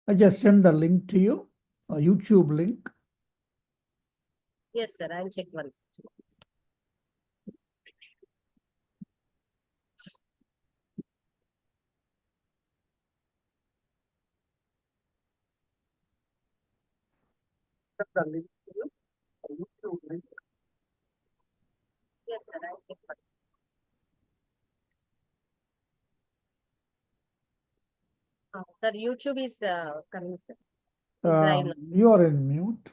I just send the link to you, a YouTube link. Yes, sir. I'll check once. Yes, sir. I'll check once. Sir, YouTube is coming, sir. You are in mute.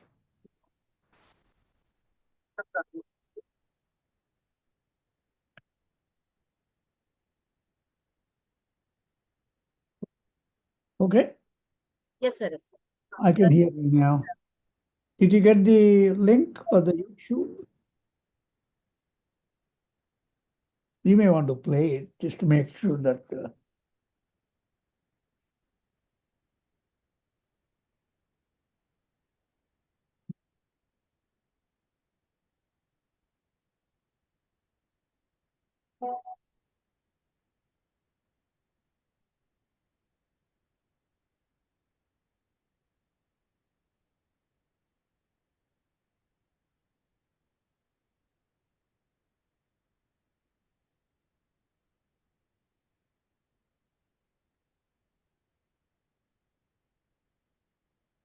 Okay, Yes, sir. Yes, sir. I can hear you now. Did you get the link for the YouTube? You may want to play it just to make sure that.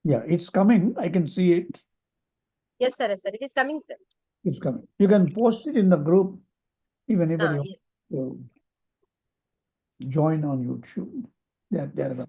Yeah, it's coming. I can see it. Yes, sir. Yes, sir. It is coming, sir. It's coming. You can post it in the group if anybody wants Yes. to join on YouTube. There.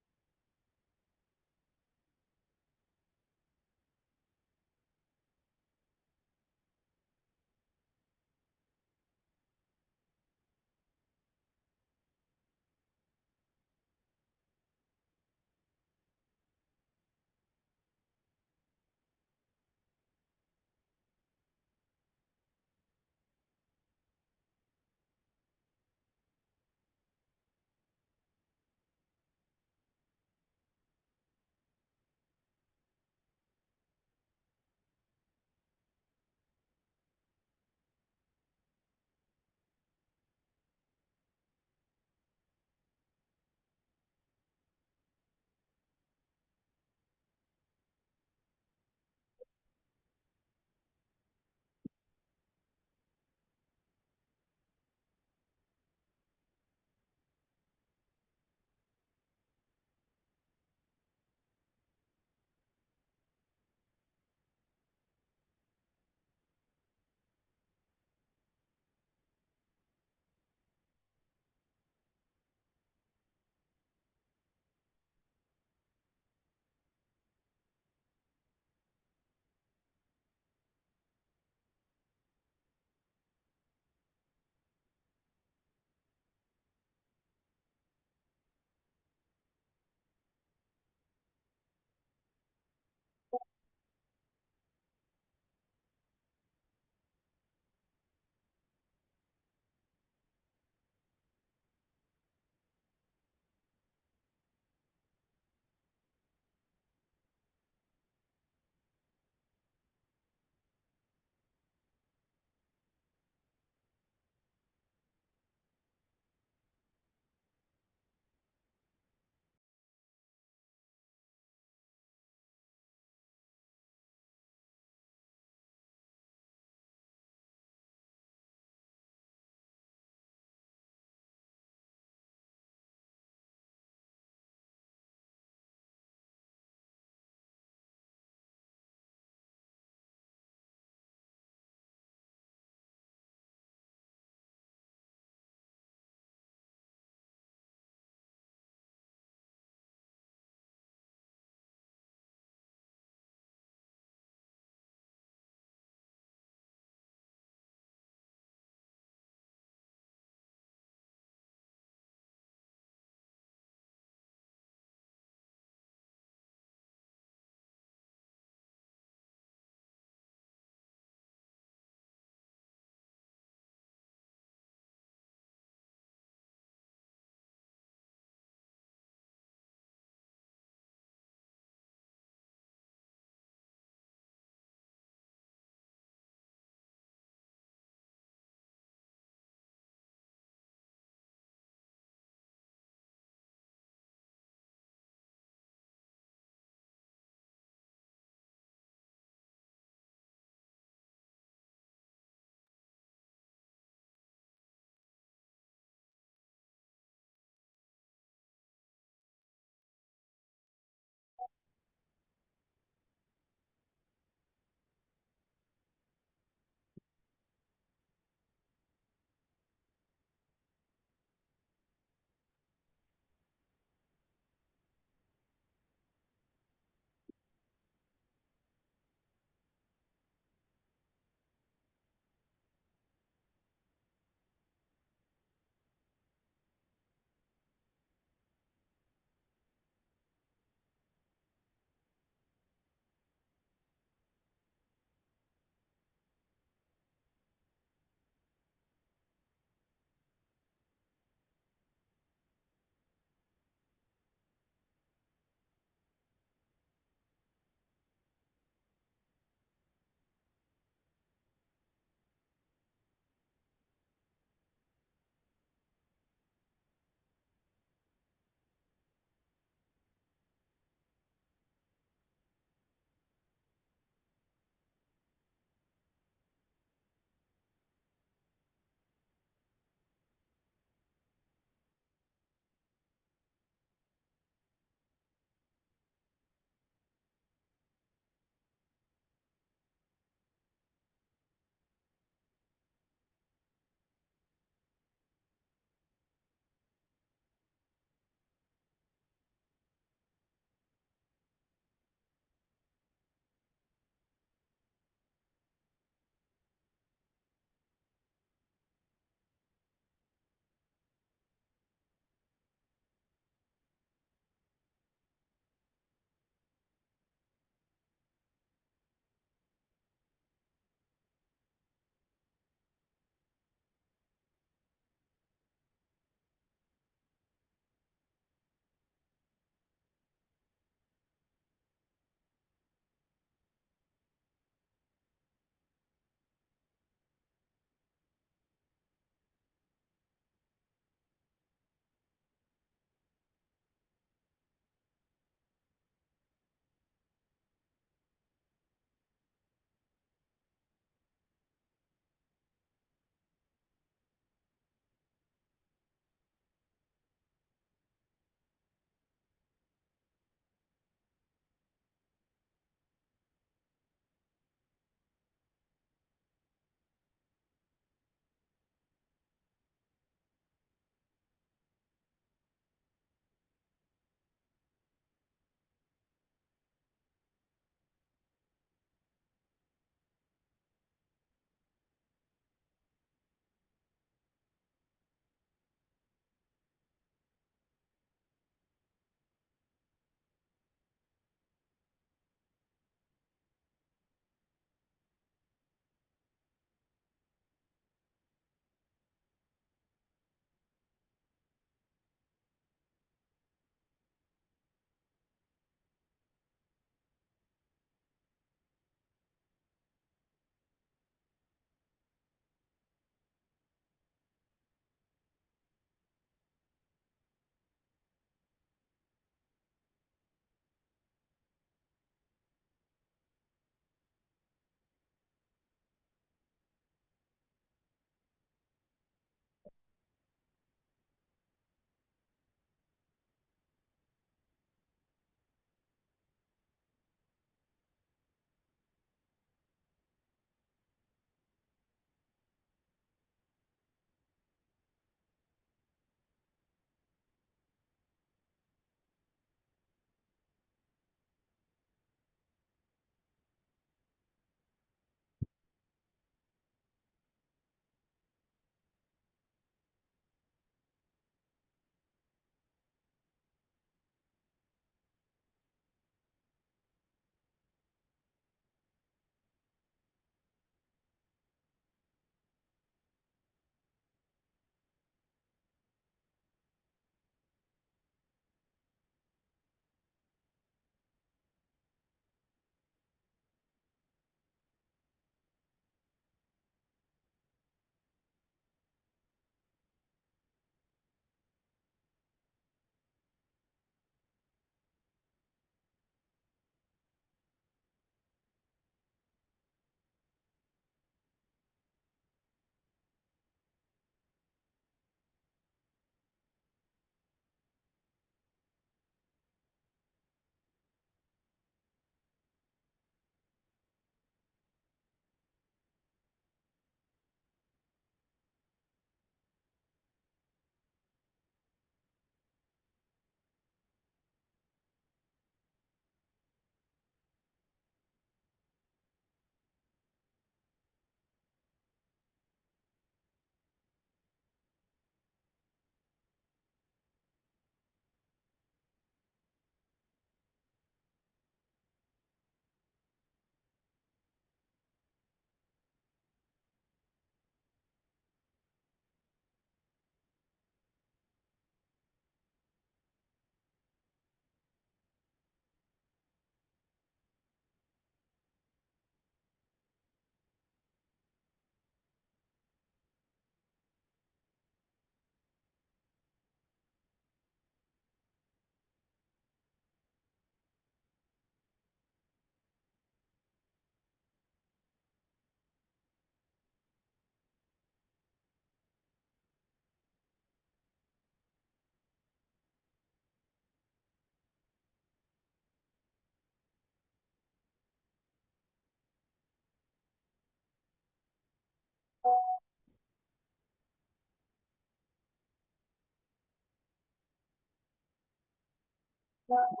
Para.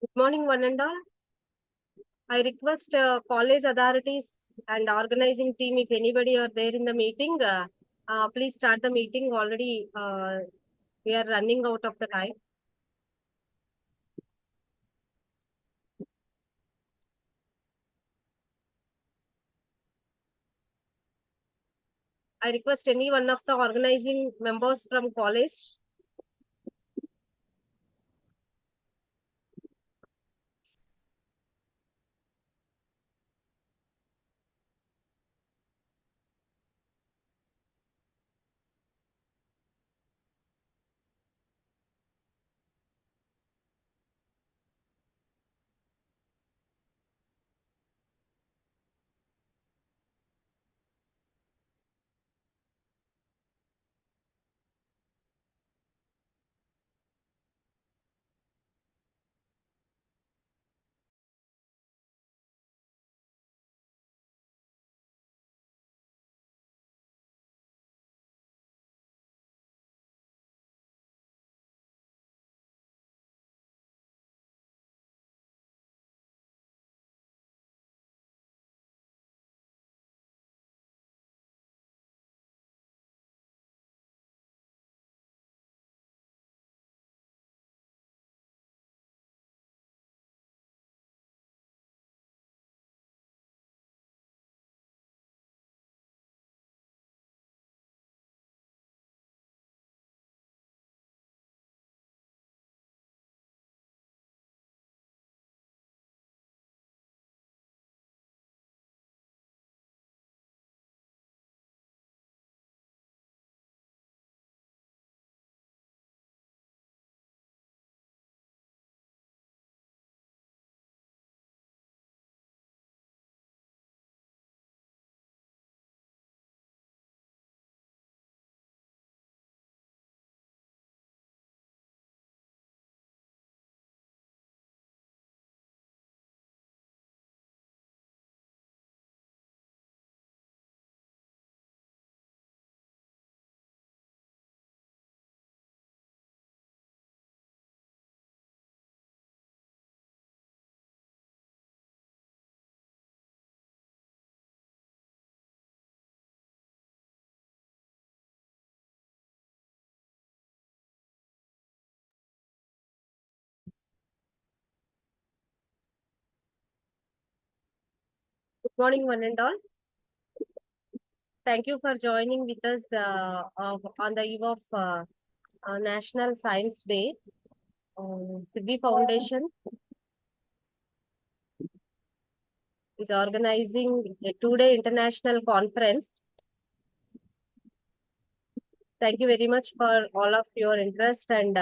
Good morning, one and all. I request college authorities and organizing team, if anybody are there in the meeting, please start the meeting. Already we are running out of the time. I request any one of the organizing members from college. Good morning, one and all. Thank you for joining with us on the eve of National Science Day. SIDVI Foundation is organizing a two-day international conference. Thank you very much for all of your interest and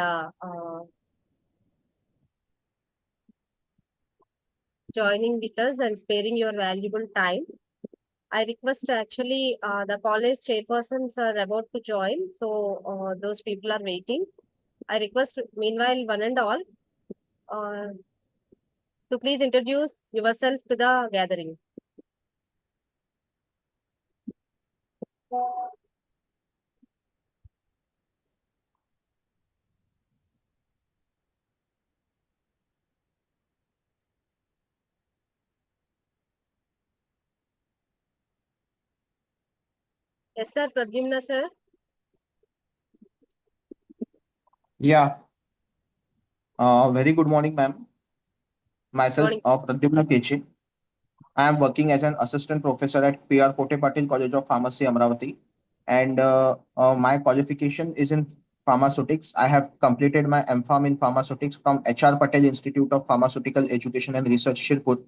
joining with us and sparing your valuable time. I request actually the college chairpersons are about to join, so those people are waiting. I request meanwhile one and all to please introduce yourself to the gathering. Yes, sir, Pradyumna, sir. Yeah, very good morning, ma'am. Myself, Morning. Pradyumna Keche. I am working as an assistant professor at P.R. Kote Patil College of Pharmacy, Amravati. And my qualification is in pharmaceutics. I have completed my M.Pharm in pharmaceutics from H.R. Patel Institute of Pharmaceutical Education and Research, Shirpur.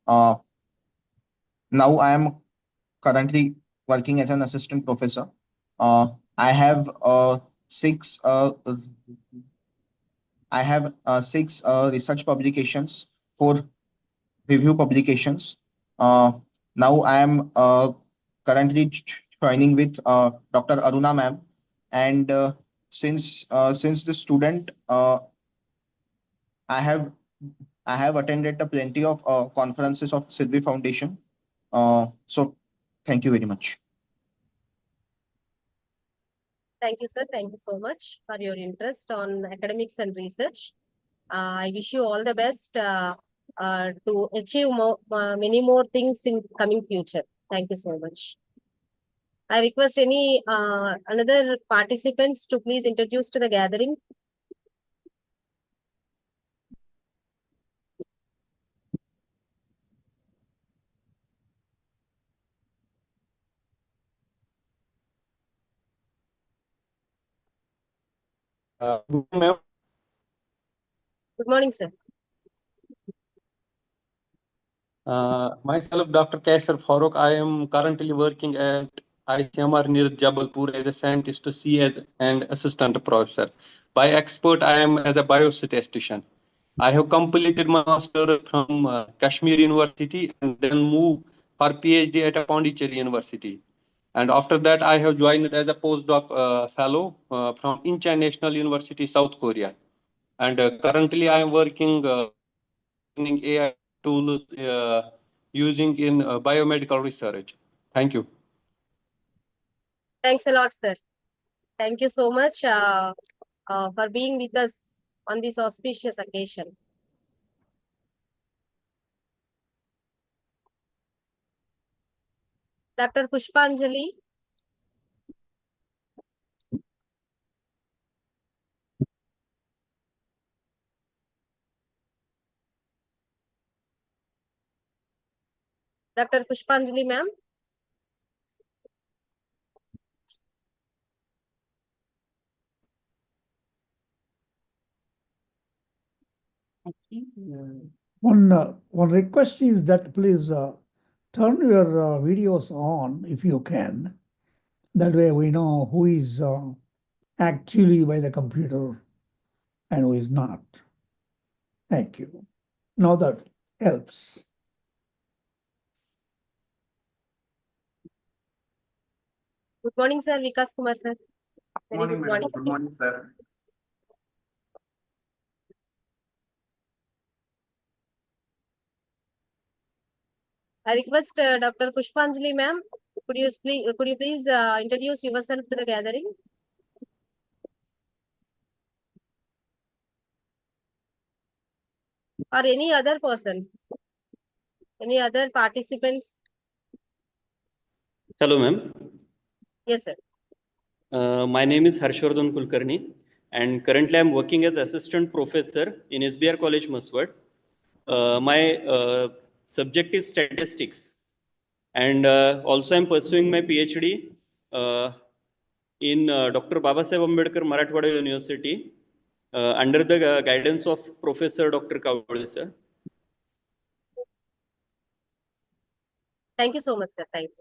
Uh, Now I am currently working as an assistant professor. Uh, I have six six research publications, four review publications. Uh, Now I am currently joining with Dr. Aruna ma'am, and since the student, I have I have attended a plenty of conferences of SIDVI Foundation. So thank you very much. Thank you, sir. Thank you so much for your interest on academics and research. I wish you all the best to achieve many more things in coming future. Thank you so much. I request any another participants to please introduce to the gathering. Ma'am, Good morning, sir. myself, Dr. Kaisar Farooq. I am currently working at ICMR near Jabalpur as a scientist to C as and assistant professor. By expert, I am as a biostatistician. I have completed my master from Kashmir University and then moved for PhD at a Pondicherry University. And after that, I have joined as a postdoc fellow from Incheon National University, South Korea. And currently, I am working in AI tools using in biomedical research. Thank you. Thanks a lot, sir. Thank you so much for being with us on this auspicious occasion. Dr. Pushpanjali. Dr. Pushpanjali, ma'am. One request is that please turn your videos on if you can. That way we know who is actually by the computer and who is not. Thank you. Now that helps. Good morning, sir. Vikas Kumar, sir. Very good morning. Good morning, sir. I request Dr. Pushpanjali, ma'am. Could you please introduce yourself to the gathering? Or any other persons? Any other participants? Hello, ma'am. Yes, sir. My name is Harshvardhan Kulkarni, and currently I'm working as assistant professor in SBR College, Maswad. My subject is statistics, and also I'm pursuing my PhD in Dr. Babasaheb Ambedkar Marathwada University under the guidance of Professor Dr. Kavale, sir. Thank you so much, sir. Thank you.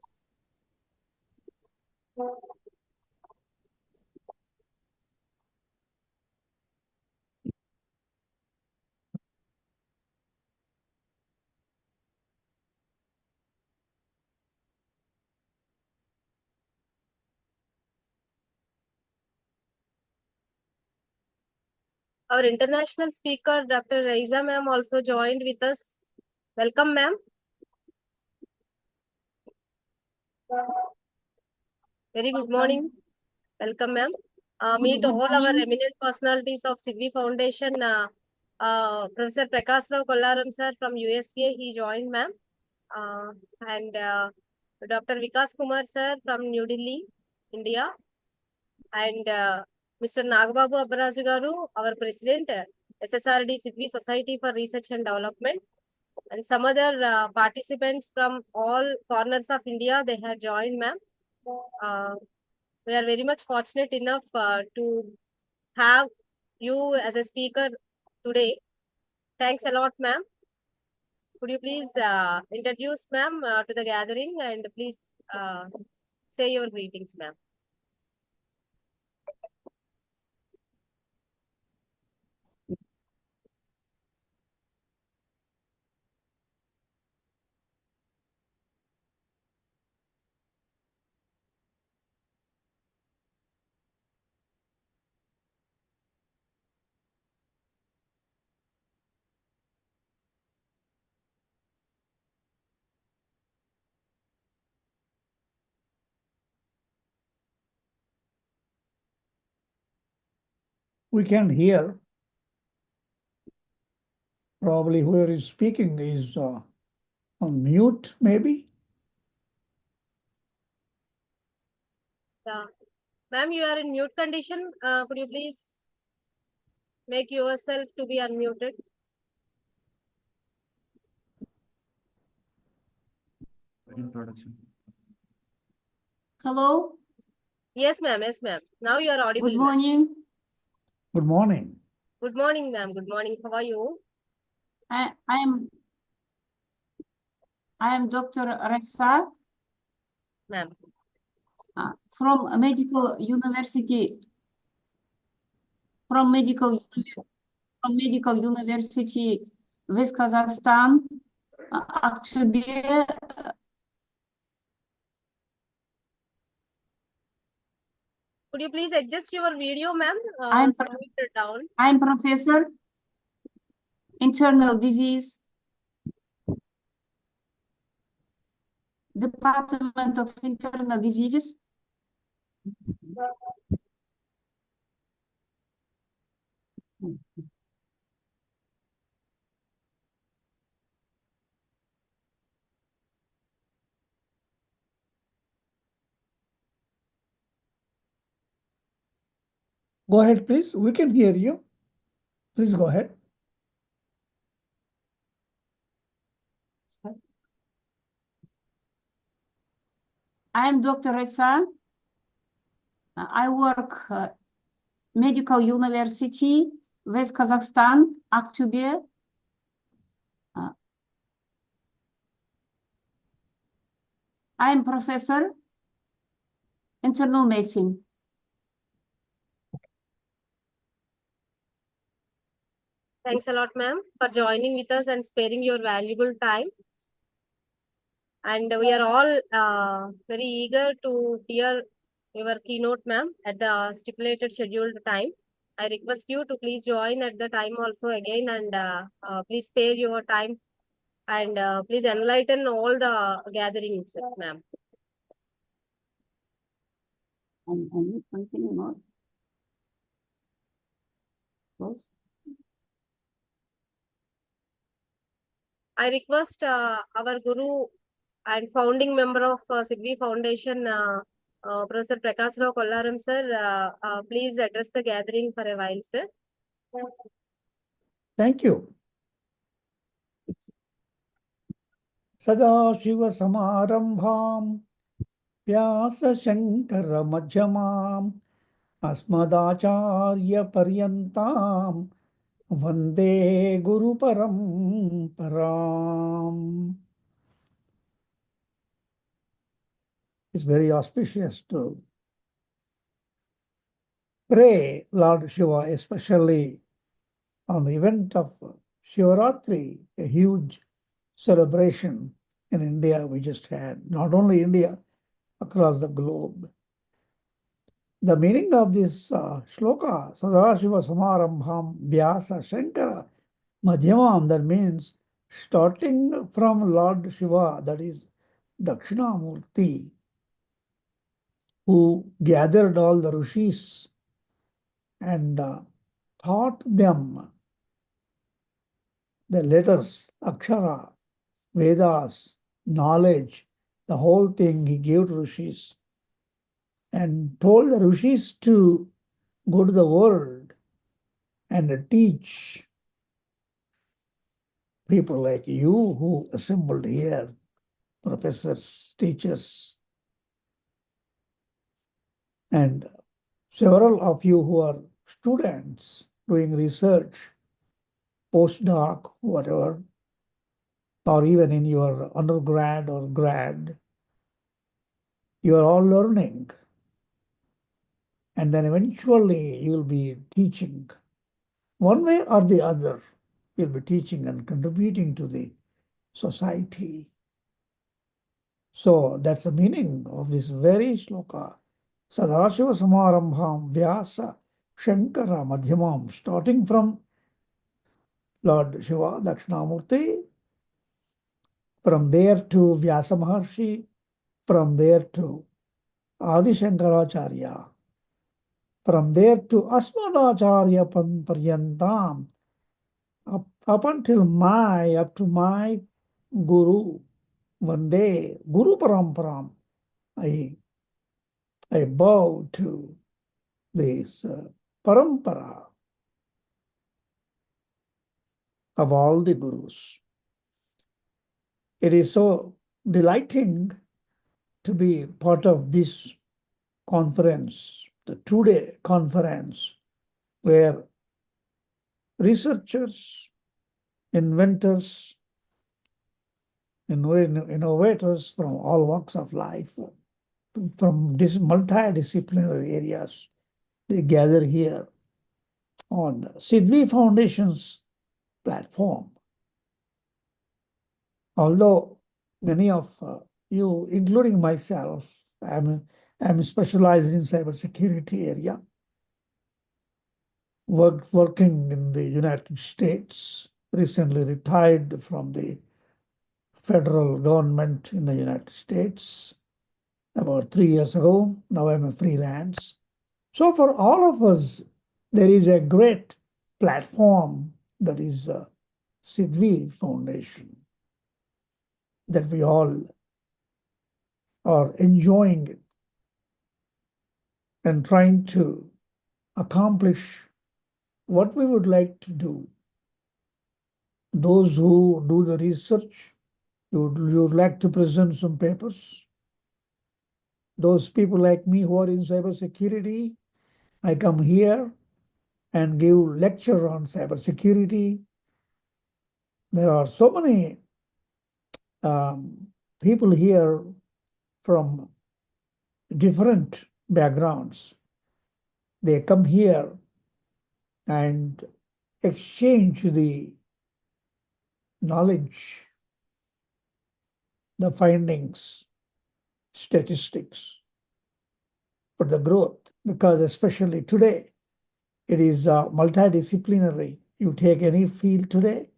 Our international speaker, Dr. Raiza ma'am, also joined with us. Welcome, ma'am. Very good morning. Welcome, ma'am. Meet all our eminent personalities of SIDVI Foundation. Professor Prakash Rao Kollaram sir from USA, he joined, ma'am. And Dr. Vikas Kumar sir from New Delhi, India. And Mr. Nagababu Abbaraju garu, our president, SSRD SIDVI Society for Research and Development. And some other participants from all corners of India, they have joined, ma'am. We are very much fortunate enough to have you as a speaker today. Thanks a lot, ma'am. Could you please introduce, ma'am, to the gathering and please say your greetings, ma'am. We can hear. Probably whoever is speaking is on mute, maybe. Yeah. Ma'am, you are in mute condition. Could you please make yourself to be unmuted? Introduction. Hello, Yes, ma'am. Yes, ma'am. Now you are audible. good ma'am. morning. Good morning. Good morning, ma'am. Good morning. How are you? I am Dr. Ressa Ma'am. from Medical University West Kazakhstan, Akçabi. Could you please adjust your video, ma'am? I'm Slow it down. I'm professor internal disease, Department of Internal Diseases. Go ahead, please. We can hear you. Please go ahead. I am Dr. Ressa. I work Medical University West Kazakhstan, Akçabi. I am professor internal medicine. Thanks a lot, ma'am, for joining with us and sparing your valuable time. And we are all very eager to hear your keynote, ma'am, at the stipulated scheduled time. I request you to please join at the time also again, and please spare your time, and please enlighten all the gatherings, ma'am. And you continue not. Close. I request our Guru and founding member of SIDVI Foundation, Professor Prakash Rao Kollaram sir, please address the gathering for a while, sir. Thank you. Sadashivasamarambham Vyasashankaramajjhamam Asmadacharya Paryantam Vande Guru Paramparam. It's very auspicious to pray Lord Shiva, especially on the event of Shivaratri, a huge celebration in India we just had, not only India, across the globe. The meaning of this shloka, Sadashiva Samarambham Vyasa Shankara Madhyamam, that means starting from Lord Shiva, that is Dakshinamurti, who gathered all the rishis and taught them the letters, Akshara, Vedas, knowledge, the whole thing he gave to rishis and told the rishis to go to the world and teach people like you who assembled here, professors, teachers, and several of you who are students doing research, postdoc, whatever, or even in your undergrad or grad, you are all learning. And then eventually you will be teaching. One way or the other, you'll be teaching and contributing to the society. So that's the meaning of this very shloka. Sadashiva Samarambham Vyasa Shankara Madhyamam, starting from Lord Shiva, Dakshinamurti, from there to Vyasa Maharshi, from there to Adi Shankaracharya, from there to Asmadacharya Paryantam, up to my Guru, Vande, Guru Paramparam, I bow to this parampara of all the Gurus. It is so delighting to be part of this conference, the 2-day conference, where researchers, inventors, innovators from all walks of life, from this multidisciplinary areas, they gather here on SIDVI Foundation's platform. Although many of you, including myself, I'm specialized in cybersecurity area, working in the United States, recently retired from the federal government in the United States about 3 years ago. Now I'm a freelance. So for all of us, there is a great platform that is SIDVI Foundation that we all are enjoying it and trying to accomplish what we would like to do. Those who do the research, you would like to present some papers. Those people like me who are in cybersecurity, I come here and give lecture on cybersecurity. There are so many people here from different backgrounds. They come here and exchange the knowledge, the findings, statistics for the growth, because especially today, it is multidisciplinary. You take any field today,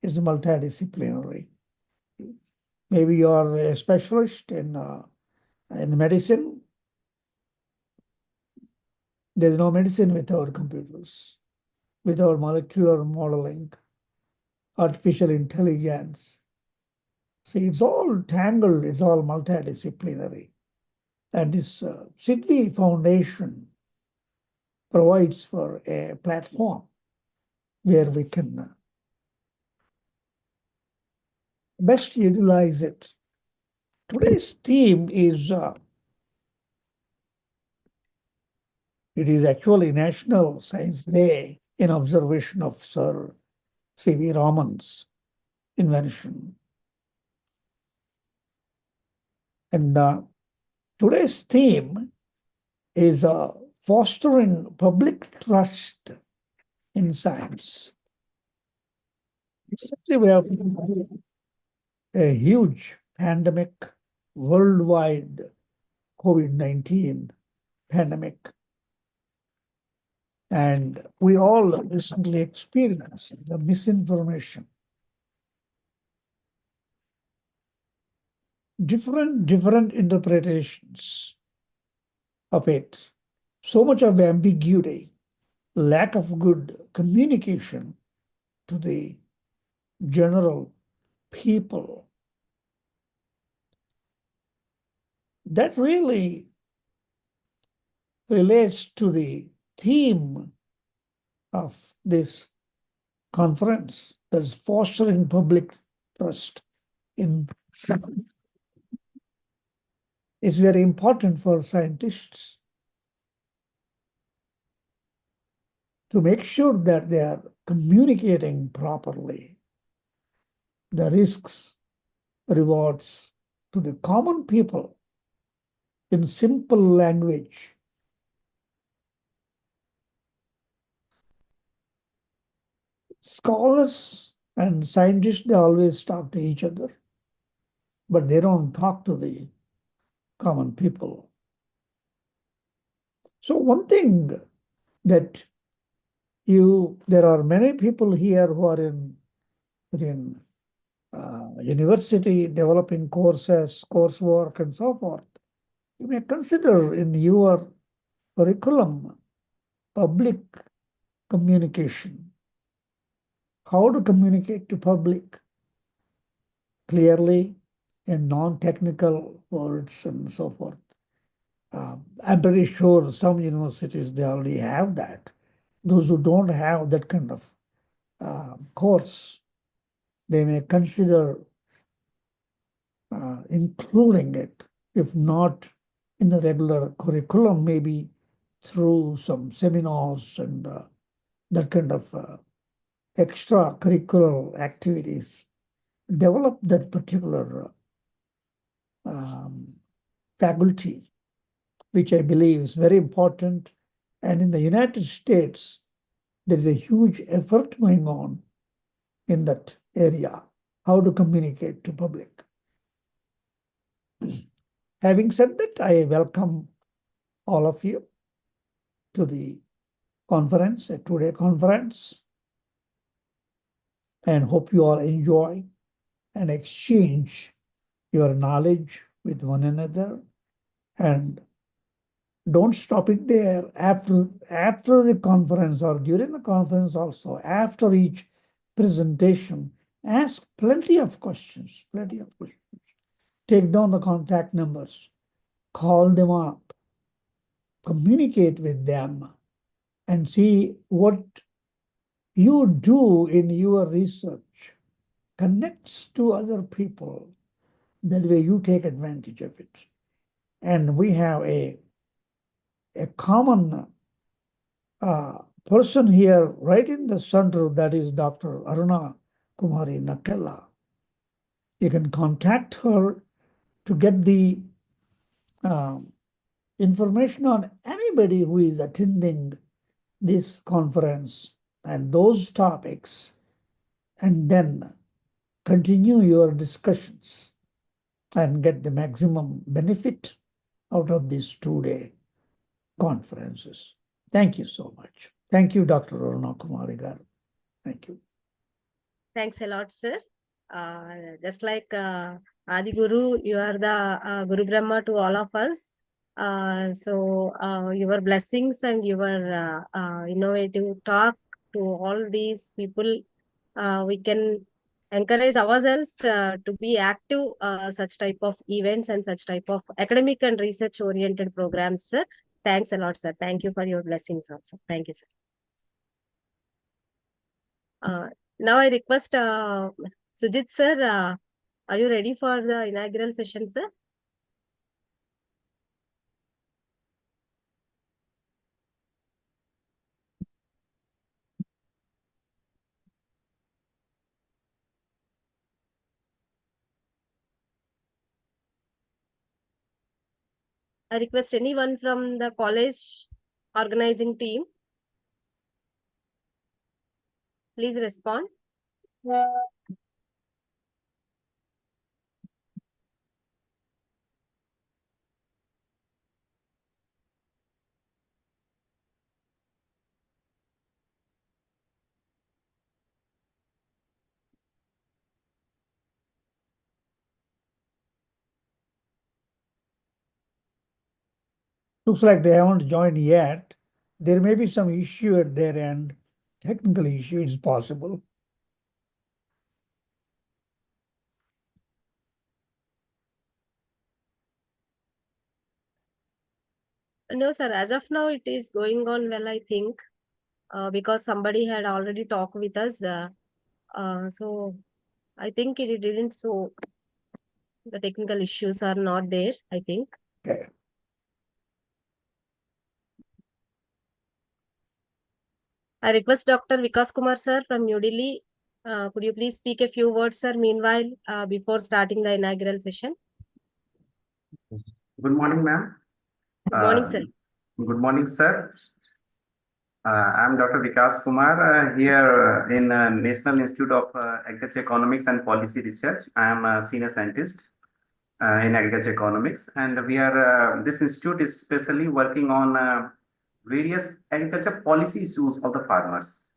it's multidisciplinary. Maybe you are a specialist in medicine. There's no medicine without computers, without molecular modeling, artificial intelligence. See, it's all tangled, it's all multidisciplinary. And this SIDVI Foundation provides for a platform where we can best utilize it. Today's theme is, it is actually National Science Day in observation of Sir C.V. Raman's invention. And today's theme is fostering public trust in science. Recently, we have a huge pandemic, worldwide COVID-19 pandemic. And we all recently experienced the misinformation. Different interpretations of it. So much of ambiguity, lack of good communication to the general people. That really relates to the theme of this conference, that's fostering public trust in science. It's very important for scientists to make sure that they are communicating properly the risks, rewards to the common people in simple language. Scholars and scientists, they always talk to each other, but they don't talk to the common people. So one thing that there are many people here who are in university developing courses, coursework, and so forth. You may consider in your curriculum public communication, how to communicate to public clearly in non-technical words and so forth. I'm pretty sure some universities, they already have that. Those who don't have that kind of course, they may consider including it, if not in the regular curriculum, maybe through some seminars and that kind of extracurricular activities. Develop that particular faculty, which I believe is very important. And in the United States, there is a huge effort going on in that area, how to communicate to public. Having said that, I welcome all of you to the conference, a two-day conference, and hope you all enjoy and exchange your knowledge with one another. And don't stop it there. After the conference or during the conference also, after each presentation, ask plenty of questions. Take down the contact numbers, call them up, communicate with them, and see what you do in your research connects to other people. That way you take advantage of it. And we have a common person here right in the center, that is Dr. Aruna Kumari Nakella. You can contact her to get the information on anybody who is attending this conference and those topics, and then continue your discussions and get the maximum benefit out of these two-day conferences. Thank you so much. Thank you, Dr. Aruna Kumari garu. Thank you. Thanks a lot, sir. Just like Adi Guru, you are the Guru Brahma to all of us. So your blessings and your innovative talk to all these people, we can encourage ourselves to be active such type of events and such type of academic and research oriented programs, sir. Thanks a lot, sir. Thank you for your blessings also. Thank you, sir. Now I request Sujit sir, are you ready for the inaugural session, sir? I request anyone from the college organizing team. Please respond. Looks like they haven't joined yet. There may be some issue at their end. Technical issue is possible. No, sir. As of now, it is going on well, I think, because somebody had already talked with us. So I think it didn't. So the technical issues are not there, I think. Okay. I request Dr. Vikas Kumar sir from New Delhi. Could you please speak a few words, sir, meanwhile, before starting the inaugural session? Good morning, ma'am. Good morning, sir. Good morning, sir. I'm Dr. Vikas Kumar here in National Institute of Agriculture Economics and Policy Research. I am a senior scientist in agriculture economics, and we are this institute is specially working on various agriculture policy issues of the farmers,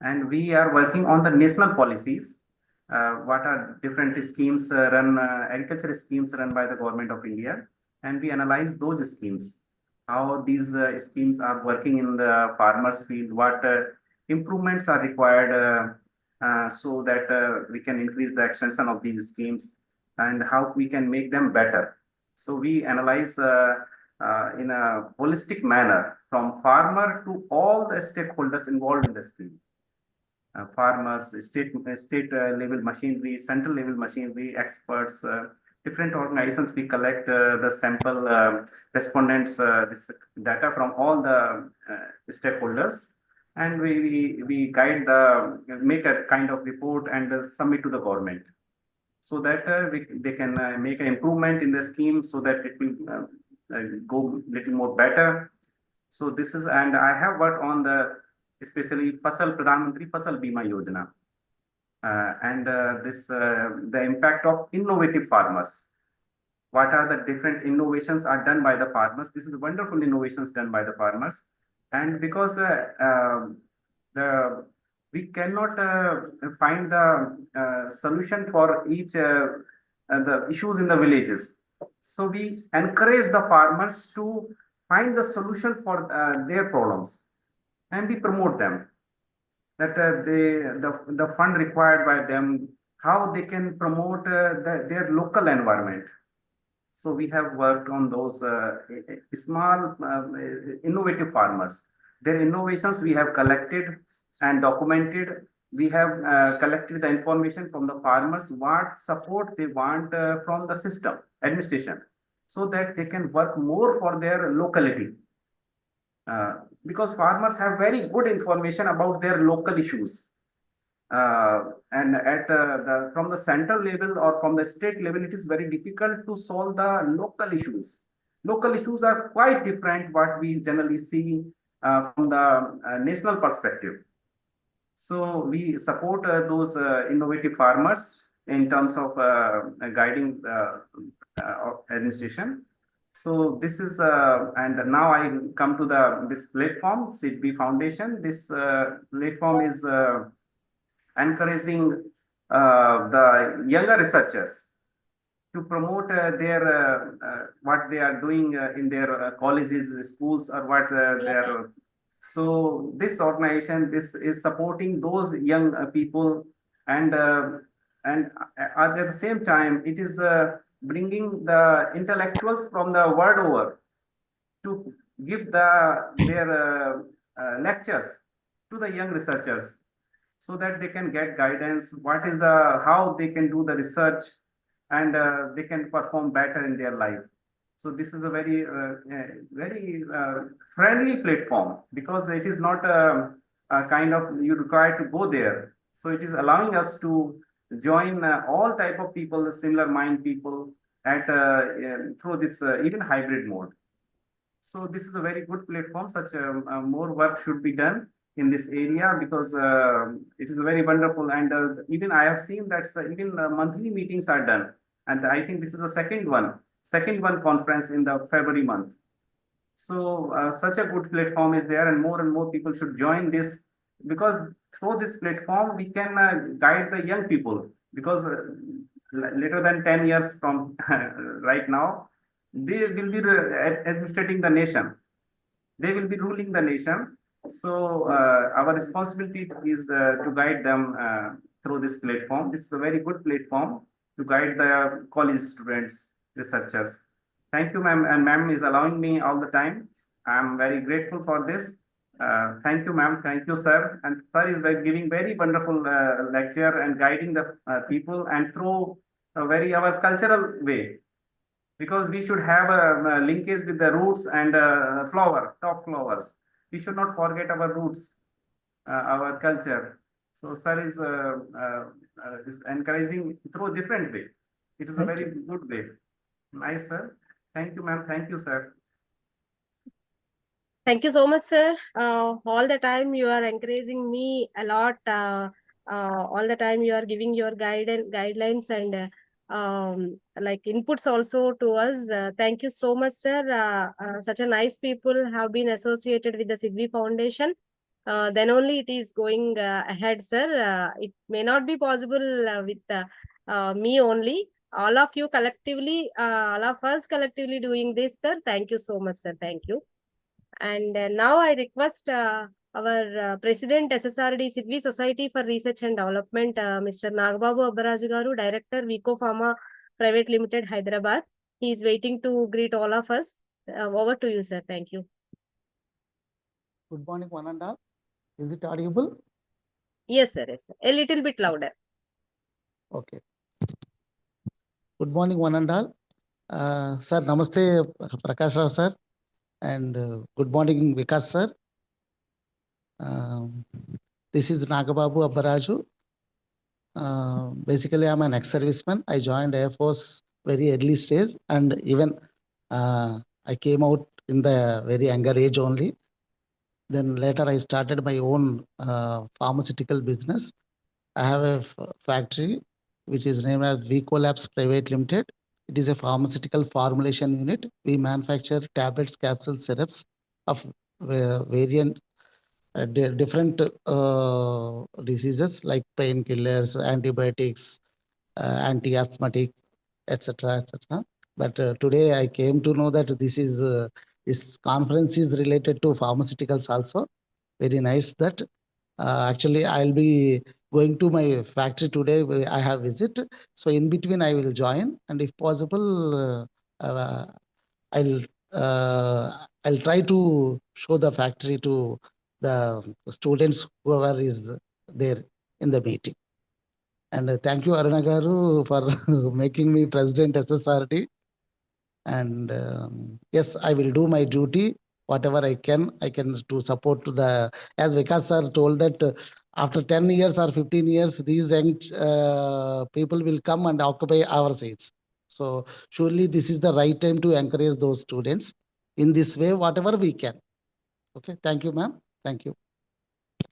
and we are working on the national policies. What are different schemes agriculture schemes run by the government of India, and we analyze those schemes, how these schemes are working in the farmers field, what improvements are required so that we can increase the extension of these schemes and how we can make them better. So we analyze in a holistic manner from farmer to all the stakeholders involved in the scheme. Farmers, state level machinery, central level machinery, experts, different organizations. We collect the sample respondents, this data from all the stakeholders, and we guide make a kind of report and submit to the government, so that they can make an improvement in the scheme so that it will go little more better. So this is, and I have worked on the especially Pradhan Mantri Fasal Bima Yojana, and the impact of innovative farmers. What are the different innovations are done by the farmers? This is wonderful innovations done by the farmers, and because we cannot find the solution for each the issues in the villages. So we encourage the farmers to find the solution for their problems, and we promote them that the fund required by them, how they can promote their local environment. So we have worked on those small innovative farmers. Their innovations we have collected and documented. We have collected the information from the farmers, what support they want from the system, administration, so that they can work more for their locality. Because farmers have very good information about their local issues. And at from the central level or from the state level, it is very difficult to solve the local issues. Local issues are quite different what we generally see from the national perspective. So we support those innovative farmers in terms of guiding the administration. So this is, and now I come to this platform, SIDVI Foundation. This platform is encouraging the younger researchers to promote their what they are doing in their colleges, schools, or what they are. So this organization, this is supporting those young people, and at the same time, it is bringing the intellectuals from the world over to give their lectures to the young researchers, so that they can get guidance, what is how they can do the research, and they can perform better in their life. So this is a very friendly platform, because it is not a kind of you require to go there. So it is allowing us to join all type of people, the similar mind people, at through this even hybrid mode. So this is a very good platform. Such more work should be done in this area, because it is very wonderful. And even I have seen that even monthly meetings are done, and I think this is the second one conference in the February month. So such a good platform is there, and more people should join this, because through this platform we can guide the young people, because later than 10 years from right now, they will be administrating the nation. They will be ruling the nation. So our responsibility is to guide them through this platform. This is a very good platform to guide the college students, researchers. Thank you, ma'am. And ma'am is allowing me all the time. I'm very grateful for this. Thank you, ma'am. Thank you, sir. And sir is giving very wonderful lecture and guiding the people, and through a very our cultural way, because we should have a linkage with the roots and top flowers. We should not forget our roots, our culture. So sir is encouraging through a different way. It is a very good way. Nice, sir. Thank you, ma'am. Thank you, sir. Thank you so much, sir. All the time you are encouraging me a lot. All the time you are giving your guidelines and like inputs also to us. Thank you so much, sir. Such a nice people have been associated with the SIDVI Foundation. Then only it is going ahead, sir. It may not be possible with me only. All of you collectively, all of us collectively doing this, sir. Thank you so much, sir. Thank you. And now I request our President SSRD SIDVI Society for Research and Development, Mr. Nagababu Abbaraju Garu, Director Vico Pharma Private Limited, Hyderabad. He is waiting to greet all of us. Over to you, sir. Thank you. Good morning, one and all. Is it audible? Yes, sir. Yes, sir. A little bit louder. Okay. Good morning, one and all. Sir, Namaste, Prakash Rao sir, and good morning, Vikas sir. This is Nagababu Abbaraju. Basically, I'm an ex-serviceman. I joined Air Force very early stage, and even I came out in the very younger age only. Then later, I started my own pharmaceutical business. I have a factory which is named as Vico Labs Private Limited. It is a pharmaceutical formulation unit. We manufacture tablets, capsules, syrups of variant different diseases like painkillers, antibiotics, anti-asthmatic, etc., etc. But today I came to know that this conference is related to pharmaceuticals also. Very nice that actually I'll be going to my factory today. I have visit, so in between I will join, and if possible, I'll I'll try to show the factory to the students whoever is there in the meeting. And thank you, Aruna Garu, for making me president SSRT. And yes, I will do my duty, whatever I can to support to the, as Vikas sir told that after 10 years or 15 years, these young people will come and occupy our seats. So surely this is the right time to encourage those students in this way, whatever we can. Okay, thank you, ma'am. Thank you.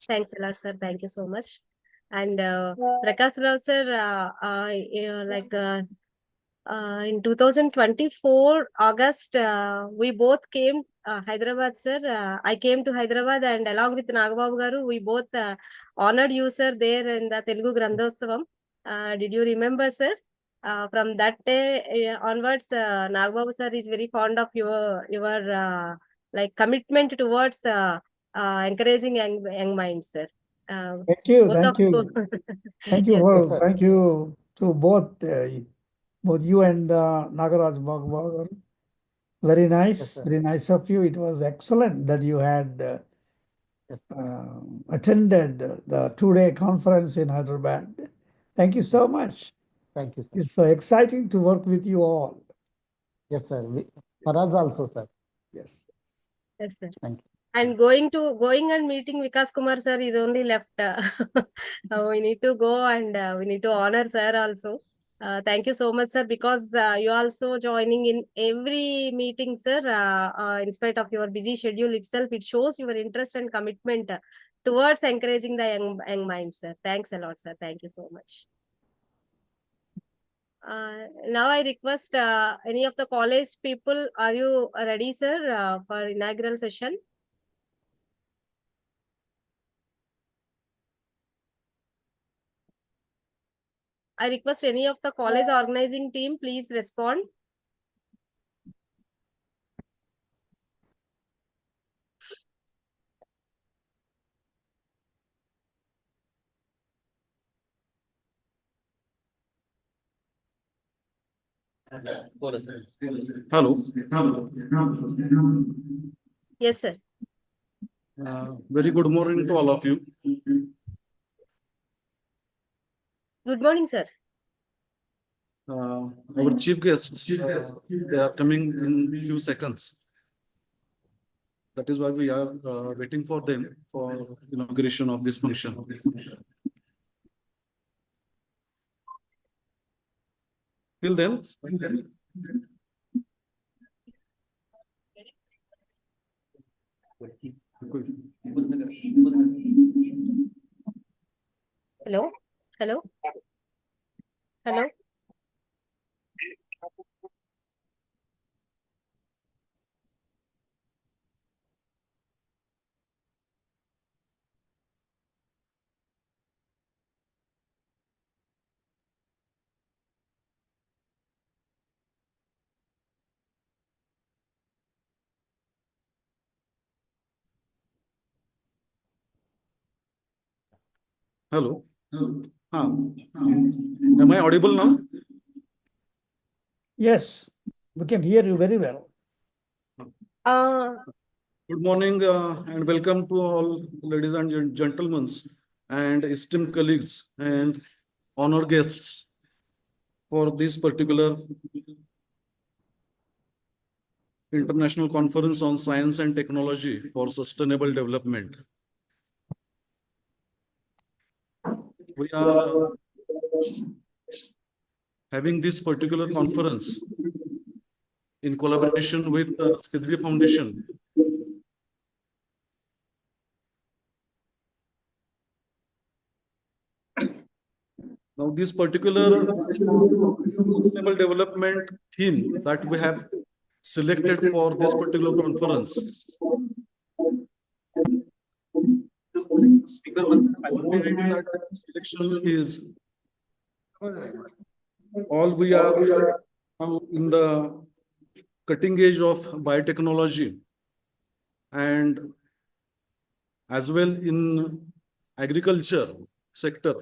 Thanks a lot, sir. Thank you so much. And Prakash Rao, sir, in 2024 August, we both came Hyderabad, sir. I came to Hyderabad, and along with Nagababu Garu, we both honored you, sir, there in the Telugu Grandhotsavam. Did you remember, sir? From that day onwards, Nagababu sir is very fond of your like commitment towards encouraging young minds, sir. Thank you, Both thank of you. Thank you Yes, for, sir. thank you to both you and Nagaraj Bhagavagar. Very nice, sir. very nice of you. It was excellent that you had Yes. attended the two-day conference in Hyderabad. Thank you so much. Thank you, sir. It's so exciting to work with you all. Yes, sir. For us also, sir. Yes. yes, sir. Thank you. And going and meeting Vikas Kumar sir is only left. We need to go and we need to honor sir also. Thank you so much, sir, because you also joining in every meeting, sir. In spite of your busy schedule itself, it shows your interest and commitment towards encouraging the young minds, sir. Thanks a lot, sir. Thank you so much. Now I request any of the college people, are you ready, sir, for inaugural session? I request any of the college organizing team, please respond. Hello. Yes, sir. Very good morning to all of you. Good morning, sir. Our chief guests, they are coming in few seconds. That is why we are waiting for them for inauguration of this function. Till then, Hello? Hello? Hello? Hello. Am I audible now? Yes, we can hear you very well. Good morning and welcome to all ladies and gentlemen and esteemed colleagues and honored guests for this particular International Conference on Science and Technology for Sustainable Development. We are having this particular conference in collaboration with the SIDVI Foundation. Now, this particular sustainable development theme that we have selected for this particular conference selection is all we are now in the cutting edge of biotechnology and as well in agriculture sector.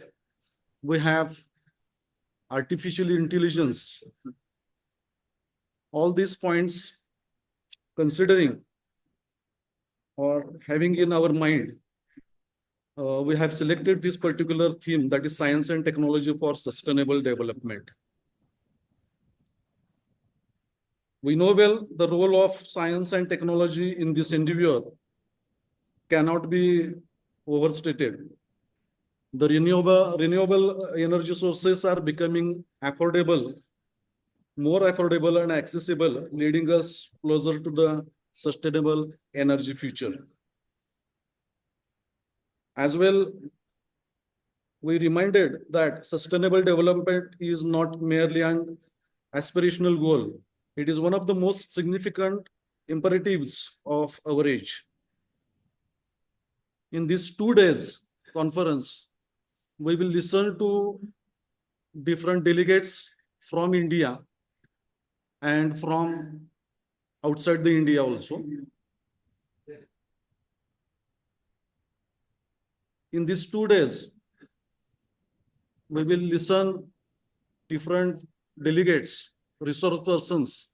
We have artificial intelligence. All these points considering or having in our mind, we have selected this particular theme, that is science and technology for sustainable development. We know well the role of science and technology in this endeavor cannot be overstated. The renewable energy sources are becoming affordable, more affordable and accessible, leading us closer to the sustainable energy future. As well, we reminded that sustainable development is not merely an aspirational goal. It is one of the most significant imperatives of our age. In this 2 days conference, we will listen to different delegates from India and from outside the India also. In these 2 days, we will listen different delegates, resource persons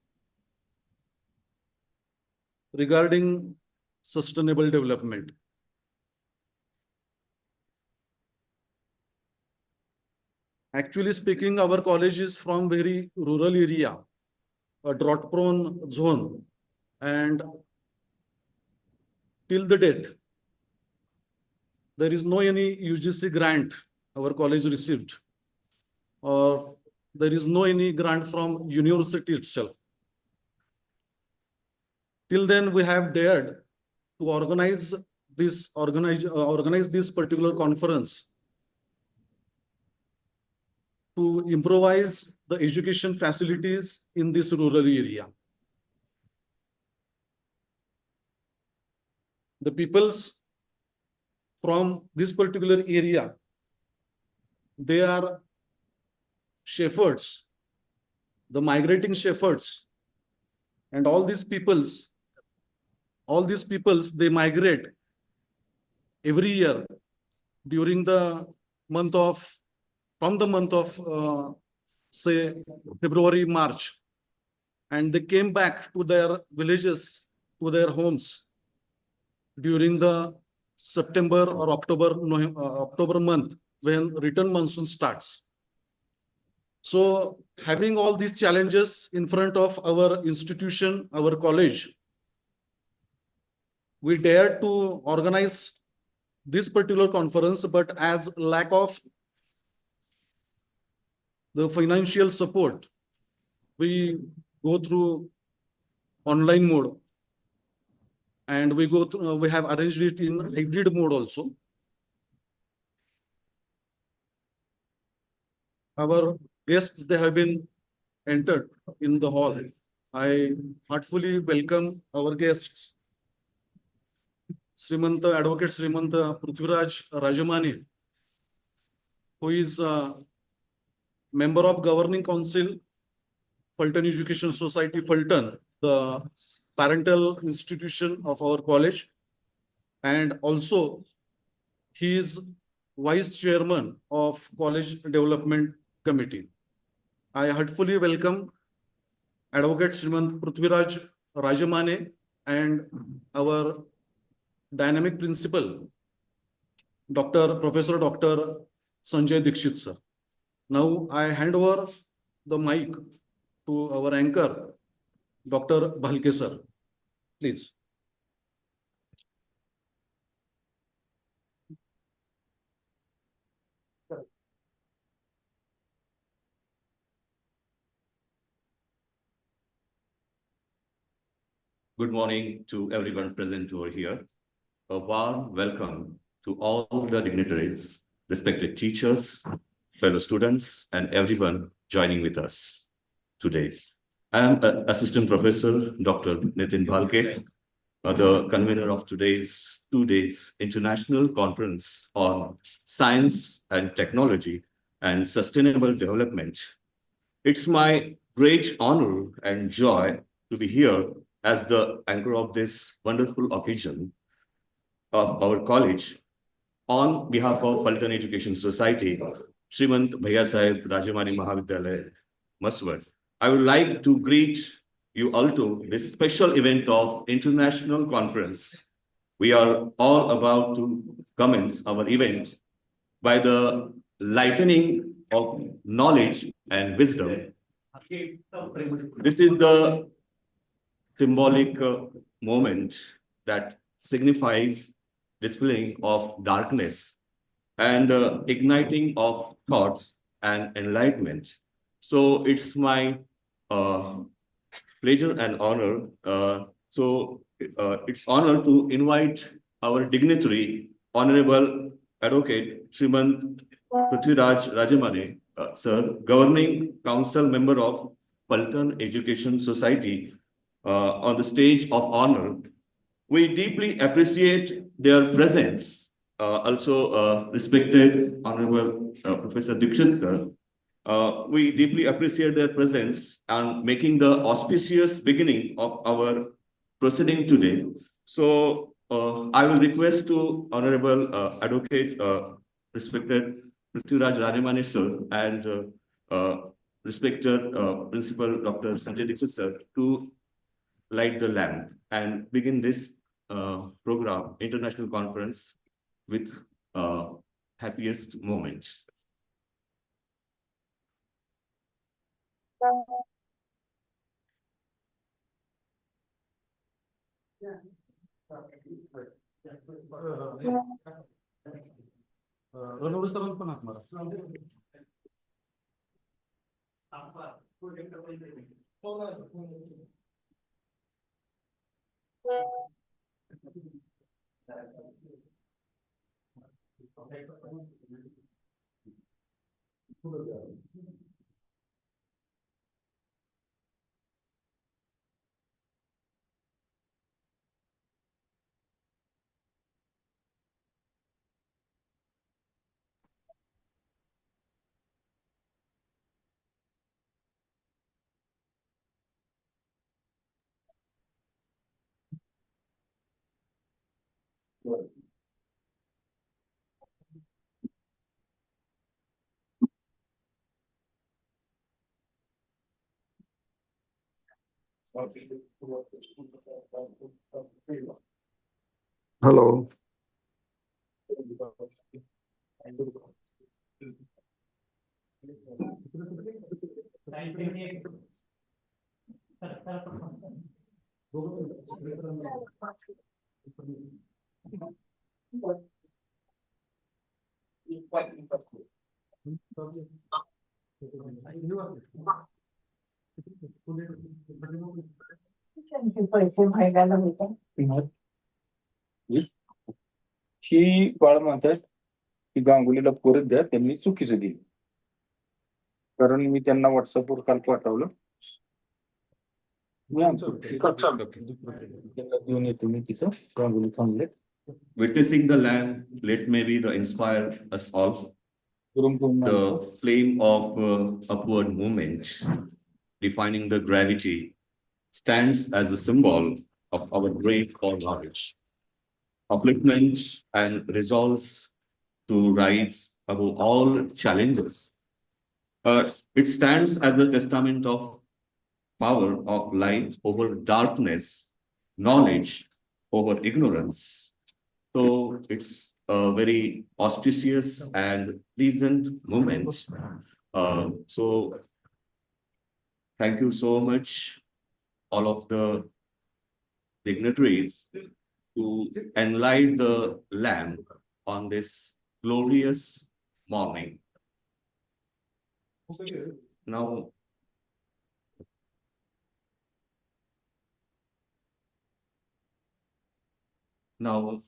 regarding sustainable development. Actually speaking, our college is from very rural area, a drought-prone zone, and till the date, there is no any UGC grant our college received, or there is no any grant from university itself. Till then, we have dared to organize this particular conference to improvise the education facilities in this rural area. The peoples from this particular area, they are shepherds, the migrating shepherds, and all these peoples, they migrate every year during the month of, from the month of, say, February, March, and they came back to their villages, to their homes during the September or October month, when return monsoon starts. So having all these challenges in front of our institution, our college, we dared to organize this particular conference, but as lack of the financial support, we go through online mode, and we have arranged it in hybrid mode also. Our guests, they have been entered in the hall. I heartfully welcome our guests, Shrimant, Advocate Shrimant Prithviraj Rajemane, who is a member of Governing Council, Fulton Education Society, Fulton, the parental institution of our college. And also, he is Vice Chairman of College Development Committee. I heartfully welcome Advocate Shrimant Rajemane and our dynamic principal, Professor Dr. Sanjay Dikshit sir. Now I hand over the mic to our anchor, Dr. Bhalke sir. Please. Good morning to everyone present over here. A warm welcome to all the dignitaries, respected teachers, fellow students, and everyone joining with us today. I am Assistant Professor Dr. Nitin Bhalke, the convener of today's 2 days International Conference on Science and Technology and Sustainable Development. It's my great honor and joy to be here as the anchor of this wonderful occasion of our college. On behalf of Paltan Education Society, Shrimant Bhaiyyasaheb, Rajemane Mahavidyalaya, Maswat, I would like to greet you all to this special event of International Conference. We are all about to commence our event by the lightening of knowledge and wisdom. This is the symbolic moment that signifies dispelling of darkness and igniting of thoughts and enlightenment. So it's my pleasure and honor. It's honor to invite our dignitary, Honorable Advocate Shrimant Rajemane, sir, Governing Council Member of Paltan Education Society, on the stage of honor. We deeply appreciate their presence. Also, respected Honorable Professor Dikshit sir, we deeply appreciate their presence and making the auspicious beginning of our proceeding today. So I will request to Honorable Advocate, respected Prithviraj Rajemane sir and respected Principal Dr. Sanjay Dikshit sir to light the lamp and begin this program, international conference, with happiest moment. Hello. ही बाळ म्हणतात की गांगुलीला परत द्या, त्यांनी चुकीचं दिली. कारण मी त्यांना व्हॉट्सअपवर काल पाठवलं. Witnessing the land, let maybe the inspire us all. The flame of upward movement, defining the gravity, stands as a symbol of our great for knowledge, upliftment, and resolves to rise above all challenges. It stands as a testament of power of light over darkness, knowledge over ignorance. So it's a very auspicious and pleasant moment. So thank you so much, all of the dignitaries, to enlight the lamp on this glorious morning. Now,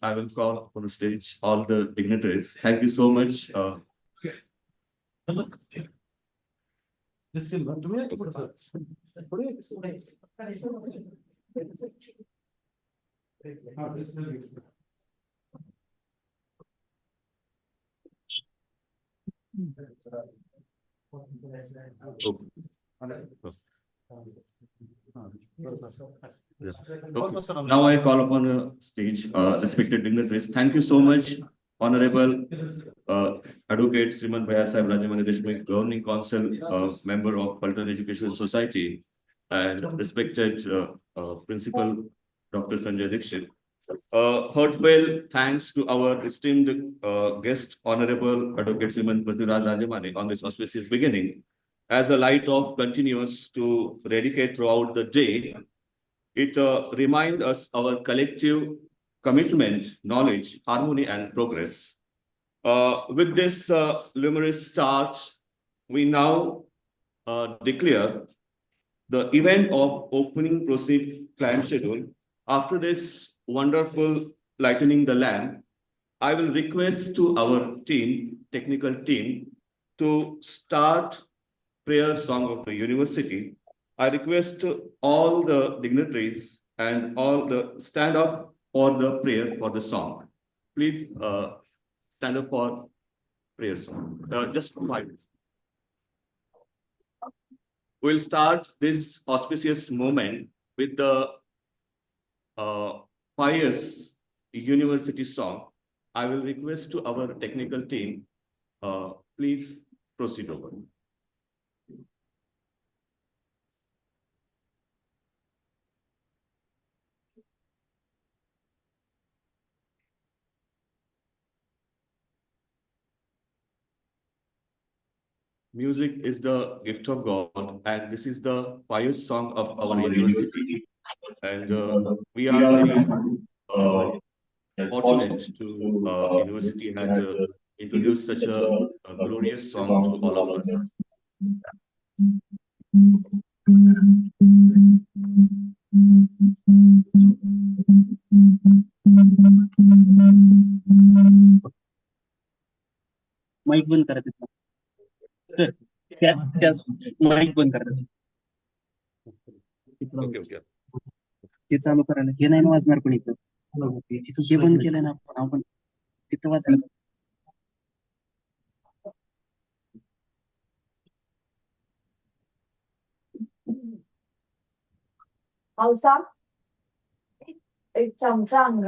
I will call on the stage all the dignitaries. Thank you so much. Now I call upon the stage respected dignitaries. Thank you so much, Honorable Advocate Shrimant Bhaiyyasaheb Rajemane, Governing Council member of Fulton Educational Society, and respected Principal Dr. Sanjay Dixit. Heartfelt thanks to our esteemed guest, Honorable Advocate Shrimant Rajemane, on this auspicious beginning. As the light of continues to radicate throughout the day, it reminds us our collective commitment, knowledge, harmony, and progress. With this luminous start, we now declare the event of opening proceed plan schedule. After this wonderful lightening the lamp, I will request to our team, technical team, to start prayer song of the university. I request all the dignitaries and all the stand up for the prayer for the song. Please stand up for prayer song. Just 5 minutes. We'll start this auspicious moment with the pious university song. I will request to our technical team, please proceed over. Music is the gift of God, and this is the pious song of our university. And we are very fortunate to university had introduced such a glorious song to all of us. Mic बंद करा त्याचा sir त्या mic बंद करा त्याचा Okay. ते चालू करायला हे नाही वाजणार पण इथं जे बंद केलंय ना आपण तिथं वाचायला औसा एक चमचा अंग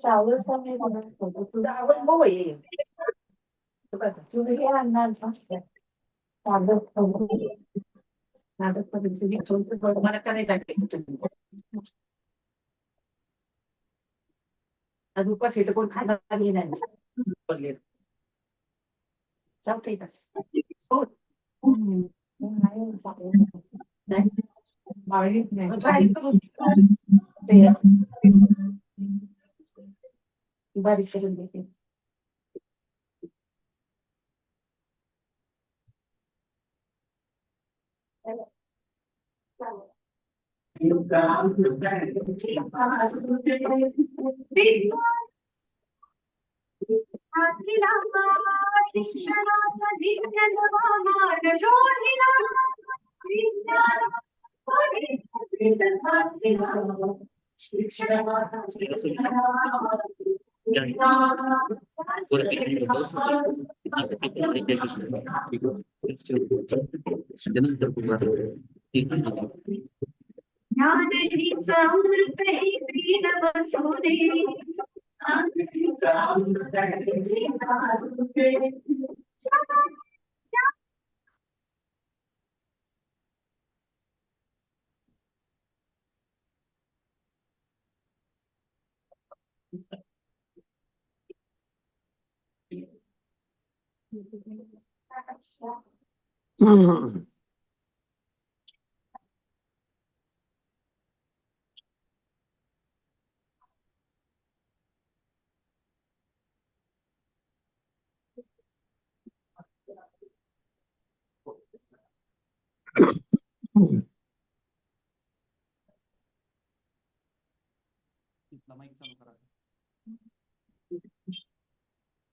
चावल चावल वो ये तुम्ही आणणार मला करायचं उपास येतं कोण खायला नाही चालतंय का हो बारीक करून देते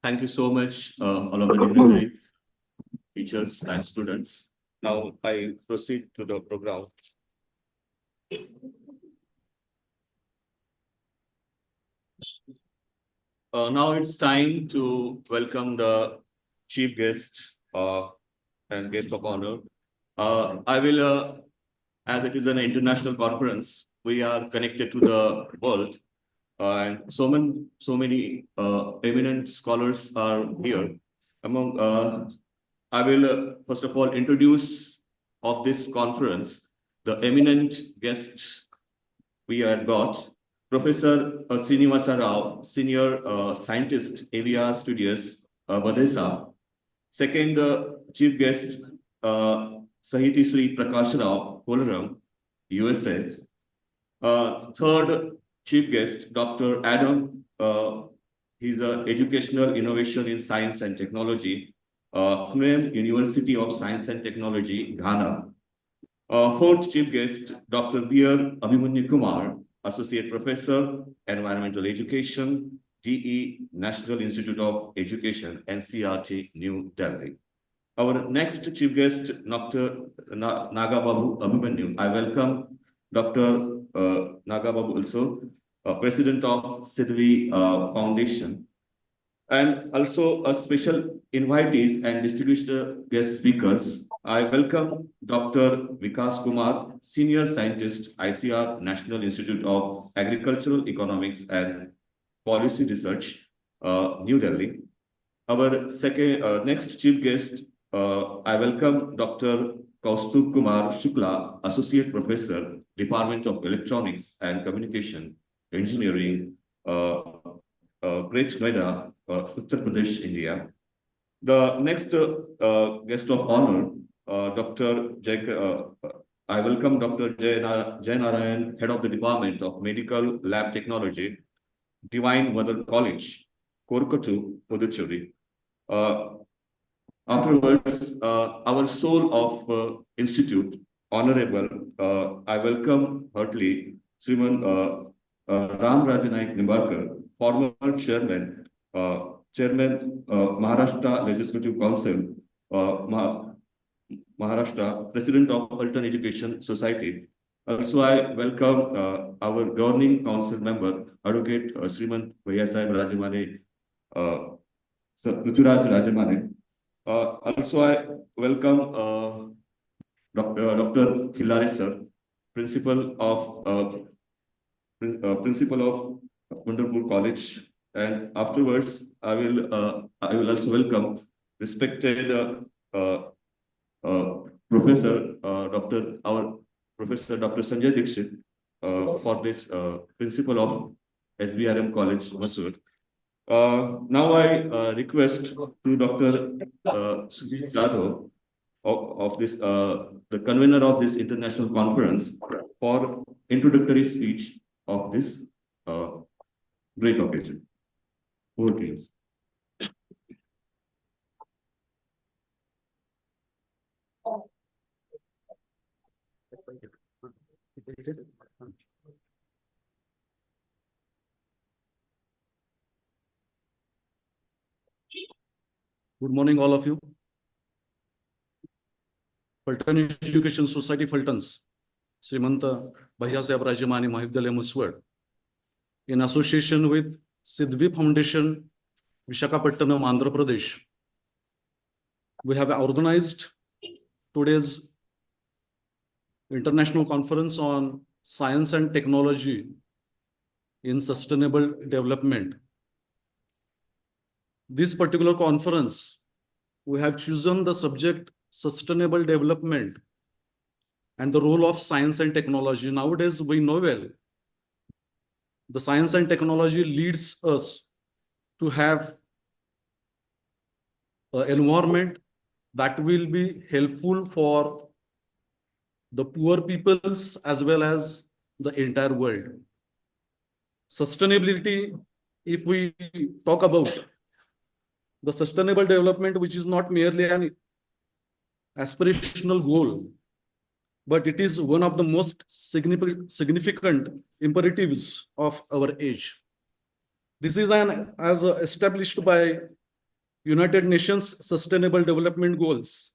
Thank you so much, all of the dignitaries, teachers, and students. Now I proceed to the program. Now it's time to welcome the chief guest and guest of honor. I will, as it is an international conference, we are connected to the world, and so many eminent scholars are here. Among, I will first of all introduce of this conference the eminent guests we have got. Professor Srinivasa Rao, Senior Scientist, AVR Studios, Vadesa. Second chief guest, Sahiti Sri Prakash Rao, Polaram, USA. Third chief guest, Dr. Adam. He's an Educational Innovation in Science and Technology, Phnom University of Science and Technology, Ghana. Fourth chief guest, Dr. Veer Abhimanyu Kumar, Associate Professor, Environmental Education, DE, National Institute of Education, NCRT, New Delhi. Our next chief guest, Dr. Nagababu Abhimanyu. I welcome Dr. Nagababu also, President of SIDVI Foundation, and also a special invitees and distinguished guest speakers. I welcome Dr. Vikas Kumar, Senior Scientist, ICR, National Institute of Agricultural Economics and Policy Research, New Delhi. Our next chief guest, I welcome Dr. Kaustubh Kumar Shukla, Associate Professor, Department of Electronics and Communication Engineering, Great Noida, Uttar Pradesh, India. The next guest of honor, I welcome Dr. Jay Narayan, Head of the Department of Medical Lab Technology, Divine Mother College, Korkatu, Puducherry. Afterwards, our soul of institute, Honorable, I welcome heartily Shrimant Ram Rajanaik Nimbarkar, former Chairman, Maharashtra Legislative Council, Maharashtra, President of Halton Education Society. Also, I welcome our Governing Council member, Advocate Shrimant Bhaiyyasaheb Rajemane, Prithviraj Rajemane. Also, I welcome Dr. Hilary sir, Principal of Wonderful College, and afterwards I will also welcome respected Professor our Professor Dr. Sanjay Dixit for this Principal of SBRM College, Masur. Now I request to Dr. Sujit Jadhav of this the convener of this international conference for introductory speech of this great occasion. Over to you. Good morning, all of you. Fulton Education Society, Fultons, Shrimant Bhaiyyasaheb Rajemane Mahavidyalaya Muswad, in association with SIDVI Foundation, Visakhapatnam, Andhra Pradesh, we have organized today's international conference on science and technology in sustainable development. This particular conference, we have chosen the subject sustainable development and the role of science and technology. Nowadays, we know well, the science and technology leads us to have an environment that will be helpful for the poor peoples as well as the entire world. Sustainability, if we talk about the sustainable development, which is not merely an aspirational goal, but it is one of the most significant imperatives of our age. This is as established by United Nations Sustainable Development Goals.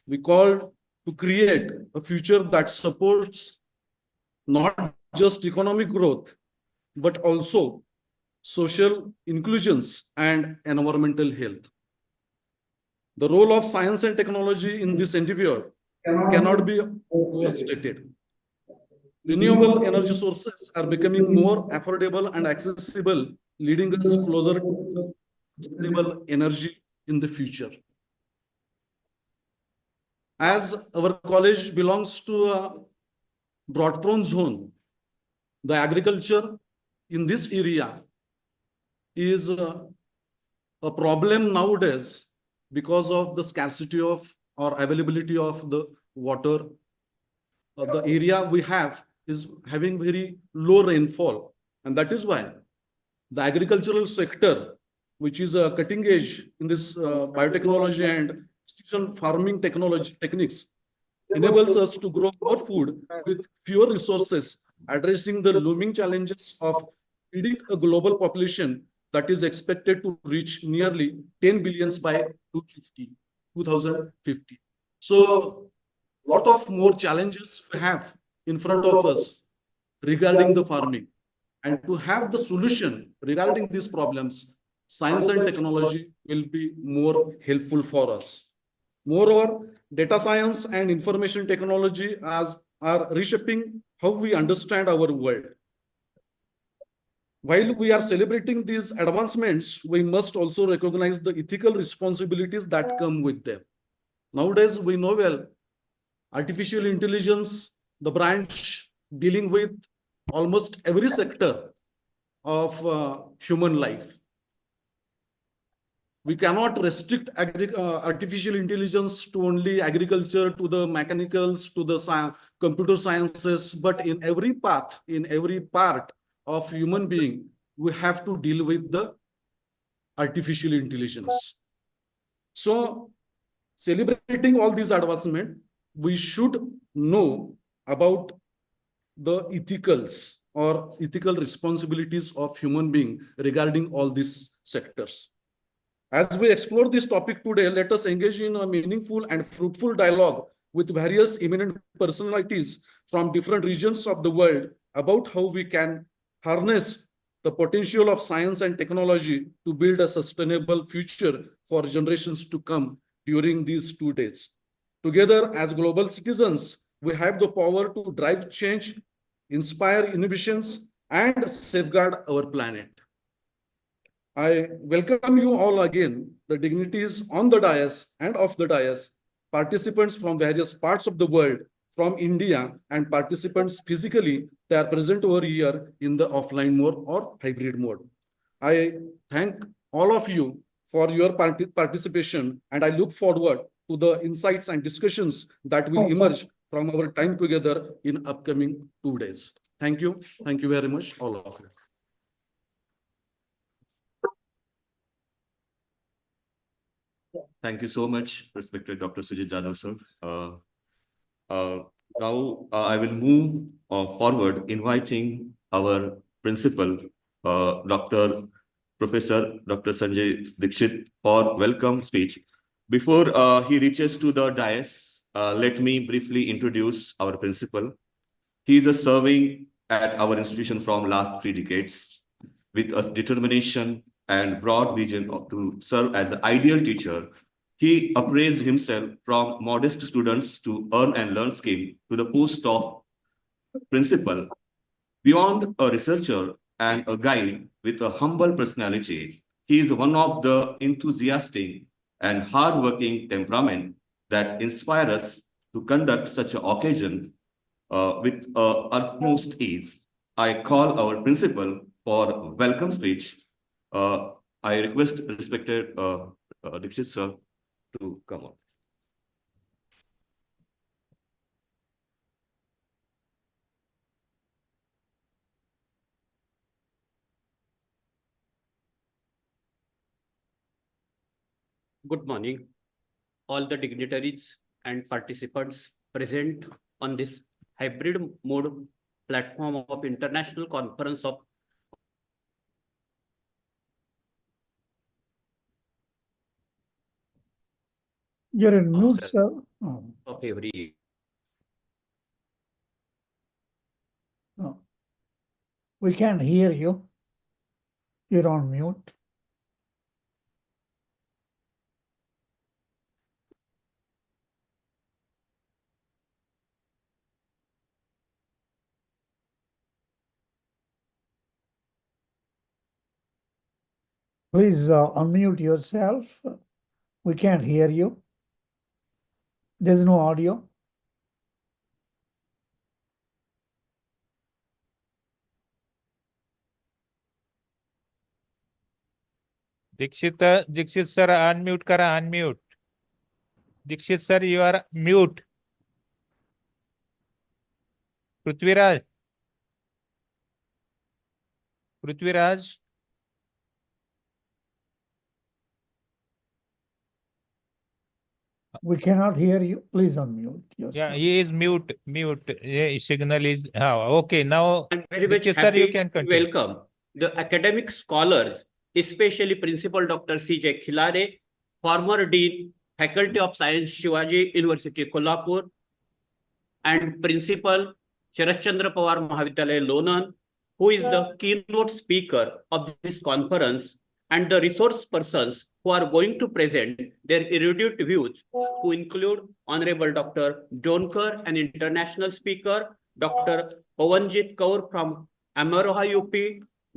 We call to create a future that supports not just economic growth, but also social inclusions and environmental health. The role of science and technology in this endeavor cannot be overstated. Renewable energy sources are becoming more affordable and accessible, leading us closer to sustainable energy in the future. As our college belongs to a drought-prone zone, the agriculture in this area is a problem nowadays because of the scarcity of or availability of the water. The area we have is having very low rainfall, and that is why the agricultural sector, which is a cutting edge in this biotechnology and precision farming techniques, enables us to grow more food with fewer resources, addressing the looming challenges of feeding a global population that is expected to reach nearly 10 billions by 2050. So, a lot of more challenges we have in front of us regarding the farming. And to have the solution regarding these problems, science and technology will be more helpful for us. Moreover, data science and information technology are reshaping how we understand our world. While we are celebrating these advancements, we must also recognize the ethical responsibilities that come with them. Nowadays, we know well, artificial intelligence, the branch dealing with almost every sector of human life. We cannot restrict artificial intelligence to only agriculture, to the mechanicals, to the computer sciences, but in every path, in every part of human being, we have to deal with the artificial intelligence. So, celebrating all these advancements, we should know about the ethicals or ethical responsibilities of human being regarding all these sectors. As we explore this topic today, let us engage in a meaningful and fruitful dialogue with various eminent personalities from different regions of the world about how we can harness the potential of science and technology to build a sustainable future for generations to come during these 2 days. Together, as global citizens, we have the power to drive change, inspire innovations, and safeguard our planet. I welcome you all again, the dignitaries on the dais and off the dais, participants from various parts of the world, from India, and participants physically, they are present over here in the offline mode or hybrid mode. I thank all of you for your participation, and I look forward to the insights and discussions that will emerge from our time together in upcoming 2 days. Thank you. Thank you very much, all of you. Thank you so much, respected Dr. Sujit Jadhav, sir. Now I will move forward, inviting our principal, Dr. Professor Dr. Sanjay Dixit for welcome speech. Before he reaches to the dais, let me briefly introduce our principal. He is serving at our institution from last 3 decades with a determination and broad vision to serve as an ideal teacher. He appraised himself from modest students to earn and learn scheme to the post of principal. Beyond a researcher and a guide with a humble personality, he is one of the enthusiastic and hardworking temperament that inspire us to conduct such an occasion with utmost ease. I call our principal for welcome speech. I request respected Dixit sir to come on. Good morning, all the dignitaries and participants present on this hybrid mode platform of International Conference of You're in mute, sir. Oh, of every no. We can't hear you. You're on mute. Please unmute yourself. We can't hear you. There's no audio. Dixit sir, unmute kara, unmute. Dixit sir, you are mute. Prithviraj. Prithviraj. We cannot hear you. Please unmute yourself. Yeah, he is mute. Yeah, signal is okay. Now, I'm very much Dixit sir, happy you can to continue. welcome the academic scholars, especially Principal Dr. C.J. Khilare, former Dean, Faculty of Science, Shivaji University, Kolhapur, and Principal Sharashchandra Pawar Mahavidyalaya, Lonan, who is the keynote speaker of this conference, and the resource persons who are going to present their erudite views, who include Honorable Dr. Donkar, an international speaker, Dr. Pawanjit Kaur from Amaroha, UP,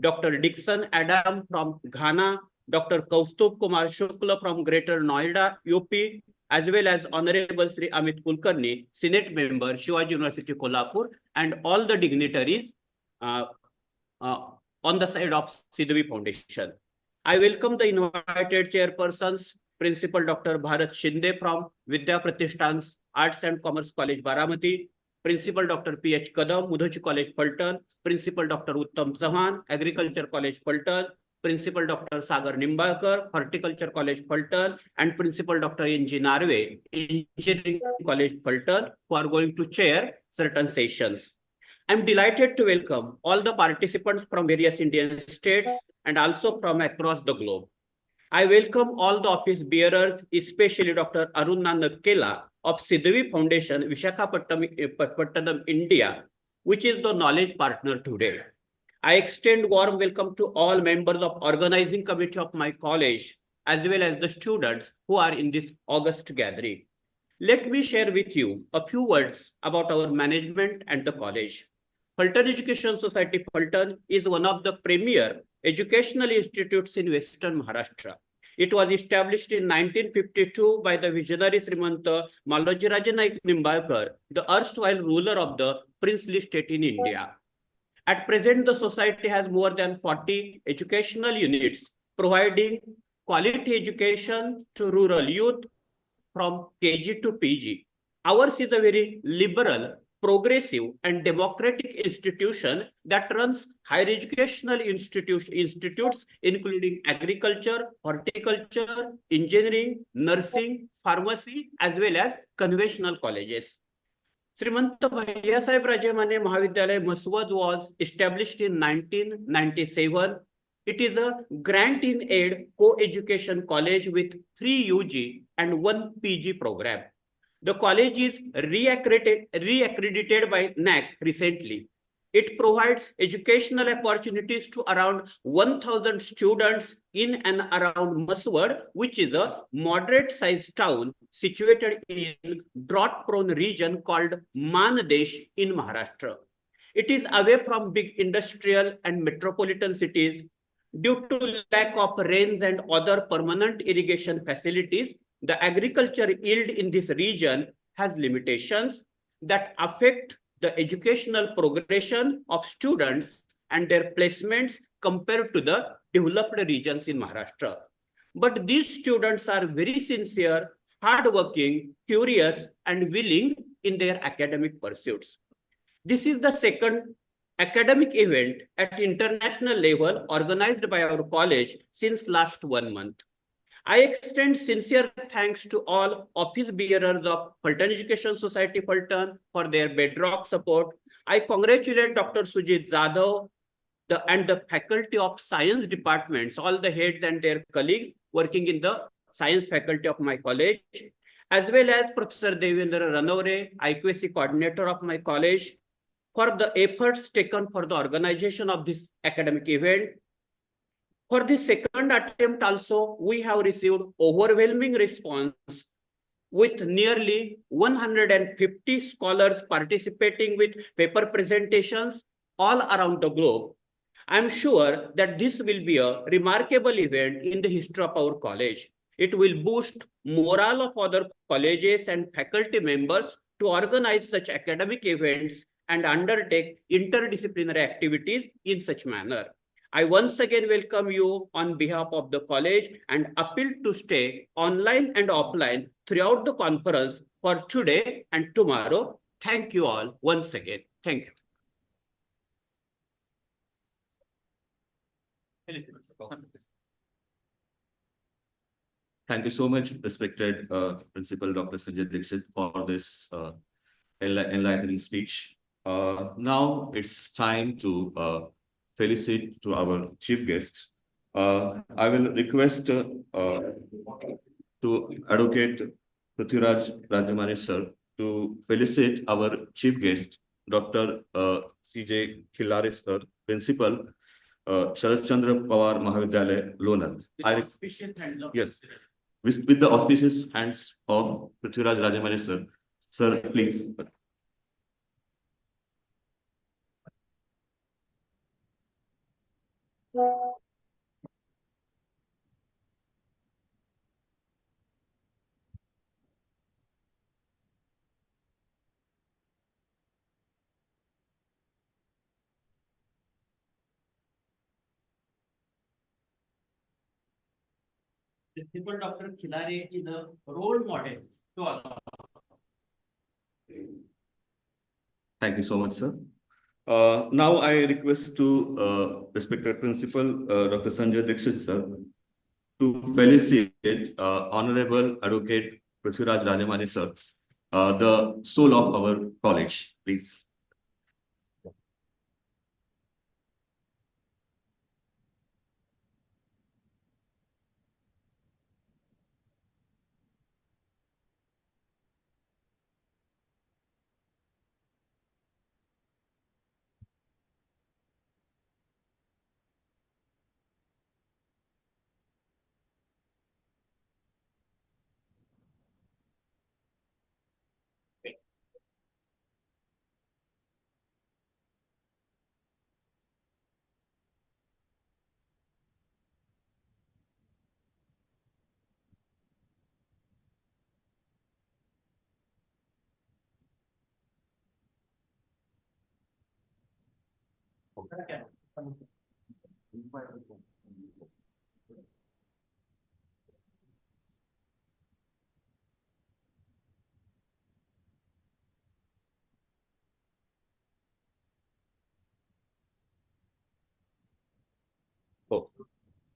Dr. Dixon Adam from Ghana, Dr. Kaustubh Kumar Shukla from Greater Noida, UP, as well as Honorable Sri Amit Kulkarni, Senate Member, Shivaji University, Kolhapur, and all the dignitaries on the side of SIDVI Foundation. I welcome the invited chairpersons, Principal Dr. Bharat Shinde from Vidya Pratishtan's Arts and Commerce College, Baramati, Principal Dr. P.H. Kadam, Mudhochi College, Paltan, Principal Dr. Uttam Sahan, Agriculture College, Paltan, Principal Dr. Sagar Nimbalkar, Horticulture College, Paltan, and Principal Dr. N.G. Narve, Engineering College, Paltan, who are going to chair certain sessions. I'm delighted to welcome all the participants from various Indian states and also from across the globe. I welcome all the office bearers, especially Dr. Arun Nanak of SIDVI Foundation, Visakhapatnam, India, which is the knowledge partner today. I extend warm welcome to all members of organizing committee of my college, as well as the students who are in this August gathering. Let me share with you a few words about our management and the college. Paltan Education Society Paltan is one of the premier educational institutes in Western Maharashtra. It was established in 1952 by the visionary Shrimant Malojiraja Naik Nimbalkar, the erstwhile ruler of the princely state in India. At present, the society has more than 40 educational units, providing quality education to rural youth from KG to PG. Ours is a very liberal, progressive, and democratic institution that runs higher educational institutes, including agriculture, horticulture, engineering, nursing, pharmacy, as well as conventional colleges. Shrimant Bhaiyyasaheb Rajemane Mahavidyalaya, Maswad was established in 1997. It is a grant-in-aid co-education college with 3 UG and 1 PG program. The college is re-accredited by NAC recently. It provides educational opportunities to around 1,000 students in and around Maswad, which is a moderate-sized town situated in drought-prone region called Mandesh in Maharashtra. It is away from big industrial and metropolitan cities. Due to lack of rains and other permanent irrigation facilities, the agriculture yield in this region has limitations that affect the educational progression of students and their placements compared to the developed regions in Maharashtra. But these students are very sincere, hardworking, curious, and willing in their academic pursuits. This is the second academic event at international level organized by our college since last 1 month. I extend sincere thanks to all office bearers of Fulton Education Society Fulton for their bedrock support. I congratulate Dr. Sujit Jadhav and the faculty of science departments, all the heads and their colleagues working in the science faculty of my college, as well as Professor Devendra Ranore, IQAC coordinator of my college, for the efforts taken for the organization of this academic event. For the second attempt also, we have received overwhelming response with nearly 150 scholars participating with paper presentations all around the globe. I'm sure that this will be a remarkable event in the history of our college. It will boost morale of other colleges and faculty members to organize such academic events and undertake interdisciplinary activities in such manner. I once again welcome you on behalf of the college and appeal to stay online and offline throughout the conference for today and tomorrow. Thank you all once again. Thank you. Thank you so much, respected Principal Dr. Sanjay Dixit, for this enlightening speech. Now it's time to felicit to our chief guest. I will request to Advocate Rajemane sir to felicit our chief guest, Dr. C.J. Khilare sir, Principal, Sharat Chandra Pawar Mahavidyalaya, Lonat. Yes, with the auspicious hands of Prithviraj Rajemane sir. Sir, please. Principal Dr. Khilare is a role model to all. Thank you so much, sir. Now I request to respected Principal Dr. Sanjay Dixit sir to felicit Honorable Advocate Prithviraj Rajemane sir, the soul of our college, please. Oh.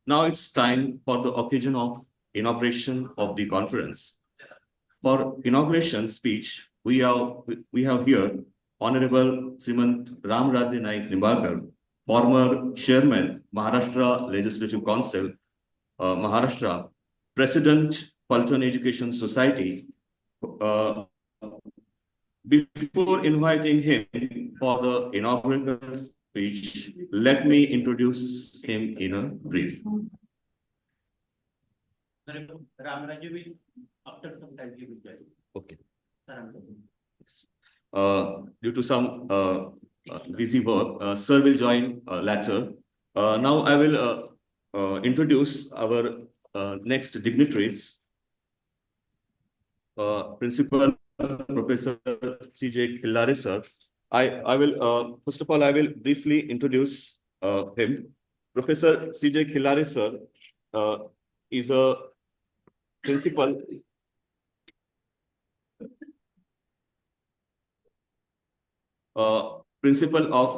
Now it's time for the occasion of inauguration of the conference. For inauguration speech, we have here Honorable Shrimant Ramraje Naik Nimbalkar, former chairman, Maharashtra Legislative Council, Maharashtra, President, Fulton Education Society. Before inviting him for the inaugural speech, let me introduce him in a brief. Ramraji will, after some time, he will join. Okay. Due to some busy work, sir will join later. Now I will introduce our next dignitaries. Principal Professor C.J. Khillare, sir. I will, first of all, I will briefly introduce him. Professor C.J. Khillare, sir, is a principal principal of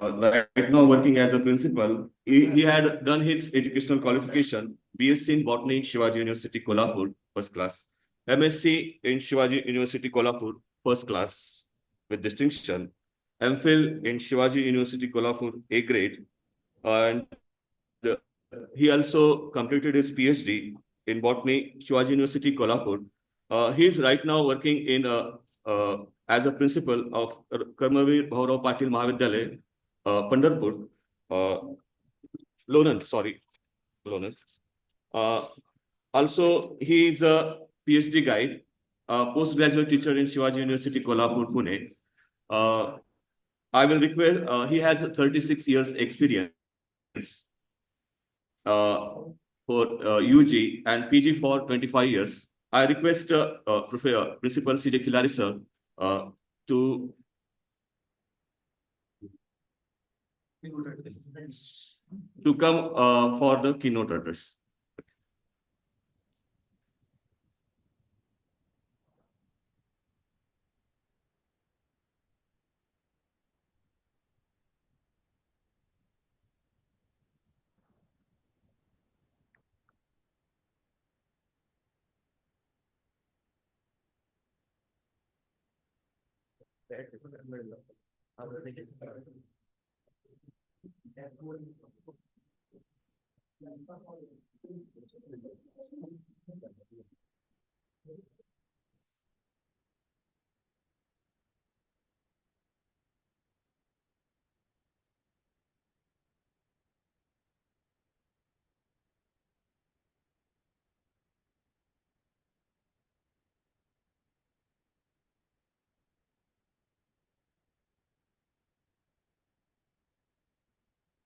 right now working as a principal. He had done his educational qualification, BSc in Botany, Shivaji University, Kolhapur, first class. MSc in Shivaji University, Kolhapur, first class with distinction. MPhil in Shivaji University, Kolhapur, A grade. And he also completed his PhD in Botany, Shivaji University, Kolhapur. He is right now working in as a principal of Karmavir Bhaurav Patil Mahavidyalaya, Pandharpur, Lonan, sorry, Lonan. Also, he is a PhD guide, postgraduate teacher in Shivaji University, Kolhapur, Pune. I will request, he has 36 years experience for UG and PG for 25 years. I request Principal C.J. Khillare, sir, to come for the keynote address.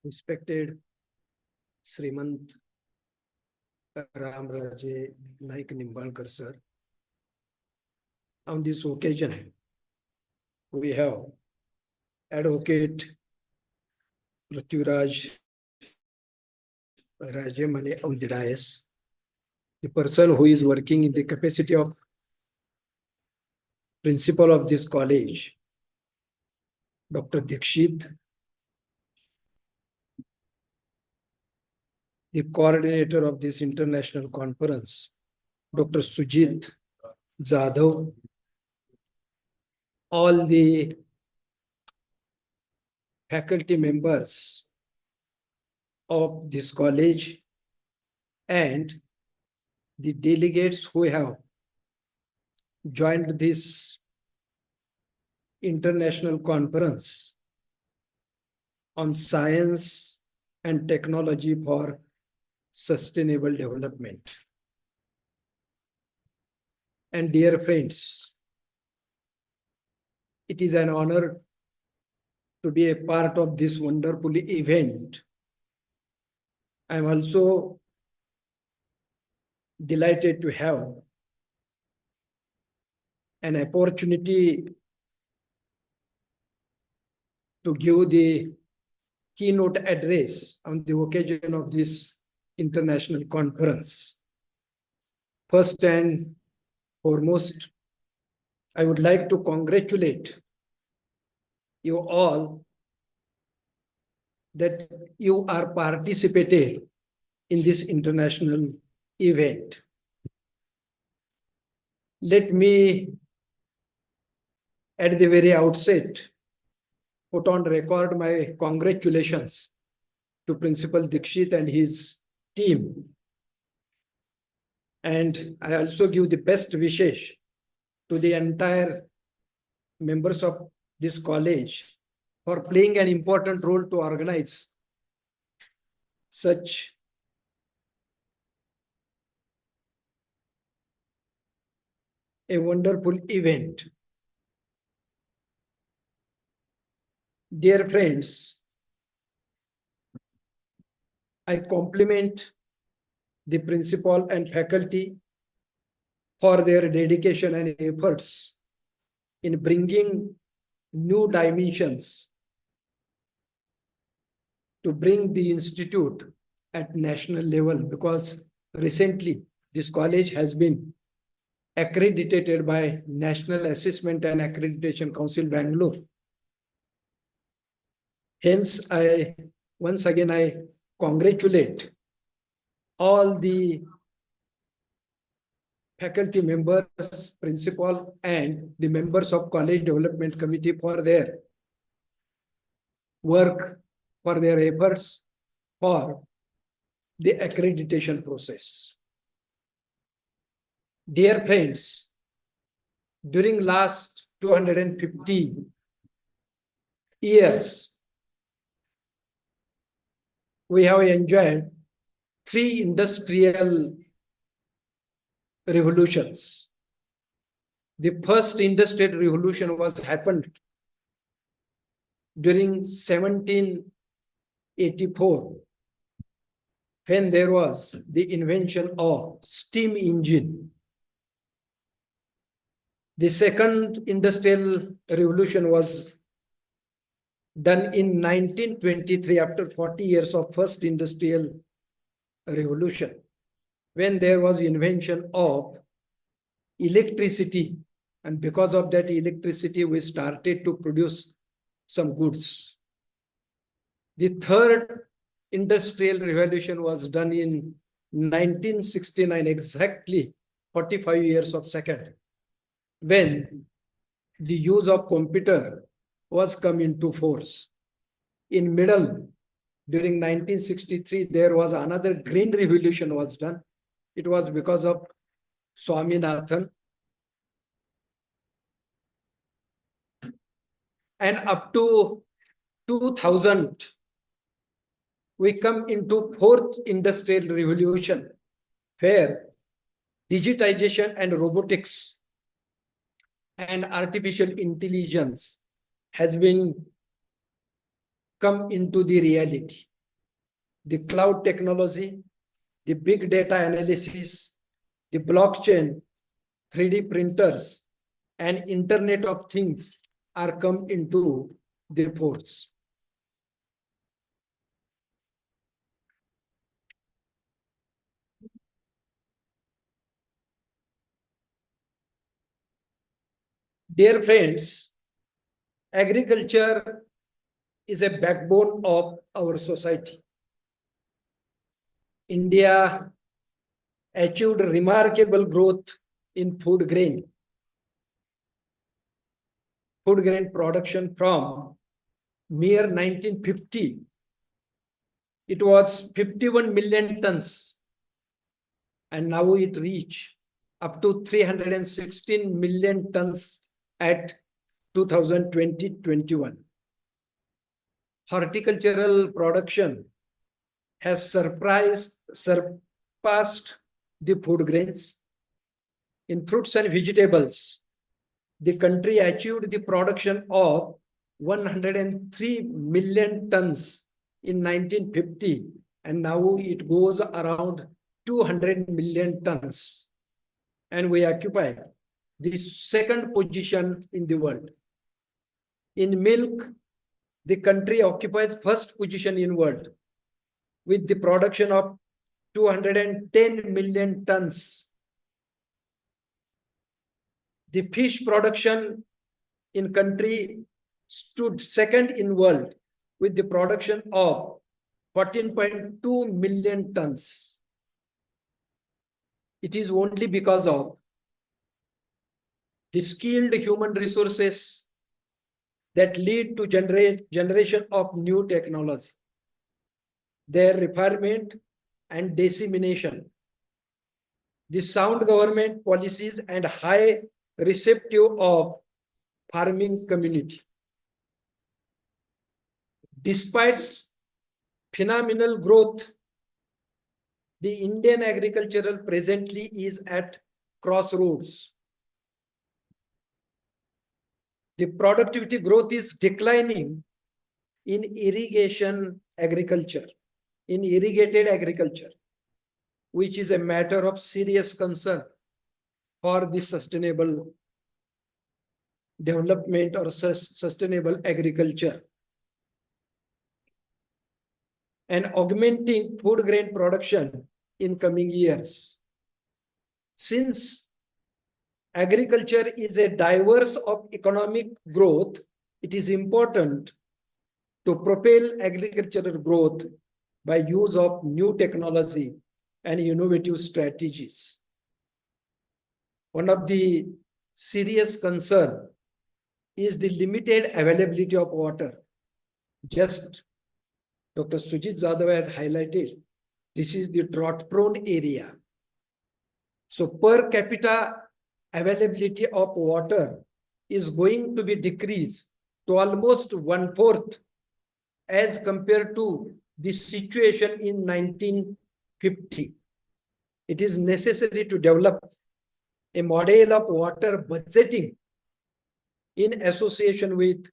Respected Shrimant Raje Naik Nimbalkar, sir. On this occasion, we have Advocate Prithviraj Rajemane on the dais, the person who is working in the capacity of principal of this college, Dr. Dikshit, the coordinator of this international conference, Dr. Sujit Jadhav, all the faculty members of this college and the delegates who have joined this international conference on science and technology for sustainable development. And dear friends, it is an honor to be a part of this wonderful event. I am also delighted to have an opportunity to give the keynote address on the occasion of this international conference. First and foremost, I would like to congratulate you all that you are participating in this international event. Let me, at the very outset, put on record my congratulations to Principal Dikshit and his team. And I also give the best wishes to the entire members of this college for playing an important role to organize such a wonderful event. Dear friends, I compliment the principal and faculty for their dedication and efforts in bringing new dimensions to bring the institute at national level, because recently this college has been accredited by National Assessment and Accreditation Council, Bangalore. Hence, once again, I congratulate all the faculty members, principal, and the members of College Development Committee for their work, for their efforts, for the accreditation process. Dear friends, during last 250 years, we have enjoyed 3 industrial revolutions. The first industrial revolution was happened during 1784, when there was the invention of steam engine. The second industrial revolution was done in 1923, after 40 years of first industrial revolution, when there was invention of electricity, and because of that electricity we started to produce some goods. The third industrial revolution was done in 1969, exactly 45 years of second, when the use of computer was come into force. In middle, during 1963, there was another green revolution was done. It was because of Swaminathan. And up to 2000, we come into fourth industrial revolution, where digitization and robotics and artificial intelligence has been come into the reality. The cloud technology, the big data analysis, the blockchain, 3D printers, and Internet of Things are come into the force. Dear friends, agriculture is a backbone of our society. India achieved remarkable growth in food grain production from mere 1950. It was 51 million tons, and now it reached up to 316 million tons at 2020-21. Horticultural production has surpassed the food grains. In fruits and vegetables, the country achieved the production of 103 million tons in 1950, and now it goes around 200 million tons. And we occupy the second position in the world. In milk, the country occupies first position in world with the production of 210 million tons. The fish production in country stood second in world with the production of 14.2 million tons. It is only because of the skilled human resources, that lead to generation of new technology, their refinement and dissemination, the sound government policies and high receptive of farming community. Despite phenomenal growth, the Indian agricultural presently is at crossroads. The productivity growth is declining in irrigation agriculture, in irrigated agriculture, which is a matter of serious concern for the sustainable development or sustainable agriculture. And augmenting food grain production in coming years. Since agriculture is a diverse of economic growth, it is important to propel agricultural growth by use of new technology and innovative strategies. One of the serious concern is the limited availability of water. Just Dr. Sujit Jadhav has highlighted, this is the drought-prone area. So per capita availability of water is going to be decreased to almost 1/4 as compared to the situation in 1950. It is necessary to develop a model of water budgeting in association with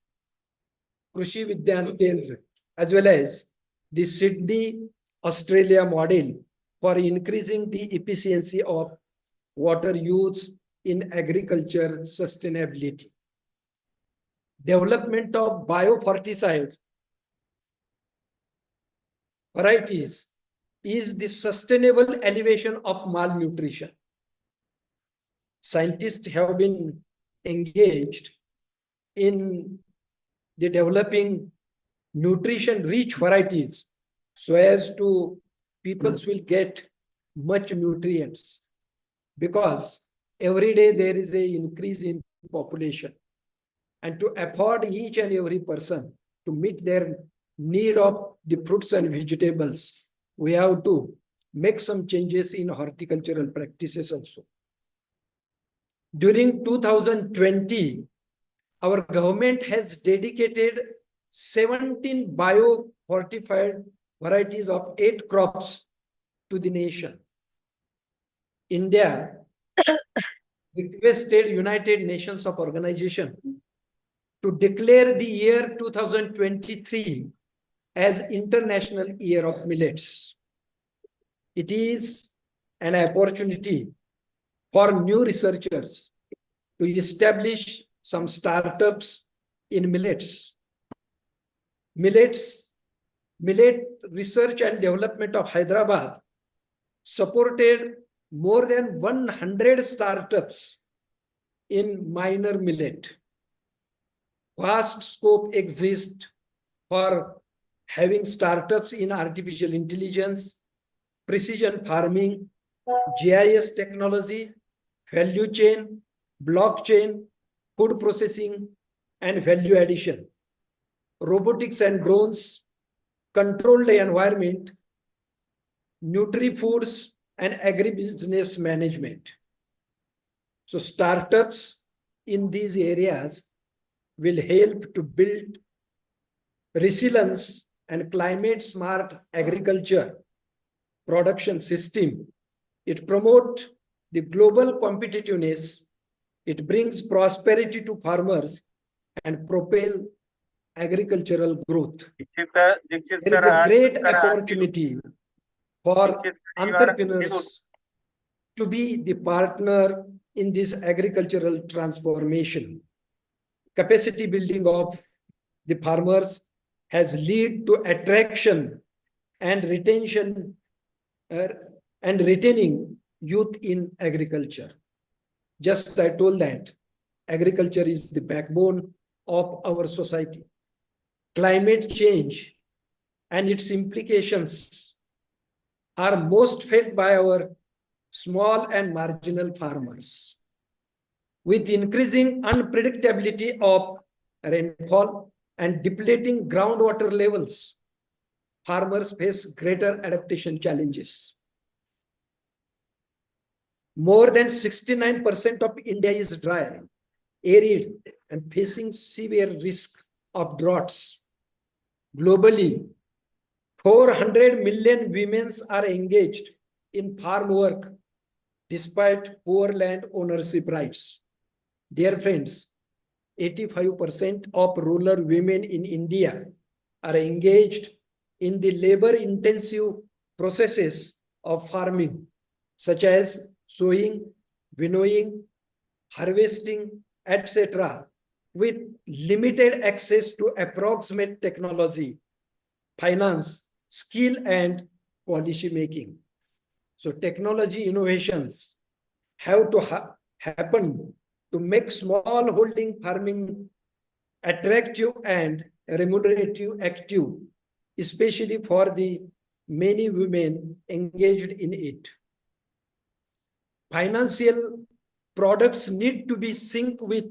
Krishi Vidyan Kendra, as well as the SIDVI Australia model for increasing the efficiency of water use in agriculture sustainability. Development of bioferticide varieties is the sustainable elevation of malnutrition. Scientists have been engaged in the developing nutrition-rich varieties so as to people will get much nutrients, because every day there is an increase in population, and to afford each and every person to meet their need of the fruits and vegetables, we have to make some changes in horticultural practices also. During 2020, our government has dedicated 17 biofortified varieties of 8 crops to the nation. India requested United Nations of Organization to declare the year 2023 as International Year of Millets. It is an opportunity for new researchers to establish some startups in millets. Millet Research and Development of Hyderabad supported more than 100 startups in minor millet. Vast scope exists for having startups in artificial intelligence, precision farming, GIS technology, value chain, blockchain, food processing, and value addition, robotics and drones, controlled environment, nutri-foods, and agribusiness management. So startups in these areas will help to build resilience and climate-smart agriculture production system. It promotes the global competitiveness. It brings prosperity to farmers and propel agricultural growth. There is a great opportunity for entrepreneurs to be the partner in this agricultural transformation. Capacity building of the farmers has led to attraction and retention and retaining youth in agriculture. Just I told that agriculture is the backbone of our society. Climate change and its implications are most felt by our small and marginal farmers. With increasing unpredictability of rainfall, and depleting groundwater levels, farmers face greater adaptation challenges. More than 69% of India is dry, arid, and facing severe risk of droughts. Globally, 400 million women are engaged in farm work despite poor land ownership rights. Dear friends, 85% of rural women in India are engaged in the labor-intensive processes of farming, such as sowing, winnowing, harvesting, etc., with limited access to approximate technology, finance, skill, and policy making. So technology innovations have to happen to make small holding farming attractive and remunerative active, especially for the many women engaged in it. Financial products need to be synced with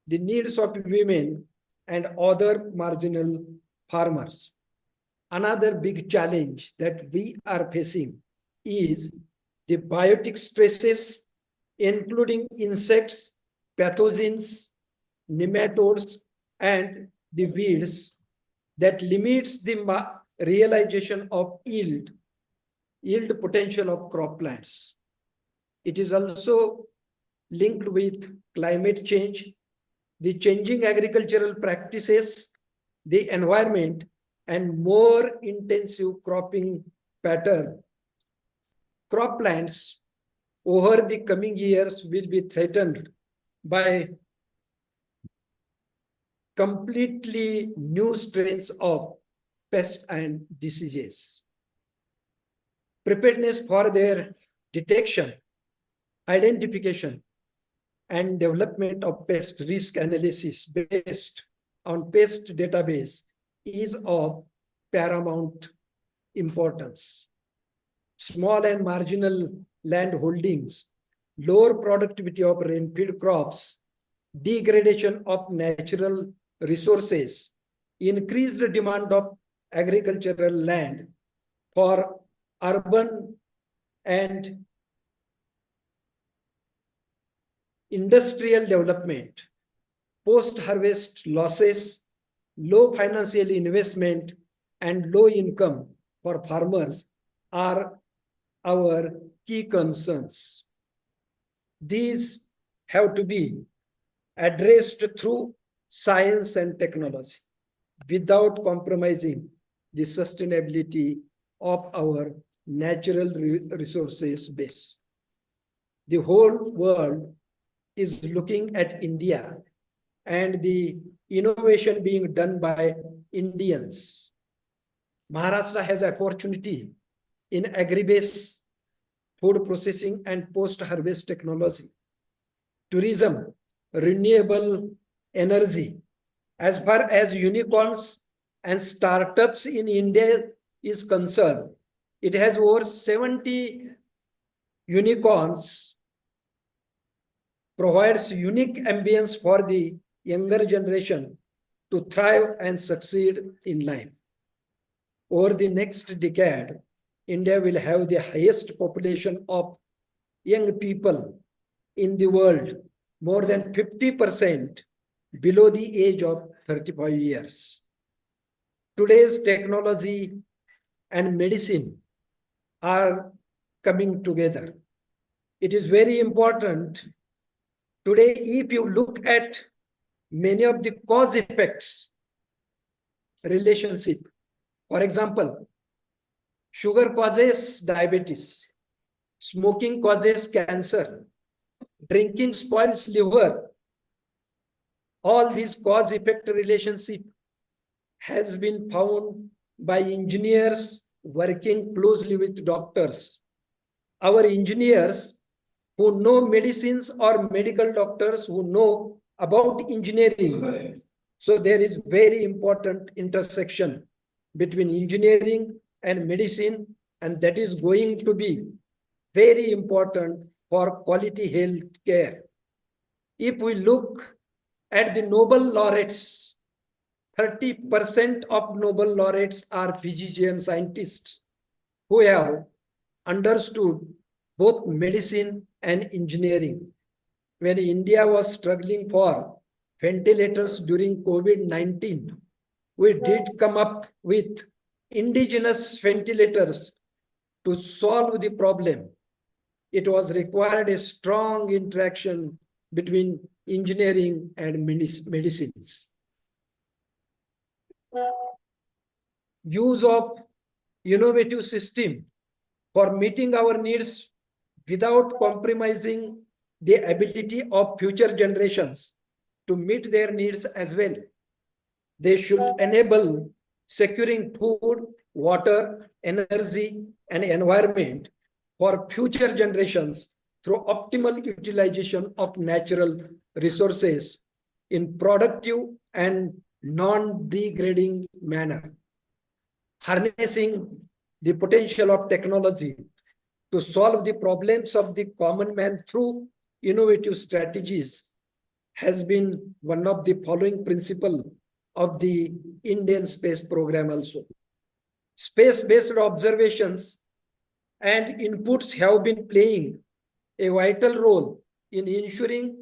the needs of women and other marginal farmers. Another big challenge that we are facing is the biotic stresses, including insects, pathogens, nematodes, and the weeds that limits the realization of yield potential of croplands. It is also linked with climate change, the changing agricultural practices, the environment, and more intensive cropping pattern. Croplands over the coming years will be threatened by completely new strains of pests and diseases. Preparedness for their detection, identification, and development of pest risk analysis based on pest database is of paramount importance. Small and marginal land holdings, lower productivity of rain-fed crops, degradation of natural resources, increased demand of agricultural land for urban and industrial development, post-harvest losses, low financial investment, and low income for farmers are our key concerns. These have to be addressed through science and technology without compromising the sustainability of our natural resources base. The whole world is looking at India and the innovation being done by Indians. Maharashtra has opportunity in agri-based food processing and post-harvest technology, tourism, renewable energy. As far as unicorns and startups in India is concerned, it has over 70 unicorns, provides unique ambience for the younger generation to thrive and succeed in life. Over the next decade, India will have the highest population of young people in the world, more than 50% below the age of 35 years. Today's technology and medicine are coming together. It is very important. Today, if you look at many of the cause effects relationship, for example, sugar causes diabetes, smoking causes cancer, drinking spoils liver. All these cause effect relationship has been found by engineers working closely with doctors. Our engineers who know medicines or medical doctors who know about engineering. So there is very important intersection between engineering and medicine, and that is going to be very important for quality health care. If we look At the Nobel laureates, 30% of Nobel laureates are physician scientists who have understood both medicine and engineering. When India was struggling for ventilators during COVID-19, we did come up with indigenous ventilators to solve the problem. It was required a strong interaction between engineering and medicines. Use of innovative system for meeting our needs without compromising the ability of future generations to meet their needs as well. They should enable securing food, water, energy, and environment for future generations through optimal utilization of natural resources in productive and non-degrading manner. Harnessing the potential of technology to solve the problems of the common man through innovative strategies has been one of the following principles of the Indian space program also. Space-based observations and inputs have been playing a vital role in ensuring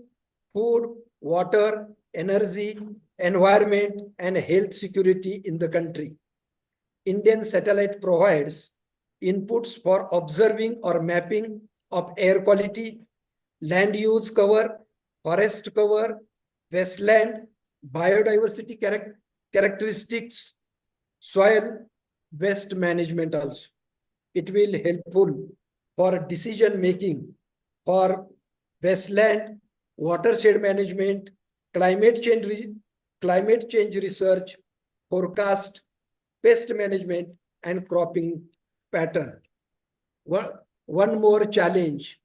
food, water, energy, environment, and health security in the country. Indian satellite provides inputs for observing or mapping of air quality, land use cover, forest cover, wasteland, biodiversity characteristics, soil, waste management also. It will be helpful for decision making for wasteland, watershed management, climate change research, forecast, pest management, and cropping pattern. One more challenge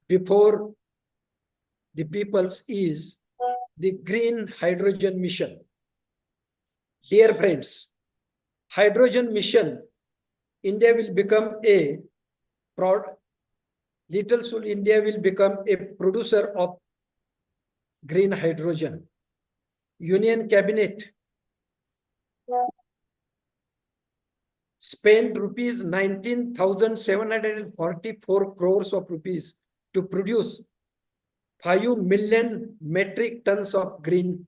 before the peoples is the green hydrogen mission. Dear friends, hydrogen mission, India will become a little soon India will become a producer of green hydrogen. Union Cabinet spent rupees 19,744 crores of rupees to produce 5 million metric tons of green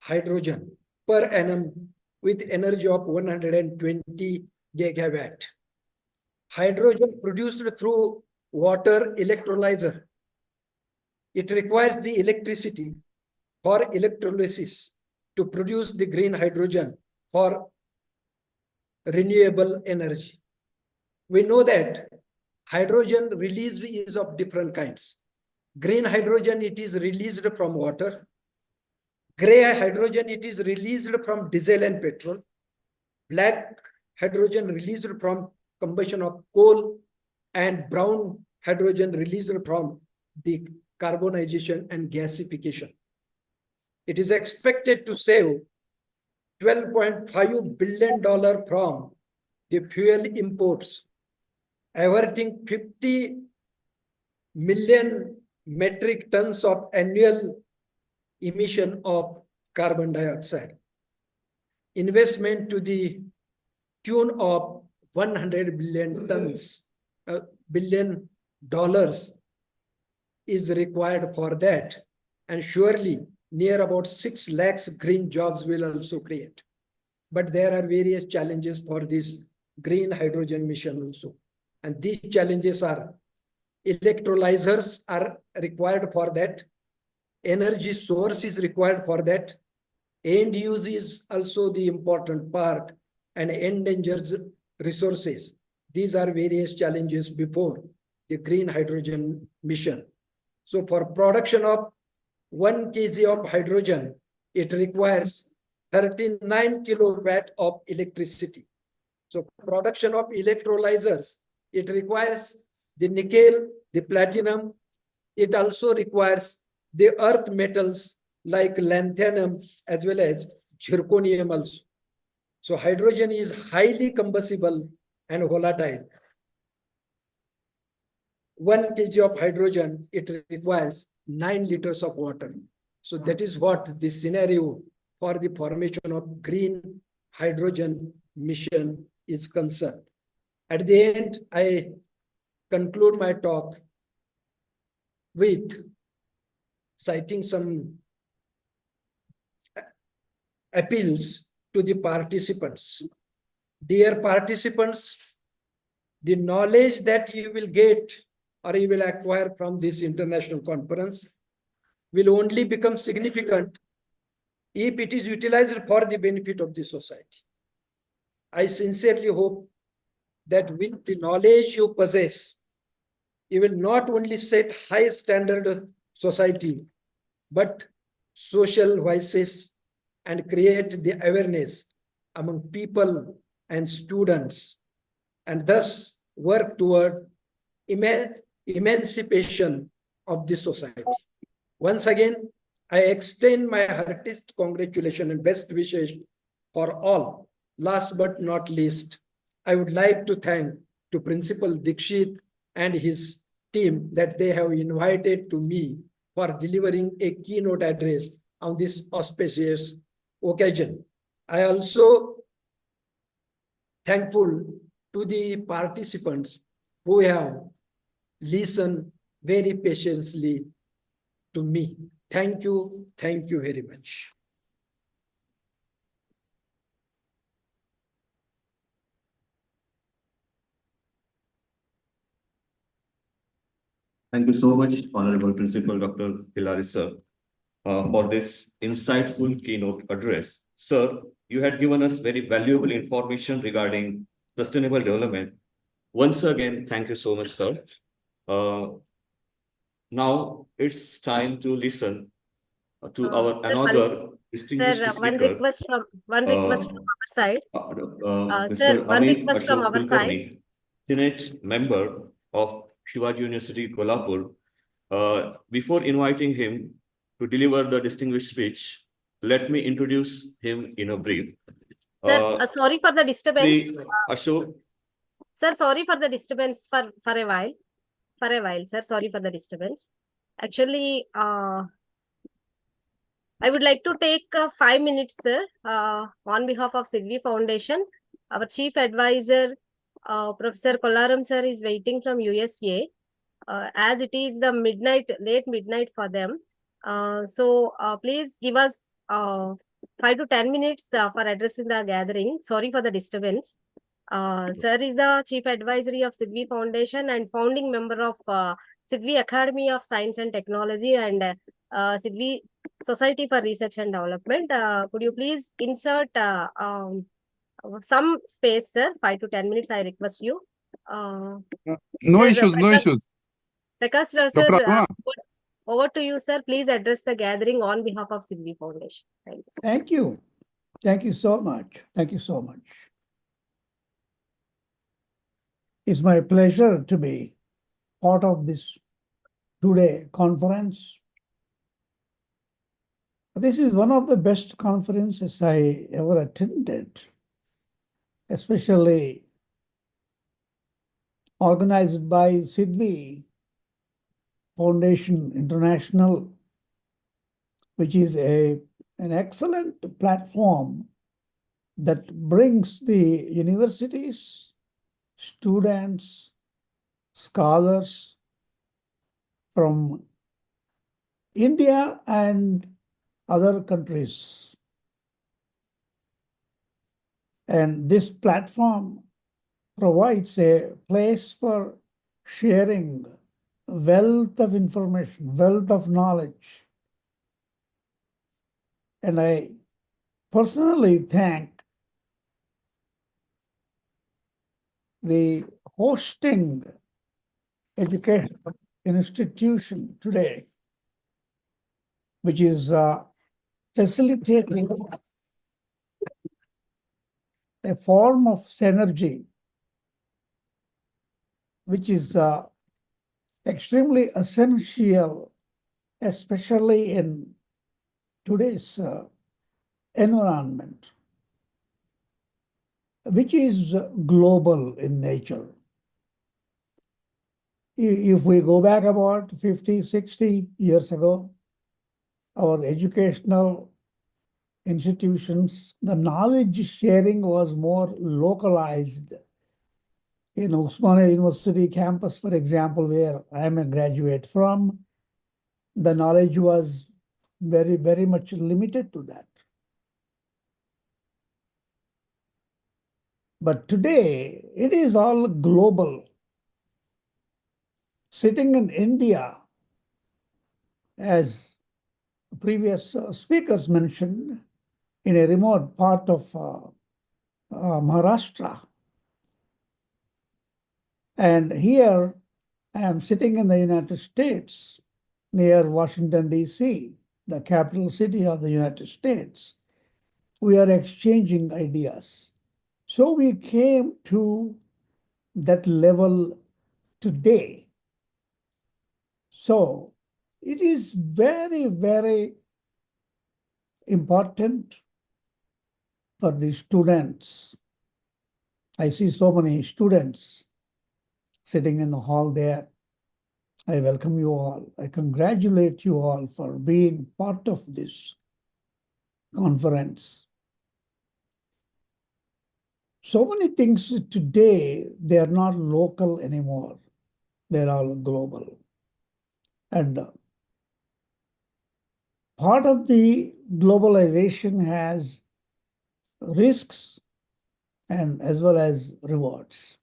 hydrogen per annum with energy of 120 gigawatt. Hydrogen produced through water electrolyzer. It requires the electricity for electrolysis to produce the green hydrogen for renewable energy. We know that hydrogen released is of different kinds. Green hydrogen, it is released from water. Gray hydrogen, it is released from diesel and petrol. Black hydrogen released from combustion of coal, and brown hydrogen released from the carbonization and gasification. It is expected to save $12.5 billion from the fuel imports, averting 50 million metric tons of annual emission of carbon dioxide. Investment to the tune of $100 billion is required for that, and surely near about 6 lakhs green jobs will also create. But there are various challenges for this green hydrogen mission also. And these challenges are electrolyzers are required for that. Energy source is required for that. End use is also the important part, and endangered resources. These are various challenges before the green hydrogen mission. So for production of 1 kg of hydrogen, it requires 39 kilowatt of electricity. So production of electrolyzers, it requires the nickel, the platinum. It also requires the earth metals like lanthanum as well as zirconium also. So hydrogen is highly combustible and volatile. 1 kg of hydrogen, it requires 9 liters of water. So that is what the scenario for the formation of green hydrogen mission is concerned. At the end, I conclude my talk with citing some appeals to the participants. Dear participants, the knowledge that you will get or you will acquire from this international conference will only become significant if it is utilized for the benefit of the society. I sincerely hope that with the knowledge you possess, you will not only set high standard of society, but social voices and create the awareness among people and students, and thus work toward emancipation of the society. Once again, I extend my heartiest congratulations and best wishes for all. Last but not least, I would like to thank to Principal Dikshit and his team that they have invited to me for delivering a keynote address on this auspicious occasion. I also thankful to the participants who have listened very patiently to me. Thank you very much. Thank you so much, Honorable Principal Dr. Hilary, sir, for this insightful keynote address. Sir, you had given us very valuable information regarding sustainable development. Once again, thank you so much, sir. Now it's time to listen to our another distinguished sir, speaker. one request from our side. Mr. Sir, one Amit request from Ashok our Kulkarni, side. Senate member of Shivaji University, Kolhapur. Before inviting him to deliver the distinguished speech, let me introduce him in a brief. Sir, sorry for the disturbance. Shri Ashok. Sir, sorry for the disturbance for a while. Sir, sorry for the disturbance. Actually, I would like to take 5 minutes, sir, on behalf of SIDVI Foundation. Our chief advisor, Professor Kollaram, sir, is waiting from USA. As it is the late midnight for them. So please give us 5 to 10 minutes for addressing the gathering. Sorry for the disturbance. Sir is the Chief Advisory of SIDVI Foundation and founding member of SIDVI Academy of Science and Technology and SIDVI Society for Research and Development. Could you please insert some space, sir? 5 to 10 minutes, I request you. No issues. Prakash sir, Dr. Aruna. over to you, sir. Please address the gathering on behalf of SIDVI Foundation. Thank you. Thank you. Thank you so much. Thank you so much. It's my pleasure to be part of this today conference. This is one of the best conferences I ever attended, especially organized by SIDVI Foundation International, which is an excellent platform that brings the universities, students, scholars from India and other countries. And this platform provides a place for sharing wealth of information, wealth of knowledge. And I personally thank the hosting education institution today, which is facilitating a form of synergy, which is extremely essential, especially in today's environment, which is global in nature. If we go back about 50, 60 years ago, our educational institutions, the knowledge sharing was more localized. In Osmania University campus, for example, where I am a graduate from, the knowledge was very, very much limited to that. But today, it is all global. Sitting in India, as previous speakers mentioned, in a remote part of Maharashtra. And here I am sitting in the United States, near Washington, D.C., the capital city of the United States. We are exchanging ideas. So we came to that level today. So it is very, very important for the students. I see so many students sitting in the hall there. I welcome you all. I congratulate you all for being part of this conference. So many things today, they are not local anymore. They're all global. And part of the globalization has risks and as well as rewards.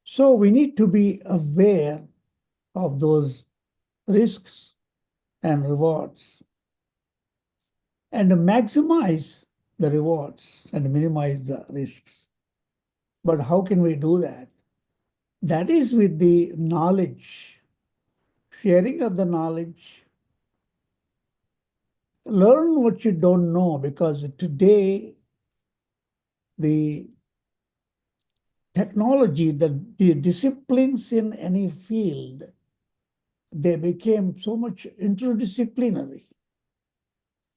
So we need to be aware of those risks and rewards and maximize the rewards and minimize the risks. But how can we do that? That is with the knowledge, sharing of the knowledge. Learn what you don't know, because today the technology, the disciplines in any field, they became so much interdisciplinary.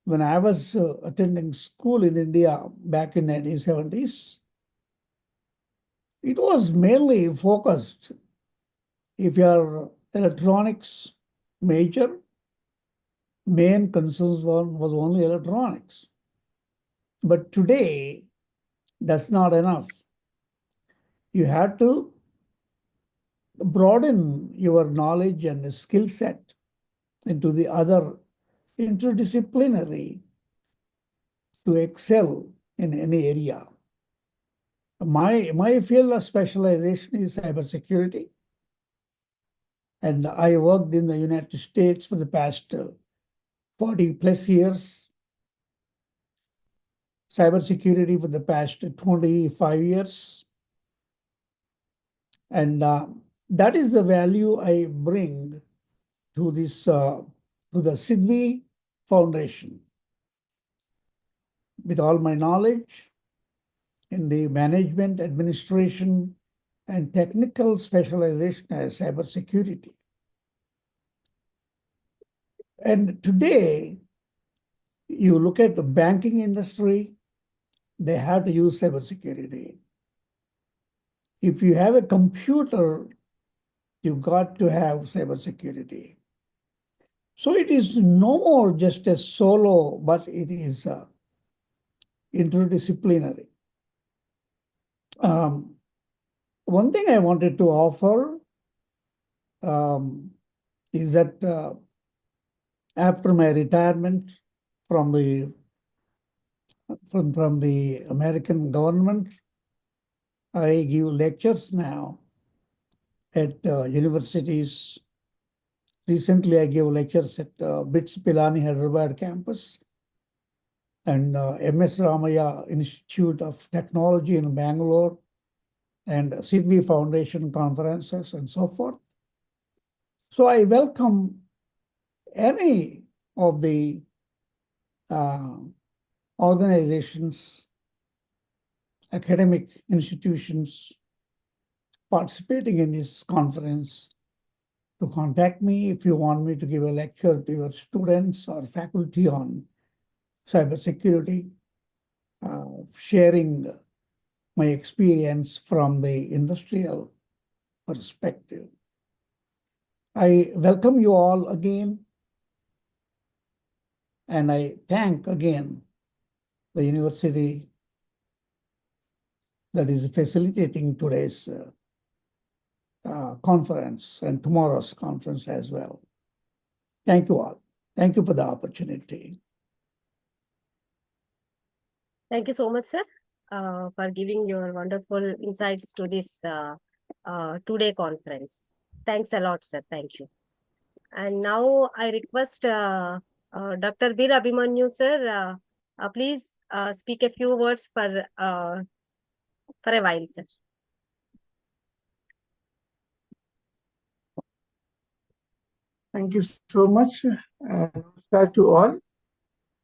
When I was attending school in India back in 1970s, it was mainly focused. If you are electronics major, main concerns was only electronics. But today, that's not enough. You have to broaden your knowledge and skill set into the other interdisciplinary to excel in any area. My field of specialization is cybersecurity. And I worked in the United States for the past 40 plus years. Cybersecurity for the past 25 years. And that is the value I bring to this, to the SIDVI Foundation. With all my knowledge in the management, administration, and technical specialization as cybersecurity. And today, you look at the banking industry, they have to use cybersecurity. If you have a computer, you've got to have cybersecurity. So it is no more just a solo, but it is interdisciplinary. One thing I wanted to offer is that after my retirement from the American government, I give lectures now at universities. Recently, I gave lectures at BITS Pilani Hyderabad campus and MS Ramaya Institute of Technology in Bangalore and SIDVI Foundation conferences and so forth. So I welcome any of the organizations, academic institutions participating in this conference to contact me if you want me to give a lecture to your students or faculty on cybersecurity, sharing my experience from the industrial perspective. I welcome you all again. And I thank again the university that is facilitating today's conference and tomorrow's conference as well. Thank you all. Thank you for the opportunity. Thank you so much, sir, for giving your wonderful insights to this two-day conference. Thanks a lot, sir. Thank you. And now I request Dr. Bir Abhimanyu, sir, please speak a few words for a while, sir. Thank you so much. Namaskar to all.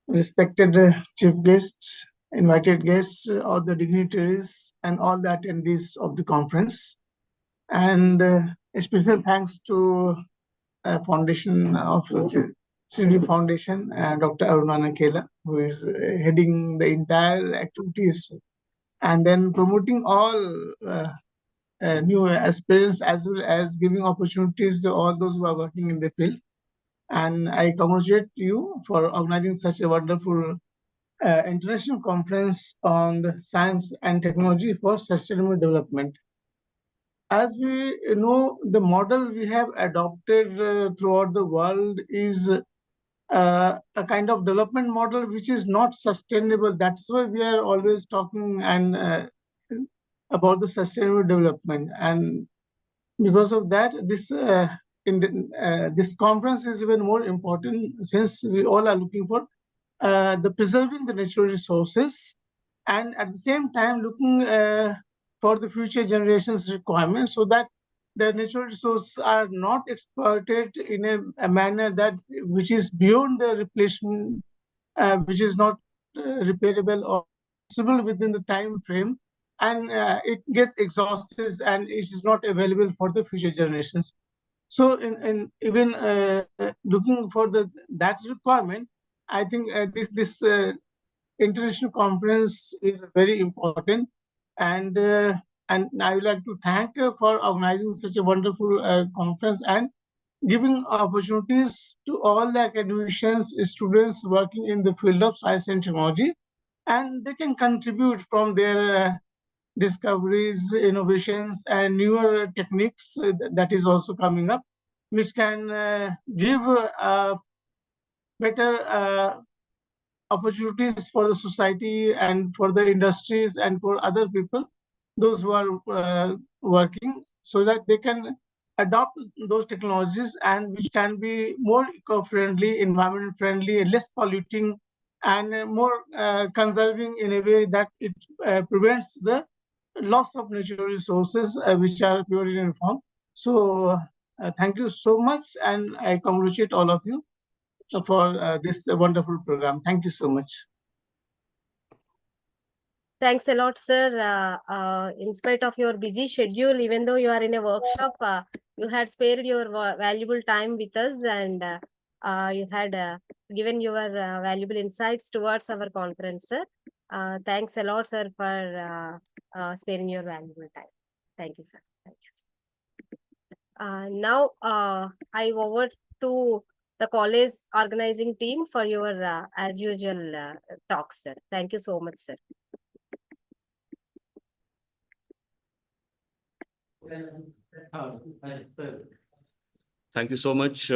Respected chief guests, invited guests, all the dignitaries, and all the attendees of the conference. And a special thanks to Foundation of SIDVI Foundation, Dr. Arunana Kela, who is heading the entire activities and then promoting all new aspirants as well as giving opportunities to all those who are working in the field. And I congratulate you for organizing such a wonderful international conference on science and technology for sustainable development. As we know, the model we have adopted throughout the world is a kind of development model which is not sustainable. That's why we are always talking and about the sustainable development. And because of that, this this conference is even more important since we all are looking for the preserving the natural resources and at the same time looking for the future generations' requirements so that the natural resources are not exploited in a manner that which is beyond the replacement, which is not repairable or possible within the time frame, and it gets exhausted and it is not available for the future generations. So, in even looking for that requirement, I think this international conference is very important, and I would like to thank for organizing such a wonderful conference and giving opportunities to all the academicians, students working in the field of science and technology, and they can contribute from their discoveries, innovations, and newer techniques that is also coming up, which can give better opportunities for the society and for the industries and for other people, those who are working, so that they can adopt those technologies and which can be more eco-friendly, environment-friendly, less polluting, and more conserving in a way that it prevents the loss of natural resources which are pure in form. So thank you so much, and I congratulate all of you for this wonderful program. Thank you so much. Thanks a lot, sir. In spite of your busy schedule, even though you are in a workshop, you had spared your valuable time with us, and you had given your valuable insights towards our conference, sir. Thanks a lot, sir, for sparing your valuable time. Thank you, sir. Thank you. Now, I over to the college organizing team for your, as usual, talks, sir. Thank you so much, sir. Thank you so much,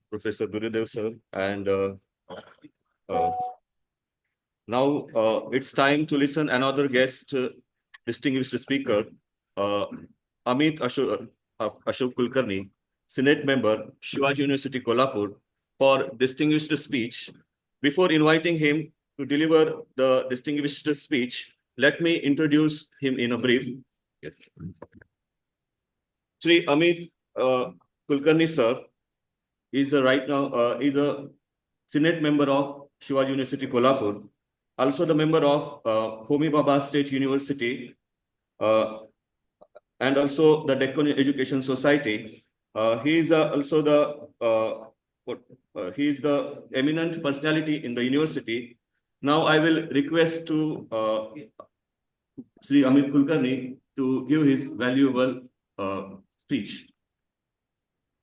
Professor Gurudev, sir. And now it's time to listen another guest, distinguished speaker, Amit Ashok Kulkarni, Senate member, Shivaji University, Kolhapur, for distinguished speech. Before inviting him to deliver the distinguished speech, let me introduce him in a brief. Yes. Shri Amit Kulkarni, sir, is right now is a Senate member of Shivaji University, Kolhapur, also the member of Homi Bhabha State University, and also the Deccan Education Society. He is also he is the eminent personality in the university. Now I will request to Sri Amit Kulkarni to give his valuable speech.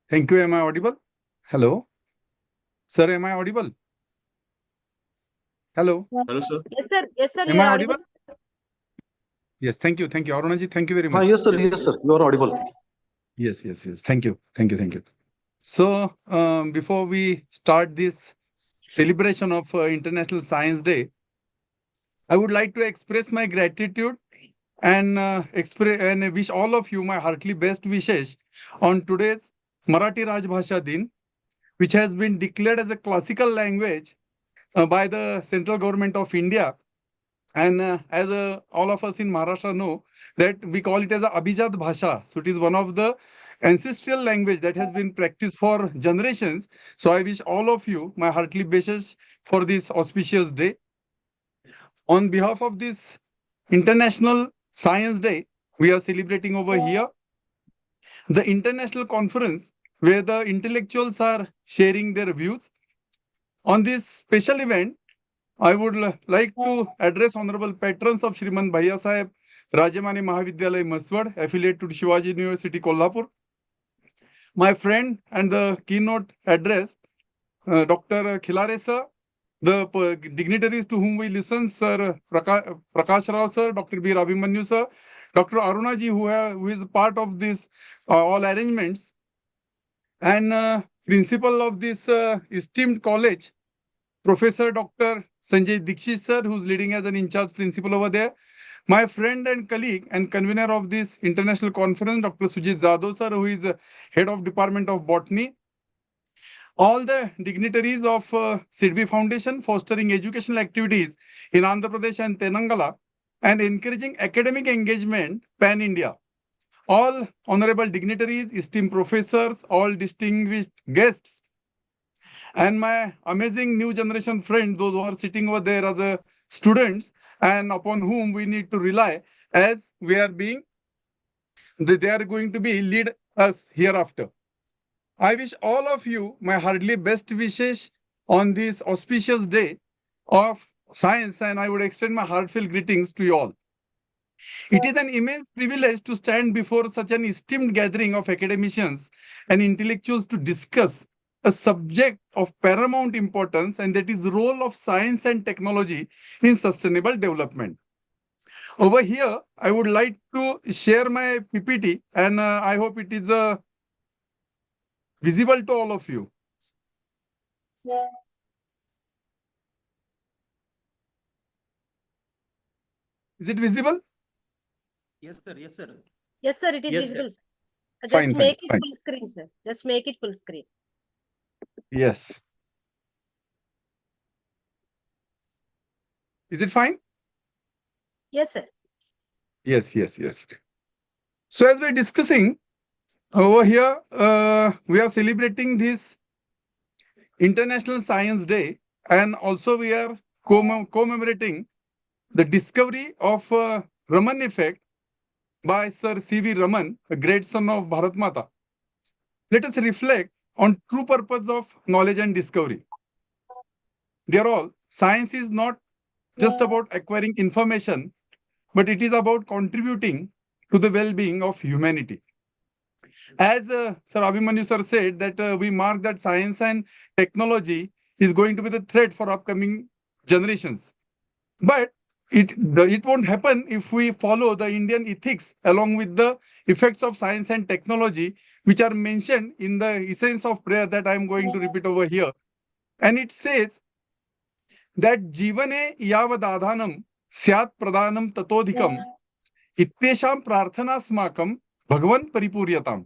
Thank you. Am I audible? Hello. Sir, am I audible? Hello. Hello, sir. Yes, sir, Am you I are audible? audible. Yes, thank you. Thank you. Arunaji, thank you very much. Yes, sir. Yes, sir. You are audible. Yes. Thank you. Thank you. So, before we start this celebration of International Science Day, I would like to express my gratitude and wish all of you my heartily best wishes on today's Marathi Rajbhasha Din, which has been declared as a classical language by the central government of India. And as all of us in Maharashtra know, that we call it as a Abhijat Bhasha. So it is one of the ancestral language that has been practiced for generations. So I wish all of you my heartily wishes for this auspicious day. On behalf of this International Science Day, we are celebrating over here the international conference where the intellectuals are sharing their views. On this special event, I would like to address honorable patrons of Shrimant Bhaiyyasaheb, Rajemane Mahavidyalaya Maswad, affiliate to Shivaji University, Kolhapur. My friend and the keynote address, Dr. Khilare sir, the dignitaries to whom we listen, Sir Prakash Rao sir, Dr. B. Abhimanyu sir, Dr. Arunaji, who is part of this all arrangements, and principal of this esteemed college, Professor Dr. Sanjay Dikshit sir, who's leading as an in-charge principal over there. My friend and colleague and convener of this international conference, Dr. Sujit Jadhav sir, who is head of Department of Botany. All the dignitaries of SIDVI Foundation fostering educational activities in Andhra Pradesh and Telangana and encouraging academic engagement pan-India. All honorable dignitaries, esteemed professors, all distinguished guests, and my amazing new generation friends, those who are sitting over there as students and upon whom we need to rely as we are being, they are going to be lead us hereafter. I wish all of you my heartily best wishes on this auspicious day of science, and I would extend my heartfelt greetings to you all. It is an immense privilege to stand before such an esteemed gathering of academicians and intellectuals to discuss a subject of paramount importance, and that is the role of science and technology in sustainable development. Over here, I would like to share my PPT, and I hope it is visible to all of you. Is it visible? Yes, sir. Yes, sir. Yes, sir, it is Yes, visible. sir. Just Fine, make it fine. full screen, sir. Just make it full screen. Yes. Is it fine? Yes, sir. Yes. So as we're discussing over here, we are celebrating this International Science Day, and also we are commemorating the discovery of Raman Effect by Sir C.V. Raman, a great son of Bharat Mata. Let us reflect on true purpose of knowledge and discovery. Dear all, science is not just about acquiring information, but it is about contributing to the well-being of humanity. As Sir Abhimanyu sir said, that we mark that science and technology is going to be the threat for upcoming generations. But it won't happen if we follow the Indian ethics along with the effects of science and technology, which are mentioned in the essence of prayer that I am going to repeat over here. And it says that Jivane yavadadhanam syat pradhanam tatodhikam ittesham prarthanasmakam bhagavan paripuryatam.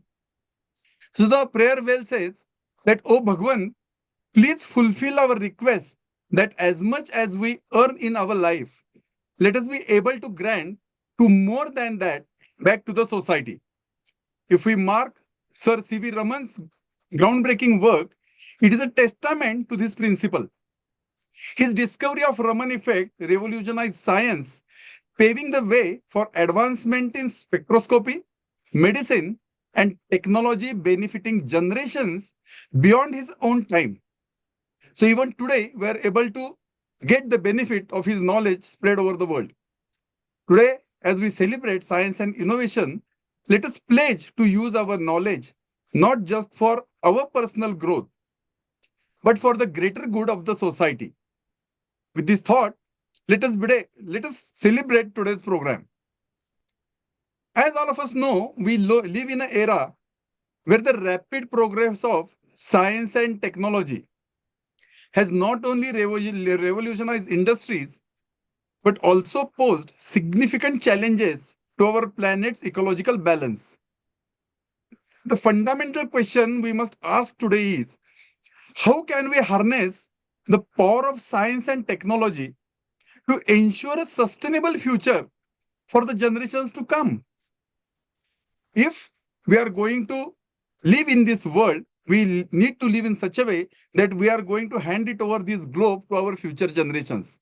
So the prayer well says that, O Bhagavan, please fulfill our request that as much as we earn in our life, let us be able to grant to more than that back to the society. If we mark Sir C.V. Raman's groundbreaking work, it is a testament to this principle. His discovery of Raman effect revolutionized science, paving the way for advancement in spectroscopy, medicine, and technology benefiting generations beyond his own time. So even today, we are able to get the benefit of his knowledge spread over the world. Today, as we celebrate science and innovation, let us pledge to use our knowledge not just for our personal growth, but for the greater good of the society. with this thought, let us celebrate today's program. As all of us know, we live in an era where the rapid progress of science and technology has not only revolutionized industries, but also posed significant challenges to our planet's ecological balance. The fundamental question we must ask today is, how can we harness the power of science and technology to ensure a sustainable future for the generations to come? If we are going to live in this world, we need to live in such a way that we are going to hand it over this globe to our future generations.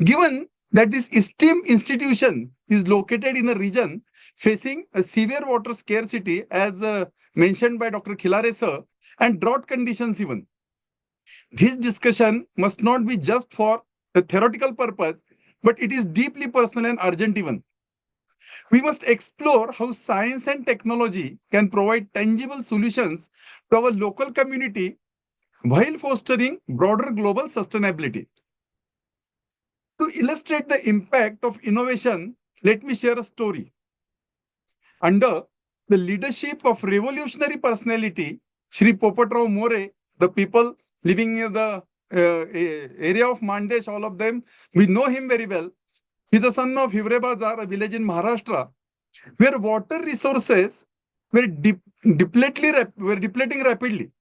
Given that this esteemed institution is located in a region facing a severe water scarcity, as mentioned by Dr. Khilare sir, and drought conditions even, this discussion must not be just for a theoretical purpose, but it is deeply personal and urgent even. We must explore how science and technology can provide tangible solutions to our local community while fostering broader global sustainability. To illustrate the impact of innovation, let me share a story. Under the leadership of revolutionary personality, Shri Popatrao More, the people living near the area of Mandesh, all of them, we know him very well. He's a son of Hivre Bazar, a village in Maharashtra, where water resources were depleting rapidly.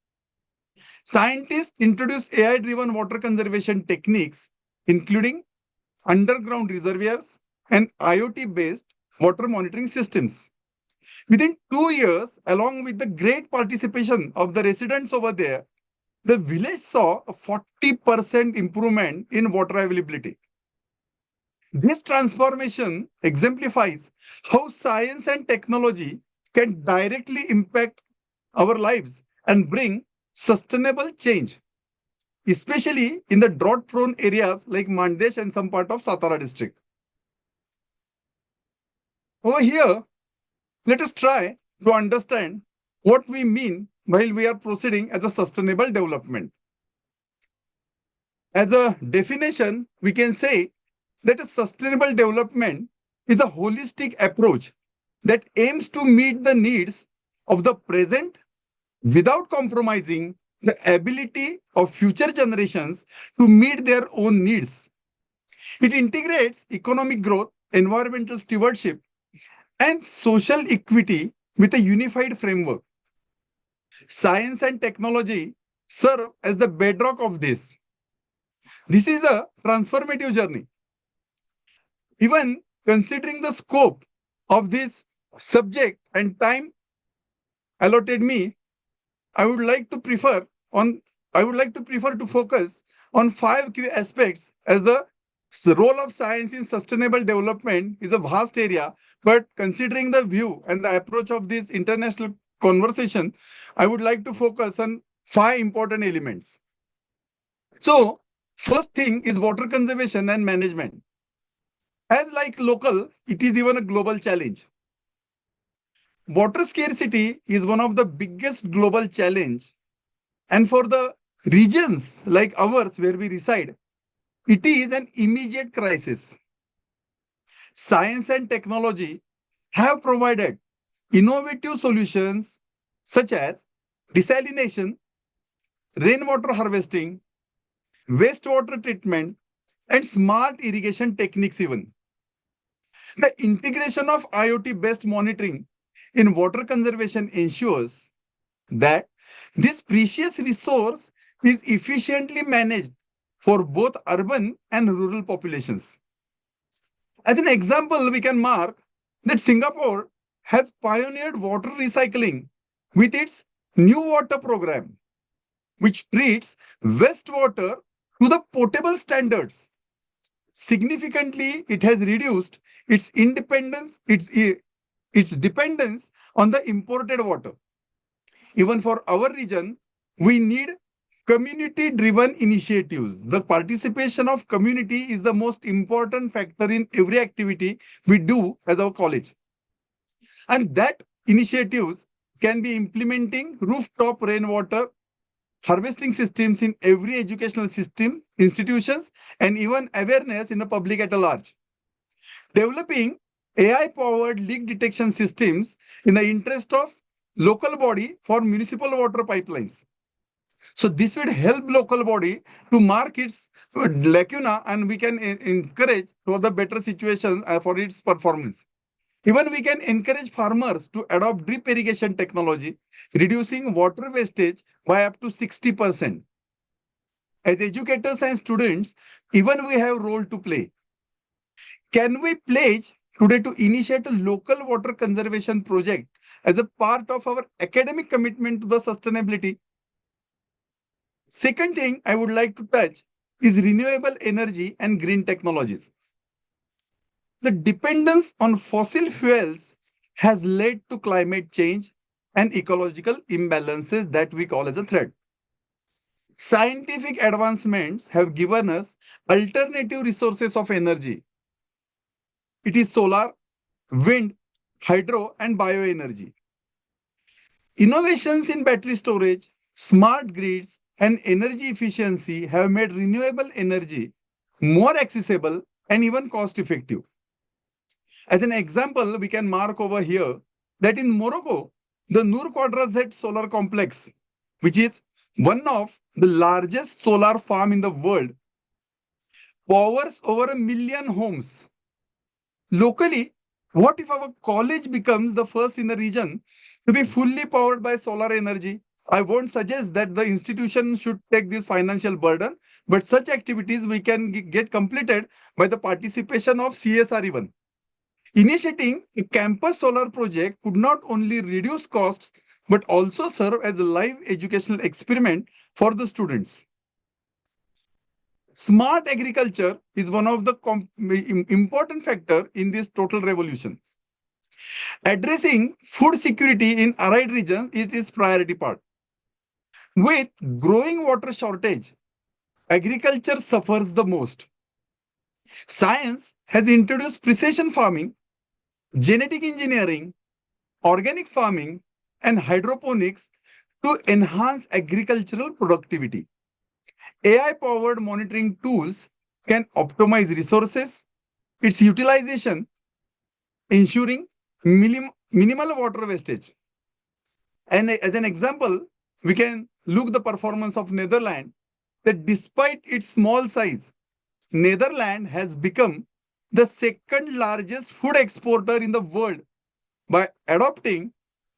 Scientists introduced AI-driven water conservation techniques, including underground reservoirs and IoT-based water monitoring systems. Within 2 years, along with the great participation of the residents over there, the village saw a 40% improvement in water availability. This transformation exemplifies how science and technology can directly impact our lives and bring sustainable change, especially in the drought-prone areas like Mandesh and some part of Satara district. Over here, let us try to understand what we mean while we are proceeding as a sustainable development. As a definition, we can say that a sustainable development is a holistic approach that aims to meet the needs of the present without compromising the ability of future generations to meet their own needs. It integrates economic growth, environmental stewardship, and social equity with a unified framework. Science and technology serve as the bedrock of this. This is a transformative journey. Even considering the scope of this subject and time allotted me, I would like to prefer to focus on 5 key aspects, as the role of science in sustainable development is a vast area, but considering the view and the approach of this international conversation, I would like to focus on 5 important elements. So, first thing is water conservation and management. As like local, it is even a global challenge. Water scarcity is one of the biggest global challenge, and for the regions like ours where we reside, it is an immediate crisis. Science and technology have provided innovative solutions such as desalination, rainwater harvesting, wastewater treatment, and smart irrigation techniques even. The integration of IoT-based monitoring in water conservation ensures that this precious resource is efficiently managed for both urban and rural populations. As an example, we can mark that Singapore has pioneered water recycling with its New Water program, which treats wastewater to the potable standards. Significantly, it has reduced its dependence on the imported water. Even for our region, we need community-driven initiatives. The participation of community is the most important factor in every activity we do as our college. And that initiatives can be implementing rooftop rainwater harvesting systems in every educational system, institutions, and even awareness in the public at large. Developing AI-powered leak detection systems in the interest of local body for municipal water pipelines. So this would help local body to mark its lacuna, and we can encourage for the better situation for its performance. Even we can encourage farmers to adopt drip irrigation technology, reducing water wastage by up to 60%. As educators and students, even we have a role to play. Can we pledge today to initiate a local water conservation project as a part of our academic commitment to the sustainability? Second thing I would like to touch is renewable energy and green technologies. The dependence on fossil fuels has led to climate change and ecological imbalances that we call as a threat. Scientific advancements have given us alternative resources of energy. It is solar, wind, hydro, and bioenergy. Innovations in battery storage, smart grids, and energy efficiency have made renewable energy more accessible and even cost-effective. As an example, we can mark over here that in Morocco, the Noor Quadrazet solar complex, which is one of the largest solar farm in the world, powers over 1 million homes. Locally, what if our college becomes the first in the region to be fully powered by solar energy? I won't suggest that the institution should take this financial burden, but such activities we can get completed by the participation of CSR even. Initiating a campus solar project could not only reduce costs, but also serve as a live educational experiment for the students. Smart agriculture is one of the important factors in this total revolution. Addressing food security in arid regions, it is priority part. With growing water shortage, agriculture suffers the most. Science has introduced precision farming, genetic engineering, organic farming, and hydroponics to enhance agricultural productivity. AI-powered monitoring tools can optimize resources, its utilization, ensuring minimal water wastage. And as an example, we can look the performance of Netherlands, that despite its small size, Netherlands has become the second largest food exporter in the world by adopting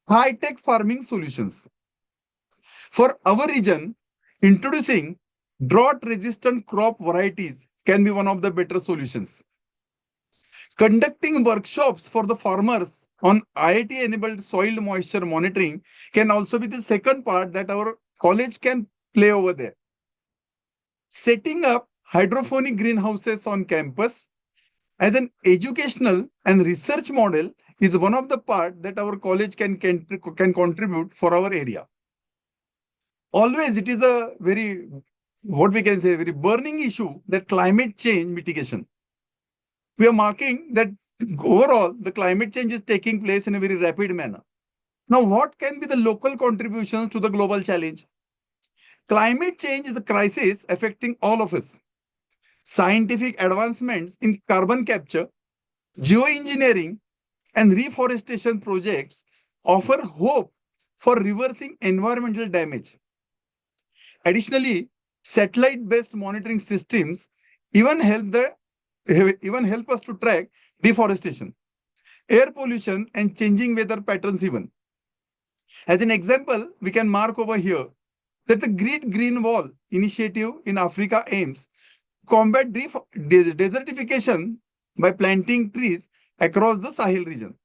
high-tech farming solutions. For our region, introducing drought-resistant crop varieties can be one of the better solutions. Conducting workshops for the farmers on IoT-enabled soil moisture monitoring can also be the second part that our college can play over there. Setting up hydroponic greenhouses on campus as an educational and research model is one of the parts that our college can contribute for our area. Always it is a very, what we can say, very burning issue, that climate change mitigation. We are marking that overall the climate change is taking place in a very rapid manner. Now, what can be the local contributions to the global challenge? Climate change is a crisis affecting all of us. Scientific advancements in carbon capture, geoengineering, and reforestation projects offer hope for reversing environmental damage. Additionally, satellite-based monitoring systems even help us to track deforestation, air pollution, and changing weather patterns even. As an example, we can mark over here that the Great Green Wall initiative in Africa aims to combat desertification by planting trees across the Sahel region.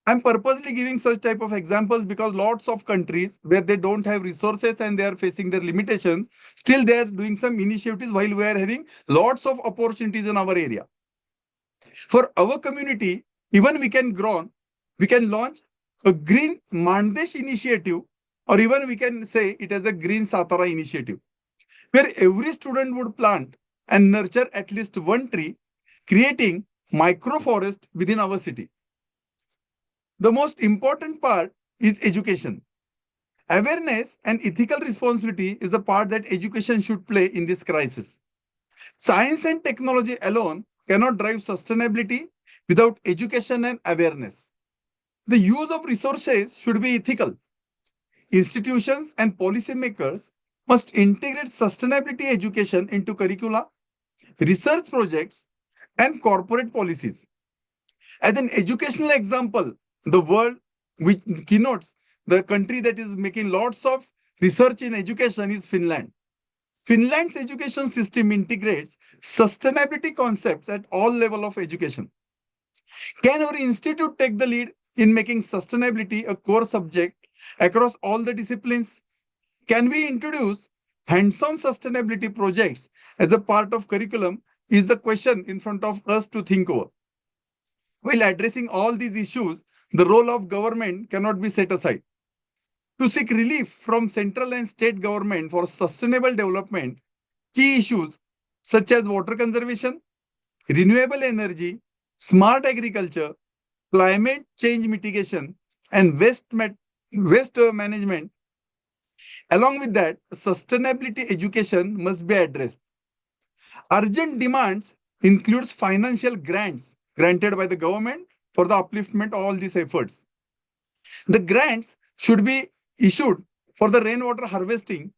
I'm purposely giving such type of examples because lots of countries where they don't have resources and they are facing their limitations, still they are doing some initiatives while we are having lots of opportunities in our area. For our community, even we can launch a Green Mandesh initiative, or even we can say it as a Green Satara initiative, where every student would plant and nurture at least one tree, creating microforest within our city. The most important part is education. Awareness and ethical responsibility is the part that education should play in this crisis. Science and technology alone cannot drive sustainability without education and awareness. The use of resources should be ethical. Institutions and policymakers must integrate sustainability education into curricula, research projects, and corporate policies. As an educational example, the world which keynotes the country that is making lots of research in education is Finland. Finland's education system integrates sustainability concepts at all levels of education. Can our institute take the lead in making sustainability a core subject across all the disciplines? Can we introduce hands-on sustainability projects as a part of curriculum is the question in front of us to think over. While addressing all these issues, the role of government cannot be set aside. To seek relief from central and state government for sustainable development, key issues such as water conservation, renewable energy, smart agriculture, climate change mitigation, and waste management. Along with that, sustainability education must be addressed. Urgent demands includes financial grants granted by the government for the upliftment of all these efforts. The grants should be issued for the rainwater harvesting,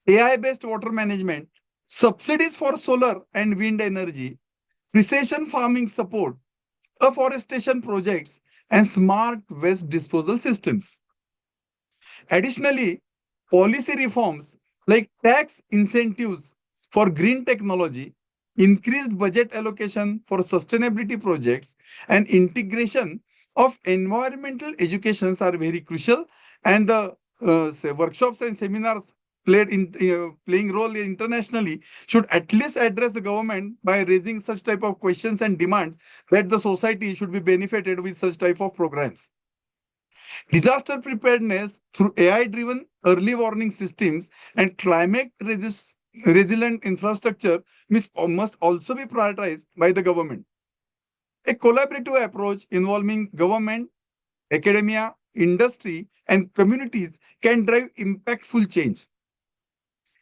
AI-based water management, subsidies for solar and wind energy, precision farming support, afforestation projects, and smart waste disposal systems. Additionally, policy reforms like tax incentives for green technology, increased budget allocation for sustainability projects, and integration of environmental educations are very crucial. And the workshops and seminars playing role internationally should at least address the government by raising such type of questions and demands that the society should be benefited with such type of programs. Disaster preparedness through AI-driven early warning systems and climate resilient infrastructure must also be prioritized by the government. A collaborative approach involving government, academia, industry, and communities can drive impactful change.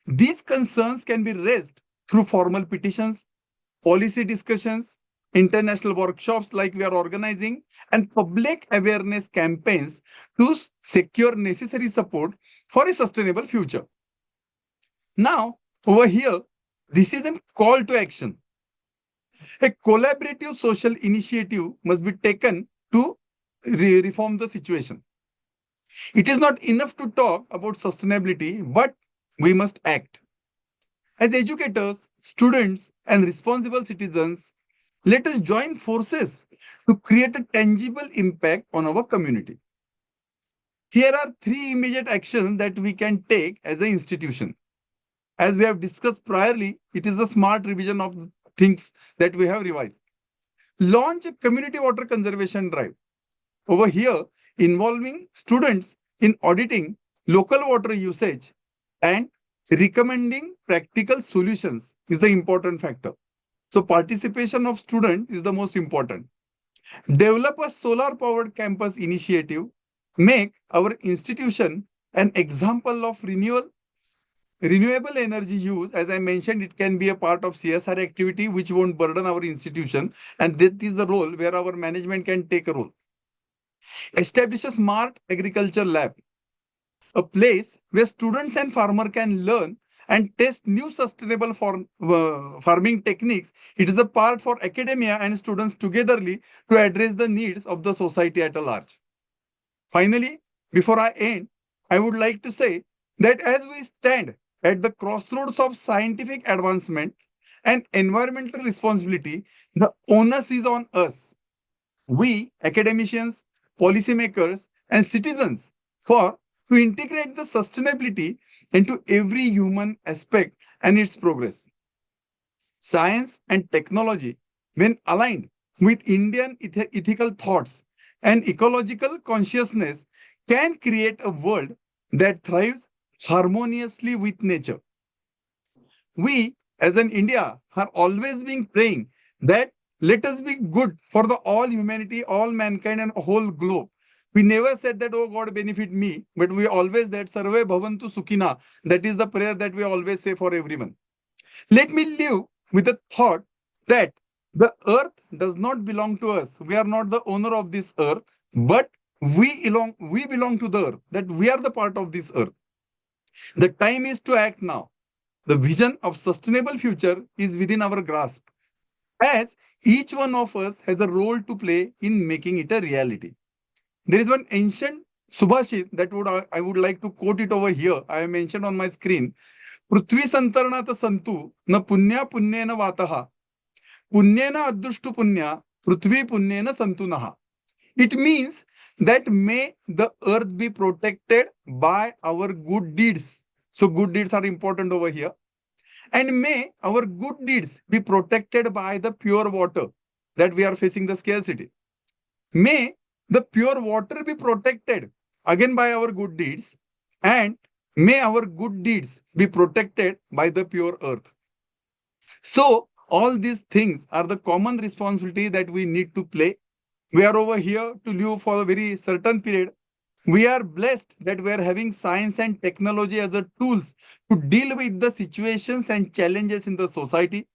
These concerns can be raised through formal petitions, policy discussions, international workshops like we are organizing, and public awareness campaigns to secure necessary support for a sustainable future. Now, over here, this is a call to action. A collaborative social initiative must be taken to reform the situation. It is not enough to talk about sustainability, but we must act. As educators, students, and responsible citizens, let us join forces to create a tangible impact on our community. Here are 3 immediate actions that we can take as an institution. As we have discussed priorly, it is a smart revision of the things that we have revised. Launch a community water conservation drive. Over here, involving students in auditing local water usage and recommending practical solutions is the important factor. So participation of students is the most important. Develop a solar-powered campus initiative. Make our institution an example of renewable energy use. As I mentioned, it can be a part of CSR activity which won't burden our institution, and that is the role where our management can take a role. Establish a smart agriculture lab, a place where students and farmers can learn and test new sustainable farming techniques. It is a part for academia and students togetherly to address the needs of the society at large. Finally, before I end, I would like to say that as we stand at the crossroads of scientific advancement and environmental responsibility, the onus is on us. We, academicians, policymakers, and citizens, to integrate the sustainability into every human aspect and its progress. Science and technology, when aligned with Indian ethical thoughts and ecological consciousness, can create a world that thrives harmoniously with nature. We, as an India, have always been praying that let us be good for the all humanity, all mankind, and whole globe. We never said that, oh God, benefit me, but we always that Sarve Bhavantu Sukhina. That is the prayer that we always say for everyone. Let me live with the thought that the earth does not belong to us. We are not the owner of this earth, but we belong to the earth, that we are the part of this earth. The time is to act now. The vision of sustainable future is within our grasp, as each one of us has a role to play in making it a reality. There is one ancient Subhashit that I would like to quote it over here. I have mentioned on my screen. Prithvi santarnata santu na punya punyena vataha. Punyena adrushtu punya prithvi punyena santunaha. It means that may the earth be protected by our good deeds. So good deeds are important over here. And may our good deeds be protected by the pure water that we are facing the scarcity. May the pure water be protected again by our good deeds, and may our good deeds be protected by the pure earth. So all these things are the common responsibility that we need to play. We are over here to live for a very certain period. We are blessed that we are having science and technology as a tools to deal with the situations and challenges in the society.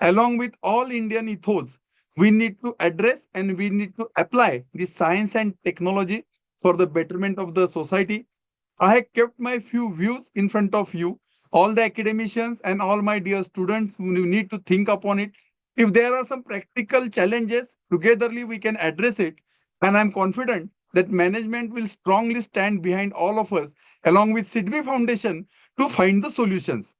Along with all Indian ethos, we need to address and we need to apply the science and technology for the betterment of the society. I have kept my few views in front of you, all the academicians and all my dear students who need to think upon it. If there are some practical challenges, togetherly we can address it. And I'm confident that management will strongly stand behind all of us along with SIDVI Foundation to find the solutions.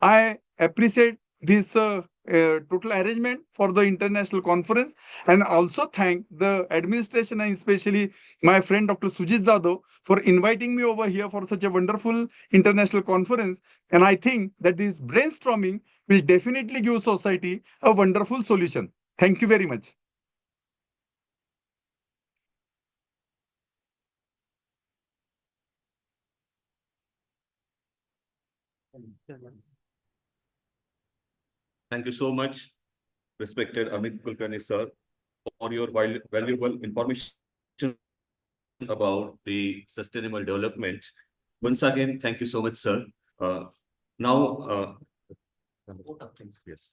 I appreciate this total arrangement for the international conference, and also thank the administration and especially my friend Dr. Sujit Zadav for inviting me over here for such a wonderful international conference. And I think that this brainstorming will definitely give society a wonderful solution. Thank you very much. Thank you so much, respected Amit Kulkarni sir, for your valuable information about the sustainable development. Once again, thank you so much, sir. Now, yes.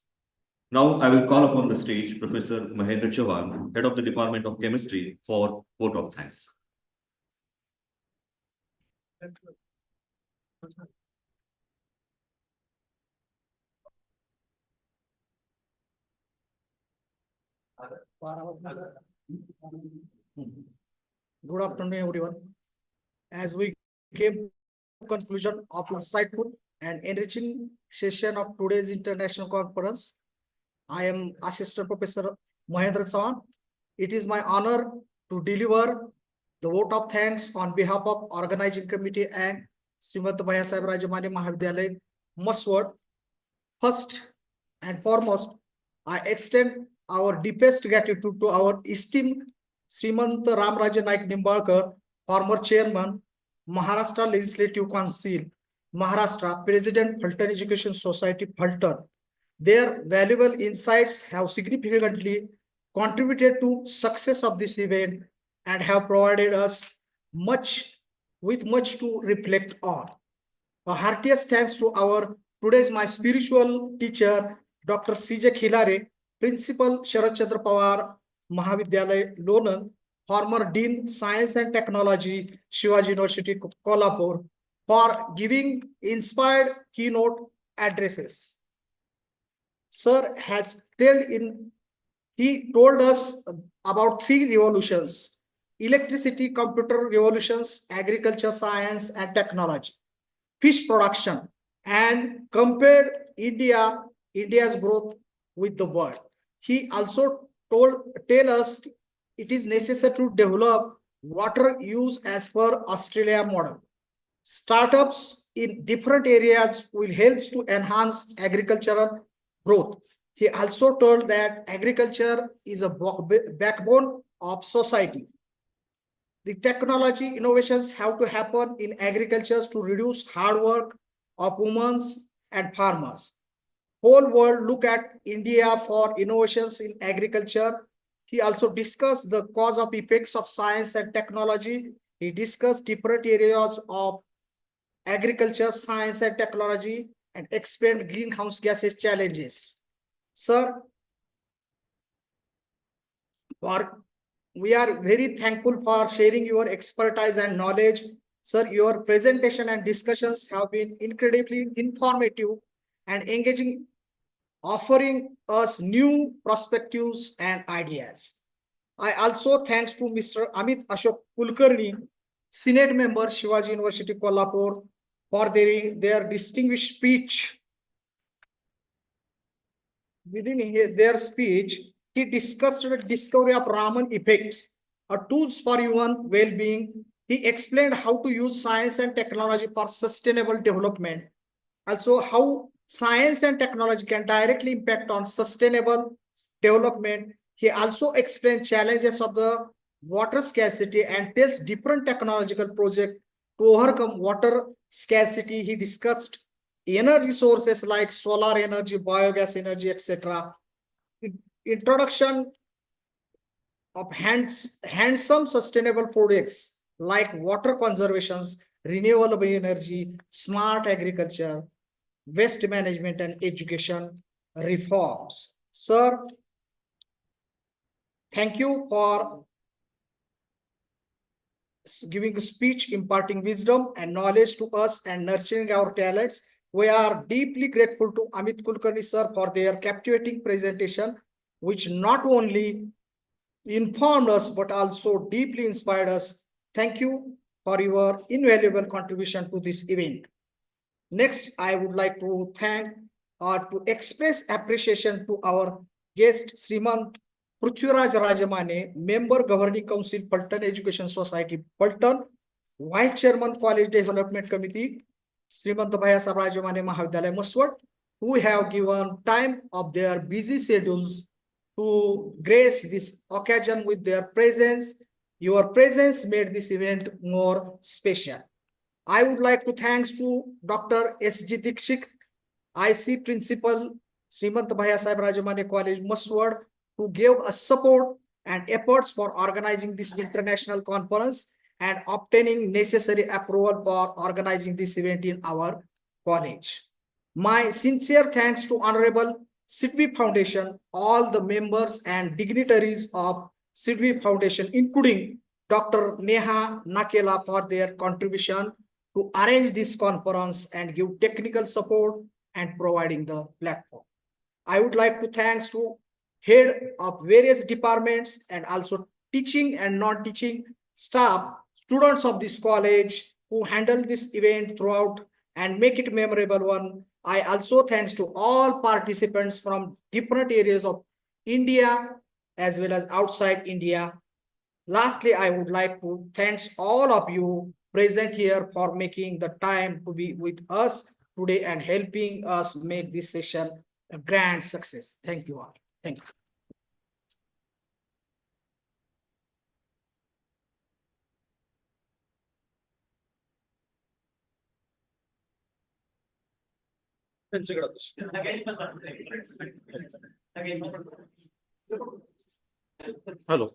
Now I will call upon the stage Professor Mahendra Chavan, Head of the Department of Chemistry, for vote of thanks. Good afternoon, everyone. As we came to conclusion of insightful and enriching session of today's international conference, I am Assistant Professor Mahendra Chavan. It is my honor to deliver the vote of thanks on behalf of organizing committee and Shrimant Bhaiyyasaheb Rajemane Mahavidyalaya, Maswad. First and foremost, I extend our deepest gratitude to our esteemed Shrimant Ramraja Naik Nimbalkar, former chairman, Maharashtra Legislative Council, Maharashtra, President, Phaltan Education Society, Phaltan. Their valuable insights have significantly contributed to success of this event and have provided us much to reflect on. A heartiest thanks to our today's my spiritual teacher, Dr. C.J. Khilare, Principal Sharat Chandra Pawar Mahavidyalaya, Lonan, former Dean Science and Technology, Shivaji University, Kolhapur, for giving inspired keynote addresses. Sir has he told us about 3 revolutions: electricity, computer revolutions, agriculture, science and technology, fish production, and compared India's growth with the world. He also tell us it is necessary to develop water use as per Australia model. Startups in different areas will help to enhance agricultural growth. He also told that agriculture is a backbone of society. The technology innovations have to happen in agriculture to reduce hard work of women and farmers. Whole world look at India for innovations in agriculture. He also discussed the cause of effects of science and technology. He discussed different areas of agriculture, science and technology, and explained greenhouse gases challenges. Sir, we are very thankful for sharing your expertise and knowledge. Sir, your presentation and discussions have been incredibly informative and engaging, offering us new perspectives and ideas. I also thanks to Mr. Amit Ashok Kulkarni, Senate member, Shivaji University, Kolhapur, for their distinguished speech. Within their speech, he discussed the discovery of Raman effects, tools for human well-being. He explained how to use science and technology for sustainable development. Also, how science and technology can directly impact on sustainable development. He also explained challenges of the water scarcity and tells different technological projects to overcome water scarcity. He discussed energy sources like solar energy, biogas energy, etc. Introduction of handsome sustainable products like water conservations, renewable energy, smart agriculture, waste management, and education reforms. Sir, thank you for giving a speech, imparting wisdom and knowledge to us and nurturing our talents. We are deeply grateful to Amit Kulkarni sir for their captivating presentation, which not only informed us but also deeply inspired us. Thank you for your invaluable contribution to this event. Next, I would like to thank or to express appreciation to our guest, Shrimant Rajemane, Member Governing Council, Paltan Education Society, Paltan, Vice Chairman, College Development Committee, Shrimant Bhaiyyasaheb Rajemane Mahavidyalaya Maswat, who have given time of their busy schedules to grace this occasion with their presence. Your presence made this event more special. I would like to thanks to Dr. S.G. Dikshit, IC Principal, Shrimant Bhaiyyasaheb Rajemane College, Maswad, who gave us support and efforts for organizing this international conference and obtaining necessary approval for organizing this event in our college. My sincere thanks to Honorable SIDVI Foundation, all the members and dignitaries of SIDVI Foundation, including Dr. Neha Nakela, for their contribution to arrange this conference and give technical support and providing the platform. I would like to thanks to head of various departments and also teaching and non-teaching staff, students of this college who handle this event throughout and make it memorable one. I also thanks to all participants from different areas of India as well as outside India. Lastly, I would like to thanks all of you present here for making the time to be with us today and helping us make this session a grand success. Thank you all. Thank you. Hello.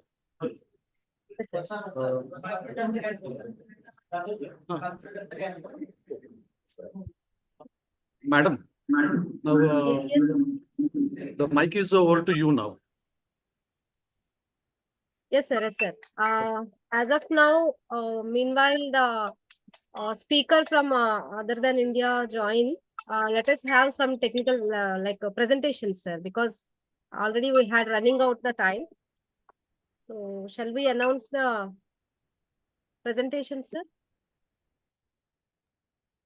Madam, now the mic is over to you now. Yes, sir. Yes, sir. As of now, meanwhile, the speaker from other than India join. Let us have some technical presentations, sir, because already we had running out the time. So shall we announce the presentation, sir?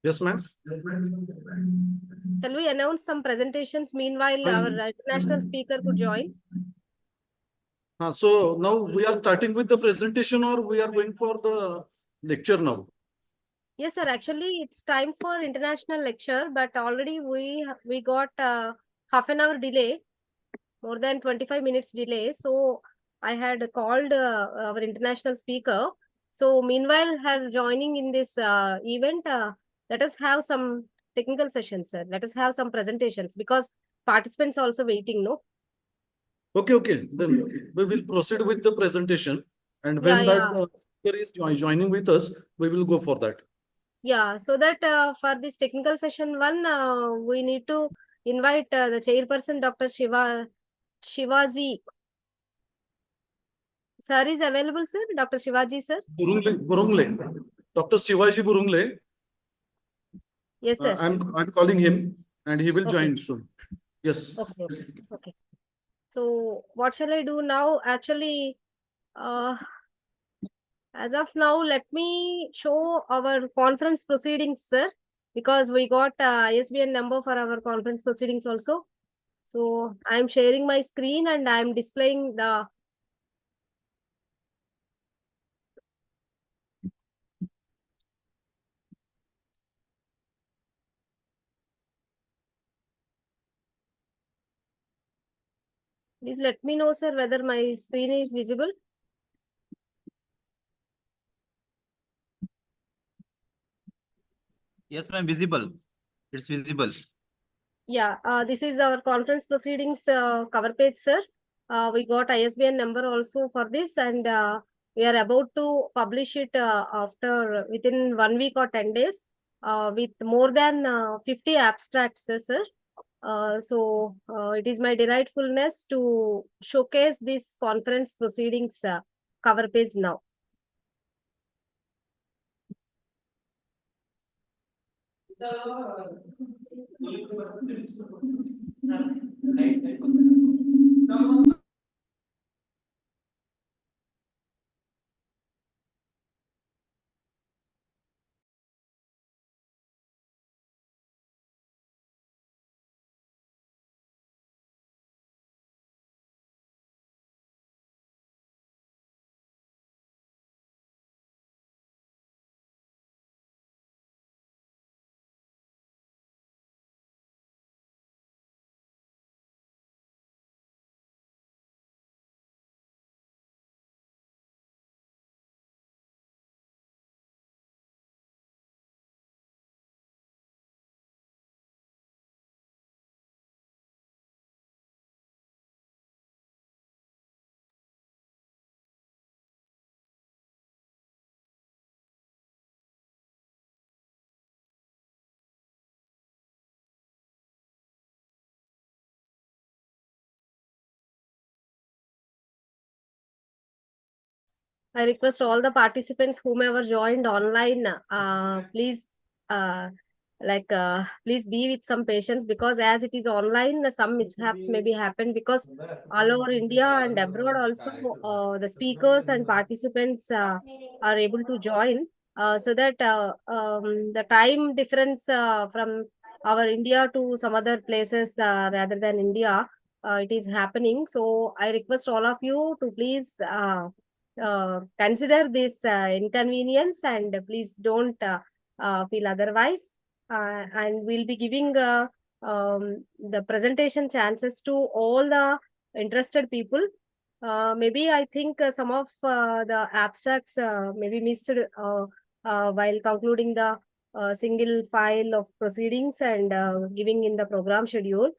Yes, ma'am. Shall we announce some presentations? Meanwhile, our international speaker could join. So now we are starting with the presentation, or we are going for the lecture now? Yes, sir. Actually, it's time for international lecture, but already we got half an hour delay, more than 25 minutes delay. So I had called our international speaker. So meanwhile, her joining in this event, let us have some technical sessions, sir. Let us have some presentations because participants also waiting, no? Okay. Then we will proceed with the presentation. And Yeah, when that yeah. speaker is joining with us, we will go for that. Yeah, so that for this technical session one, we need to invite the chairperson, Dr. Shivaji. Sir is available, sir? Dr. Shivaji, sir? Burungle. Dr. Shivaji Burungle. Yes, sir. I'm calling him and he will Okay. join soon. Yes. Okay. So what shall I do now? Actually, as of now, let me show our conference proceedings, sir, because we got ISBN number for our conference proceedings also. So I'm sharing my screen and I'm displaying the Please let me know, sir, whether my screen is visible. Yes, ma'am, visible. It's visible. Yeah, this is our conference proceedings cover page, sir. We got ISBN number also for this, and we are about to publish it after within 1 week or 10 days with more than 50 abstracts, sir. So it is my delightfulness to showcase this conference proceedings cover page now. I request all the participants, whomever joined online, please, please be with some patience, because as it is online, some mishaps may be happened, because all over India and abroad also, the speakers and participants are able to join, so that the time difference from our India to some other places rather than India, it is happening. So I request all of you to please consider this inconvenience, and please don't feel otherwise. And we'll be giving the presentation chances to all the interested people. Maybe I think some of the abstracts may be missed while concluding the single file of proceedings and giving in the program schedule.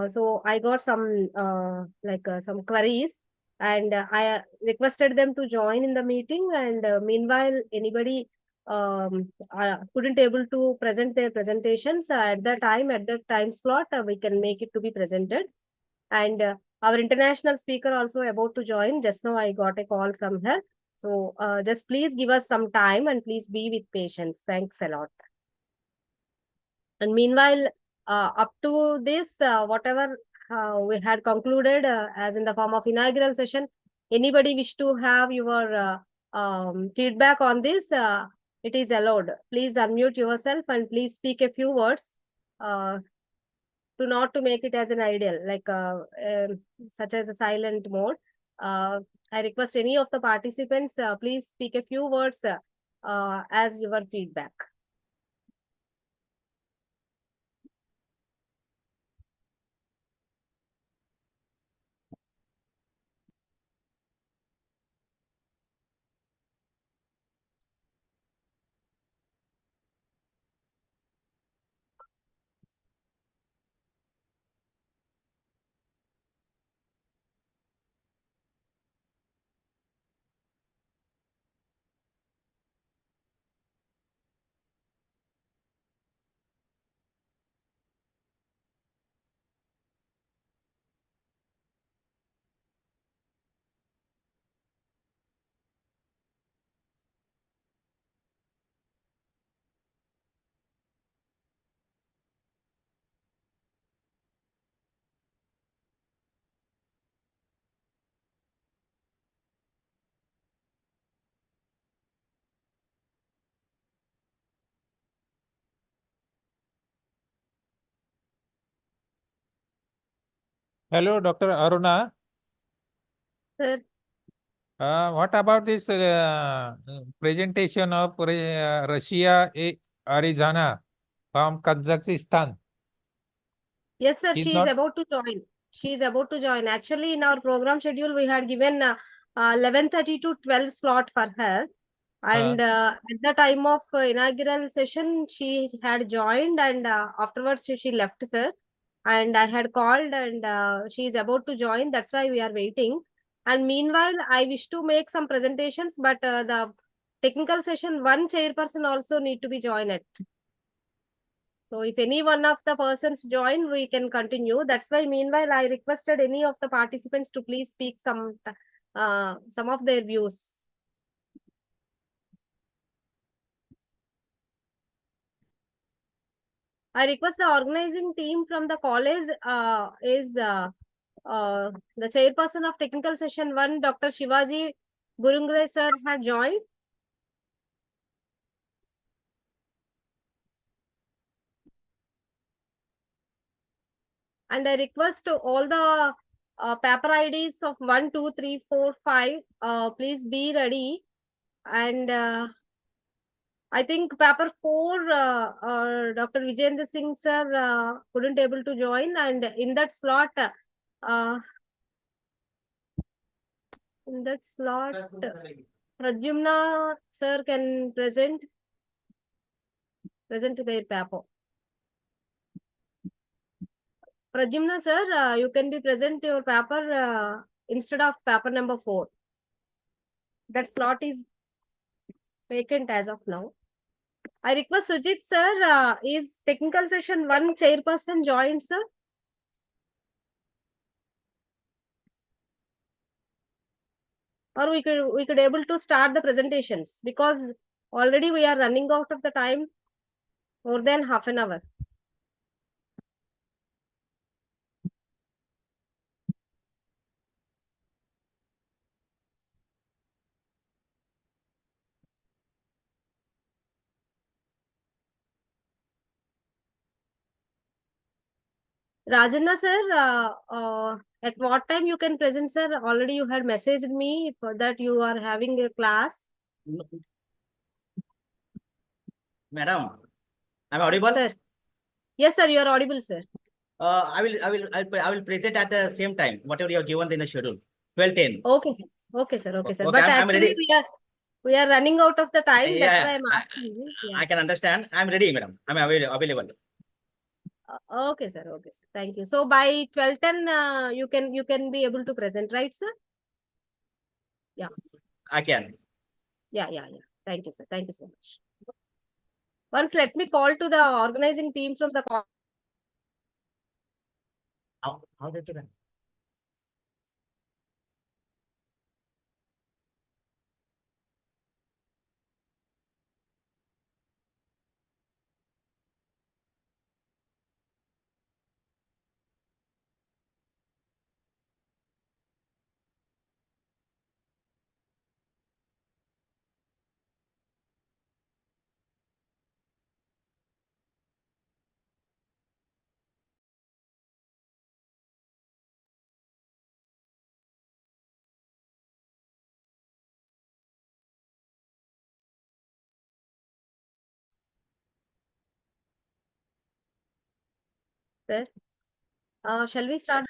So I got some some queries, and I requested them to join in the meeting, and meanwhile anybody couldn't able to present their presentations at the time slot, we can make it to be presented. And our international speaker also about to join. Just now I got a call from her. So just please give us some time and please be with patience. Thanks a lot. And meanwhile, up to this, whatever we had concluded as in the form of inaugural session, anybody wish to have your feedback on this, it is allowed. Please unmute yourself and please speak a few words to not to make it as an ideal, such as a silent mode. I request any of the participants, please speak a few words as your feedback. Hello, Dr. Aruna. Sir. What about this presentation of Russia, Arizona from Kazakhstan? Yes, sir. She's She is not- about to join. She is about to join. Actually, in our program schedule, we had given 11:30 to 12 slot for her. And at the time of inaugural session, she had joined, and afterwards she left, sir. And I had called, and she is about to join. That's why we are waiting. And meanwhile, I wish to make some presentations, but the technical session, one chairperson also need to be joined. So if any one of the persons join, we can continue. That's why meanwhile, I requested any of the participants to please speak some of their views. I request the organizing team from the college is the chairperson of technical session 1, Dr. Shivaji Burungle sir had joined. And I request to all the paper IDs of 1, 2, 3, 4, 5, please be ready. And I think paper 4, Dr. Vijayendra Singh sir couldn't able to join, and in that slot, Rajemane sir can present their paper. Rajemane sir, you can be present your paper instead of paper number 4. That slot is vacant as of now. I request Sujit sir, is technical session 1 chairperson joined, sir? Or we could able to start the presentations, because already we are running out of the time, more than half an hour. Rajanna sir, at what time you can present, sir? Already you had messaged me for that you are having a class. Madam, I'm audible? Sir. Yes, sir, you are audible, sir. I will present at the same time, whatever you have given in the schedule, 12:10. Okay, sir. Okay, sir. Okay, sir. Okay, But I'm actually, ready. we are running out of the time. Yeah, That's why I'm asking you. I can understand. I'm ready, madam. I'm available. Okay, sir. Okay, sir. Thank you. So by 12:10, you can be able to present, right, sir? Yeah. I can. Yeah. Thank you, sir. Thank you so much. Once let me call to the organizing team from the call. How did you do? Sir, shall we start?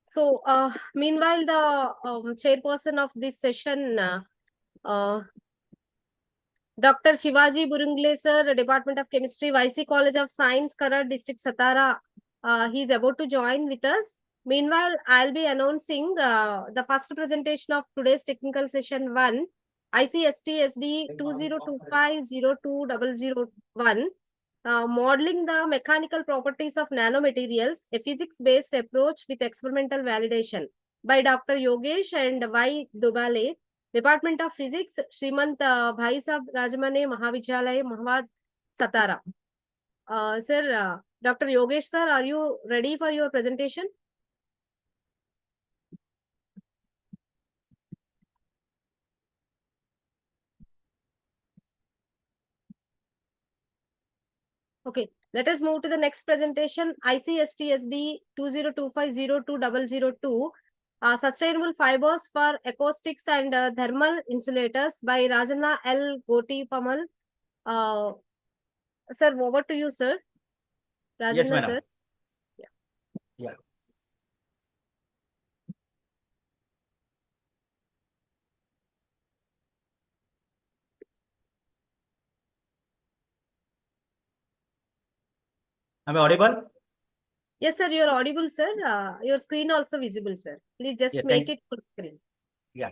So, meanwhile, the chairperson of this session, Dr. Shivaji Burungle sir, Department of Chemistry, YC College of Science, Karad District, Satara, he is about to join with us. Meanwhile, I'll be announcing the first presentation of today's technical session 1, ICST-SD 2025-02001, modeling the mechanical properties of nanomaterials, a physics-based approach with experimental validation by Dr. Yogesh and Y. Dubale, Department of Physics, Shrimant Bhaiyyasaheb, Rajemane, Mahavidyalaya, Muhammad Satara. Sir, Dr. Yogesh sir, are you ready for your presentation? Okay, let us move to the next presentation, ICST-SD 2025-02002, Sustainable Fibers for Acoustics and Thermal Insulators by Rajana L. Gotipamal. Sir, over to you, sir. Rajana, Yes, madam. sir. Yeah. Am I audible? Yes, sir, you are audible, sir. Your screen also visible, sir. Please just Yeah, make thank- it full screen. Yeah.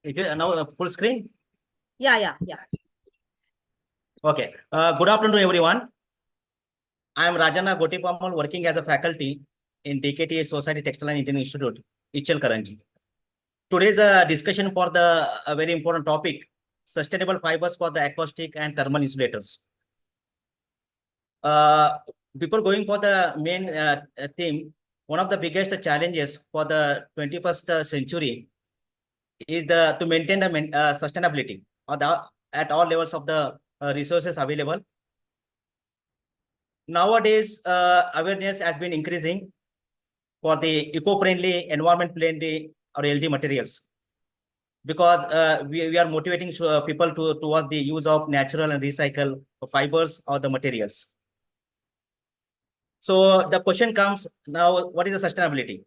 Is it now full screen? Yeah. Okay. Good afternoon, everyone. I am Rajana Gotipamal, working as a faculty in DKTA Society Textile and Engineering Institute, Ichal Karanji. Today's discussion for the very important topic, sustainable fibers for the acoustic and thermal insulators. Before going for the main theme, one of the biggest challenges for the 21st century is to maintain the sustainability at all levels of the resources available. Nowadays, awareness has been increasing for the eco-friendly, environment-friendly or healthy materials, because we are motivating people towards the use of natural and recycled fibers or the materials. So the question comes now, what is the sustainability?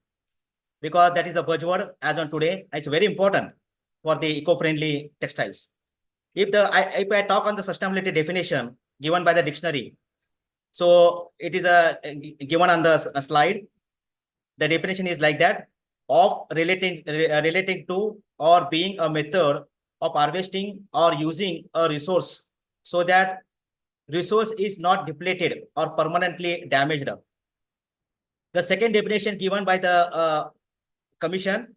Because that is a buzzword as on today. It's very important for the eco-friendly textiles. If I talk on the sustainability definition given by the dictionary, so it is given on the slide. The definition is like that: of relating to or being a method of harvesting or using a resource so that resource is not depleted or permanently damaged. The second definition given by the commission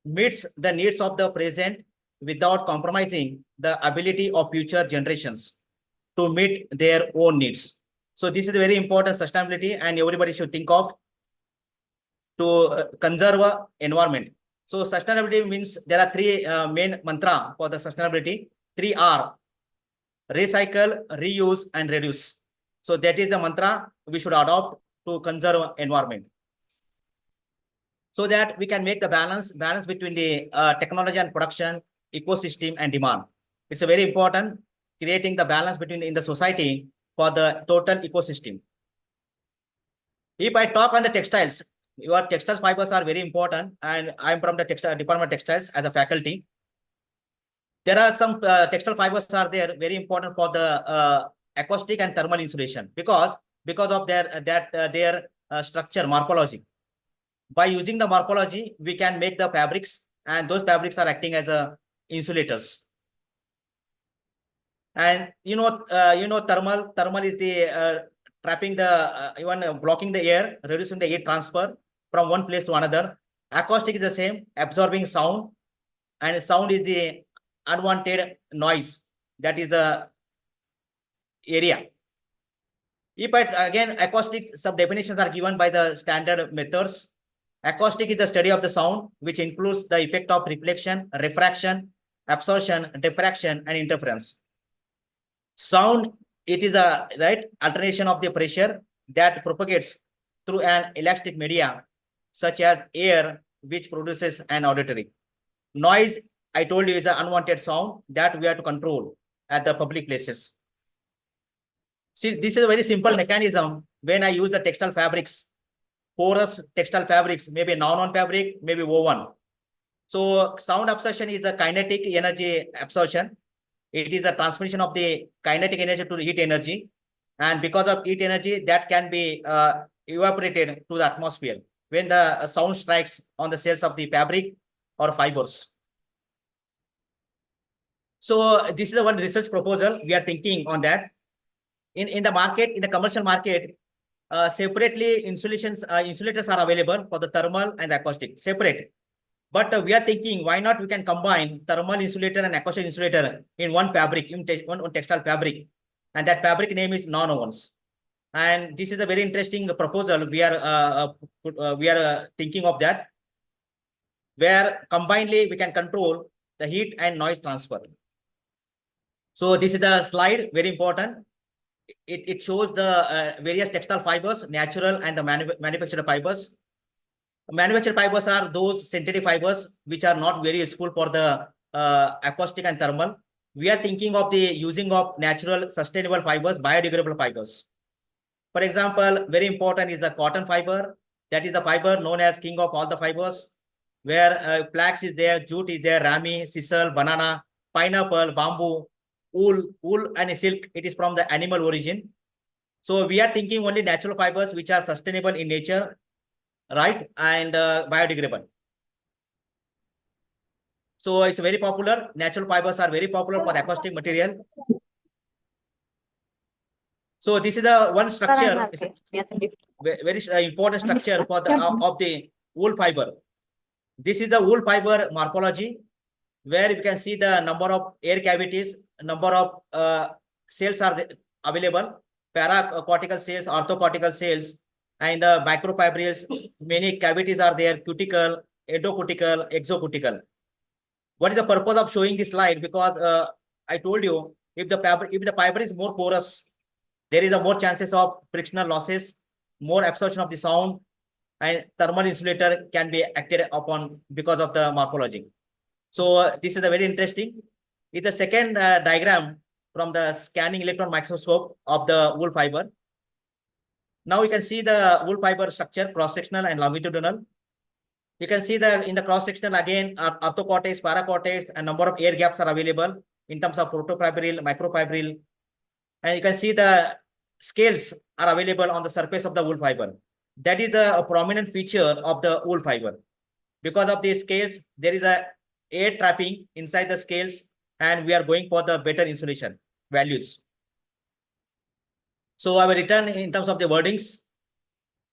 meets the needs of the present without compromising the ability of future generations to meet their own needs. So this is very important sustainability, and everybody should think of to conserve environment. So sustainability means there are three main mantra for the sustainability. 3R: recycle, reuse, and reduce. So that is the mantra we should adopt to conserve environment, so that we can make the balance between the technology and production, ecosystem and demand. It's a very important creating the balance between in the society for the total ecosystem. If I talk on the textiles, your textile fibers are very important, and I'm from the textile department of textiles as a faculty. There are some textile fibers are there very important for the acoustic and thermal insulation because of their structure morphology. By using the morphology, we can make the fabrics, and those fabrics are acting as insulators. And thermal is the trapping the even blocking the air, reducing the heat transfer from one place to another. Acoustic is the same, absorbing sound, and sound is the unwanted noise, that is the area. If again acoustic sub definitions are given by the standard methods. Acoustic is the study of the sound, which includes the effect of reflection, refraction, absorption, diffraction, and interference. Sound, it is a alternation of the pressure that propagates through an elastic media such as air, which produces an auditory. Noise, I told you, is an unwanted sound that we have to control at the public places. See, this is a very simple mechanism when I use the textile fabrics, porous textile fabrics, maybe nylon fabric, maybe woven. So sound absorption is the kinetic energy absorption. It is a transmission of the kinetic energy to the heat energy. And because of heat energy, that can be evaporated to the atmosphere when the sound strikes on the cells of the fabric or fibers. So this is the one research proposal we are thinking on that. In the market, in the commercial market, separately insulators are available for the thermal and acoustic, separate. But we are thinking, why not we can combine thermal insulator and acoustic insulator in one fabric, in one textile fabric, and that fabric name is nonwovens. And this is a very interesting proposal. We are thinking of that, where combinedly we can control the heat and noise transfer. So this is the slide, very important. It shows the various textile fibers, natural and the manufactured fibers. Manufactured fibers are those synthetic fibers which are not very useful for the acoustic and thermal. We are thinking of the using of natural sustainable fibers, biodegradable fibers. For example, very important is the cotton fiber. That is the fiber known as king of all the fibers, where flax is there, jute is there, rami, sisal, banana, pineapple, bamboo, wool and silk. It is from the animal origin. So we are thinking only natural fibers which are sustainable in nature, right, and biodegradable. So it's very popular. Natural fibers are very popular for the acoustic material. So this is the one structure, very important structure for the of the wool fiber. This is the wool fiber morphology, where you can see the number of air cavities, number of cells are available, paracortical cells, orthocortical cells, and microfibrils. Many cavities are there: cuticle, endocuticle, exocuticle. What is the purpose of showing this slide? Because I told you, if the fiber is more porous, there is a more chances of frictional losses, more absorption of the sound, and thermal insulator can be acted upon because of the morphology. So this is a very interesting. It's the second diagram from the scanning electron microscope of the wool fiber. Now you can see the wool fiber structure, cross-sectional and longitudinal. You can see in the cross-sectional again, orthocortex, paracortex, and number of air gaps are available in terms of protofibril, microfibril. And you can see the scales are available on the surface of the wool fiber. That is a prominent feature of the wool fiber. Because of these scales, there is a air trapping inside the scales, and we are going for the better insulation values. So I will return in terms of the wordings.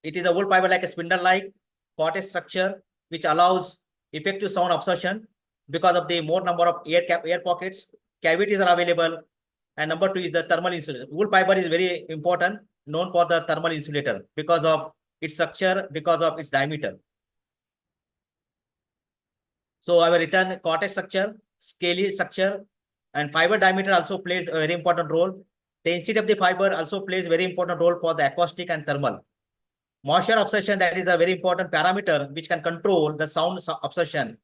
It is a wool fiber like a spindle-like cortex structure, which allows effective sound absorption because of the more number of air pockets. Cavities are available. And number two is the thermal insulator. Wool fiber is very important, known for the thermal insulator because of its structure, because of its diameter. So I will return cortex structure, scaly structure, and fiber diameter also plays a very important role. Density of the fiber also plays a very important role for the acoustic and thermal. Moisture absorption, that is a very important parameter which can control the sound absorption.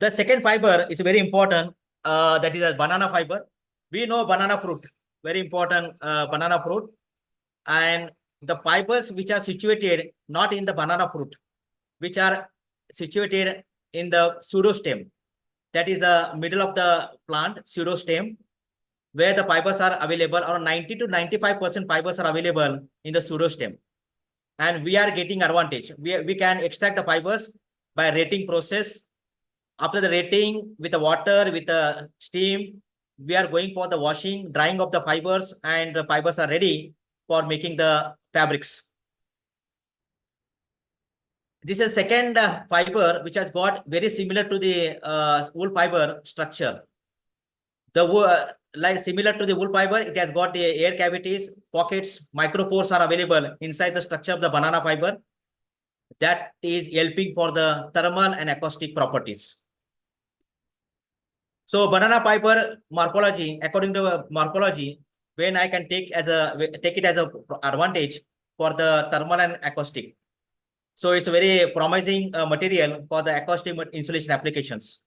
The second fiber is very important, that is a banana fiber. We know banana fruit, very important banana fruit. And the fibers which are situated not in the banana fruit, which are situated in the pseudostem, that is the middle of the plant, pseudostem, where the fibers are available, around 90 to 95% fibers are available in the pseudostem. And we are getting advantage. We can extract the fibers by rating process. After the rating with the water, with the steam, we are going for the washing, drying of the fibers, and the fibers are ready for making the fabrics. This is second fiber which has got very similar to the wool fiber structure. The like similar to the wool fiber, it has got the air cavities, pockets, micropores are available inside the structure of the banana fiber. That is helping for the thermal and acoustic properties. So banana fiber morphology, according to morphology, when I can take it as a advantage for the thermal and acoustic. So it's a very promising material for the acoustic insulation applications.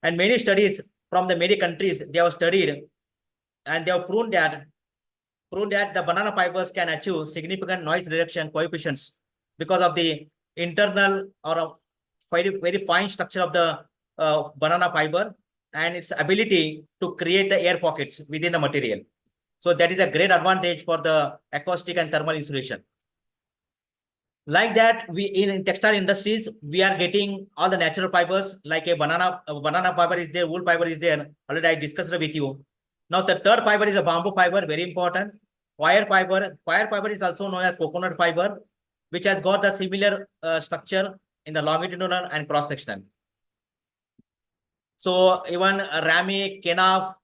And many studies from the many countries, they have studied and they have proven that the banana fibers can achieve significant noise reduction coefficients because of the internal or very fine structure of the banana fiber and its ability to create the air pockets within the material. So that is a great advantage for the acoustic and thermal insulation. Like that, we in textile industries, we are getting all the natural fibers, like a banana fiber is there, wool fiber is there. Already I discussed it with you. Now the third fiber is a bamboo fiber, very important. Wire fiber. Wire fiber is also known as coconut fiber, which has got the similar structure in the longitudinal and cross sectional. So even rami, kenaf,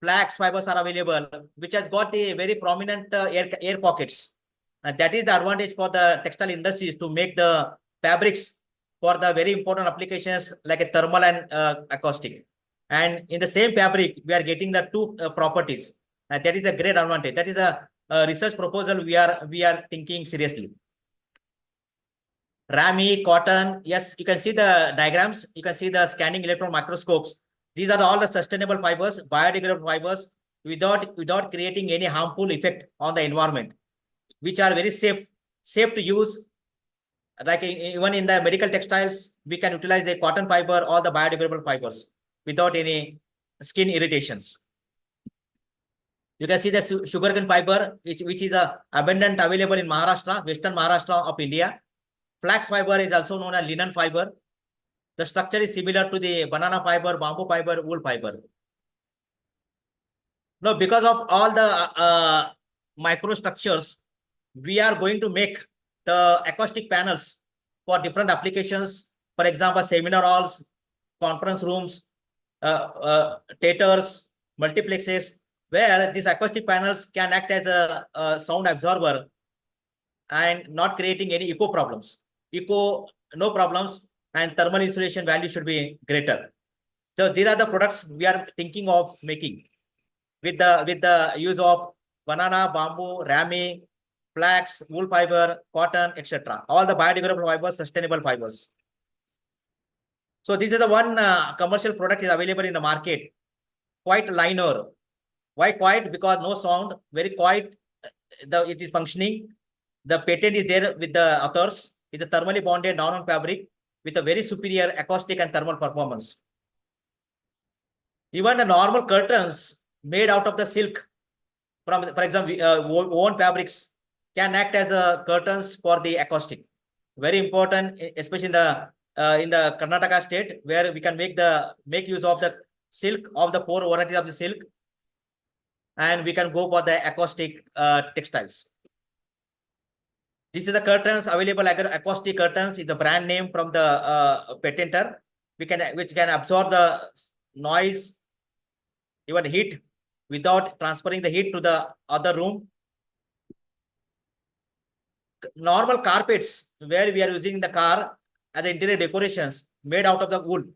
flax fibers are available, which has got a very prominent air pockets. And that is the advantage for the textile industries to make the fabrics for the very important applications like a thermal and acoustic. And in the same fabric, we are getting the two properties. And that is a great advantage. That is a research proposal we are thinking seriously. Rami, cotton, yes, you can see the diagrams. You can see the scanning electron microscopes. These are all the sustainable fibers, biodegradable fibers, without creating any harmful effect on the environment, which are very safe to use. Like even in the medical textiles, we can utilize the cotton fiber or the biodegradable fibers without any skin irritations. You can see the sugarcane fiber, which is abundant available in Maharashtra, Western Maharashtra of India. Flax fiber is also known as linen fiber. The structure is similar to the banana fiber, bamboo fiber, wool fiber. Now, because of all the microstructures, we are going to make the acoustic panels for different applications. For example, seminar halls, conference rooms, theaters, multiplexes, where these acoustic panels can act as a sound absorber and not creating any echo problems. Echo, no problems, and thermal insulation value should be greater. So these are the products we are thinking of making with the use of banana, bamboo, rami, flax, wool fiber, cotton, etc. All the biodegradable fibers, sustainable fibers. So this is the one commercial product is available in the market. Quiet liner. Why quiet? Because no sound, very quiet. It is functioning. The patent is there with the authors. It's a thermally bonded nylon fabric with a very superior acoustic and thermal performance. Even the normal curtains made out of the silk, from, for example, woven fabrics can act as a curtains for the acoustic. Very important, especially in the Karnataka state, where we can make use of the silk of the 4 varieties of the silk, and we can go for the acoustic textiles. This is the curtains available. Acoustic curtains is the brand name from the patenter. Which can absorb the noise, even heat, without transferring the heat to the other room. Normal carpets where we are using the car as interior decorations made out of the wood.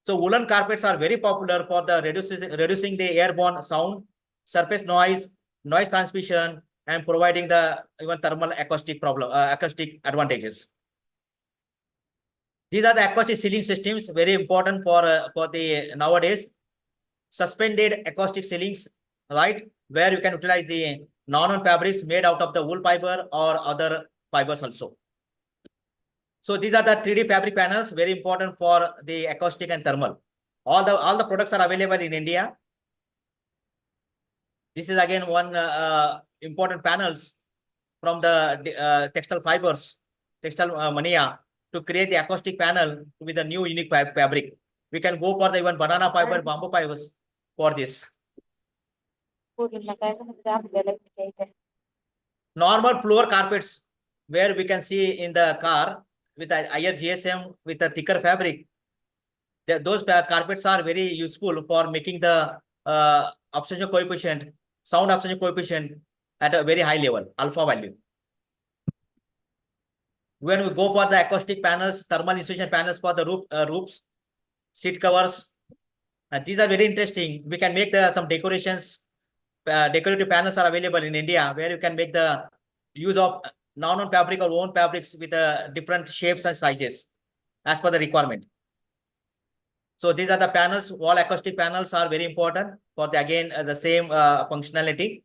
So woolen carpets are very popular for the reducing the airborne sound, surface noise, noise transmission, and providing the even thermal acoustic advantages. These are the acoustic ceiling systems, very important for the nowadays. Suspended acoustic ceilings, right, where you can utilize the nylon fabrics made out of the wool fiber or other fibers also. So these are the 3D fabric panels, very important for the acoustic and thermal. All the products are available in India. This is again one important panels from the textile fibers, textile mania, to create the acoustic panel with a new unique fabric. We can go for the even banana fiber, bamboo fibers for this. Normal floor carpets, where we can see in the car with a higher GSM with a thicker fabric. Those carpets are very useful for making the absorption coefficient, sound absorption coefficient at a very high level, alpha value. When we go for the acoustic panels, thermal insulation panels for the roofs, seat covers, and these are very interesting. We can make some decorations. Decorative panels are available in India, where you can make the use of nylon fabric or woven fabrics with different shapes and sizes as per the requirement. So these are the panels. Wall acoustic panels are very important for the same functionality.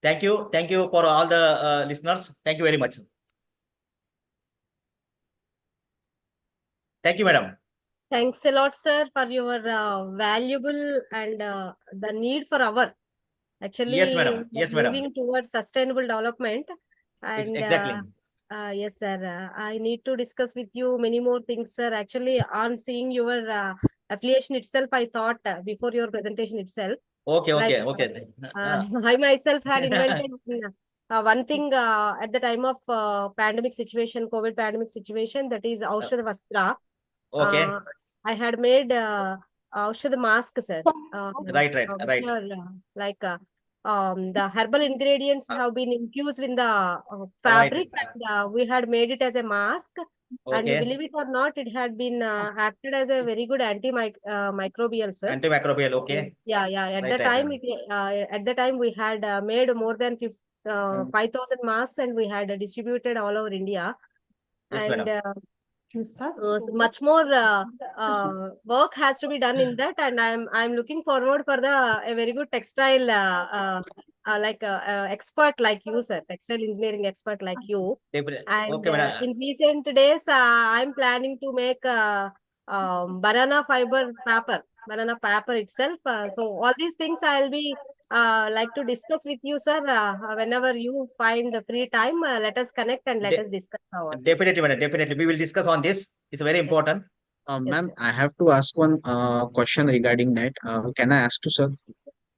Thank you for all the listeners. Thank you very much. Thank you, madam. Thanks a lot, sir, for your valuable and the need for our Actually, Yes, madam. Yes, madam. moving towards sustainable development. And Exactly. yes, sir. I need to discuss with you many more things, sir. Actually, on seeing your affiliation itself, I thought before your presentation itself. Okay, Like, okay. I myself had invented one thing at the time of pandemic situation, COVID pandemic situation, that is Aushadha Vastra. Okay. I had made Aushadha mask, sir. Right. Which are, like the herbal ingredients have been infused in the fabric, and we had made it as a mask. And Okay. believe it or not, it had been acted as a very good antimicrobial, sir. Antimicrobial, okay. Yeah. At Right, the time, at the time we had made more than 5,000 masks, and we had distributed all over India. Yes, And madam. much more work has to be done in that, and I'm looking forward for a very good textile expert like you, sir, textile engineering expert like you. Definitely. And Okay, madam. in recent days, I'm planning to make banana paper itself. So all these things I'll be like to discuss with you, sir. Whenever you find free time, let us connect and let us discuss our. Definitely, madam. Definitely. We will discuss on this. It's very important. Ma'am, I have to ask one question regarding that. Can I ask to sir?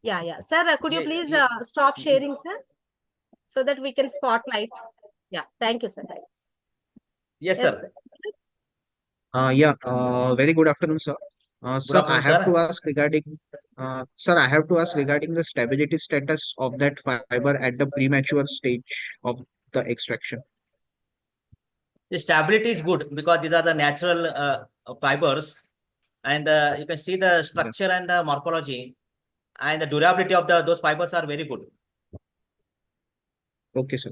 Yeah. Sir, could you please stop sharing, sir, so that we can spotlight? Yeah. Thank you, sir. Yes, sir. Very good afternoon, sir. Sir, afternoon, I have sir. to ask regarding, sir, I have to ask regarding the stability status of that fiber at the premature stage of the extraction. The stability is good because these are the natural fibers, and you can see the structure and the morphology, and the durability of those fibers are very good. Okay, sir.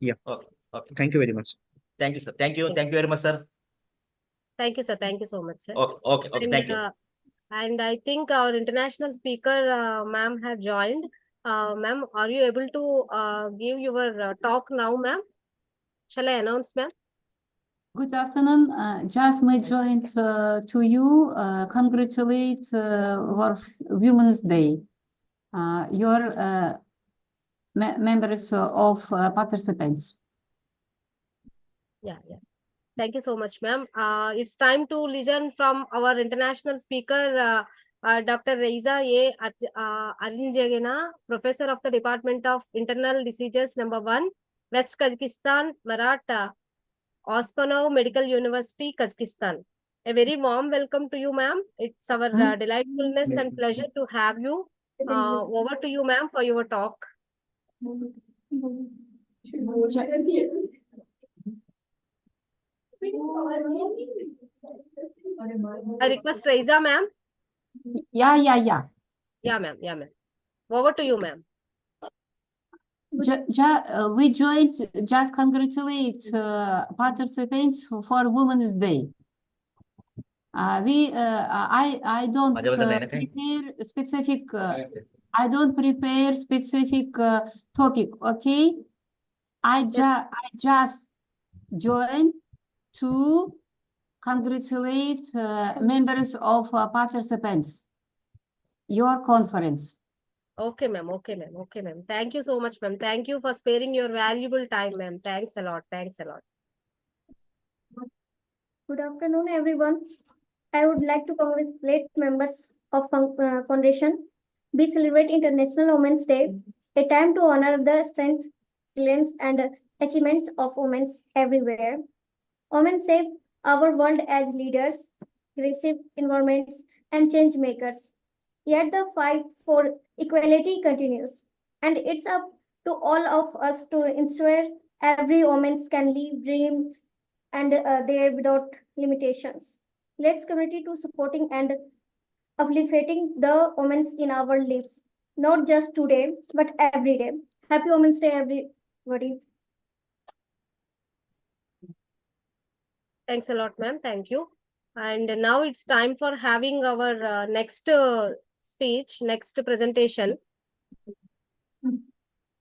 Yeah. Okay. Thank you very much. Thank you, sir. Thank you very much, sir. Thank you, sir. Thank you so much, sir. Okay. And, Thank you. And I think our international speaker, ma'am, had joined. Ma'am, are you able to give your talk now, ma'am? Shall I announce, ma'am? Good afternoon. Just my joined to you. Congratulate for Women's Day. Your members of participants. Yeah. Thank you so much, ma'am. It's time to listen from our international speaker, Dr. Reiza A. Arinjagina, Professor of the Department of Internal Diseases, #1, West Kazakhstan, Marat, Ospanov Medical University, Kazakhstan. A very warm welcome to you, ma'am. It's our delightfulness and pleasure to have you. Over to you, ma'am, for your talk. I request Reiza, ma'am. Yeah. Yeah, ma'am. Over to you, ma'am. We joined. Just congratulate participants for Women's Day. I don't prepare specific. I don't prepare specific topic. Okay. I just joined to congratulate members of participants. Your conference. Okay, ma'am. Thank you so much, ma'am. Thank you for sparing your valuable time, ma'am. Thanks a lot. Good afternoon, everyone. I would like to congratulate members of Foundation. We celebrate International Women's Day, a time to honor the strength, resilience, and achievements of women everywhere. Women shape our world as leaders, progressive environments, and change makers. Yet the fight for equality continues, and it's up to all of us to ensure every woman can live, dream, and there without limitations. Let's commit to supporting and uplifting the women in our lives, not just today, but every day. Happy Women's Day, everybody. Thanks a lot, ma'am. Thank you. And now it's time for having our next speech, next presentation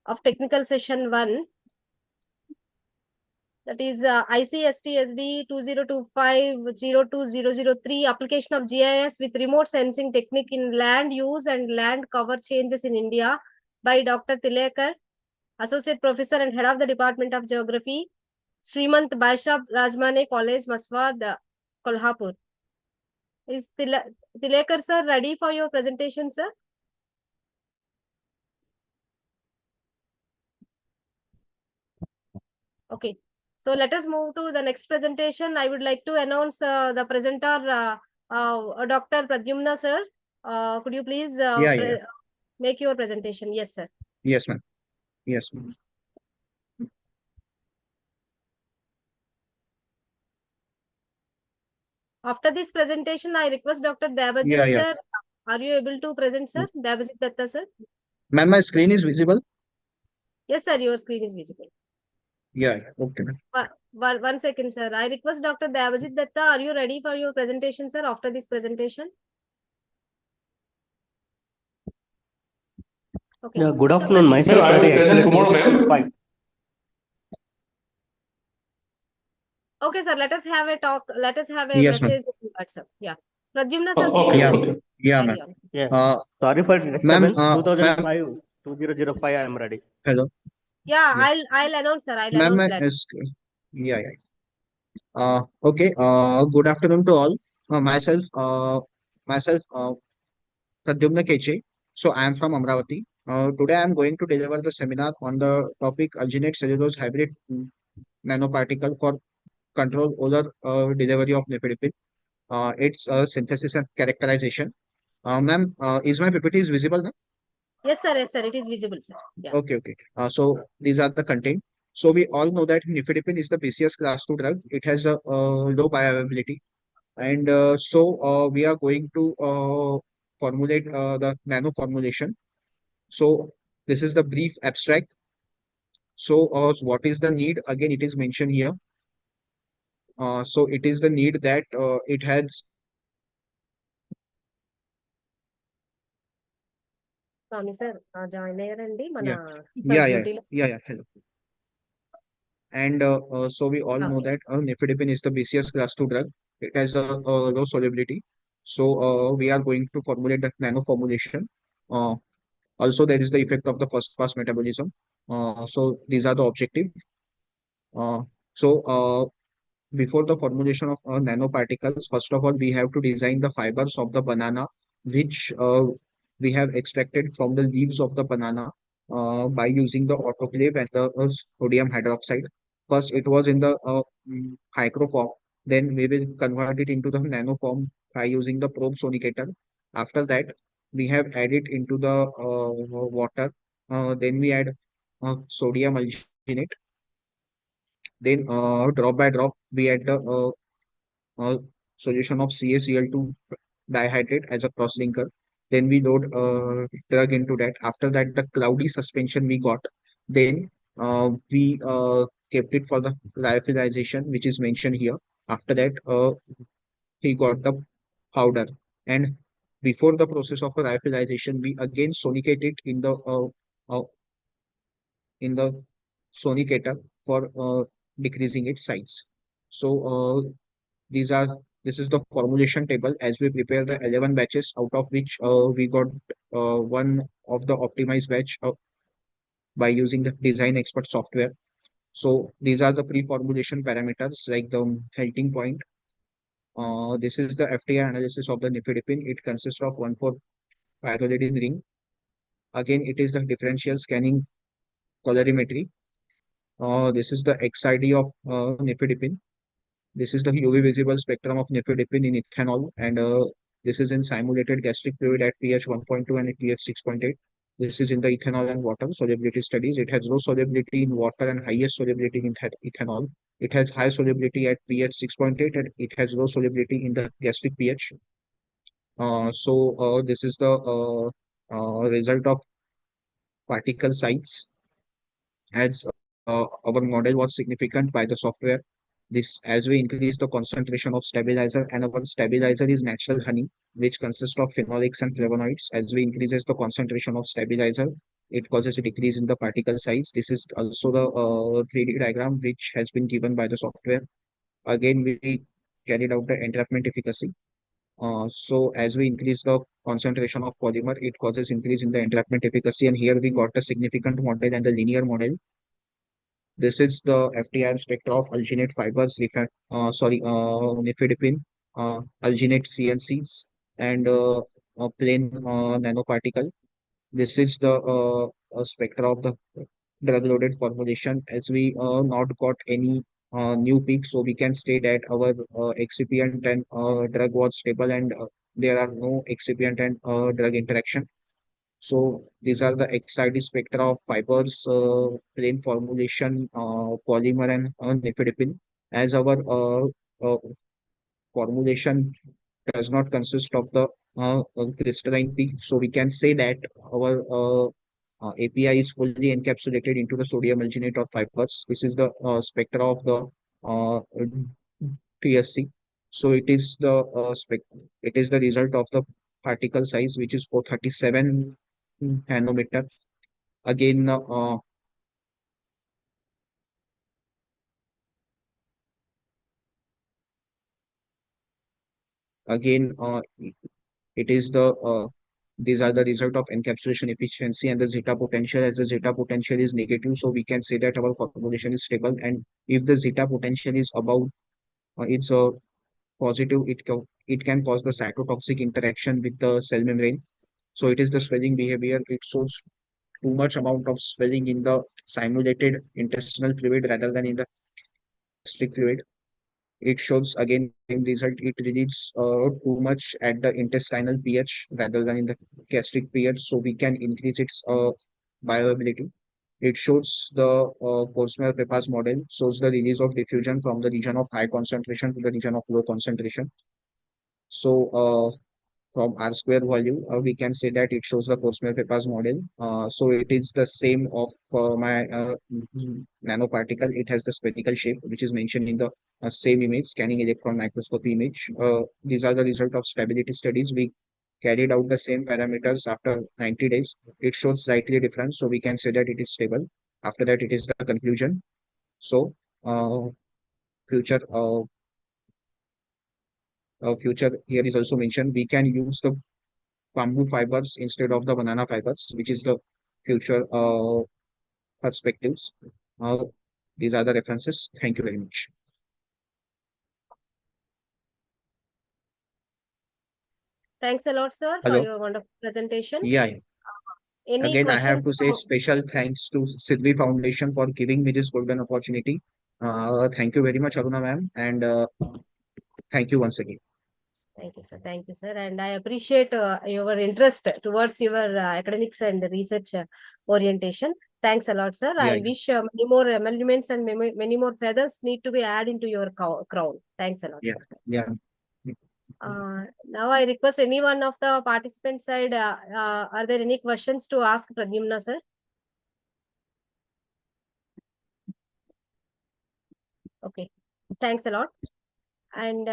of technical session 1. That is ICST-SD 2025-02003, application of GIS with remote sensing technique in land use and land cover changes in India, by Dr. Tilekar, Associate Professor and Head of the Department of Geography, Shrimant Rajemane College, Maswad, Kolhapur. Is Tilekar sir ready for your presentation, sir? Okay. So let us move to the next presentation. I would like to announce the presenter, Dr. Pradyumna sir. Could you please make your presentation? Yes, sir. Yes, ma'am. Yes, ma'am. After this presentation, I request Dr. Devajit sir. Are you able to present, sir? Devajit Datta sir. Ma'am, my screen is visible? Yes, sir. Your screen is visible. Yeah, okay, ma'am. One second, sir. I request Dr. Devajit Datta. Are you ready for your presentation, sir? After this presentation. Okay. Yeah, good afternoon. Myself, ready actually 2005. Okay, sir. Let us have a talk. Let us have a Yes, ma'am. message in WhatsApp. Yeah. Pradyumna sir, Yeah, please. yeah, Carry ma'am. on. Yeah. Sorry for disturbance. Ma'am, 2005, 2005. I am ready. hello. Yeah, Yeah. I'll announce, sir. I'll Ma'am, announce that. yeah. Okay. Good afternoon to all. Myself, Pradyumna Keche. So I am from Amravati. Today I am going to deliver the seminar on the topic alginate cellulose hybrid nanoparticle for control over delivery of nifedipine. Its synthesis and characterization. Ma'am, is my PPT is visible now? Yes, sir. Yes, sir. It is visible, sir. Yeah. Okay. So these are the content. So we all know that nifedipine is the BCS class 2 drug. It has a low bioavailability, and we are going to formulate the nano formulation. So this is the brief abstract. So what is the need? Again, it is mentioned here. So it is the need that it has. Swami sir, join అయ్యారండి మన Yeah. Hello. And so we all know that nifedipine is the BCS class 2 drug. It has a low solubility. So we are going to formulate the nano formulation. Also, there is the effect of the first pass metabolism. So these are the objective. Uh, so before the formulation of nanoparticles, first of all, we have to design the fibers of the banana, which we have extracted from the leaves of the banana by using the autoclave and the sodium hydroxide. First, it was in the hydro form. Then we will convert it into the nano form by using the probe sonicator. After that, we have added into the water. Then we add sodium alginate. Then drop by drop, we add the solution of CaCl2 dihydrate as a cross-linker. Then we load drug into that. After that, the cloudy suspension we got. Then we kept it for the lyophilization, which is mentioned here. After that, he got the powder. And before the process of a lyophilization, we again sonicate it in the sonicator for decreasing its size. So this is the formulation table as we prepare the 11 batches, out of which we got one of the optimized batch by using the design expert software. So these are the pre-formulation parameters like the melting point. This is the FTI analysis of the nifedipine. It consists of 1,4-pyrrolidine ring. Again, it is the differential scanning colorimetry. This is the XID of nifedipine. This is the UV visible spectrum of nifedipine in ethanol, and this is in simulated gastric fluid at pH 1.2 and at pH 6.8. This is in the ethanol and water solubility studies. It has low solubility in water and highest solubility in ethanol. It has high solubility at pH 6.8 and it has low solubility in the gastric pH. This is the result of particle size, as our model was significant by the software. This, as we increase the concentration of stabilizer, and our stabilizer is natural honey, which consists of phenolics and flavonoids. As we increases the concentration of stabilizer, it causes a decrease in the particle size. This is also the 3D diagram which has been given by the software. Again, we carried out the entrapment efficacy. So as we increase the concentration of polymer, it causes increase in the entrapment efficacy. And here we got a significant model and the linear model. This is the FTIR spectra of alginate fibers, nifedipine, alginate CNCs, and a plain nanoparticle. This is the spectra of the drug-loaded formulation. As we not got any new peak, so we can state that our excipient and drug was stable, and there are no excipient and drug interaction. So these are the XRD spectra of fibers, plain formulation, polymer, and nifedipine. As our formulation does not consist of the crystalline peak, so we can say that our API is fully encapsulated into the sodium alginate of fibers. This is the spectra of the uh, TSC. So it is the result of the particle size, which is 437 nanometer. Again, again, it is the these are the result of encapsulation efficiency and the zeta potential. As the zeta potential is negative, so we can say that our formulation is stable. And if the zeta potential is above, it's a positive, it can cause the cytotoxic interaction with the cell membrane. So it is the swelling behavior. It shows too much amount of swelling in the simulated intestinal fluid rather than in the gastric fluid. It shows again same result. It releases too much at the intestinal pH rather than in the gastric pH, so we can increase its bioavailability. It shows the Cosmer-Pepas model, shows the release of diffusion from the region of high concentration to the region of low concentration. So from R square value, we can say that it shows the Cosmer-Pepas model. So it is the same of my nanoparticle. It has the spherical shape, which is mentioned in the same image, scanning electron microscopy image. These are the result of stability studies. We carried out the same parameters after 90 days. It shows slightly different, so we can say that it is stable. After that, it is the conclusion. So future future here is also mentioned. We can use the bamboo fibers instead of the banana fibers, which is the future perspectives. These are the references. Thank you very much. Thanks a lot, sir, for Hello. your wonderful presentation. Yeah. Any Again, I have questions? to say special thanks to SIDVI Foundation for giving me this golden opportunity. Thank you very much, Aruna ma'am, and thank you once again. Thank you, sir. Thank you, sir. And I appreciate your interest towards your academics and research orientation. Thanks a lot, sir. Yeah, I wish many more emoluments and many more feathers need to be added into your crown. Thanks a lot, yeah, sir. yeah. Now I request any one of the participant side, are there any questions to ask Pradyumna, sir? Okay, thanks a lot. And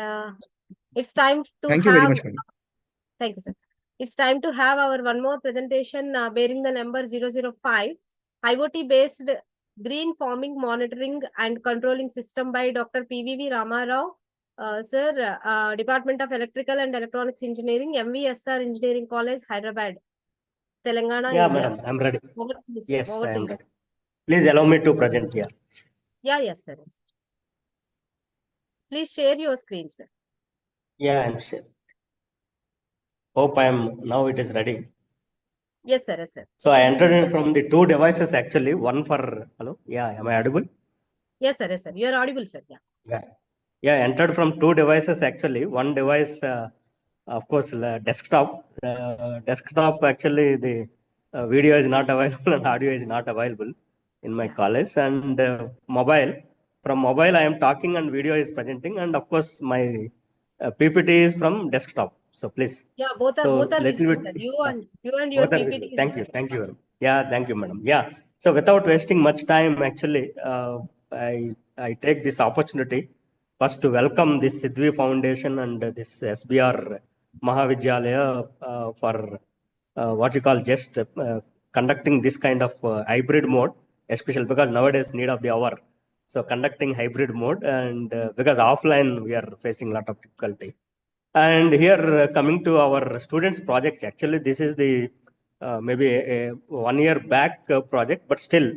it's time to Thank you very much, madam. Thank you, sir. It's time to have our one more presentation bearing the number 005, IoT-based green farming monitoring and controlling system by Dr. PVV Ramarao. Sir, Department of Electrical and Electronics Engineering, MVSR Engineering College, Hyderabad, Telangana, Yeah, India. madam, I'm ready. Over to you, sir. Yes, Over I to am you. ready. Please allow me to present here. Yeah, yes, sir. Please share your screen, sir. Yeah, I'm sure. Hope now it is ready. Yes, sir. Yes, sir. So I entered in from the two devices actually, one for, hello? Yeah, am I audible? Yes, sir. Yes, sir. You are audible, sir. Yeah. Yeah. Yeah, entered from two devices actually. One device, of course, desktop. Desktop actually the video is not available and audio is not available in my college. And mobile. From mobile, I am talking and video is presenting. And of course, my PPT is from desktop. So please. Yeah, both are little visible, bit, sir. You and your both are PPT visible. is Thank you. visible. Thank you. Yeah, thank you, madam. Yeah. So without wasting much time, actually, I take this opportunity first to welcome this SIDVI Foundation and this SBR Mahavidyalaya for what you call just conducting this kind of hybrid mode, especially because nowadays need of the hour. So conducting hybrid mode and because offline we are facing a lot of difficulty. And here coming to our students projects, actually this is the maybe a 1 year back project, but still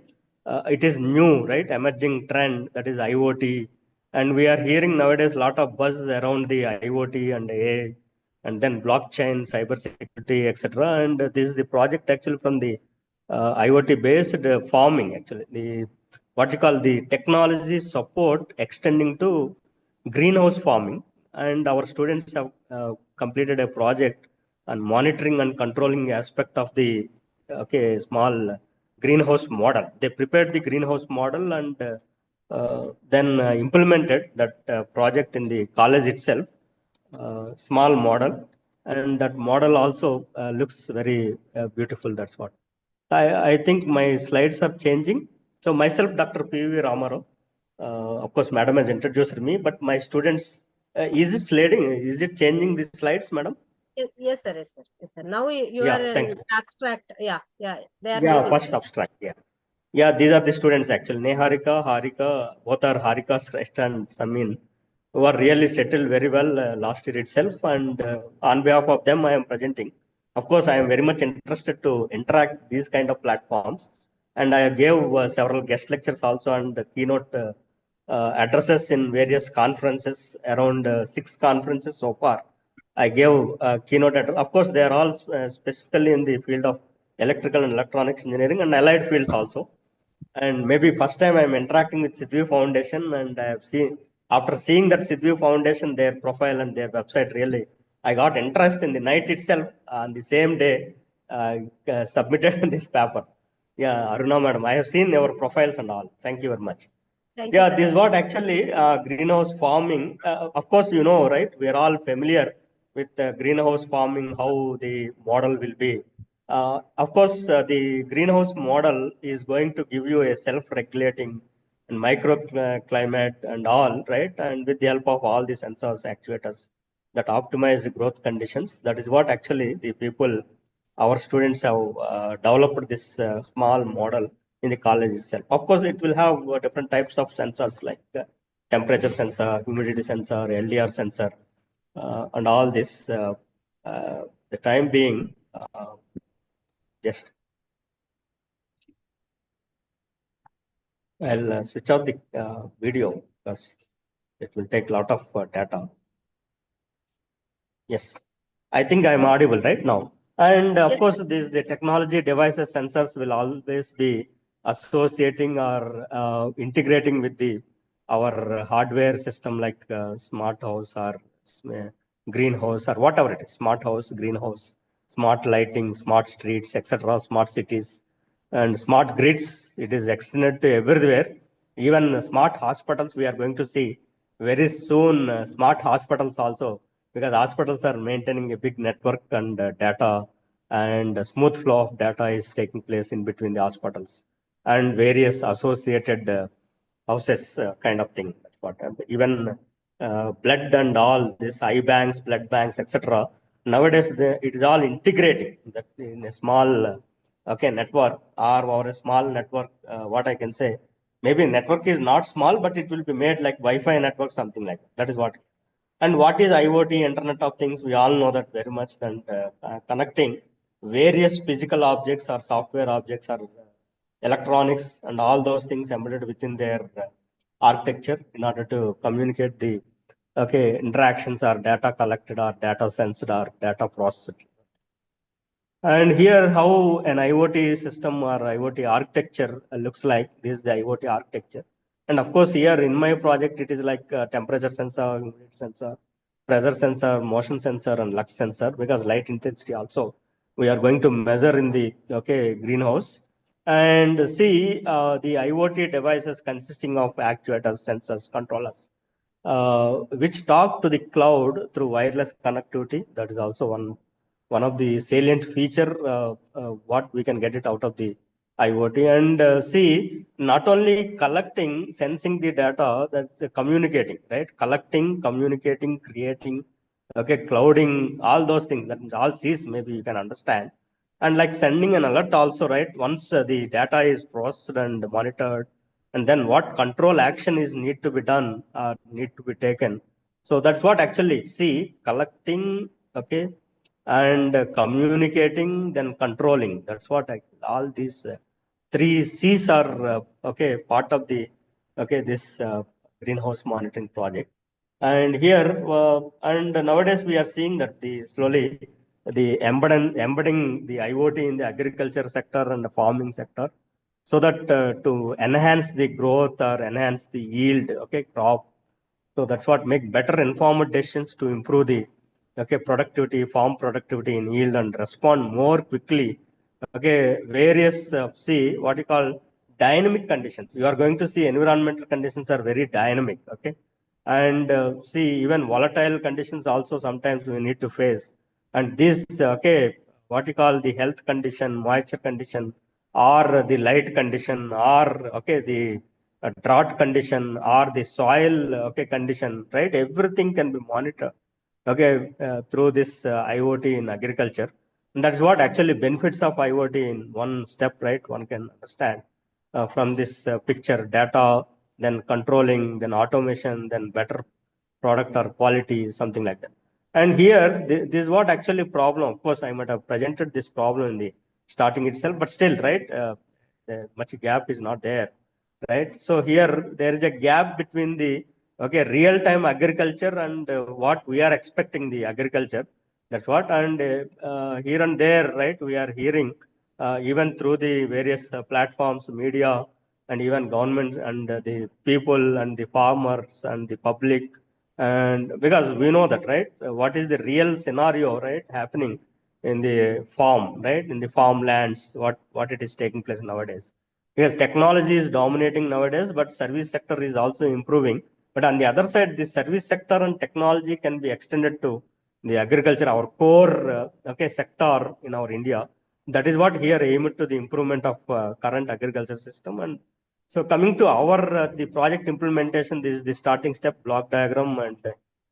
it is new, right? Emerging trend, that is IoT. And we are hearing nowadays a lot of buzz around the IoT and AI, and then blockchain, cybersecurity, etc. And this is the project actually from the IoT based farming, actually. The what you call the technology support extending to greenhouse farming. And our students have completed a project on monitoring and controlling aspect of the small greenhouse model. They prepared the greenhouse model and then implemented that project in the college itself, small model, and that model also looks very beautiful. That's what I think. My slides are changing. So myself, Dr. P.V. Ramarao. Of course, madam has introduced me, but my students, is it sliding? Is it changing the slides, madam? Yes, sir. Yes, sir. Yes, sir. Now you Yeah, are thank in you. abstract. Yeah, yeah. They are Yeah, moving. first abstract. Yeah. Yeah, these are the students actually. Neharika, Harika, both are Harika's Shrest and Samin, who are really settled very well last year itself. And on behalf of them, I am presenting. Of course, I am very much interested to interact these kind of platforms. And I gave several guest lectures also and keynote addresses in various conferences, around 6 conferences so far. I gave keynote address. Of course, they are all specifically in the field of electrical and electronics engineering and allied fields also. And maybe first time I'm interacting with SIDVI Foundation, and I have seen, after seeing that SIDVI Foundation, their profile and their website, really, I got interest in the night itself. On the same day, submitted this paper. Yeah, Aruna madam, I have seen your profiles and all. Thank you very much. Thank you, Yeah, sir. this is what actually greenhouse farming. Of course, you know, right? We are all familiar with greenhouse farming, how the model will be. Of course, the greenhouse model is going to give you a self-regulating and microclimate and all, right? And with the help of all the sensors, actuators that optimize the growth conditions. That is what actually the people, our students have developed this small model in the college itself. Of course, it will have different types of sensors like temperature sensor, humidity sensor, LDR sensor, and all this. The time being, just I'll switch off the video because it will take a lot of data. Yes, I think I'm audible right now. And of Yes, course, this the technology devices sensors will always be associating or integrating with the our hardware system like smart house or greenhouse or whatever it is, smart house, greenhouse, smart lighting, smart streets, etc., smart cities, and smart grids. It is extended to everywhere. Even smart hospitals we are going to see very soon. Smart hospitals also, because hospitals are maintaining a big network and data, and a smooth flow of data is taking place in between the hospitals and various associated houses, kind of thing. That's what even blood and all this eye banks, blood banks, etc. Nowadays, it is all integrating that in a small network, or a small network. What I can say, maybe network is not small, but it will be made like Wi-Fi network, something like that. That is what. And what is IoT, Internet of Things? We all know that very much. And connecting various physical objects or software objects or electronics and all those things embedded within their architecture in order to communicate the interactions or data collected or data sensed or data processed. And here, how an IoT system or IoT architecture looks like. This is the IoT architecture. And of course, here in my project, it is like temperature sensor, humidity sensor, pressure sensor, motion sensor, and lux sensor, because light intensity also we are going to measure in the greenhouse. And see the IoT devices consisting of actuators, sensors, controllers, which talk to the cloud through wireless connectivity. That is also one of the salient feature what we can get it out of the IoT. And see, not only collecting, sensing the data, that's communicating, right? Collecting, communicating, creating, clouding, all those things. That all C's maybe you can understand. And like sending an alert also, right? Once the data is processed and monitored, and then what control action is need to be done or need to be taken So that's what actually, see, collecting, okay, and communicating, then controlling. That's what all these three C's are, okay, part of the, okay, this greenhouse monitoring project. And here, and nowadays we are seeing that the slowly the embedding the IoT in the agriculture sector and the farming sector, so that to enhance the growth or enhance the yield, okay, crop. So that's what make better informed decisions to improve the, okay, productivity, farm productivity in yield and respond more quickly. Okay, various see what you call dynamic conditions. You are going to see environmental conditions are very dynamic. Okay, and see even volatile conditions also sometimes we need to face. And this, okay, what you call the health condition, moisture condition, or the light condition, or okay, the drought condition, or the soil, okay, condition, right? Everything can be monitored, okay, through this IoT in agriculture. And that's what actually benefits of IoT in one step, right? One can understand from this picture, data, then controlling, then automation, then better product or quality, something like that. And here, this is what actually problem. Of course, I might have presented this problem in the starting itself, but still, right? Much gap is not there, right? So here there is a gap between the, okay, real time agriculture and what we are expecting the agriculture. That's what. And here and there, right, we are hearing even through the various platforms, media, and even governments and the people and the farmers and the public. And because we know that, right, what is the real scenario, right, happening in the farm, right, in the farmlands, what it is taking place nowadays. Yes, technology is dominating nowadays, but service sector is also improving. But on the other side, the service sector and technology can be extended to the agriculture, our core, okay, sector in our India. That is what here aimed to the improvement of current agriculture system. And so coming to our the project implementation, this is the starting step block diagram, and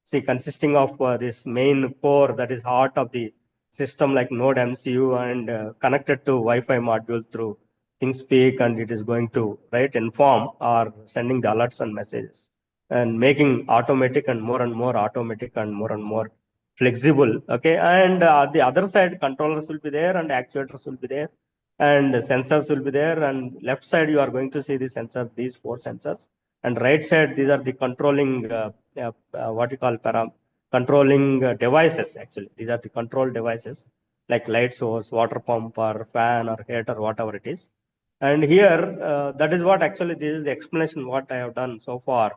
see consisting of this main core, that is heart of the system, like node MCU, and connected to Wi-Fi module through ThinkSpeak, and it is going to, right, inform or sending the alerts and messages, and making automatic and more automatic and more flexible. Okay, and the other side, controllers will be there and actuators will be there, and sensors will be there. And left side you are going to see the sensors, these four sensors, and right side these are the controlling what you call controlling devices. Actually, these are the control devices, like light source, water pump, or fan, or heater, whatever it is. And here, that is what actually, this is the explanation what I have done so far.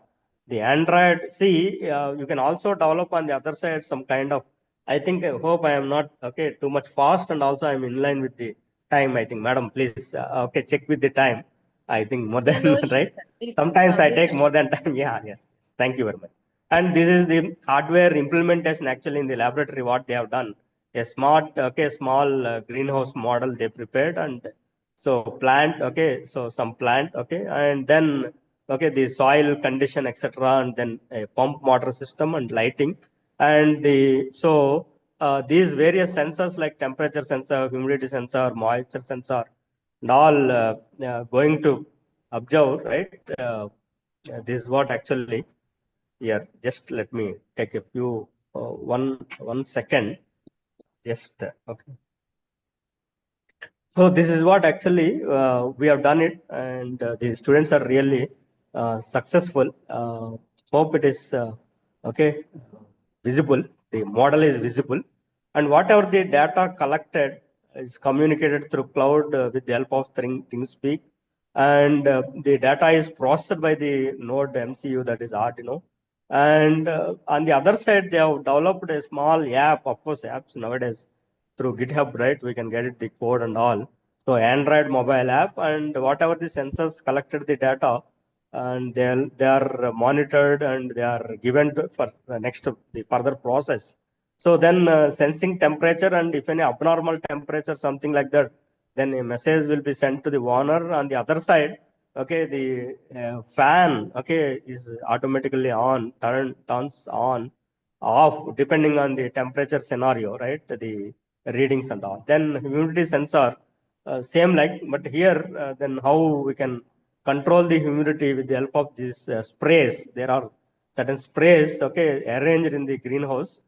The Android, see, you can also develop on the other side some kind of, I think, I hope I am not, okay, too much fast, and also I am in line with the time. I think, madam, please, okay, check with the time. I think more Yeah, than, no issues, right? sir. Please, Sometimes I please take more continue. than time. Yeah, yes. Thank you very much. And this is the hardware implementation actually in the laboratory, what they have done. A smart, okay, small greenhouse model they prepared, and so plant, okay, so some plant, okay, and then, okay, the soil condition, etc., and then a pump motor system and lighting. And the, so these various sensors like temperature sensor, humidity sensor, moisture sensor, and all going to observe, right? This is what actually here. Just let me take a few, one second. Just okay. So this is what actually we have done it, and the students are really successful. Hope it is okay, visible. The model is visible, and whatever the data collected is communicated through cloud with the help of ThinkSpeak, and the data is processed by the node MCU, that is Arduino. And on the other side, they have developed a small app. Of course, apps nowadays through GitHub, right? We can get it, the code and all. So Android mobile app, and whatever the sensors collected the data, and they are monitored, and they are given for the next the further process. So then sensing temperature, and if any abnormal temperature, something like that, then a message will be sent to the owner. On the other side, okay, the fan, okay, is automatically on, turns on, off, depending on the temperature scenario, right? The readings and all. Then humidity sensor, same like, but here then how we can control the humidity with the help of these sprays. There are certain sprays, okay, arranged in the greenhouse,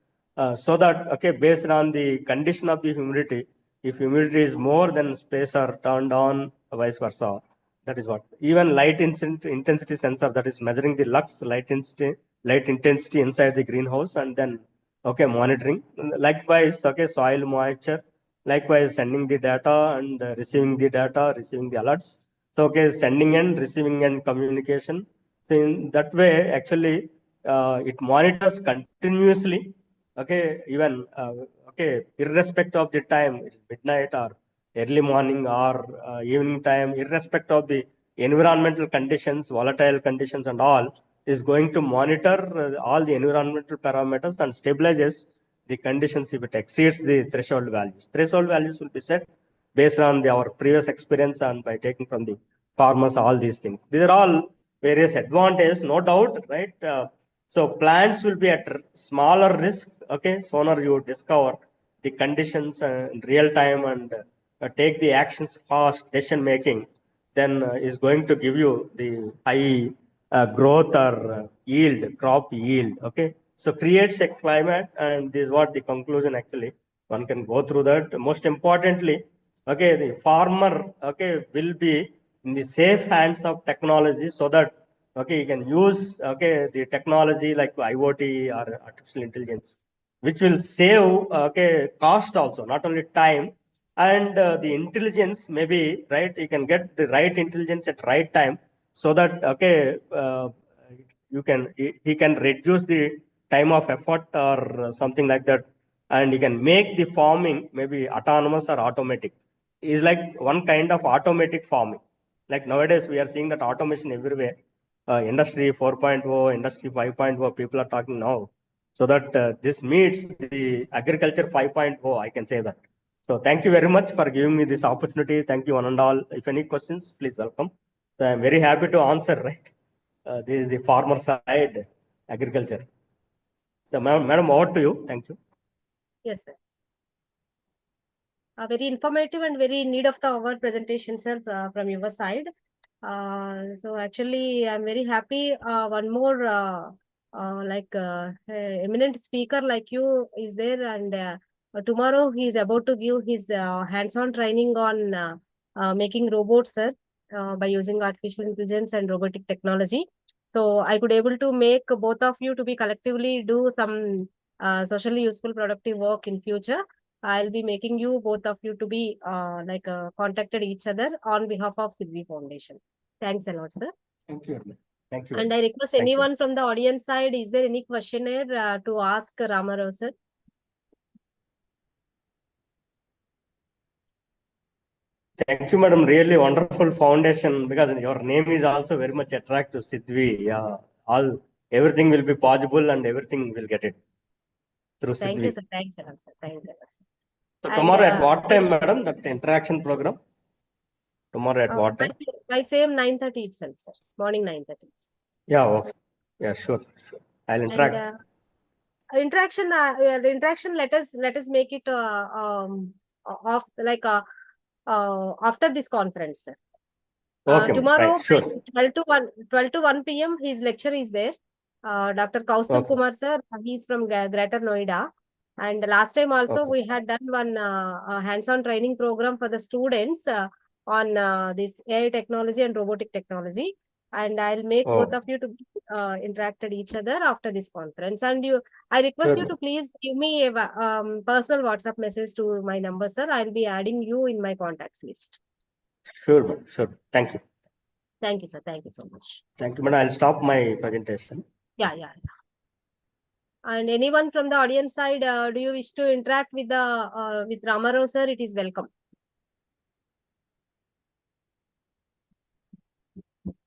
so that, okay, based on the condition of the humidity, if humidity is more, then sprays are turned on, vice versa. That is what. Even light intensity sensor, that is measuring the lux light intensity inside the greenhouse, and then, okay, monitoring. Likewise, okay, soil moisture. Likewise, sending the data and receiving the data, receiving the alerts. So, okay, sending and receiving and communication. So, in that way, actually, it monitors continuously. Okay, even okay, irrespective of the time, it's midnight or early morning or evening time, irrespective of the environmental conditions, volatile conditions, and all, is going to monitor all the environmental parameters and stabilizes the conditions if it exceeds the threshold values. Threshold values will be set based on our previous experience and by taking from the farmers, all these things. These are all various advantages, no doubt, right? So plants will be at smaller risk, okay, sooner you discover the conditions in real time and take the actions fast, decision making, then is going to give you the high growth or yield, crop yield, okay. So creates a climate, and this is what the conclusion actually, one can go through that. Most importantly, okay, the farmer, okay, will be in the safe hands of technology, so that, okay, you can use, okay, the technology like IoT or artificial intelligence, which will save, okay, cost also, not only time, and the intelligence maybe, right, you can get the right intelligence at right time, so that, okay, he can reduce the time of effort or something like that, and you can make the farming maybe autonomous or automatic. Is like one kind of automatic farming. Like nowadays we are seeing that automation everywhere. Industry 4.0, industry 5.0, people are talking now. So that this meets the agriculture 5.0, I can say that. So thank you very much for giving me this opportunity. Thank you one and all. If any questions, please welcome. So I'm very happy to answer, right? This is the farmer side agriculture. So madam, over to you. Thank you. Yes, sir. Very informative and very in need of the hour presentation, sir, from your side. So actually, I'm very happy. One more eminent speaker like you is there, and tomorrow he is about to give his hands-on training on making robots, sir, by using artificial intelligence and robotic technology. So I could able to make both of you to be collectively do some socially useful productive work in future. I'll be making you, both of you, to be contacted each other on behalf of SIDVI Foundation. Thanks a lot, sir. Thank you. Thank you. And I request anyone from the audience side, is there any questionnaire to ask Ramarao, sir? Thank you, madam. Really wonderful foundation, because your name is also very much attractive, SIDVI. Yeah, everything will be possible and everything will get it through SIDVI. Thank you, sir. Thank you, sir. Thank you, sir. So tomorrow at what time, madam, that interaction program? Tomorrow at what time? By same 9:30 itself, sir. Morning 9:30. Yeah, okay. Yeah, sure. I'll interact. And the interaction, let us make it after this conference, sir. Okay, tomorrow, right, sure. 12 to 1 p.m. his lecture is there. Dr. Kaustubh Kumar, sir, he's from Greater Noida. And last time also we had done one hands-on training program for the students on this AI technology and robotic technology. And I'll make both of you to interact with each other after this conference. And I request you to please give me a personal WhatsApp message to my number, sir. I'll be adding you in my contacts list. Sure, sure. Thank you. Thank you, sir. Thank you so much. Thank you, madam. I'll stop my presentation. Yeah. And anyone from the audience side, do you wish to interact with the with Ramarao, sir? It is welcome.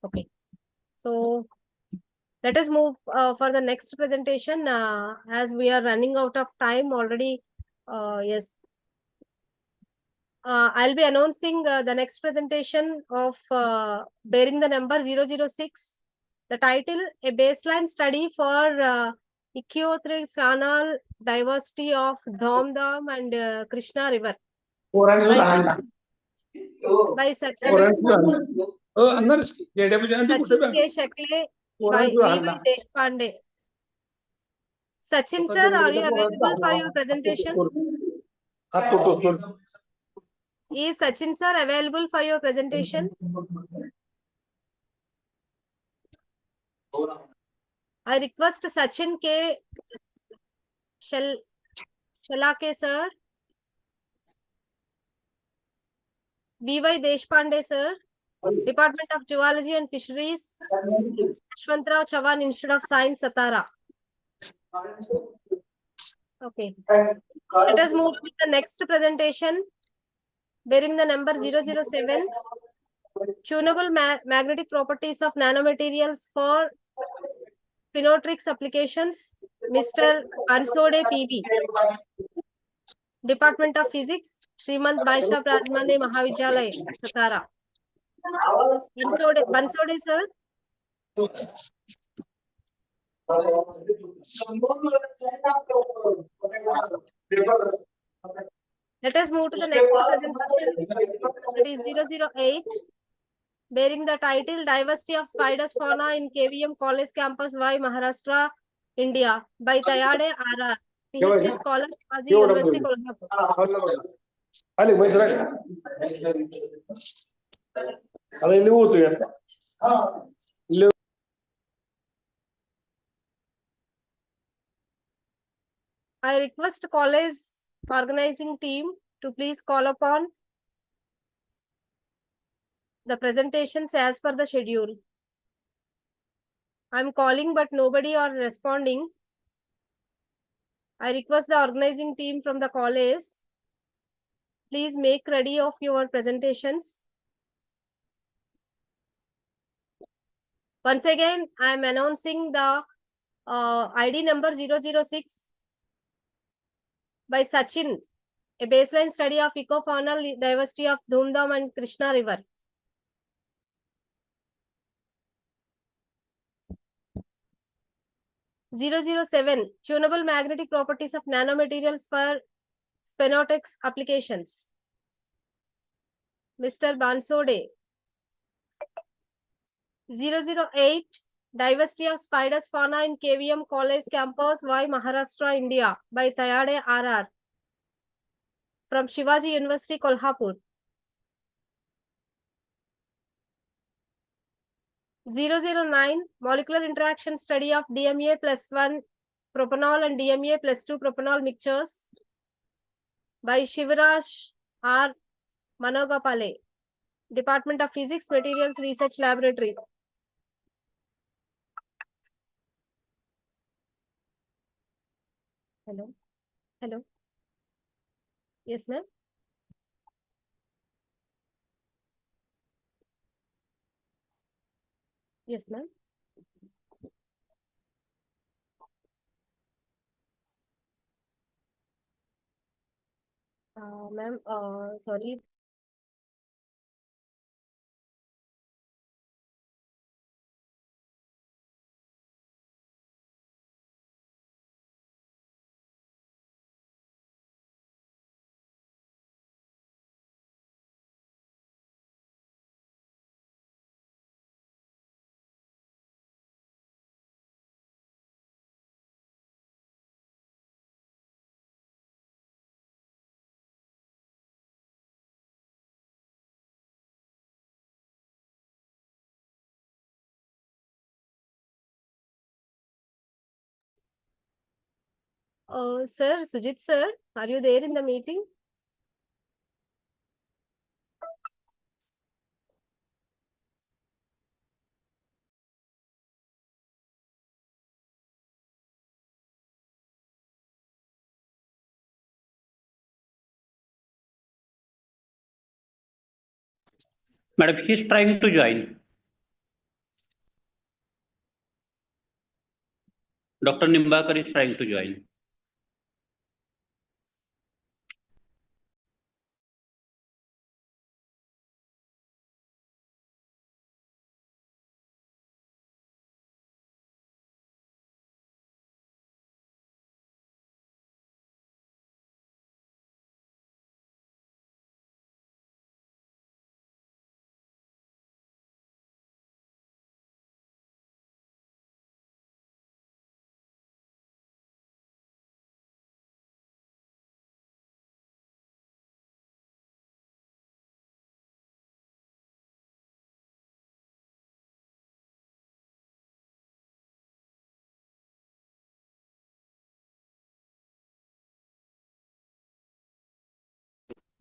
Okay. So let us move for the next presentation as we are running out of time already. Yes. I'll be announcing the next presentation of bearing the number 006. The title, A Baseline Study for Ichthyofaunal Diversity of Dhamdam and Krishna River. By Sachin K. Shakle by V.V. Deshpande. Sachin sir, are you available for your presentation? Is Sachin sir available for your presentation? I request Sachin K. Shalake sir. B.Y. Deshpande sir. Department of Zoology and Fisheries. Yashwantrao Chavan Institute of Science, Satara. Okay. Let us move to the next presentation, bearing the number 007. Tunable magnetic properties of nanomaterials for phenotrix applications. Mr. Bansode PV. Department of Physics. Shrimant Rajemane Mahavidyalaya, Satara. Bansode sir. Let us move to the next presentation, that is 008, bearing the title Diversity of Spiders Fauna in KVM College Campus, Y, Maharashtra, India, by Tayade R.R. PhD scholar, Shivaji University, Kolhapur. I request college organizing team to please call upon the presentations as per the schedule. I'm calling but nobody are responding. I request the organizing team from the college, please make ready of your presentations. Once again, I am announcing the ID number 006 by Sachin, a baseline study of ecofaunal diversity of Dhumdham and Krishna River. (007) Tunable magnetic properties of nanomaterials for sphenotix applications. Mr. Bansode. 008 Diversity of Spiders Fauna in KVM College Campus, Y, Maharashtra, India, by Tayade R.R. from Shivaji University, Kolhapur. 009 Molecular interaction study of DMA plus 1 propanol and DMA plus 2 propanol mixtures by Shivraj R. Manogapale, Department of Physics, Materials Research Laboratory. Hello. Hello. Yes, ma'am. Yes, ma'am. Ma'am, sorry. Sir, Sujit sir, are you there in the meeting? Madam, he is trying to join. Dr. Nimbakar is trying to join.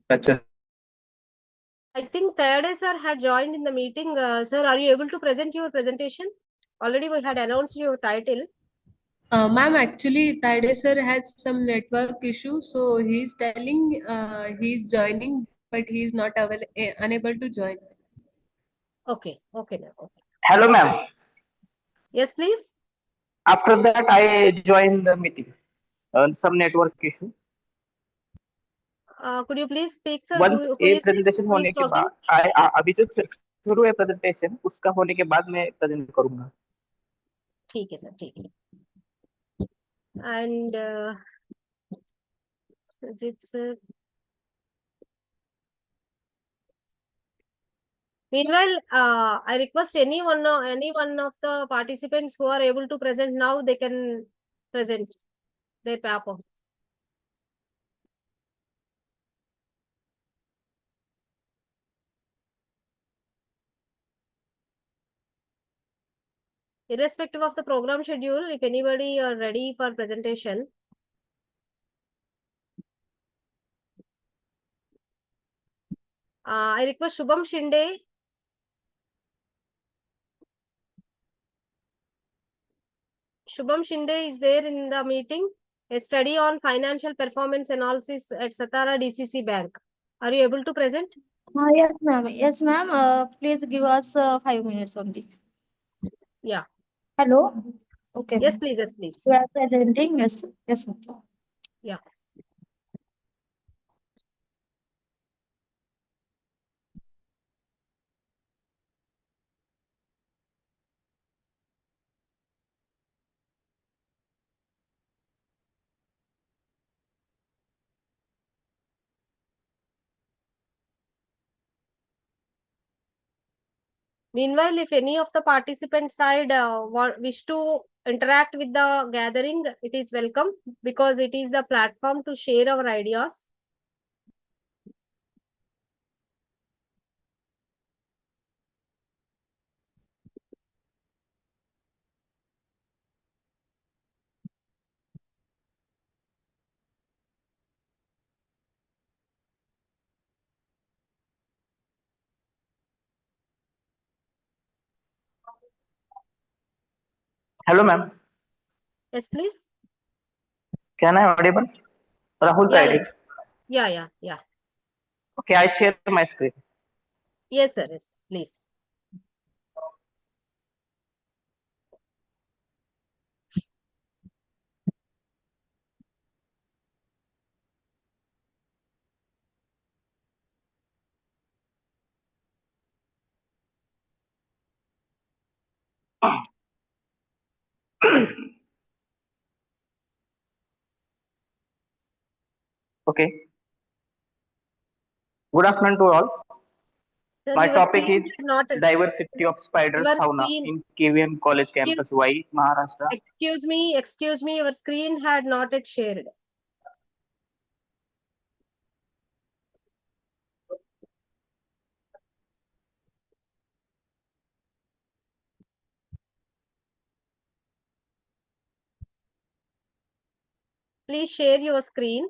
I think Tayade sir had joined in the meeting. Sir, are you able to present your presentation? Already we had announced your title. Ma'am, actually, Tade sir has some network issue, so he's telling he's joining, but he's not unable to join. Okay, okay, ma'am. Okay. Hello, ma'am. Yes, please. After that, I joined the meeting. Some network issue. Could you please speak, sir? One Who ये is this? Presentation Who is होने के talking? बाद अभी जो शुरू है presentation उसका होने के बाद मैं प्रेजेंट करूंगा. ठीक है, sir. ठीक है. And Sajid sir. Meanwhile, I request any one of the participants who are able to present now, they can present their paper. Irrespective of the program schedule, if anybody are ready for presentation. I request Shubham Shinde. Shubham Shinde is there in the meeting. A study on financial performance analysis at Satara DCC Bank. Are you able to present? Yes, ma'am. Yes, ma'am. Please give us 5 minutes only. Yeah. Hello. Okay. Yes, please. Yes, please. We are presenting. Yes. Yes, ma'am. Yeah. Meanwhile, if any of the participant side wish to interact with the gathering, it is welcome because it is the platform to share our ideas. Hello, ma'am. Yes, please. Can I audible? Rahul Yeah, Tayade. yeah. Okay, I share my screen. Yes, sir. Yes, please. Okay. Good afternoon to all. Sir, My your topic screen is not diversity of spiders your fauna screen. in KVM College campus, Y, Maharashtra. Excuse me. Your screen had not yet shared. Please share your screen.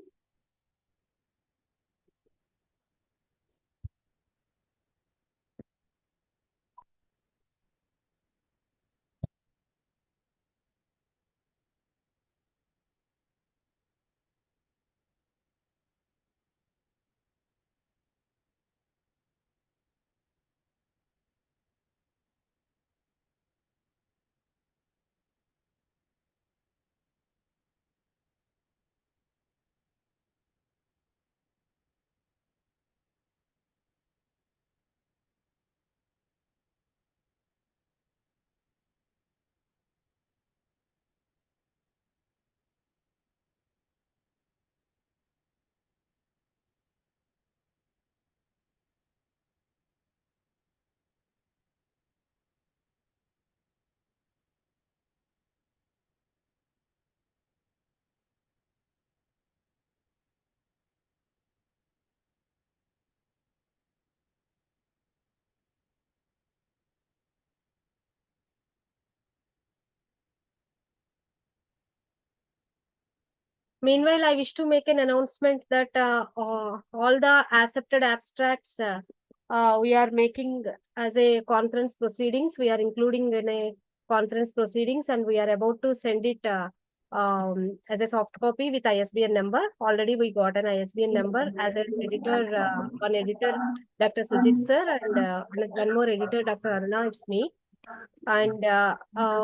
Meanwhile, I wish to make an announcement that all the accepted abstracts we are making as a conference proceedings. We are including in a conference proceedings, and we are about to send it as a soft copy with ISBN number. Already we got an ISBN number as an editor, one editor, Dr. Sujit sir, and one more editor, Dr. Aruna, it's me. And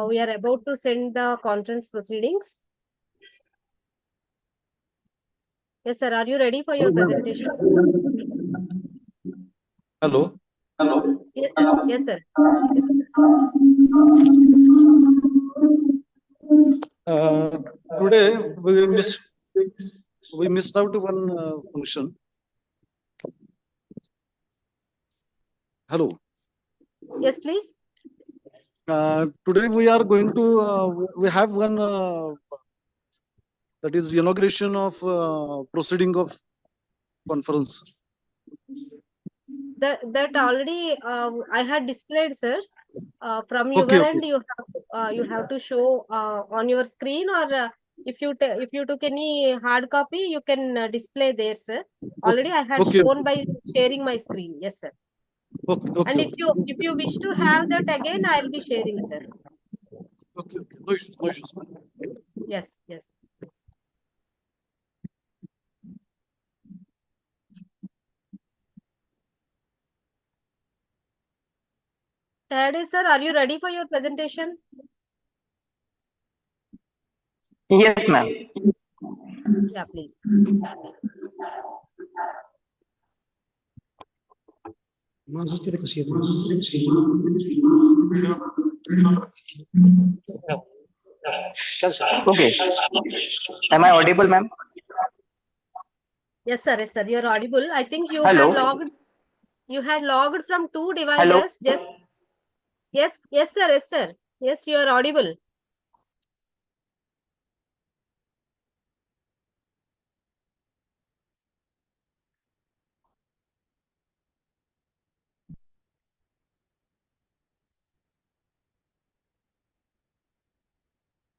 we are about to send the conference proceedings. Yes, sir. Are you ready for your presentation? Hello. Hello. Yes, sir. Yes, sir. Yes, sir. Today we missed out one function. Hello. Yes, please. Today we are going to we have one that is inauguration of proceeding of conference. That already I had displayed, sir. From your Okay, end, you have to show on your screen, or if you took any hard copy, you can display there, sir. Already I had shown by sharing my screen. Yes, sir. And if you wish to have that again, I'll be sharing, sir. Okay. No issues. No issues. Yes. Yes. Third, sir, are you ready for your presentation? Yes, ma'am. Yeah, please. Okay. Am I audible, ma'am? Yes, sir. Yes, sir. You're audible. I think you Hello. had logged. You had logged from 2 Hello. devices. Just yes, yes, sir. Yes, sir. Yes, you are audible.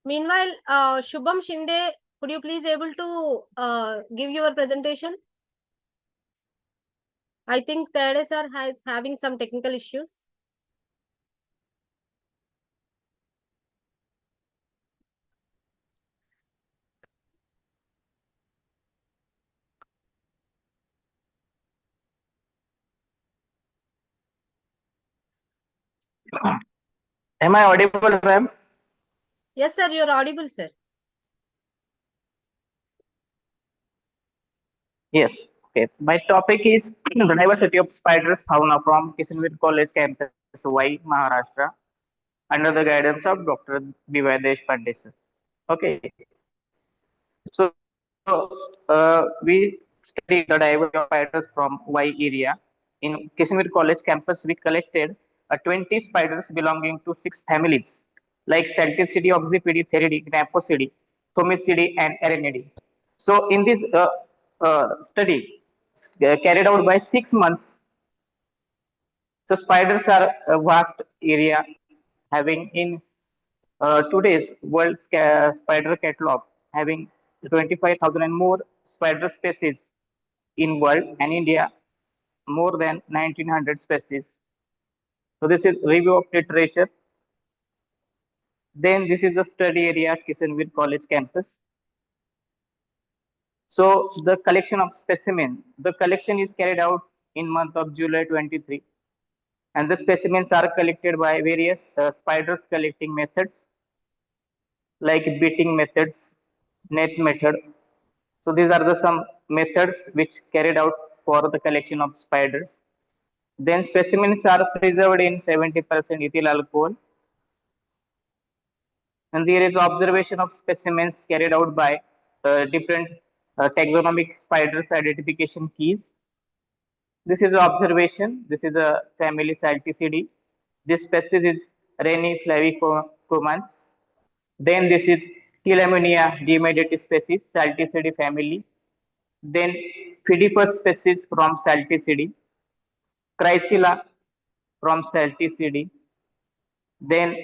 Meanwhile, Shubham Shinde, could you please able to give your presentation? I think Third sir has having some technical issues. Am I audible, ma'am? Yes, sir. You're audible, sir. Yes. Okay. My topic is the diversity of spiders fauna from Kissenville College campus, Y, Maharashtra, under the guidance of Dr. Bhaiyyasaheb sir. Okay. So we studied the diversity of spiders from Y area. In Kissenville College campus, we collected 20 spiders belonging to 6 families like Celticidae, Oxypidae, Theridae, Gnaposidae, Thomisidae, and Arenidae. So in this study carried out by 6 months, so spiders are a vast area having in today's world spider catalog having 25,000 and more spider species in world, and India more than 1900 species. So this is review of literature. Then this is the study area at Kissenville College campus. So the collection of specimen, the collection is carried out in month of July 23, and the specimens are collected by various spiders collecting methods like beating methods, net method. So these are the some methods which carried out for the collection of spiders. Then specimens are preserved in 70% ethyl alcohol. And there is observation of specimens carried out by different taxonomic spiders identification keys. This is observation. This is a family Salticidae. This species is Reni flavicomans. Then this is Tilamonia demediate species, Salticidae family. Then Fidifus species from Salticidae. Chrysilla from Salticidae. Then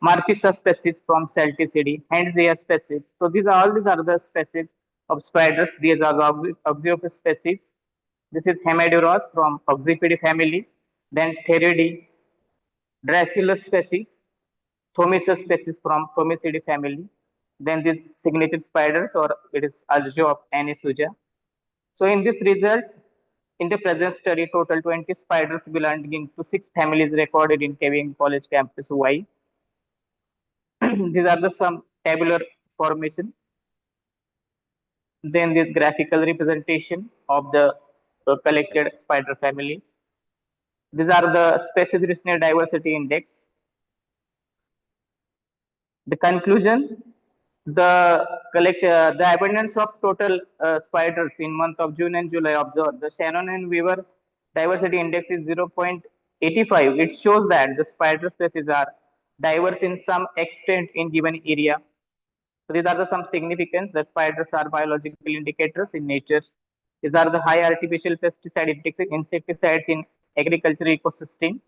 Marquisa species from Salticidae, Handzea species. So these are the species of spiders. These are the Oxyopus species. This is Hemidoras from Oxypidae family. Then Theridae, Dracula species, Thomisus species from Thomisidae family. Then these signature spiders, or it is Algeo of Anisuja. So in this result, in the present study, total 20 spiders belonging to 6 families recorded in KVM College Campus Y. These are the some tabular formation. Then this graphical representation of the collected spider families. These are the species regional diversity index. The conclusion, the collection, the abundance of total spiders in month of June and July observed. The Shannon and Weaver diversity index is 0.85. It shows that the spider species are diverse in some extent in given area. So these are the some significance. The spiders are biological indicators in nature. These are the high artificial pesticide insecticides in agriculture ecosystem.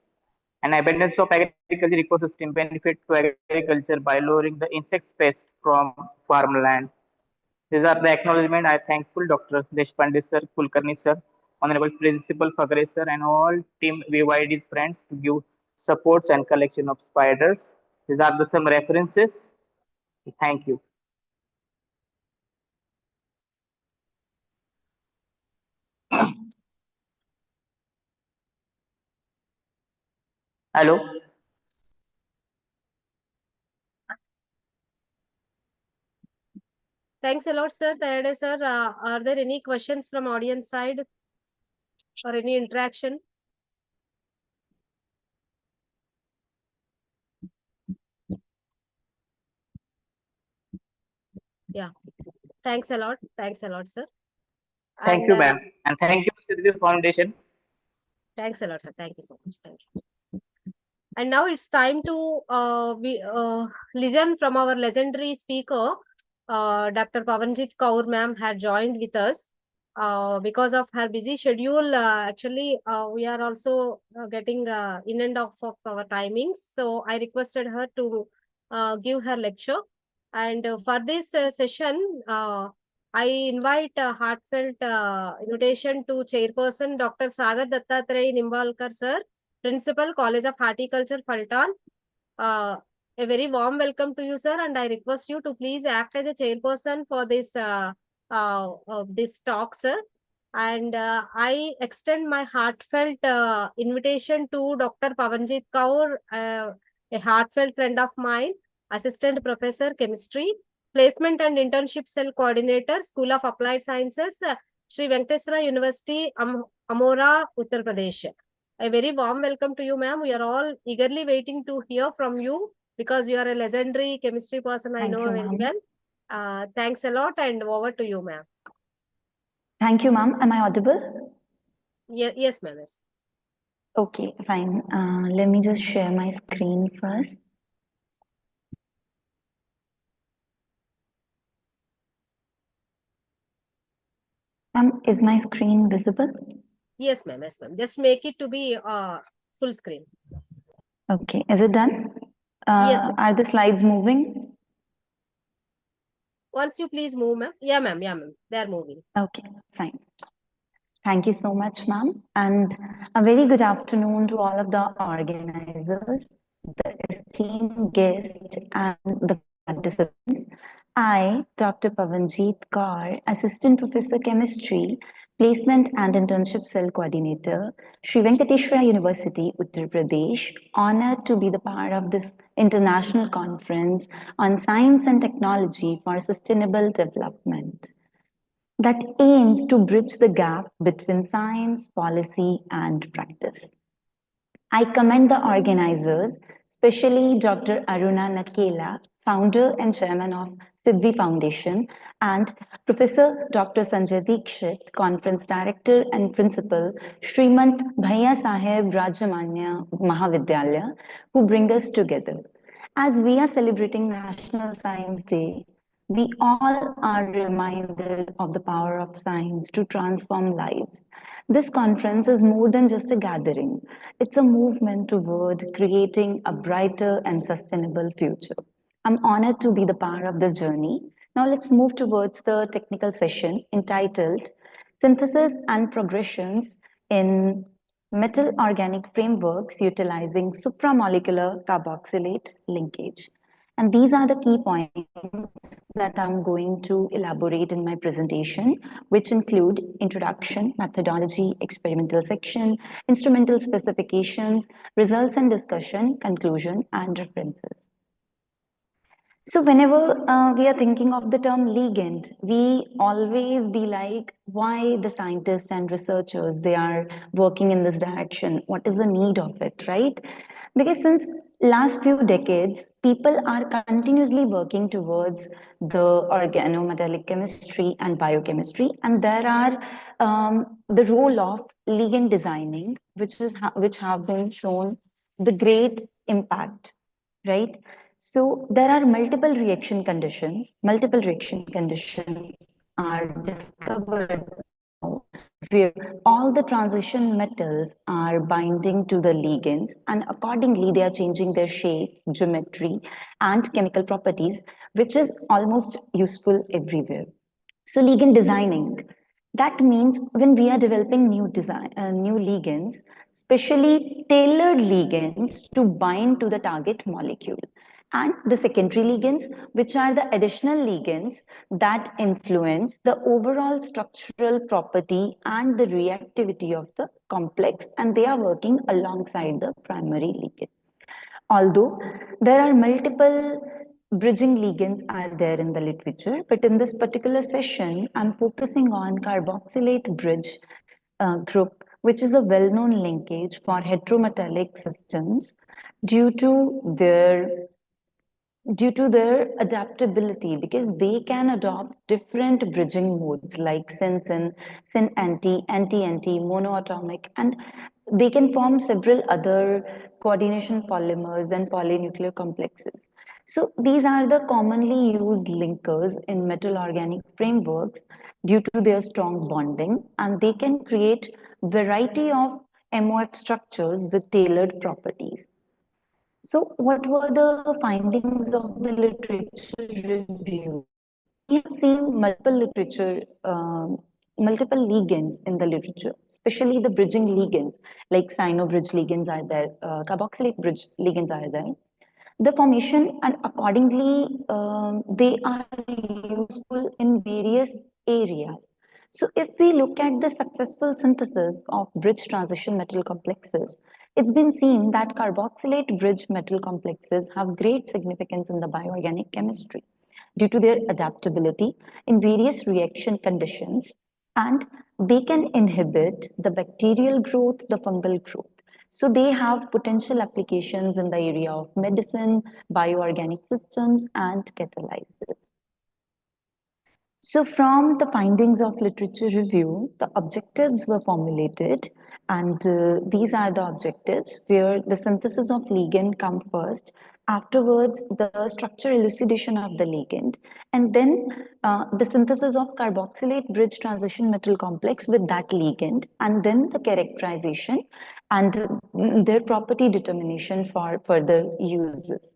An abundance of agriculture ecosystem benefit to agriculture by lowering the insect pest from farmland. These are the acknowledgement. I thankful Dr. Deshpande sir, Kulkarni sir, Honorable Principal Fagre sir, and all team VYD's friends to give supports and collection of spiders. These are the some references. Thank you. Hello. Thanks a lot, sir. Tayade sir, are there any questions from audience side or any interaction? Yeah. Thanks a lot. Thanks a lot, sir. Thank you, ma'am. And thank you, SIDVI Foundation. Thanks a lot, sir. Thank you so much. Thank you. And now it's time to listen from our legendary speaker. Dr. Pavanjit Kaur ma'am had joined with us. Because of her busy schedule, actually, we are also getting in and out of our timings. So I requested her to give her lecture. And for this session, I invite a heartfelt invitation to Chairperson Dr. Sagar Dattatreya Nimbalkar sir, Principal, College of Horticulture, Faltan. A very warm welcome to you, sir, and I request you to please act as a chairperson for this this talk, sir. And I extend my heartfelt invitation to Dr. Pavanjit Kaur, a heartfelt friend of mine, Assistant Professor, Chemistry, Placement and Internship Cell Coordinator, School of Applied Sciences, Sri Venkateswara University, Amora, Uttar Pradesh. A very warm welcome to you, ma'am. We are all eagerly waiting to hear from you because you are a legendary chemistry person. I know very well. Thanks a lot, and over to you, ma'am. Thank you, ma'am. Am I audible? Yes, ma'am. Yes. Okay, fine. Let me just share my screen first. Is my screen visible? Yes, ma'am. Yes, ma'am. Just make it to be full screen. Okay. Is it done? Yes. Are the slides moving? Once you please move, ma'am. Yeah, ma'am. Yeah, ma'am. They are moving. Okay, fine. Thank you so much, ma'am. And a very good afternoon to all of the organizers, the esteemed guests, and the participants. I, Dr. Pavanjit Kaur, Assistant Professor Chemistry, Placement and Internship Cell Coordinator, Sri Venkateswara University, Uttar Pradesh, honored to be the part of this international conference on science and technology for sustainable development that aims to bridge the gap between science, policy, and practice. I commend the organizers, especially Dr. Aruna Nakela, founder and chairman of SIDVI Foundation, and Professor Dr. Sanjay Dikshit, conference director and principal, Shrimant Bhaiyyasaheb Rajemane Mahavidyalaya, who bring us together. As we are celebrating National Science Day, we all are reminded of the power of science to transform lives. This conference is more than just a gathering. It's a movement toward creating a brighter and sustainable future. I'm honored to be the part of this journey. Now let's move towards the technical session entitled Synthesis and Progressions in Metal Organic Frameworks Utilizing Supramolecular Carboxylate Linkage. And these are the key points that I'm going to elaborate in my presentation, which include introduction, methodology, experimental section, instrumental specifications, results and discussion, conclusion, and references. So whenever we are thinking of the term ligand, we always be like, why the scientists and researchers, they are working in this direction? What is the need of it, right? Because since last few decades, people are continuously working towards the organometallic chemistry and biochemistry, and there are the role of ligand designing, which have been shown the great impact, right? So there are multiple reaction conditions. Multiple reaction conditions are discovered now where all the transition metals are binding to the ligands, and accordingly they are changing their shapes, geometry, and chemical properties, which is almost useful everywhere. So ligand designing, that means when we are developing new ligands, specially tailored ligands to bind to the target molecule, and the secondary ligands, which are the additional ligands that influence the overall structural property and the reactivity of the complex, and they are working alongside the primary ligand. Although there are multiple bridging ligands are there in the literature, but in this particular session, I'm focusing on carboxylate bridge group, which is a well-known linkage for heterometallic systems due to their adaptability, because they can adopt different bridging modes like syn-syn, syn-anti, anti-anti, monoatomic, and they can form several other coordination polymers and polynuclear complexes. So these are the commonly used linkers in metal organic frameworks due to their strong bonding, and they can create variety of MOF structures with tailored properties. So what were the findings of the literature review? We have seen multiple ligands in the literature, especially the bridging ligands, like cyano-bridge ligands are there, carboxylate bridge ligands are there. The formation, and accordingly, they are useful in various areas. So if we look at the successful synthesis of bridge transition metal complexes, it's been seen that carboxylate bridge metal complexes have great significance in the bioorganic chemistry due to their adaptability in various reaction conditions, and they can inhibit the bacterial growth, the fungal growth. So they have potential applications in the area of medicine, bioorganic systems, and catalysis. So from the findings of literature review, the objectives were formulated, and these are the objectives where the synthesis of ligand come first, afterwards the structure elucidation of the ligand, and then the synthesis of carboxylate bridge transition metal complex with that ligand, and then the characterization and their property determination for further uses.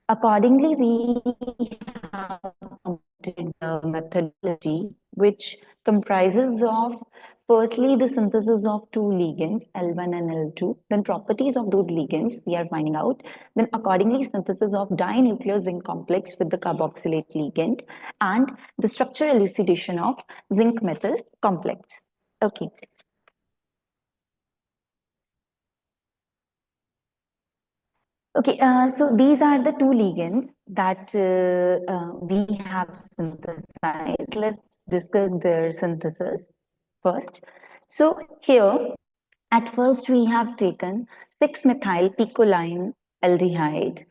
Accordingly, we have completed the methodology, which comprises of firstly the synthesis of two ligands, L1 and L2, then properties of those ligands we are finding out, then accordingly synthesis of dinuclear zinc complex with the carboxylate ligand, and the structure elucidation of zinc metal complex. Okay. Okay, so these are the two ligands that we have synthesized. Let's discuss their synthesis first. So here, at first we have taken 6-methyl picoline aldehyde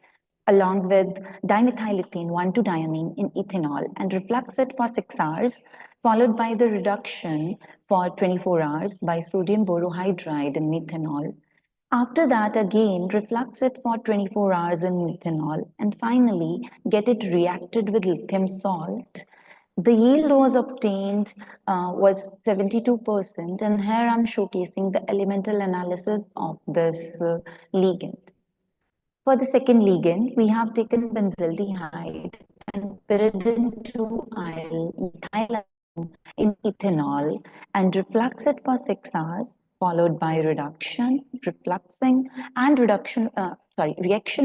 along with dimethylethane 1,2-diamine in ethanol and reflux it for 6 hours, followed by the reduction for 24 hours by sodium borohydride in methanol. After that, again, reflux it for 24 hours in methanol, and finally get it reacted with lithium salt. The yield was obtained was 72%, and here I'm showcasing the elemental analysis of this ligand. For the second ligand, we have taken benzaldehyde and pyridine-2-ethyl in ethanol and reflux it for 6 hours, followed by reaction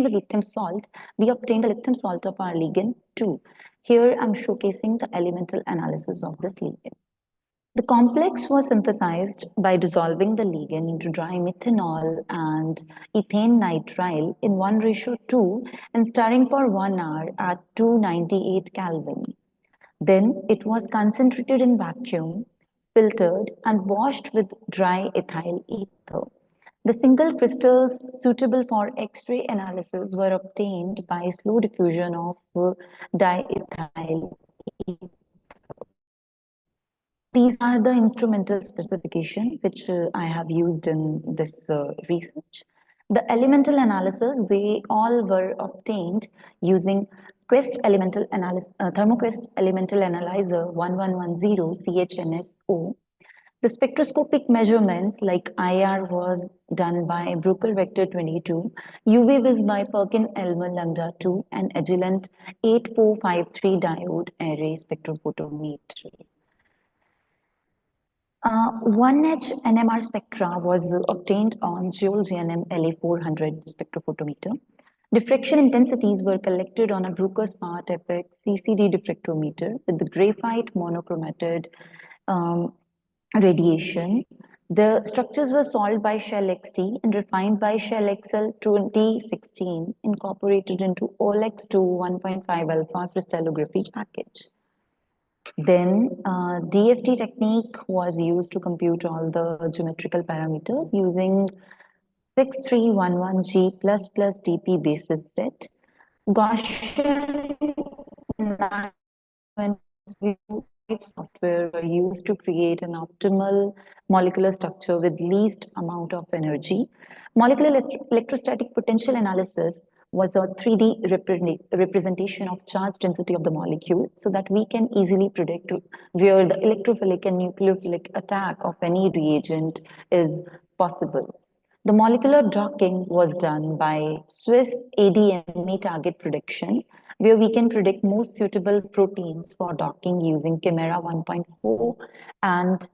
with lithium salt, we obtained the lithium salt of our ligand 2. Here I'm showcasing the elemental analysis of this ligand. The complex was synthesized by dissolving the ligand into dry methanol and ethane nitrile in 1:2 and stirring for 1 hour at 298 Kelvin. Then it was concentrated in vacuum, filtered, and washed with dry ethyl ether. The single crystals suitable for X-ray analysis were obtained by slow diffusion of diethyl ether. These are the instrumental specification which I have used in this research. The elemental analysis, they all were obtained using Thermoquest Elemental Analyzer 1110 CHNSO. The spectroscopic measurements like IR was done by Bruker Vector 22, UV vis by Perkin-Elmer Lambda 2, and Agilent 8453 diode array spectrophotometry. 1H NMR spectra was obtained on Joule GNM LA400 spectrophotometer. Diffraction intensities were collected on a Bruker Smart FX CCD diffractometer with the graphite monochromated radiation. The structures were solved by Shell XT and refined by Shell XL 2016, incorporated into OLX2 1.5 alpha crystallography package. Then DFT technique was used to compute all the geometrical parameters using 6311G++ DP basis set. Gaussian software were used to create an optimal molecular structure with least amount of energy. Molecular electrostatic potential analysis was a 3D representation of charge density of the molecule so that we can easily predict where the electrophilic and nucleophilic attack of any reagent is possible. The molecular docking was done by Swiss ADME target prediction, where we can predict most suitable proteins for docking using Chimera 1.4 and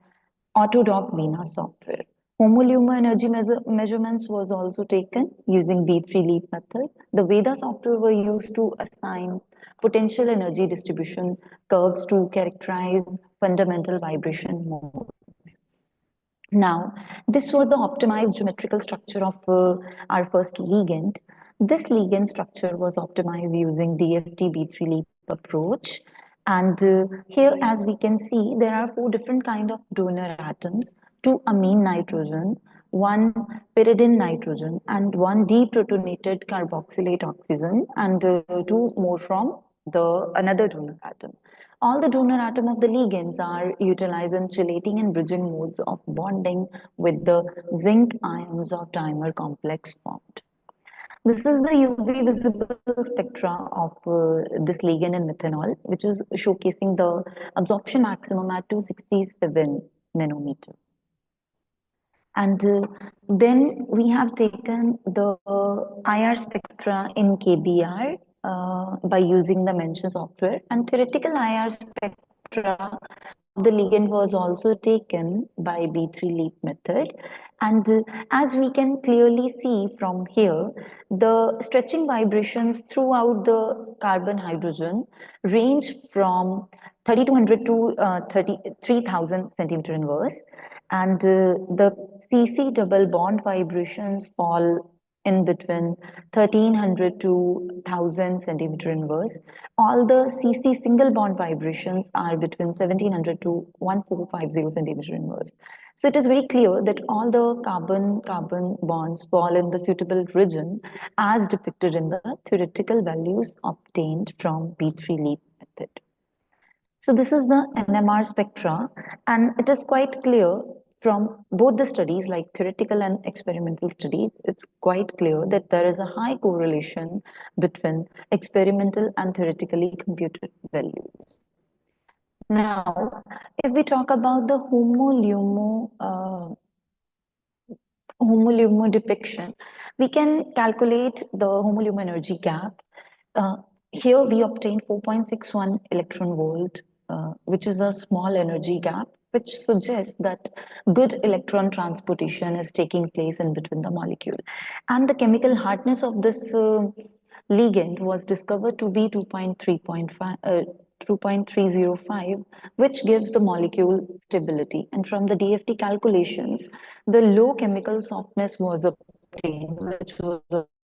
Autodock Vena software. Homolume energy measurements was also taken using B3 leap method. The Veda software were used to assign potential energy distribution curves to characterize fundamental vibration modes. Now, this was the optimized geometrical structure of our first ligand. This ligand structure was optimized using DFT B3 leap approach. And here, as we can see, there are 4 different kinds of donor atoms, 2 amine nitrogen, 1 pyridine nitrogen, and 1 deprotonated carboxylate oxygen, and 2 more from another donor atom. All the donor atom of the ligands are utilized in chelating and bridging modes of bonding with the zinc ions of dimer complex formed. This is the UV visible spectra of this ligand in methanol, which is showcasing the absorption maximum at 267 nanometer. And then we have taken the IR spectra in KBR by using the mentioned software, and theoretical IR spectra of the ligand was also taken by B3 leap method. And as we can clearly see from here, the stretching vibrations throughout the carbon hydrogen range from 3200 to 3000 centimeter inverse. And the CC double bond vibrations fall in between 1300 to 1000 centimeter inverse. All the CC single bond vibrations are between 1700 to 1450 centimeter inverse. So it is very clear that all the carbon-carbon bonds fall in the suitable region as depicted in the theoretical values obtained from B3 leap method. So this is the NMR spectra, and it is quite clear from both the studies, like theoretical and experimental studies, it's quite clear that there is a high correlation between experimental and theoretically computed values. Now, if we talk about the homolume depiction, we can calculate the homolume energy gap here we obtained 4.61 electron volt, which is a small energy gap, which suggests that good electron transportation is taking place in between the molecule. And the chemical hardness of this ligand was discovered to be 2.305, which gives the molecule stability. And from the DFT calculations, the low chemical softness was obtained, which was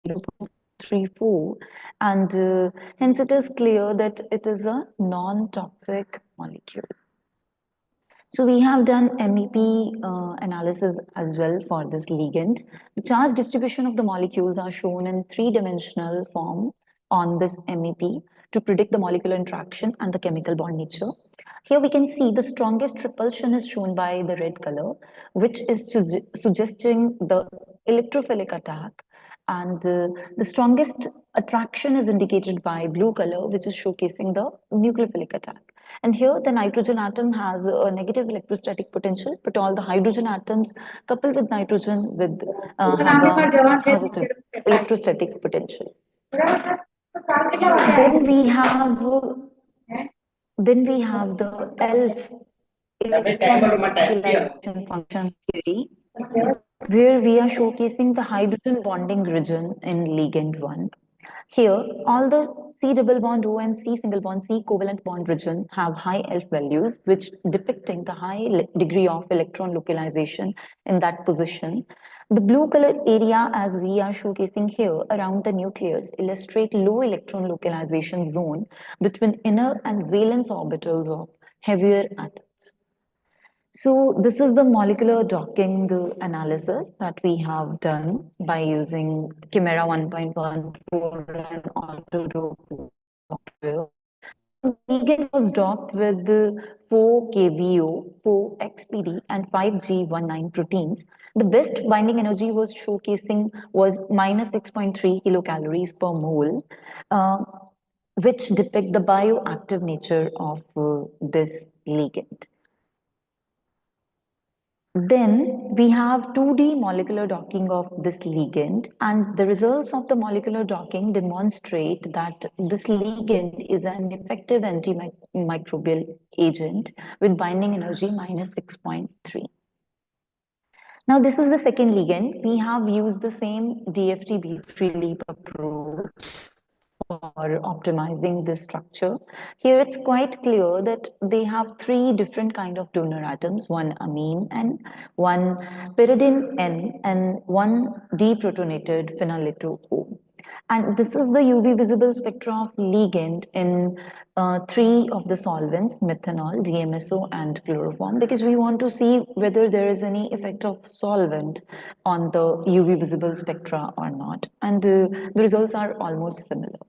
0.34, and hence it is clear that it is a non-toxic molecule. So we have done MEP analysis as well for this ligand. The charge distribution of the molecules are shown in three-dimensional form on this MEP to predict the molecular interaction and the chemical bond nature. Here we can see the strongest repulsion is shown by the red color, which is suggesting the electrophilic attack, and the strongest attraction is indicated by blue color, which is showcasing the nucleophilic attack. And here the nitrogen atom has a negative electrostatic potential, but all the hydrogen atoms coupled with nitrogen have a positive electrostatic potential. Then we have the ELF, electron function theory, where we are showcasing the hydrogen bonding region in ligand 1. Here, all the C double bond O and C single bond C covalent bond region have high ELF values, which depicting the high degree of electron localization in that position. The blue color area, as we are showcasing here around the nucleus, illustrate low electron localization zone between inner and valence orbitals of heavier atoms. So this is the molecular docking analysis that we have done by using Chimera 1.14 and Autodock software. The ligand was docked with 4 KBO, 4 XPD, and 5G19 proteins. The best binding energy was showcasing was minus 6.3 kilocalories per mole, which depict the bioactive nature of this ligand. Then we have 2D molecular docking of this ligand, and the results of the molecular docking demonstrate that this ligand is an effective antimicrobial agent with binding energy minus 6.3. Now this is the second ligand. We have used the same DFT-B3 leap approach for optimizing this structure. Here it's quite clear that they have 3 different kind of donor atoms, one amine N, one pyridine N, and one deprotonated phenyletto O. And this is the UV visible spectra of ligand in 3 of the solvents, methanol, DMSO, and chloroform, because we want to see whether there is any effect of solvent on the UV visible spectra or not. And the results are almost similar.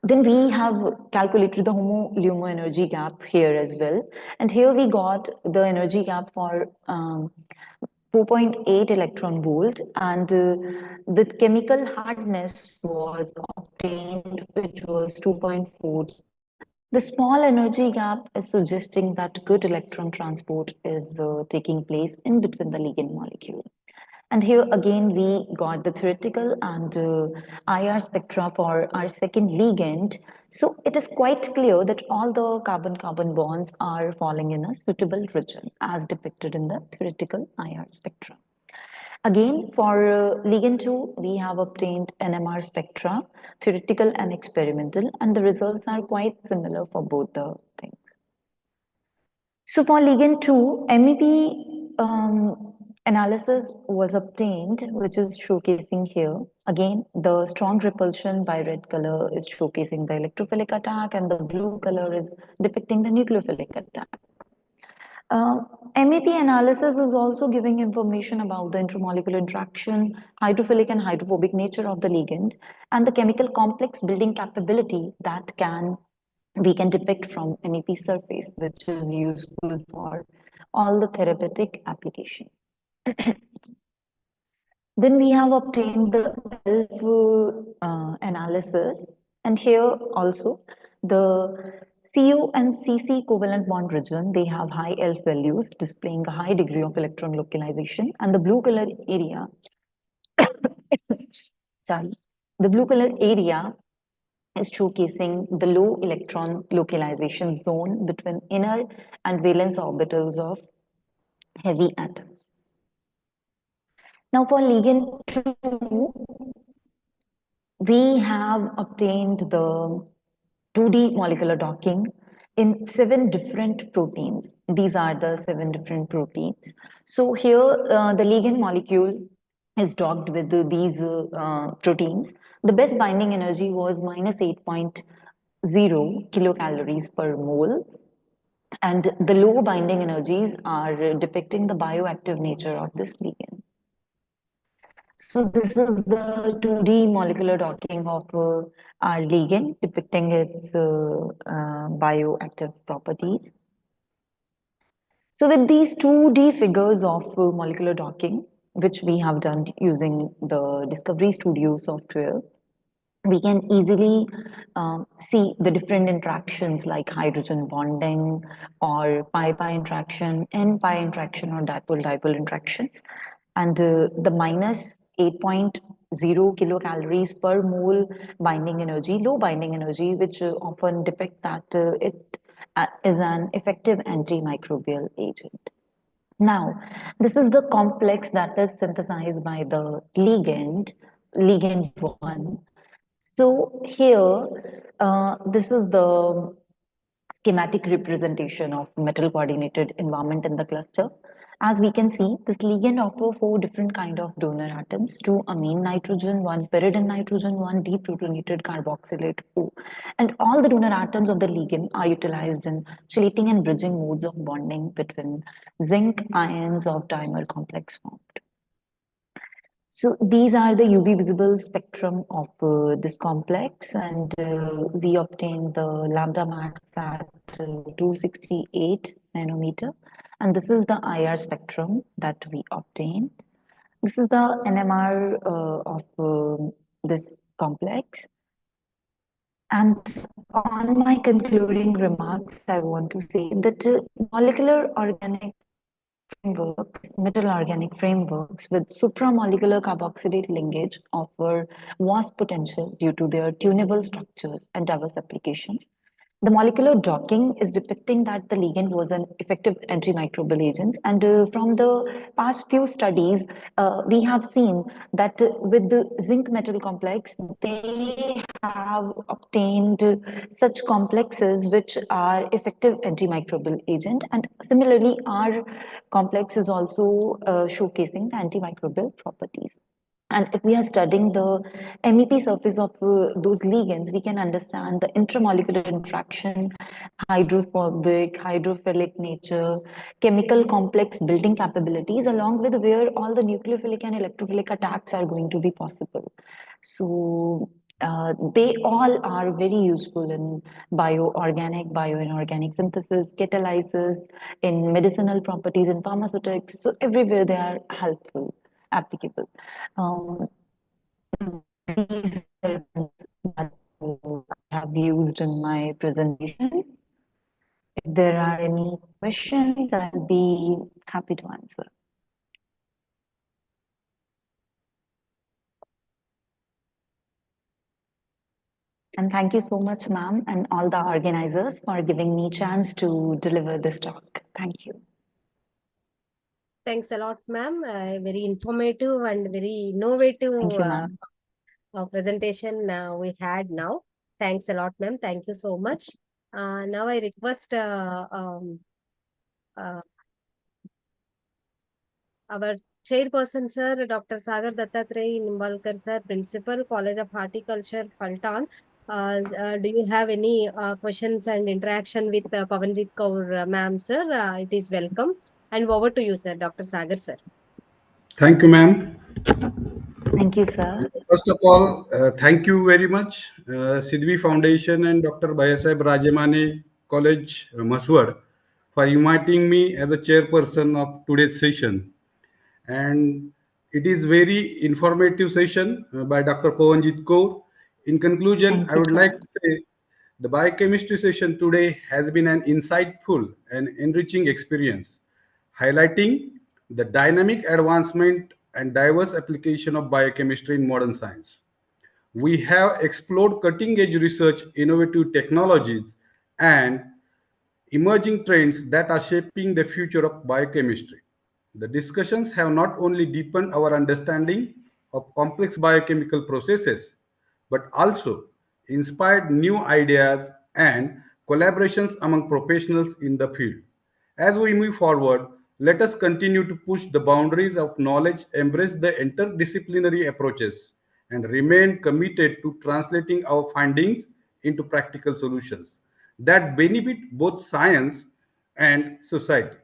Then we have calculated the homo-LUMO energy gap here as well. And here we got the energy gap for 4.8 electron volt, and the chemical hardness was obtained, which was 2.4. The small energy gap is suggesting that good electron transport is taking place in between the ligand molecule. And here again, we got the theoretical and IR spectra for our second ligand. So it is quite clear that all the carbon-carbon bonds are falling in a suitable region as depicted in the theoretical IR spectra. Again, for ligand 2, we have obtained NMR spectra, theoretical and experimental, and the results are quite similar for both the things. So for ligand 2, MEP analysis was obtained, which is showcasing here. Again, the strong repulsion by red color is showcasing the electrophilic attack, and the blue color is depicting the nucleophilic attack. MEP analysis is also giving information about the intermolecular interaction, hydrophilic and hydrophobic nature of the ligand, and the chemical complex building capability that we can depict from MEP surface, which is useful for all the therapeutic application. Then we have obtained the ELF analysis, and here also the CO and CC covalent bond region, they have high ELF values displaying a high degree of electron localization, and the blue color area sorry, the blue color area is showcasing the low electron localization zone between inner and valence orbitals of heavy atoms. Now for ligand 2, we have obtained the 2D molecular docking in 7 different proteins. These are the 7 different proteins. So here the ligand molecule is docked with these proteins. The best binding energy was minus 8.0 kilocalories per mole. And the low binding energies are depicting the bioactive nature of this ligand. So this is the 2D molecular docking of our ligand, depicting its bioactive properties. So with these 2D figures of molecular docking, which we have done using the Discovery Studio software, we can easily see the different interactions like hydrogen bonding or pi-pi interaction, n-pi interaction or dipole-dipole interactions. And the minus 8.0 kilocalories per mole binding energy, low binding energy, which often depict that it is an effective antimicrobial agent. Now, this is the complex that is synthesized by the ligand 1. So here, this is the schematic representation of metal coordinated environment in the cluster. As we can see, this ligand offers 4 different kind of donor atoms: 2 amine nitrogen, 1 pyridine nitrogen, 1 deprotonated carboxylate O. And all the donor atoms of the ligand are utilized in chelating and bridging modes of bonding between zinc ions of dimer complex formed. So these are the UV visible spectrum of this complex, and we obtained the lambda max at 268 nanometer, and this is the IR spectrum that we obtained. This is the NMR of this complex. And on my concluding remarks, I want to say that molecular organic frameworks, metal organic frameworks with supramolecular carboxylate linkage offer vast potential due to their tunable structures and diverse applications. The molecular docking is depicting that the ligand was an effective antimicrobial agent. And from the past few studies, we have seen that with the zinc metal complex, they have obtained such complexes which are effective antimicrobial agent. And similarly, our complex is also showcasing the antimicrobial properties. And if we are studying the MEP surface of those ligands, we can understand the intramolecular interaction, hydrophobic, hydrophilic nature, chemical complex building capabilities, along with where all the nucleophilic and electrophilic attacks are going to be possible. So they all are very useful in bioorganic, bioinorganic synthesis, catalysis, in medicinal properties, in pharmaceutics. So everywhere they are helpful, applicable. These elements that I have used in my presentation. If there are any questions, I'll be happy to answer. And thank you so much, ma'am, and all the organizers for giving me a chance to deliver this talk. Thank you. Thanks a lot, ma'am. Very informative and very innovative Thank you, ma'am. presentation we had now. Thanks a lot, ma'am. Thank you so much. Now I request our chairperson, sir, Dr. Sagar Dattatreya Nimbalkar, sir, Principal, College of Horticulture, Paltan. Do you have any questions and interaction with Pavanjit Kaur ma'am, sir? It is welcome. And over to you, sir, Dr. Sagar, sir. Thank you, ma'am. Thank you, sir. First of all, thank you very much, SIDVI Foundation and Dr. Bhaiyyasaheb Rajemane College, Maswar, for inviting me as a chairperson of today's session. And it is very informative session by Dr. Pavanjit Kaur. In conclusion, I would like to say the biochemistry session today has been an insightful and enriching experience, highlighting the dynamic advancement and diverse application of biochemistry in modern science. We have explored cutting-edge research, innovative technologies, and emerging trends that are shaping the future of biochemistry. The discussions have not only deepened our understanding of complex biochemical processes, but also inspired new ideas and collaborations among professionals in the field. As we move forward, let us continue to push the boundaries of knowledge, embrace the interdisciplinary approaches, and remain committed to translating our findings into practical solutions that benefit both science and society.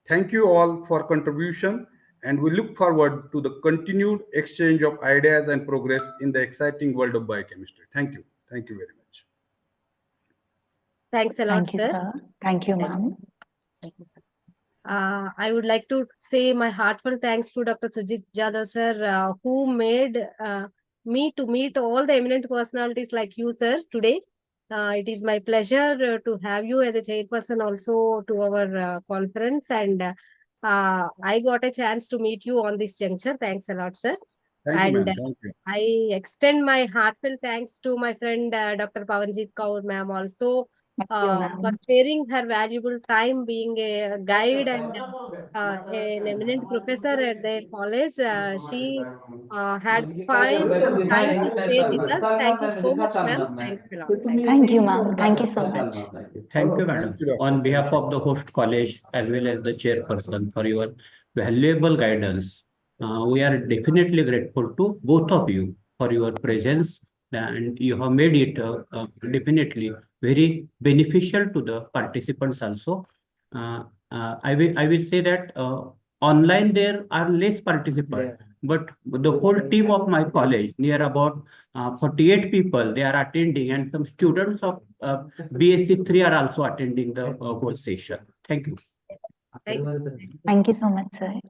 Thank you all for contribution, and we look forward to the continued exchange of ideas and progress in the exciting world of biochemistry. Thank you. Thank you very much. Thanks a lot, Thank you, sir. sir. Thank you, ma'am. I would like to say my heartfelt thanks to Dr. Sujit Jadhav, sir, who made me to meet all the eminent personalities like you, sir, today. It is my pleasure to have you as a chairperson also to our conference, and I got a chance to meet you on this juncture. Thanks a lot, sir. Thank you, And ma'am. Thank you. I extend my heartfelt thanks to my friend Dr. Pawanjit Kaur, ma'am, also for sharing her valuable time being a guide and an eminent professor at their college. She had find some time to stay with us. Thank you so much, ma'am. Thanks a lot. Thank you, ma'am. Thank you so much. Thank you, madam. On behalf of the host college as well as the chairperson for your valuable guidance, we are definitely grateful to both of you for your presence, and you have made it definitely very beneficial to the participants also. I will say that online there are less participants, but the whole team of my college, near about 48 people, they are attending, and some students of BSc 3 are also attending the whole session. Thank you. Thank you so much, sir.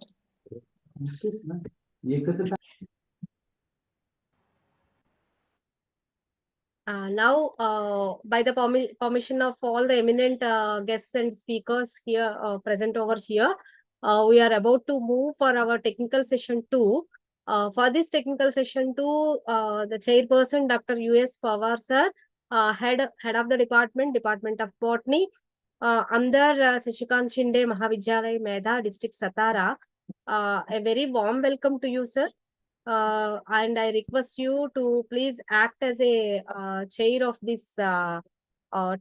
Now, by the permission of all the eminent guests and speakers here present over here, we are about to move for our technical session 2. For this technical session 2, the chairperson, Dr. U.S. Pawar, sir, head of the Department of Botany, under Shashikant Shinde, Mahavidyalaya, Medha, District Satara. A very warm welcome to you, sir. And I request you to please act as a chair of this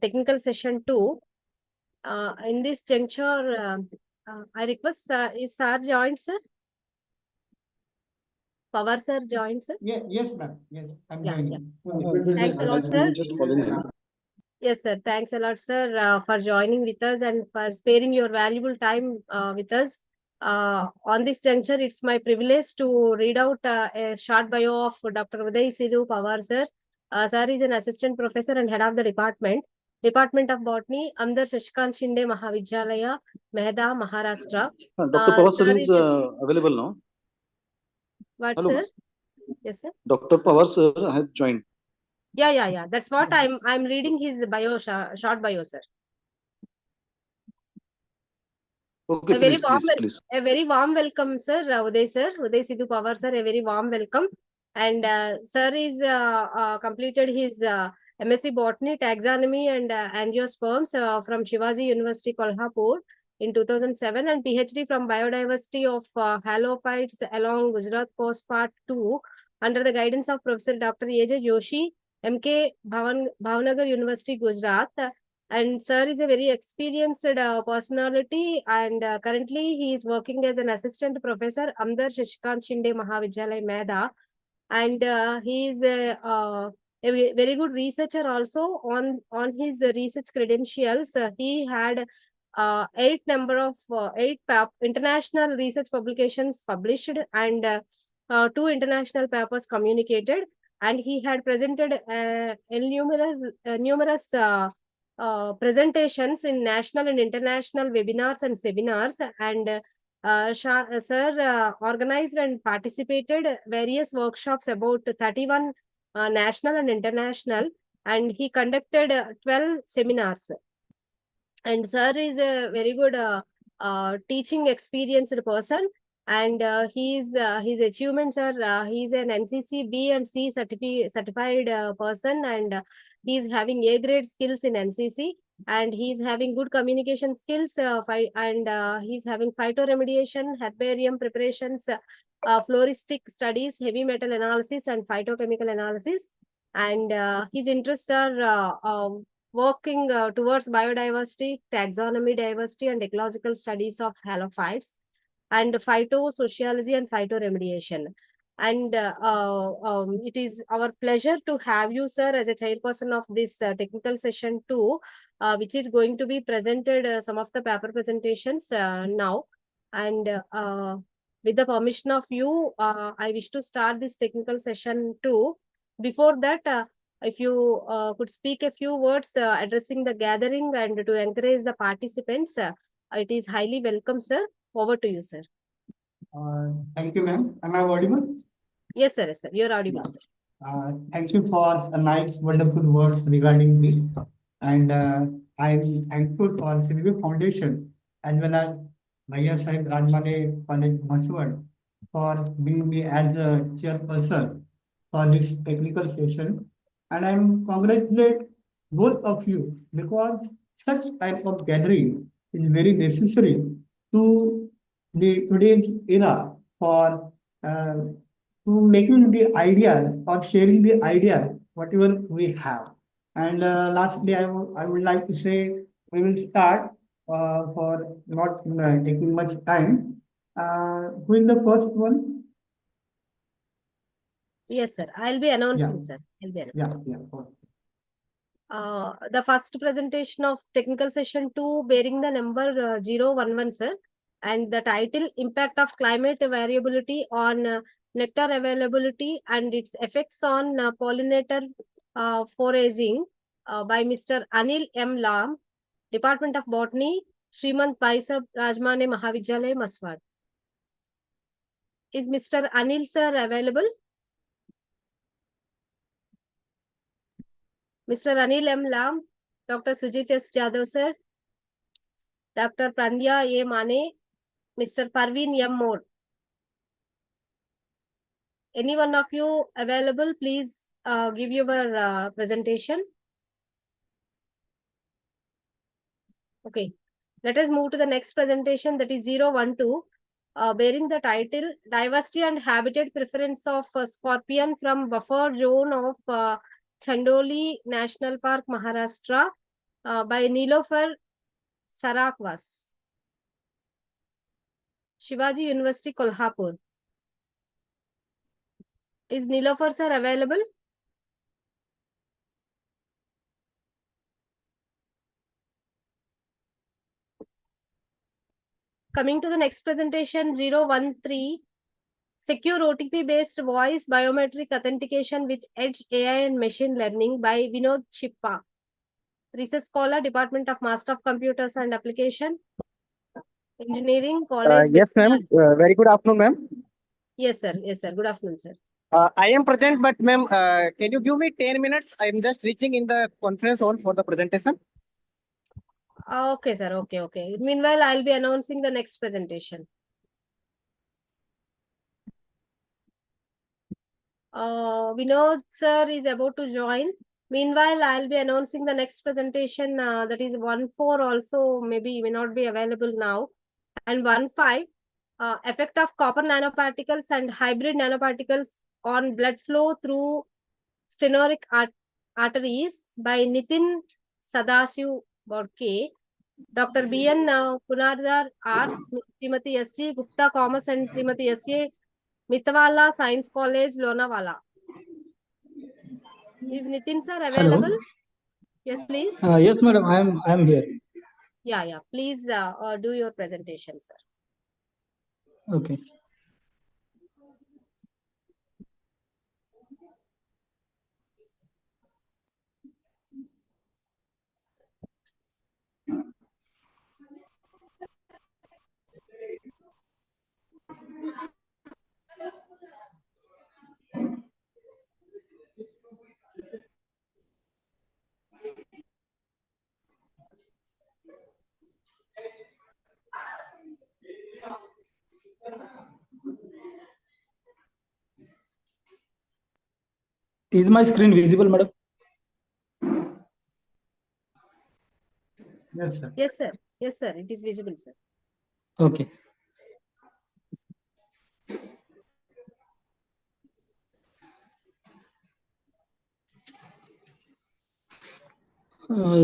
technical session 2. In this juncture, I request, is sir joined, sir? Pawar sir joined, sir? Yes, ma'am. Yes, I'm joining. Thanks a lot, sir. Yes, sir. Thanks a lot, sir, for joining with us and for sparing your valuable time with us. On this juncture, it's my privilege to read out a short bio of Dr. Bhaiyyasaheb Pawar, sir. Sir is an assistant professor and head of the Department of Botany, under Shashikant Shinde Mahavidyalaya, Medha, Maharashtra. Dr. Pawar sir is available now. What, Hello, sir? Yes, sir. Dr. Pawar sir has joined. Yeah. That's what I'm reading his bio, short bio, sir. Okay, A very please. A very warm welcome, sir. Uday Sidhu Pawar, sir. A very warm welcome. And sir is completed his MSc Botany, Taxonomy and Angiosperms from Shivaji University, Kolhapur in 2007, and PhD from Biodiversity of Halophytes along Gujarat Coast Part 2 under the guidance of Professor Dr. A.J. Joshi, MK Bhavnagar University, Gujarat. And sir is a very experienced personality, and currently he is working as an assistant professor under Shashikant Shinde Mahavidyalaya, Medha, and he is a very good researcher also. On his research credentials, he had 8 international research publications published and 2 international papers communicated, and he had presented numerous presentations in national and international webinars and seminars, and sir organized and participated various workshops about 31 national and international, and he conducted 12 seminars. And sir is a very good teaching experienced person, And his achievements are he's an NCC B and C certified person, and he's having A grade skills in NCC, and he's having good communication skills, and he's having phytoremediation, herbarium preparations, floristic studies, heavy metal analysis, and phytochemical analysis. And his interests are working towards biodiversity, taxonomy, diversity, and ecological studies of halophytes, and phytosociology and phytoremediation. And it is our pleasure to have you, sir, as a chairperson of this technical session 2, which is going to be presented some of the paper presentations now. And with the permission of you, I wish to start this technical session 2. Before that, if you could speak a few words addressing the gathering and to encourage the participants, it is highly welcome, sir. Over to you, sir. Thank you, ma'am. Am I audible? Yes, sir. Yes, sir. You're audible, sir. Thank you for a nice, wonderful words regarding this. And I'm thankful for SIDVI Foundation as well as Bhaiyyasaheb Rajemane College, Maswad, for being me as a chairperson for this technical session. And I'm congratulate both of you because such type of gathering is very necessary to the today's era for to making the ideas or sharing the ideas whatever we have. And lastly, I would like to say we will start for not taking much time. Who is the first one? Yes, sir. I'll be announcing, sir. I'll be announcing. The first presentation of technical session 2 bearing the number 011, sir, and the title Impact of Climate Variability on Nectar Availability and its Effects on Pollinator Foraging by Mr. Anil M. Lam, Department of Botany, Shrimant, Rajemane, Mahavidyalaya, Maswad. Is Mr. Anil, sir, available? Mr. Anil M. Lam, Dr. Sujit S. Jadhav, sir, Dr. Prandya A. Mane, Mr. Parveen M. Moore. Any one of you available, please give your presentation. Okay, let us move to the next presentation, that is 012, bearing the title Diversity and Habitat Preference of Scorpion from Buffer Zone of Chandoli National Park, Maharashtra, by Nilofer Sarakwas, Shivaji University, Kolhapur. Is Nilofer, sir, available? Coming to the next presentation, 013, Secure OTP-based voice biometric authentication with Edge AI and machine learning by Vinod Chippa, research scholar, Department of Master of Computers and Application, Engineering College. Yes, ma'am. Very good afternoon, ma'am. Yes, sir. Yes, sir. Good afternoon, sir. I am present, but ma'am, can you give me 10 minutes? I am just reaching in the conference hall for the presentation. Okay, sir. Okay, okay. Meanwhile, I'll be announcing the next presentation. Vinod, sir, is about to join. Meanwhile, I'll be announcing the next presentation, that is 14 also, maybe may not be available now. And 15, effect of copper nanoparticles and hybrid nanoparticles on blood flow through stenotic arteries by Nitin Sadasiv Bodke, Dr. B.N. Punardar Arts, Srimati S.G. Gupta Commerce and Srimati S.A. Mitwala Science College, Lonavala. Is Nitin, sir, available? Hello. Yes, please. Yes, madam. I am here. Yeah, yeah. Please do your presentation, sir. Okay. Is my screen visible, madam? Yes, sir. Yes, sir. Yes, sir. It is visible, sir. Okay.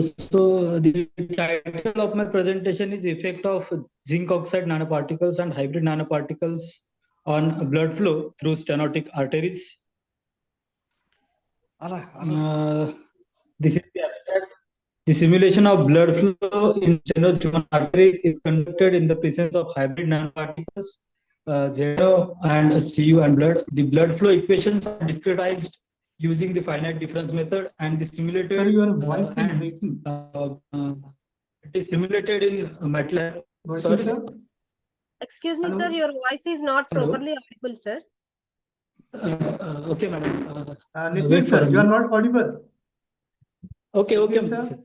So the title of my presentation is Effect of Zinc Oxide Nanoparticles and Hybrid Nanoparticles on Blood Flow through Stenotic Arteries. This is the simulation of blood flow in stenohuman arteries is conducted in the presence of hybrid nanoparticles, ZO and Cu and blood. The blood flow equations are discretized using the finite difference method, and the simulated Sir, your voice is breaking. it is simulated in MATLAB. Sorry. Sir? Excuse me, Hello? sir. Your voice is not Hello? properly audible, sir. Okay, madam. Nitin, Wait for sir, a you are minute. not audible. Okay, okay, Nitin, sir. sir.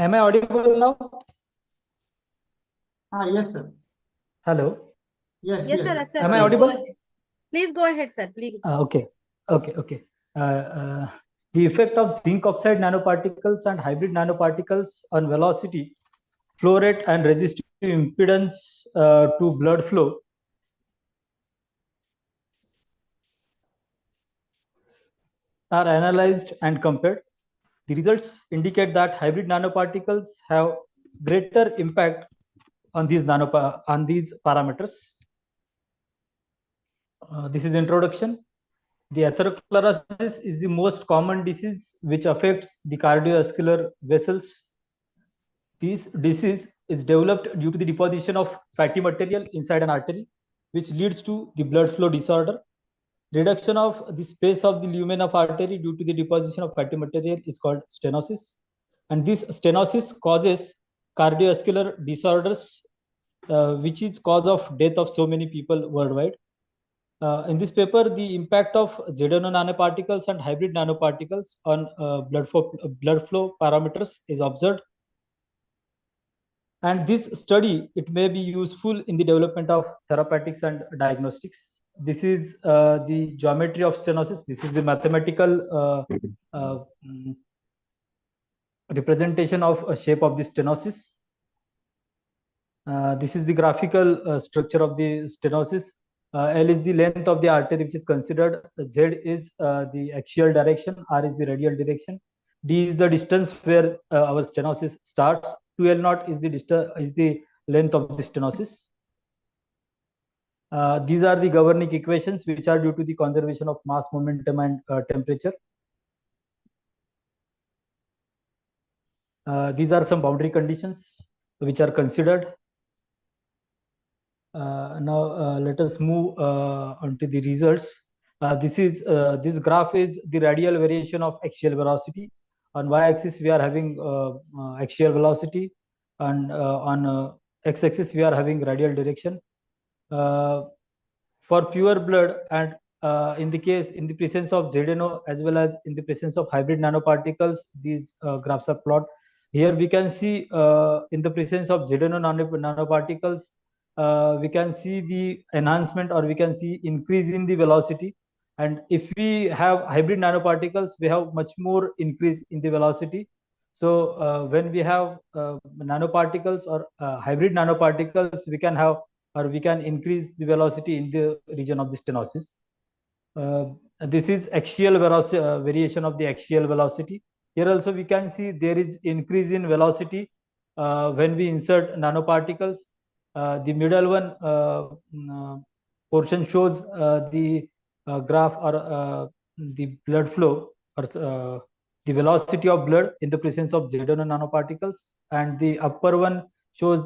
Am I audible now? Yes, sir. Hello. Yes, Yes, sir. Yes, sir. Am I Please go audible? ahead. Please go ahead, sir. Please. Okay. The effect of zinc oxide nanoparticles and hybrid nanoparticles on velocity, flow rate, and resistive impedance to blood flow are analyzed and compared. The results indicate that hybrid nanoparticles have greater impact on these parameters. This is introduction. The atherosclerosis is the most common disease which affects the cardiovascular vessels. This disease is developed due to the deposition of fatty material inside an artery, which leads to the blood flow disorder. Reduction of the space of the lumen of artery due to the deposition of fatty material is called stenosis. And this stenosis causes cardiovascular disorders, which is cause of death of so many people worldwide. In this paper, the impact of ZNO nanoparticles and hybrid nanoparticles on blood flow parameters is observed. And this study, it may be useful in the development of therapeutics and diagnostics. This is the geometry of stenosis. This is the mathematical representation of a shape of the stenosis. This is the graphical structure of the stenosis. L is the length of the artery which is considered. Z is the axial direction. R is the radial direction. D is the distance where our stenosis starts. 2L0 is the length of the stenosis. These are the governing equations which are due to the conservation of mass, momentum, and temperature. These are some boundary conditions which are considered. Now let us move on to the results. This graph is the radial variation of axial velocity. On y-axis we are having axial velocity, and on x-axis we are having radial direction. For pure blood, and in the presence of ZNO as well as in the presence of hybrid nanoparticles, these graphs are plotted. Here we can see in the presence of ZNO nanoparticles, we can see the enhancement, or we can see increase in the velocity. And if we have hybrid nanoparticles, we have much more increase in the velocity. So when we have nanoparticles or hybrid nanoparticles, we can have, or we can increase the velocity in the region of the stenosis. This is axial velocity, variation of the axial velocity. Here also we can see there is increase in velocity when we insert nanoparticles. The middle one portion shows the graph, or the blood flow, or the velocity of blood in the presence of ZNO nanoparticles, and the upper one shows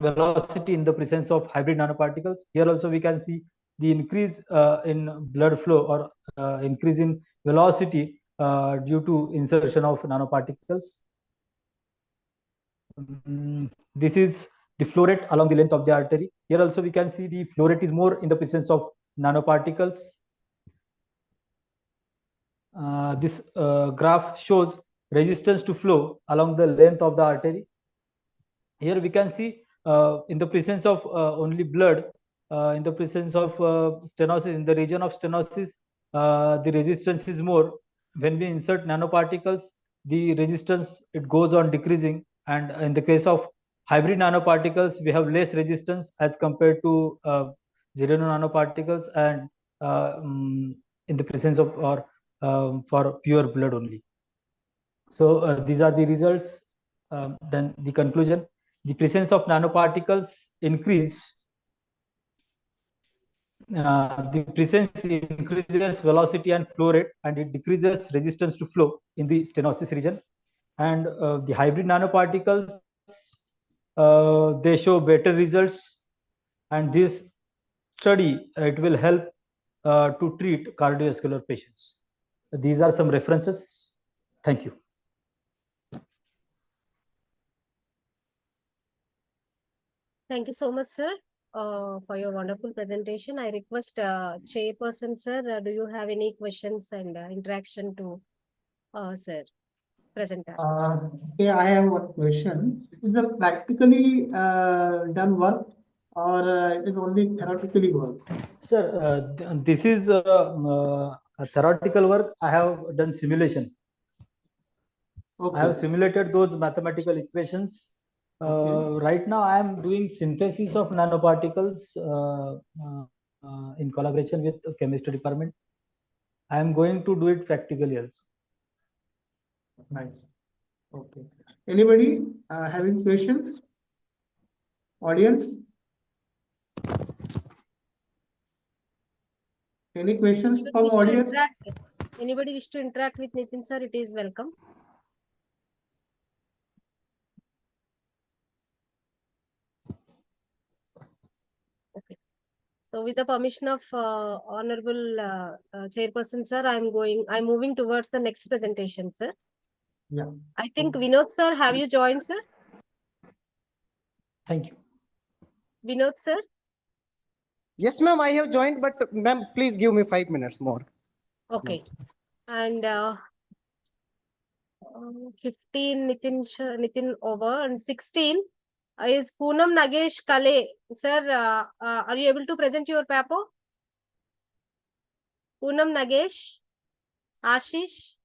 velocity in the presence of hybrid nanoparticles. Here also we can see the increase in blood flow, or increase in velocity due to insertion of nanoparticles. This is the flow rate along the length of the artery. Here also we can see the flow rate is more in the presence of nanoparticles. This graph shows resistance to flow along the length of the artery. Here we can see in the presence of only blood, in the presence of stenosis, in the region of stenosis, the resistance is more. When we insert nanoparticles, the resistance, it goes on decreasing, and in the case of hybrid nanoparticles, we have less resistance as compared to ZNO nanoparticles, and in the presence of, or for pure blood only. So these are the results. Then the conclusion: the presence of nanoparticles increase. The presence increases velocity and flow rate, and it decreases resistance to flow in the stenosis region. And the hybrid nanoparticles, they show better results, and this study, it will help to treat cardiovascular patients. These are some references. Thank you. Thank you so much, sir, for your wonderful presentation. I request Chairperson, sir, do you have any questions and interaction to sir, presenter? Okay, I have one question. Is it practically done work, or it is only theoretically work? Sir, this is a theoretical work. I have done simulation. Okay. I have simulated those mathematical equations. Right now, I am doing synthesis of nanoparticles in collaboration with the chemistry department. I am going to do it practically also. Nice. Okay. Anybody having questions? Audience? Any questions from audience? Anybody wish to interact with Nitin, sir? It is welcome. Okay. So with the permission of Honorable Chairperson, sir, I'm moving towards the next presentation, sir. Yeah. I think Vinod, sir, have you joined, sir? Thank you. Vinod, sir? Yes, ma'am, I have joined, but ma'am, please give me 5 minutes more. Okay. And 15, Nitin over, and 16 is Poonam Nagesh Kale. Sir, are you able to present your paper? Poonam Nagesh, Ashish,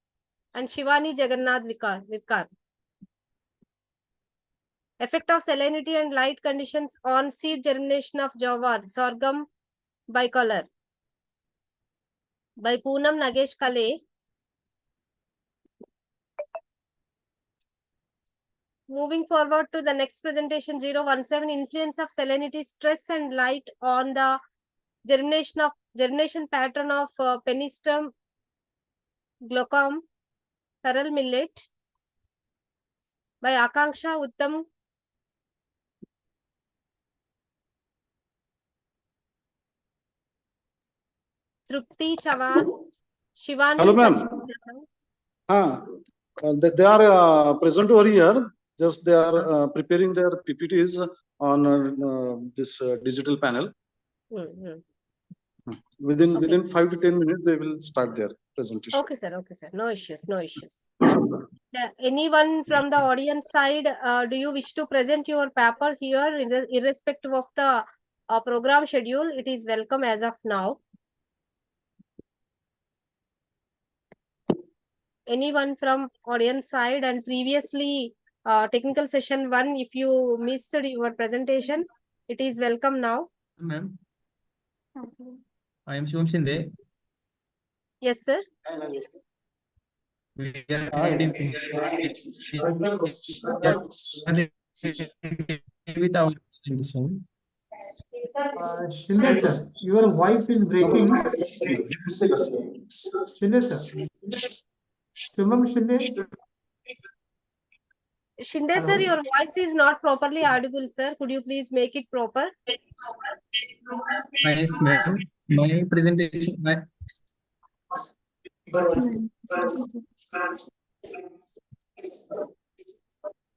and Shivani Jagannath Vikar. Effect of salinity and light conditions on seed germination of jawar, sorghum bicolor. By Poonam Nagesh Kale. Moving forward to the next presentation, 017, influence of salinity, stress and light on the germination pattern of Penistum glaucum, Taral millet. By Akanksha Uttam. Trupti Chavan, Shivani. Hello, ma'am. They are present over here. Just they are preparing their PPTs on this digital panel. Within 5 to 10 minutes, they will start their presentation. Okay, sir. Okay, sir. No issues. No issues. Anyone from the audience side, do you wish to present your paper here, irrespective of the program schedule? It is welcome as of now. Anyone from audience side, and previously technical session 1, if you missed your presentation, it is welcome now. Ma'am, I am Shivam Shinde. Yes, sir. We are ready with our presentation. Shinde sir, your voice is breaking. Shinde sir. Shubham Shinde. Shinde sir, your voice is not properly audible, sir. Could you please make it proper? Yes, ma'am. My presentation.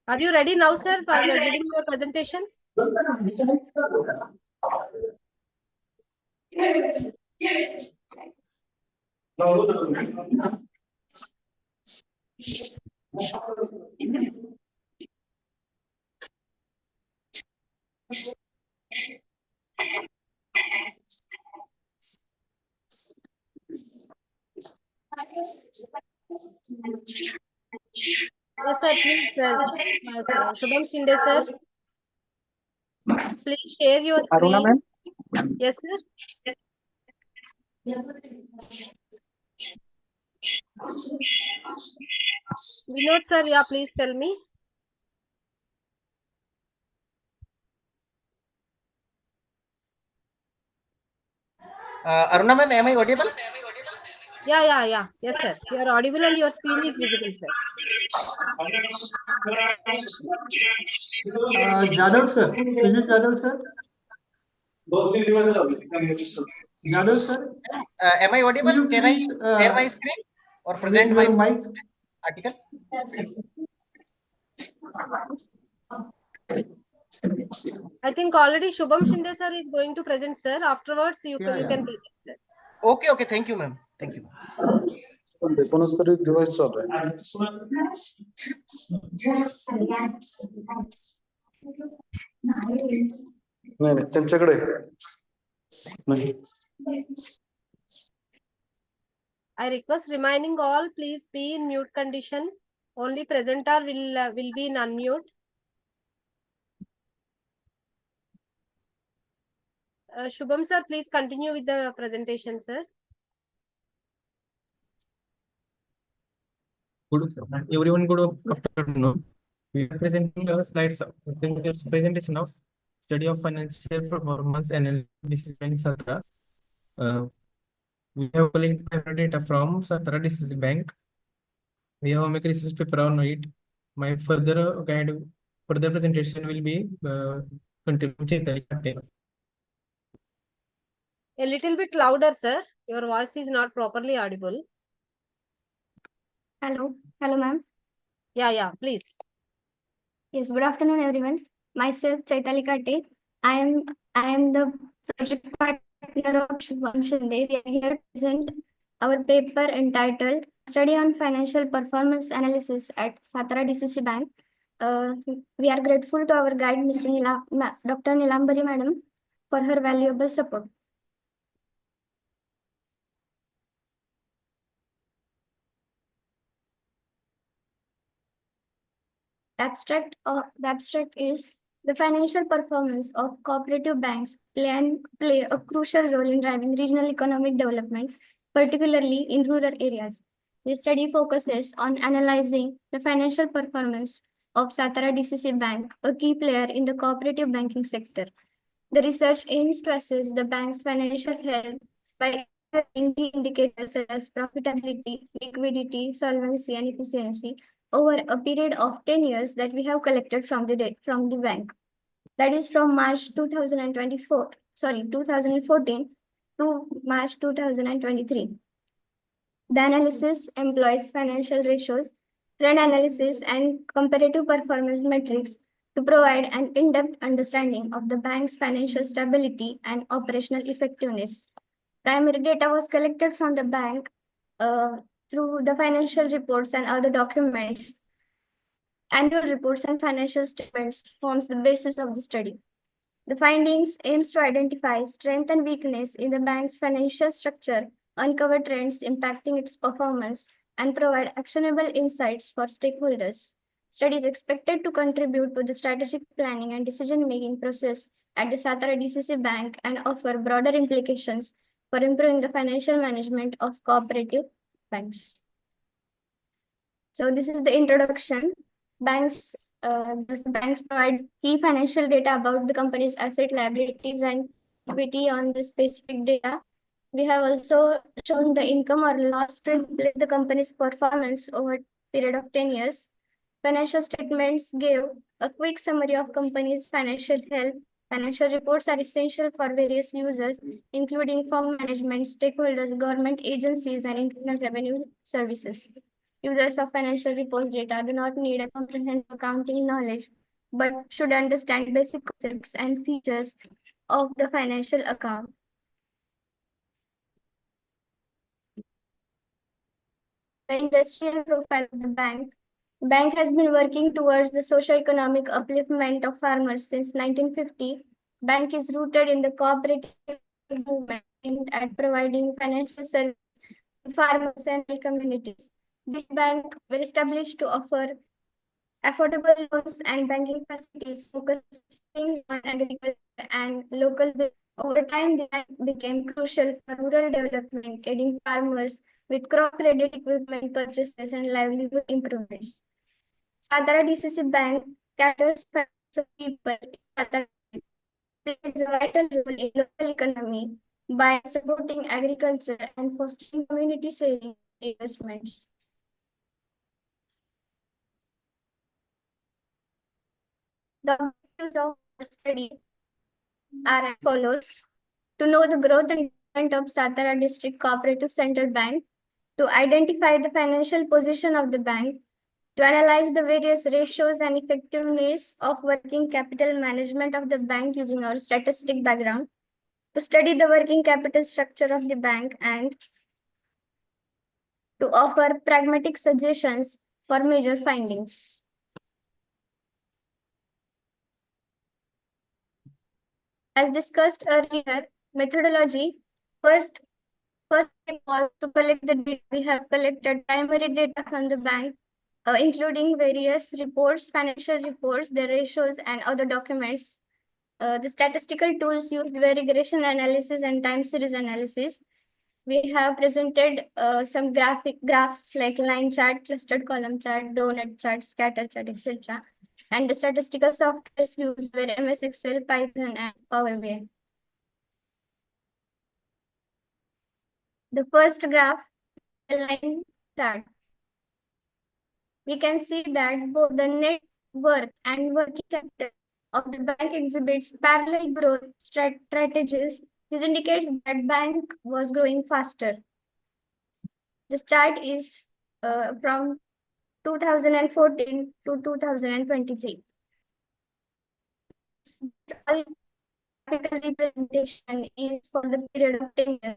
Are you ready now, sir, for giving your presentation? Yes, sir, please, sir. Shubham Shinde, sir. Please share your Aruna, screen. ma'am. Yes, sir. Vinod, sir, yeah, please tell me. Aruna ma'am, am I audible? Yeah. Yes, sir. You are audible and your screen is visible, sir. Jadhav sir, is it Jadhav sir? Jadhav sir, Am I audible? could you Can I please share my screen or with present your my mic? article? I think already Shubham Shinde, sir, is going to present, sir. Afterwards, you can present, sir. Okay. Thank you, ma'am. Thank you. Device चल रहा है नाही त्यांच्याकडे नाही I request reminding all, please be in mute condition. Only presenter will be in unmute. Shubham sir, please continue with the presentation, sir. Everyone, good afternoon. We are presenting the slides of presentation of study of financial performance analysis. This is Bank Satra. We have collected data from Satra. This is bank. We have make research paper on it. My further presentation will be continued. A little bit louder, sir. Your voice is not properly audible. Hello, ma'am. Yeah, please. Yes, good afternoon, everyone. Myself, Chaitali Kate. I am the project partner of Shubham Shinde. We are here to present our paper entitled Study on Financial Performance Analysis at Satara DCC Bank. We are grateful to our guide, Dr. Nilambari Madam, for her valuable support. The abstract is the financial performance of cooperative banks play a crucial role in driving regional economic development, particularly in rural areas. This study focuses on analyzing the financial performance of Satara DCC Bank, a key player in the cooperative banking sector. The research aims to assess the bank's financial health by evaluating key indicators such as profitability, liquidity, solvency, and efficiency over a period of 10 years that we have collected from the bank. That is from March 2014 to March 2023. The analysis employs financial ratios, trend analysis, and comparative performance metrics to provide an in-depth understanding of the bank's financial stability and operational effectiveness. Primary data was collected from the bank through the financial reports and other documents. Annual reports and financial statements forms the basis of the study. The findings aims to identify strength and weakness in the bank's financial structure, uncover trends impacting its performance, and provide actionable insights for stakeholders. Study is expected to contribute to the strategic planning and decision-making process at the Satara DCC Bank and offer broader implications for improving the financial management of cooperative banks. So this is the introduction. Banks provide key financial data about the company's asset, liabilities, and equity on the specific data. We have also shown the income or loss to reflect the company's performance over a period of 10 years. Financial statements give a quick summary of company's financial health. Financial reports are essential for various users, including firm management, stakeholders, government agencies, and internal revenue services. Users of financial reports data do not need a comprehensive accounting knowledge, but should understand basic concepts and features of the financial account. The industrial profile of the bank. Bank has been working towards the socio-economic upliftment of farmers since 1950. Bank is rooted in the cooperative movement aimed at providing financial service to farmers and communities. This bank was established to offer affordable loans and banking facilities focusing on agriculture and local business. Over time, the bank became crucial for rural development, aiding farmers with crop credit equipment purchases and livelihood improvements. Satara DCC Bank caters for people in Satara, plays a vital role in local economy by supporting agriculture and fostering community saving investments. The objectives of the study are as follows: to know the growth and development of Satara District Cooperative Central Bank, to identify the financial position of the bank, to analyze the various ratios and effectiveness of working capital management of the bank using our statistic background, to study the working capital structure of the bank, and to offer pragmatic suggestions for major findings. As discussed earlier, methodology. First step was to collect the data. We have collected primary data from the bank, including various reports, financial reports, the ratios, and other documents. The statistical tools used were regression analysis and time series analysis. We have presented some graphs like line chart, clustered column chart, donut chart, scatter chart, etc. And the statistical softwares used were MS Excel, Python, and Power BI. The first graph, the line chart. We can see that both the net worth and working capital of the bank exhibits parallel growth strategies. This indicates that bank was growing faster. This chart is from 2014 to 2023. All graphical representation is for the period of 10 years.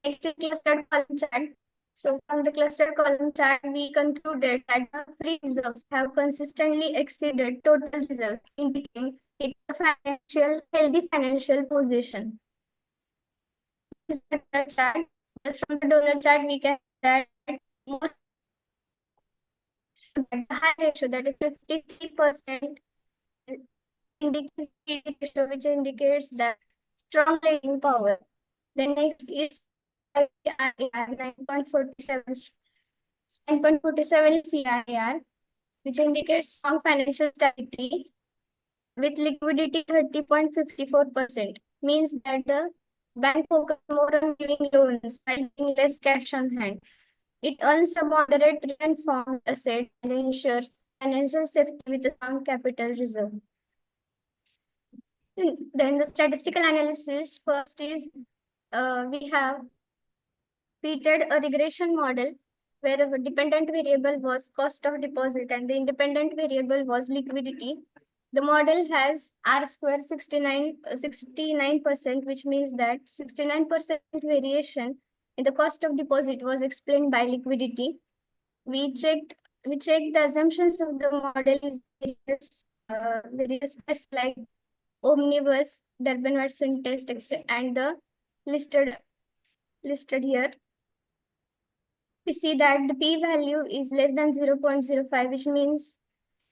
Next is clustered column chart. So from the clustered column chart, we concluded that the free reserves have consistently exceeded total reserves, indicating it a healthy financial position. This is the donut chart. Just from the donut chart, we can see that the high ratio, that is 53%, indicates CD ratio, which indicates that strong lending power. The next is 9.47. 9.47 is CIR, which indicates strong financial stability with liquidity 30.54%. Means that the bank focuses more on giving loans while having less cash on hand. It earns a moderate reformed asset and ensures financial safety with a strong capital reserve. Then the statistical analysis first is we have created a regression model where a dependent variable was cost of deposit and the independent variable was liquidity. The model has R square 69%, which means that 69% variation in the cost of deposit was explained by liquidity. We checked the assumptions of the model using various tests like omnibus, Durbin-Watson test, etc., and the listed here. We see that the p-value is less than 0.05, which means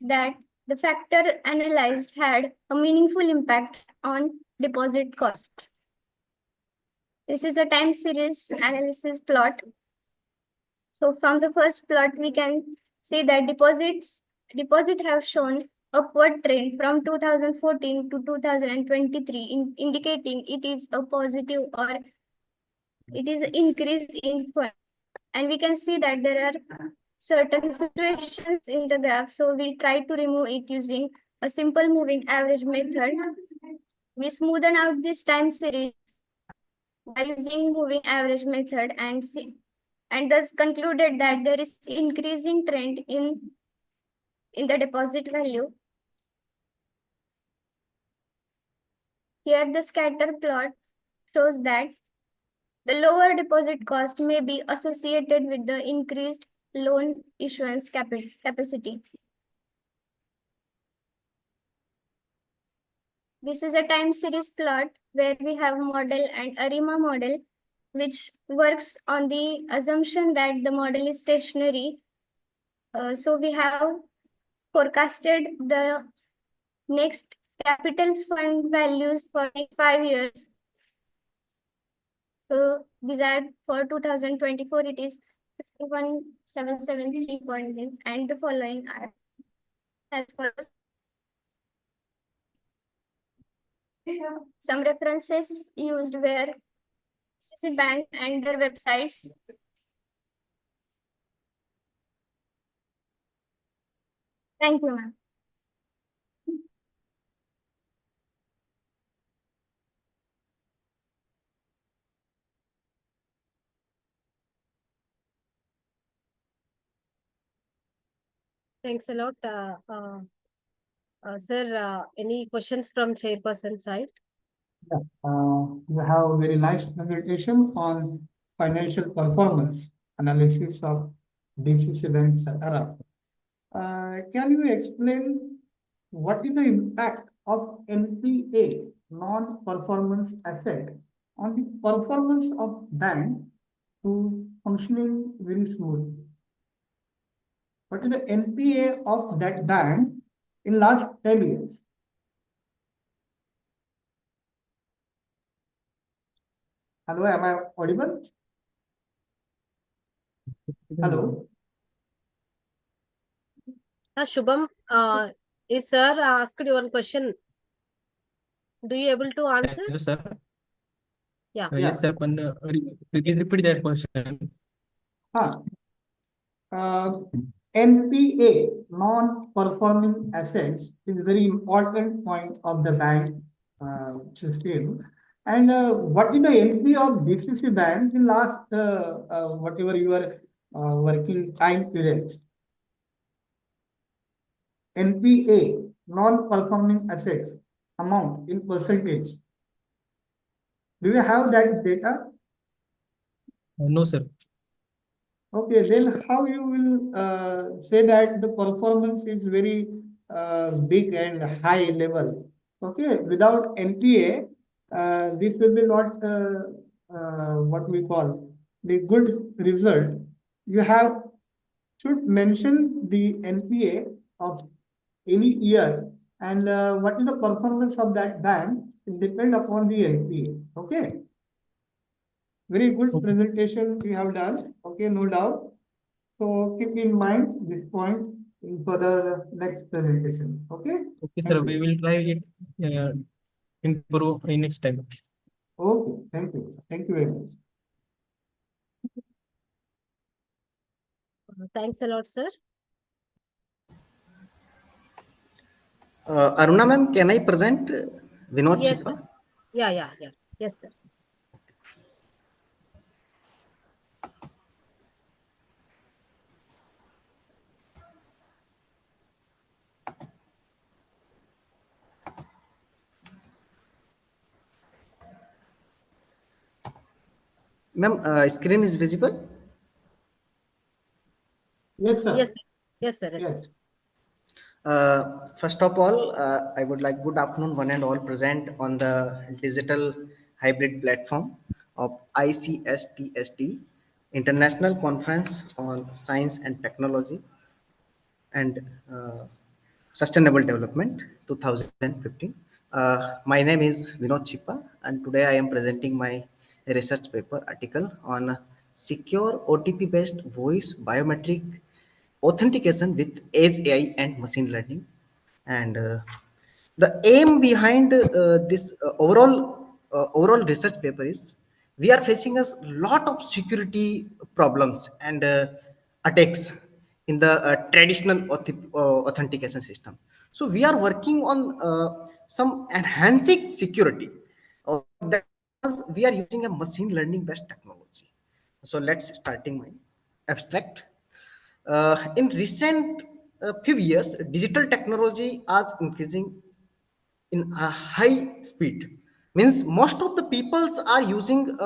that the factor analyzed had a meaningful impact on deposit cost. This is a time series analysis plot. So from the first plot, we can see that deposit have shown upward trend from 2014 to 2023, indicating it is a positive or it is an increase in fund. And we can see that there are certain fluctuations in the graph. So we try to remove it using a simple moving average method. We smoothen out this time series by using moving average method and and thus concluded that there is increasing trend in the deposit value. Here the scatter plot shows that the lower deposit cost may be associated with the increased loan issuance capacity. This is a time series plot where we have model and ARIMA model, which works on the assumption that the model is stationary. So we have forecasted the next capital fund values for 5 years. So these are for 2024, it is 51773.9, and the following are as follows. Some references used were CC Bank and their websites. Thank you, ma'am. Thanks a lot. Sir, any questions from chairperson side? Yeah, you have a very nice presentation on financial performance analysis of disease events, etc. Can you explain what is the impact of NPA, non-performance asset, on the performance of bank to functioning very smooth? What is the NPA of that bank in last 10 years? Hello, am I audible? Hello. Shubham, is sir asked you one question? Do you able to answer? Yes, sir. Yeah. Yes, sir. Please repeat that question. NPA, non-performing assets, is a very important point of the bank system. And what is the NPA of DCC Bank in last whatever your working time period? NPA, non-performing assets, amount in percentage. Do you have that data? No, sir. Okay, then how you will say that the performance is very big and high level? Okay, without NPA, this will be not what we call the good result. You have should mention the NPA of any year and what is the performance of that bank. It depend upon the NPA. Okay. Very good presentation you have done. Okay, no doubt. So keep in mind this point for the next presentation. Okay. Okay, sir. We will try it improve in next time. Okay. Thank you. Thank you very much. Thanks a lot, sir. Aruna ma'am, can I present Vinod Yes, Chipa? sir. Yeah. Yes, sir. Ma'am, screen is visible? Yes, sir. Yes, sir. Yes. First of all, I would like good afternoon one and all present on the digital hybrid platform of ICSTSD, International Conference on Science and Technology and Sustainable Development 2015. My name is Vinod Chipa and today I am presenting my research paper article on secure OTP based voice biometric authentication with edge AI and machine learning. And the aim behind this overall research paper is we are facing a lot of security problems and attacks in the traditional authentication system. So we are working on some enhancing security that we are using a machine learning based technology. So let's starting my abstract. In recent few years, digital technology is increasing in a high speed. Means most of the peoples are using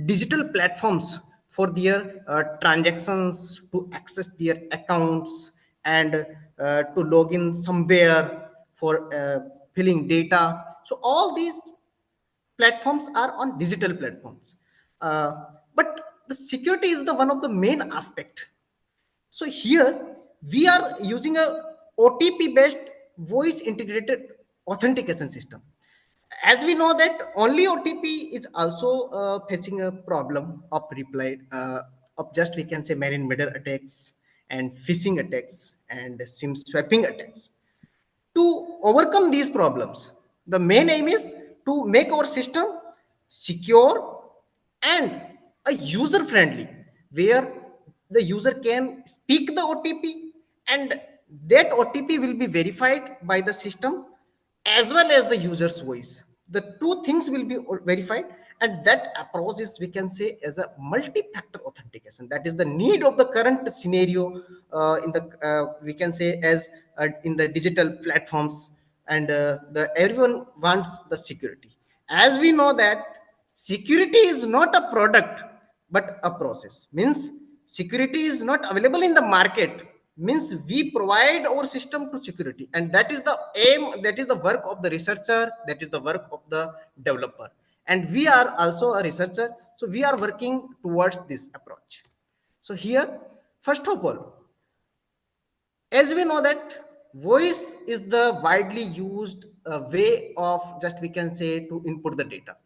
digital platforms for their transactions, to access their accounts, and to log in somewhere for filling data. So all these platforms are on digital platforms. But the security is the one of the main aspect. So here we are using a OTP based voice integrated authentication system. As we know that only OTP is also facing a problem of reply, of just we can say man in middle attacks and phishing attacks and SIM swapping attacks. To overcome these problems, the main aim is to make our system secure and a user friendly, where the user can speak the OTP, and that OTP will be verified by the system as well as the user's voice. The two things will be verified, and that approach is, we can say, as a multi-factor authentication. That is the need of the current scenario in the we can say as in the digital platforms, and the everyone wants the security. As we know that security is not a product but a process. Means security is not available in the market, means we provide our system to security, and that is the aim, that is the work of the researcher, that is the work of the developer, and we are also a researcher, so we are working towards this approach. So here, first of all, as we know that voice is the widely used way of, just we can say, to input the data.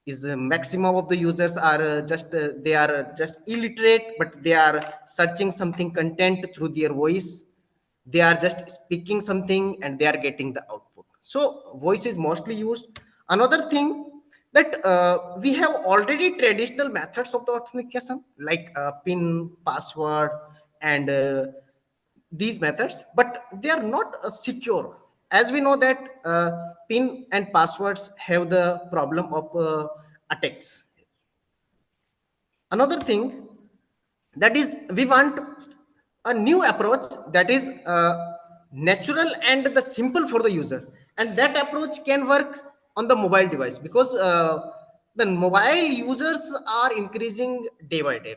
Is maximum of the users are just they are just illiterate, but they are searching something content through their voice. They are just speaking something and they are getting the output. So voice is mostly used. Another thing, that we have already traditional methods of the authentication, like pin, password, and these methods, but they are not secure. As we know that pin and passwords have the problem of attacks. Another thing, that is we want a new approach that is natural and the simple for the user, and that approach can work on the mobile device, because the mobile users are increasing day by day.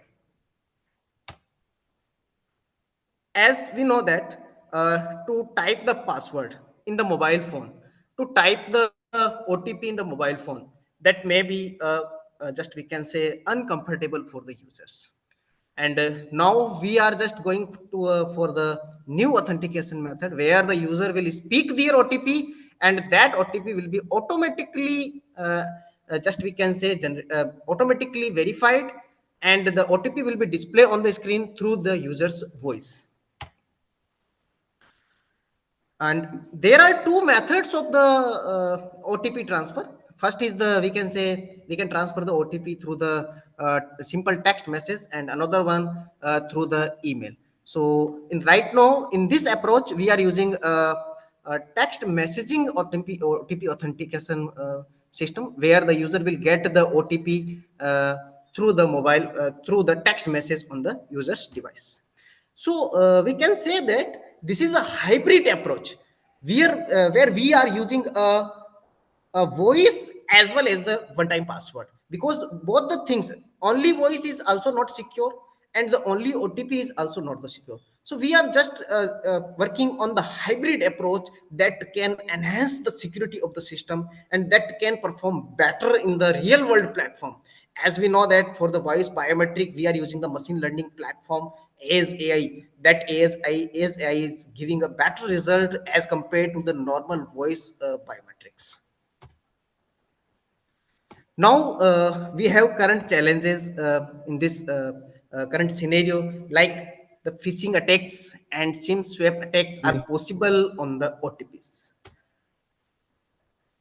As we know that to type the password in the mobile phone, to type the OTP in the mobile phone, that may be just we can say uncomfortable for the users. And now we are just going to for the new authentication method, where the user will speak their OTP, and that OTP will be automatically just we can say automatically verified, and the OTP will be displayed on the screen through the user's voice. And there are two methods of the OTP transfer. First is the, we can say, we can transfer the OTP through the simple text message, and another one through the email. So in right now, in this approach, we are using a text messaging OTP authentication system, where the user will get the OTP through the mobile, through the text message on the user's device. So we can say that this is a hybrid approach, where we are using a voice as well as the one-time password, because both the things, only voice is also not secure, and the only OTP is also not the secure. So we are just working on the hybrid approach that can enhance the security of the system, and that can perform better in the real world platform. As we know that for the voice biometric, we are using the machine learning platform as AI. That AI is giving a better result as compared to the normal voice biometrics. Now we have current challenges in this current scenario, like the phishing attacks and SIM swap attacks are possible on the OTPs.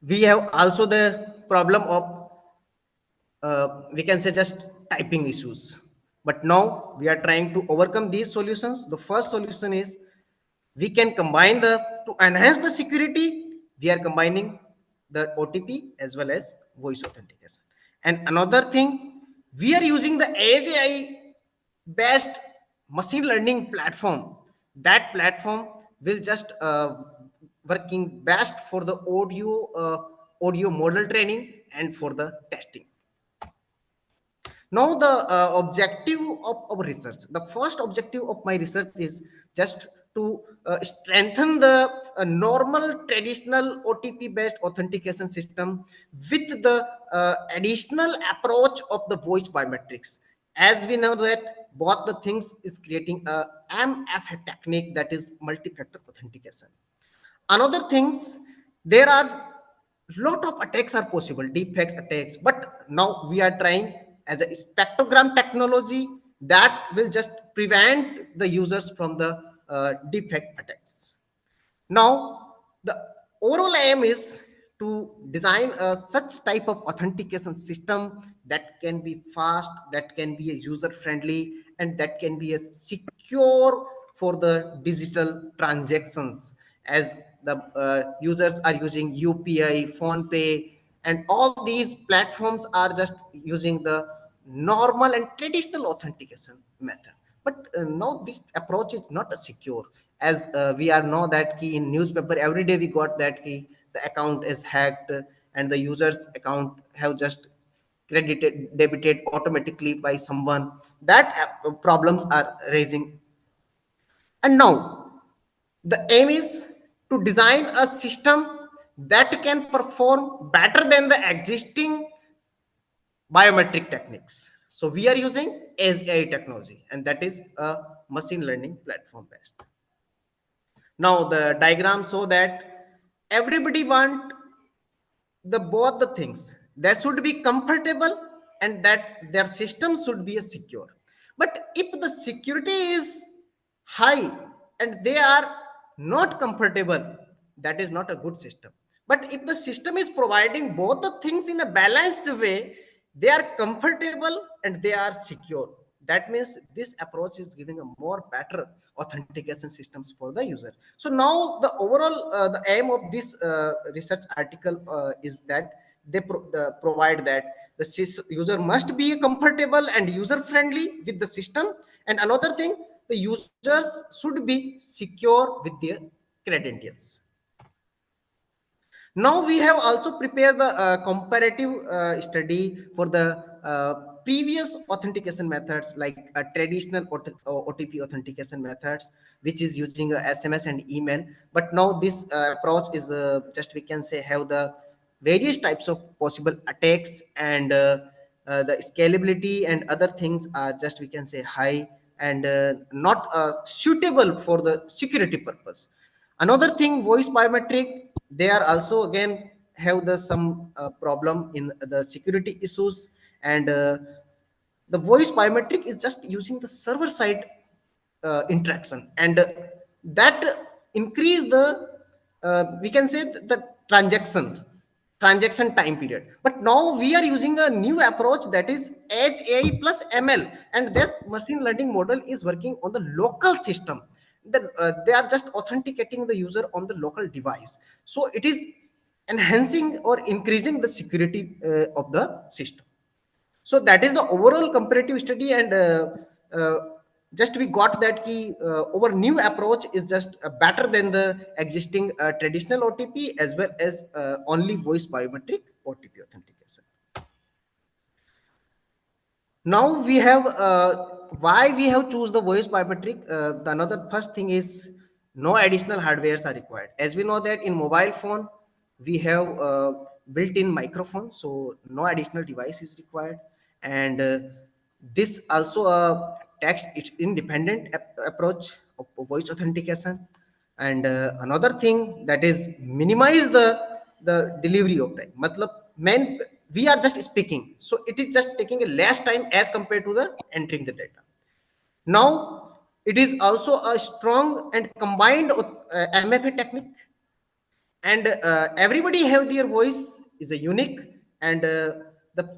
We have also the problem of we can say just typing issues. But now we are trying to overcome these solutions. The first solution is, we can combine to enhance the security, we are combining the OTP as well as voice authentication. And another thing, we are using the Edge AI based machine learning platform. That platform will just working best for the audio model training and for the testing. Now the objective of our research, the first objective of my research is just to strengthen the normal traditional OTP based authentication system with the additional approach of the voice biometrics. As we know that both the things is creating a MF technique, that is multi-factor authentication. Another things, there are lot of attacks are possible, deepfakes attacks, but now we are trying as a spectrogram technology that will just prevent the users from the deepfake attacks. Now the overall aim is to design a such type of authentication system that can be fast, that can be a user friendly, and that can be a secure for the digital transactions, as the users are using UPI, phone pay, and all these platforms are just using the normal and traditional authentication method. But now this approach is not secure, as we are know that key in newspaper every day we got that key the account is hacked and the user's account have just credited debited automatically by someone. That problems are raising. And now the aim is to design a system that can perform better than the existing biometric techniques. So we are using AI technology, and that is a machine learning platform based. Now the diagram show that everybody want the both the things. That should be comfortable and that their system should be secure. But if the security is high and they are not comfortable, that is not a good system. But if the system is providing both the things in a balanced way, they are comfortable and they are secure. That means this approach is giving a more better authentication systems for the user. So now the overall the aim of this research article is that they provide that the user must be comfortable and user friendly with the system, and another thing, the users should be secure with their credentials. Now we have also prepared the comparative study for the previous authentication methods like traditional OTP authentication methods, which is using SMS and email. But now this approach is just we can say have the various types of possible attacks, and the scalability and other things are just we can say high and not suitable for the security purpose. Another thing, voice biometric, they are also again have the some problem in the security issues, and the voice biometric is just using the server side interaction, and that increase the we can say the transaction time period. But now we are using a new approach, that is edge AI plus ML, and that machine learning model is working on the local system. They are just authenticating the user on the local device, so it is enhancing or increasing the security of the system. So that is the overall comparative study, and uh, just we got that key our new approach is just better than the existing traditional OTP as well as only voice biometric OTP authentication. Now we have why we have choose the voice biometric. The another first thing is no additional hardwares are required. As we know that in mobile phone we have built-in microphone, so no additional device is required. And this also a text independent approach of voice authentication. And another thing, that is minimize the delivery of time. Matlab, main we are just speaking, so it is just taking a less time as compared to the entering the data. Now it is also a strong and combined MFA technique, and everybody have their voice is a unique, and the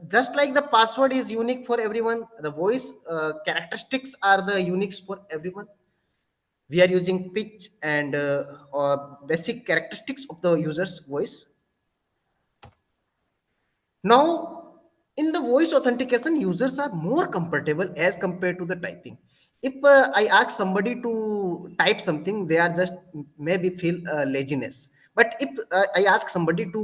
just like the password is unique for everyone, the voice characteristics are the uniques for everyone. We are using pitch and or basic characteristics of the user's voice. Now in the voice authentication, users are more comfortable as compared to the typing. If I ask somebody to type something, they are just maybe feel laziness. But if I ask somebody to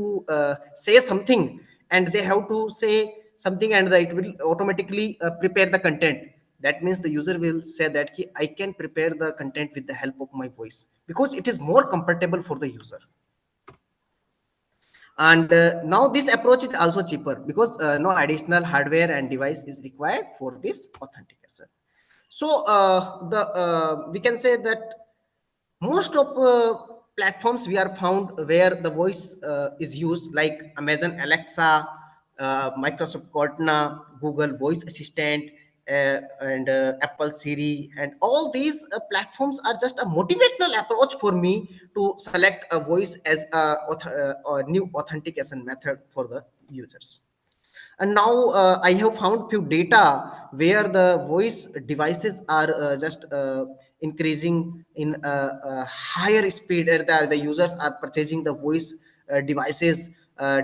say something, and they have to say something, and it will automatically prepare the content, that means the user will say that I can prepare the content with the help of my voice, because it is more comfortable for the user. And now this approach is also cheaper, because no additional hardware and device is required for this authentication. So we can say that most of platforms we are found where the voice is used, like Amazon Alexa, Microsoft Cortana, Google Voice Assistant, and Apple Siri, and all these platforms are just a motivational approach for me to select a voice as a new authentication method for the users. And now I have found few data where the voice devices are just increasing in higher speed. The users are purchasing the voice devices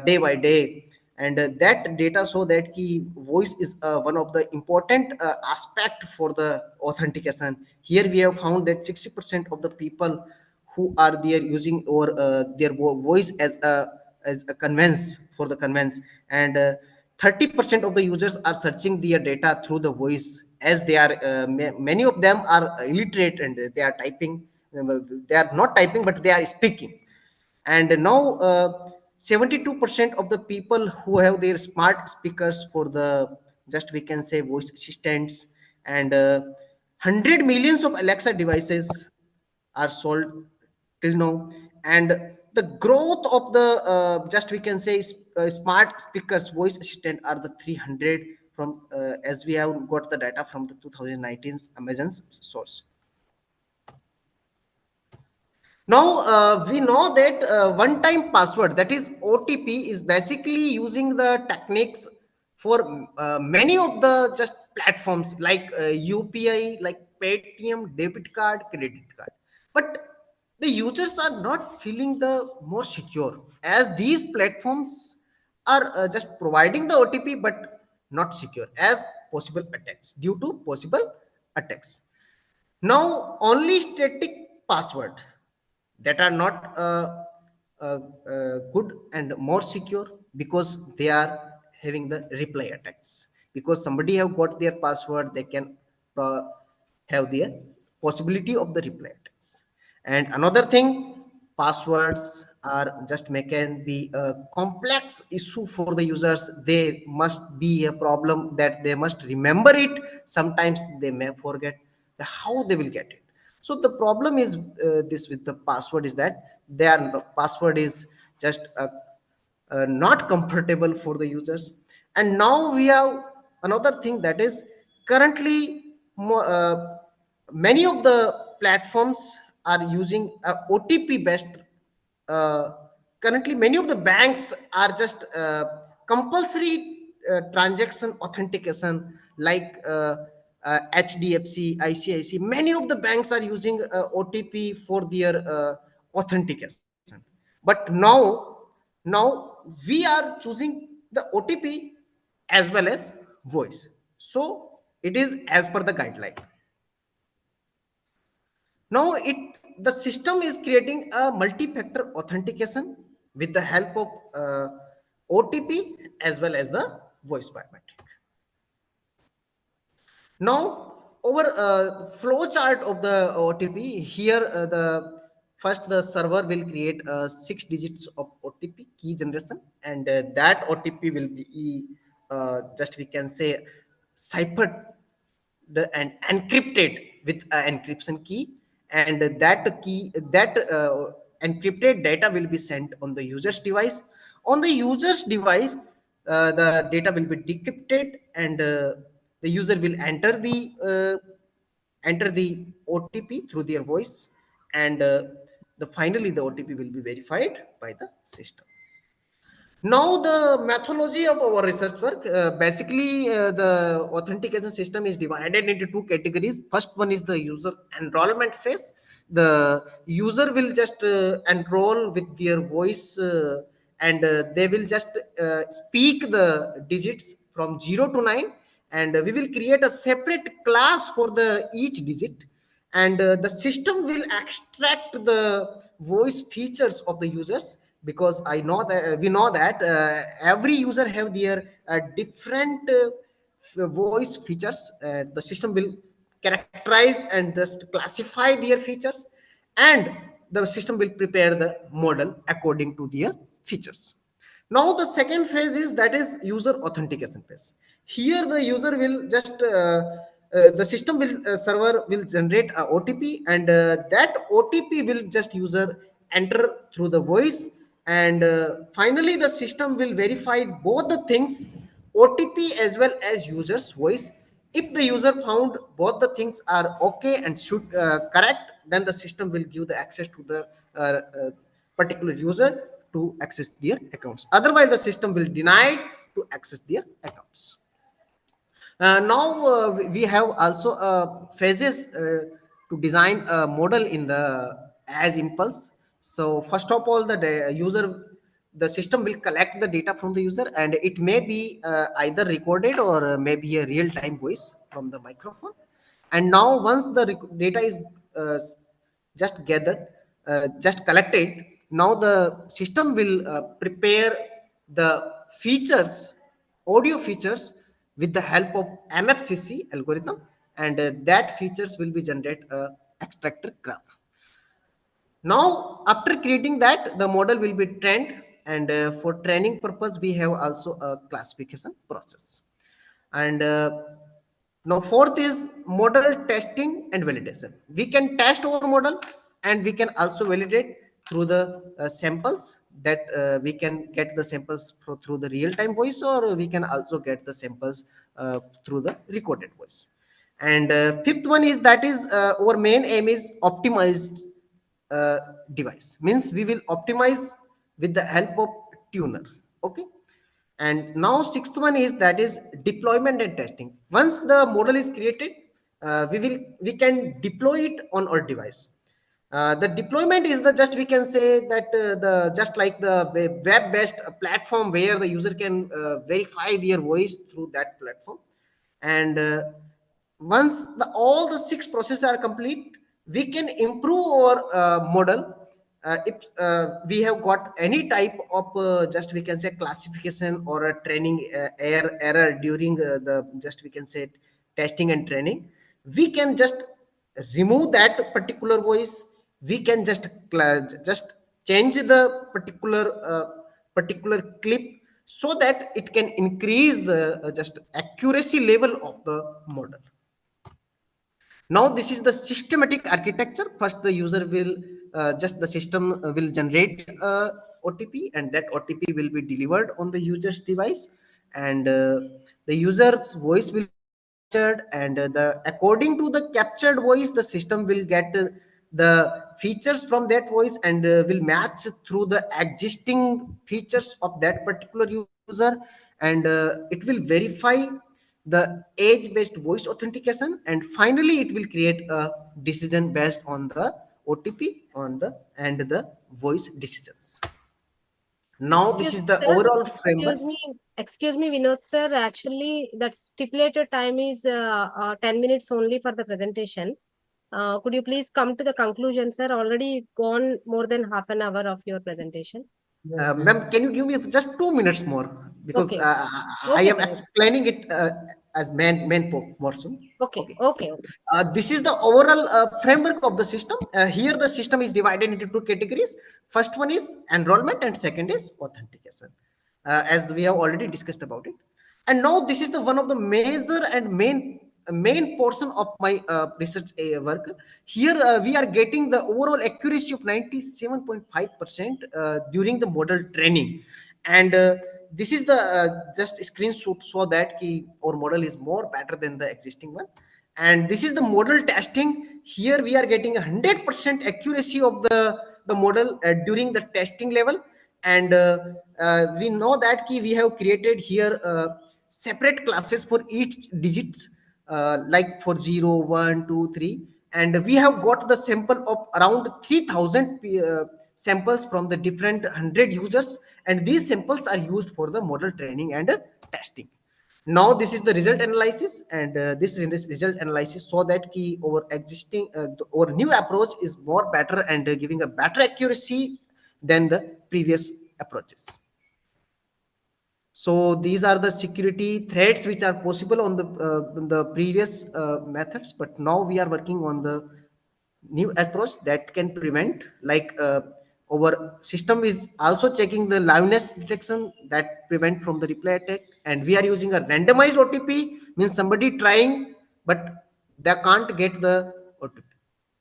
day by day, and that data show that key voice is one of the important aspect for the authentication. Here we have found that 60% of the people who are there using or their voice as a conveyance for the conveyance, and 30% of the users are searching their data through the voice, as they are many of them are illiterate, and they are typing, they are not typing but they are speaking. And now 72% of the people who have their smart speakers for the, just we can say, voice assistants, and 100 millions of Alexa devices are sold till now. And the growth of the just we can say smart speakers voice assistant are the 300 from as we have got the data from the 2019 Amazon's source. Now we know that one-time password, that is OTP, is basically using the techniques for many of the just platforms like UPI, like Paytm, debit card, credit card. But the users are not feeling the more secure, as these platforms are just providing the OTP but not secure, as possible attacks, due to possible attacks. Now only static passwords that are not good and more secure, because they are having the replay attacks, because somebody have got their password, they can have the possibility of the replay attacks. And another thing, passwords are just can be a complex issue for the users. They must be a problem that they must remember it. Sometimes they may forget how they will get it. So the problem is this with the password is that their password is just not comfortable for the users. And now we have another thing, that is currently many of the platforms are using OTP based. Currently many of the banks are just compulsory transaction authentication, like HDFC, ICIC. Many of the banks are using OTP for their authentication. But now we are choosing the OTP as well as voice. So it is as per the guideline. Now the system is creating a multi-factor authentication with the help of OTP as well as the voice biometric. Now our flow chart of the OTP, here the server will create 6 digits of OTP key generation, and that OTP will be just we can say ciphered and encrypted with an encryption key, and that encrypted data will be sent on the user's device. On the user's device, the data will be decrypted, and the user will enter the OTP through their voice, and finally the OTP will be verified by the system. Now the methodology of our research work, basically the authentication system is divided into two categories. First one is the user enrollment phase. The user will just enroll with their voice, and they will just speak the digits from 0 to 9, and we will create a separate class for the each digit, and the system will extract the voice features of the users, because I know that we know that every user have their different voice features. The system will characterize and just classify their features, and the system will prepare the model according to their features. Now the second phase is, that is user authentication phase. Here the user will just the system will server will generate a OTP, and that OTP will just user enter through the voice, and finally the system will verify both the things, OTP as well as user's voice. If the user found both the things are okay and should correct, then the system will give the access to the particular user to access their accounts. Otherwise, the system will deny to access their accounts. Now we have also phases to design a model in the as impulse. So first of all, the system will collect the data from the user, and it may be either recorded or maybe a real-time voice from the microphone. And now once the data is just gathered, just collected, now the system will prepare the features, audio features, with the help of MFCC algorithm, and that features will be generate a extractor graph. Now, after creating that, the model will be trained, and for training purpose, we have also a classification process. And now fourth is model testing and validation. We can test our model, and we can also validate through the samples, that we can get the samples through the real-time voice, or we can also get the samples through the recorded voice. And fifth one is, that is our main aim is optimized device, means we will optimize with the help of tuner. Okay. And now sixth one is, that is deployment and testing. Once the model is created, we can deploy it on our device. The deployment is the, just we can say that the just like the web based platform where the user can verify their voice through that platform. And once all the 6 processes are complete, we can improve our model. If we have got any type of just we can say classification or a training error during the just we can say testing and training, we can just remove that particular voice. We can just change the particular clip, so that it can increase the just accuracy level of the model. Now this is the systematic architecture. First the user will just the system will generate OTP, and that OTP will be delivered on the user's device, and the user's voice will be captured, and according to the captured voice, the system will get the features from that voice, and will match through the existing features of that particular user, and it will verify the age-based voice authentication, and finally it will create a decision based on the OTP on the and the voice decisions. Now this is the overall framework. Excuse me, Vinod sir. Actually, that stipulated time is 10 minutes only for the presentation. Could you please come to the conclusion, sir? Already gone more than half an hour of your presentation. Ma'am, can you give me just 2 minutes more, because Okay. I am explaining it as main portion. Okay. This is the overall framework of the system. Here the system is divided into 2 categories. First one is enrollment, and second is authentication, as we have already discussed about it. And now this is the one of the major and main portion of my research work. Here we are getting the overall accuracy of 97.5% during the model training, and this is the just screenshot, so that our model is more better than the existing one. And this is the model testing. Here we are getting 100% accuracy of the model during the testing level, and we know that we have created here separate classes for each digits, like for 0, 1, 2, 3, and we have got the sample of around 3000 samples from the different 100 users, and these samples are used for the model training and testing. Now this is the result analysis, and this result analysis saw that key our existing our new approach is more better and giving a better accuracy than the previous approaches. So these are the security threats which are possible on the previous methods, but now we are working on the new approach that can prevent, like our system is also checking the liveness detection that prevent from the replay attack, and we are using a randomized OTP, means somebody trying but they can't get the OTP.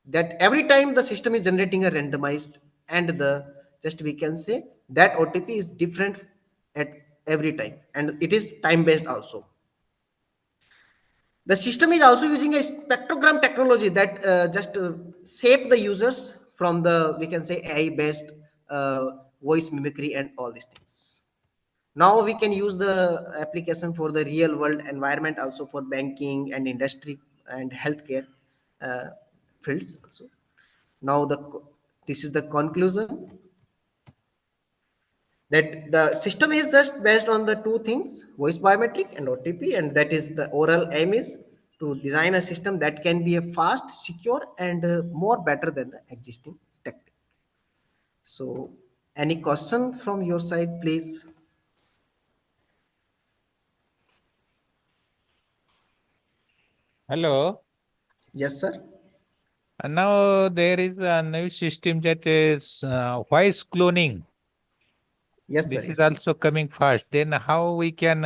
That every time the system is generating a randomized, and the just we can say that OTP is different at every time, and it is time based also. The system is also using a spectrogram technology that just save the users from the, we can say, AI based voice mimicry and all these things. Now we can use the application for the real world environment also, for banking and industry and healthcare uh, fields also. Now this is the conclusion, that the system is just based on the two things, voice biometric and OTP, and that is the overall aim is to design a system that can be a fast, secure, and more better than the existing technique. So any question from your side, please? Hello. Yes, sir. Now there is a new system that is voice cloning. Yes, This sir. is Yes. also coming fast. Then how we can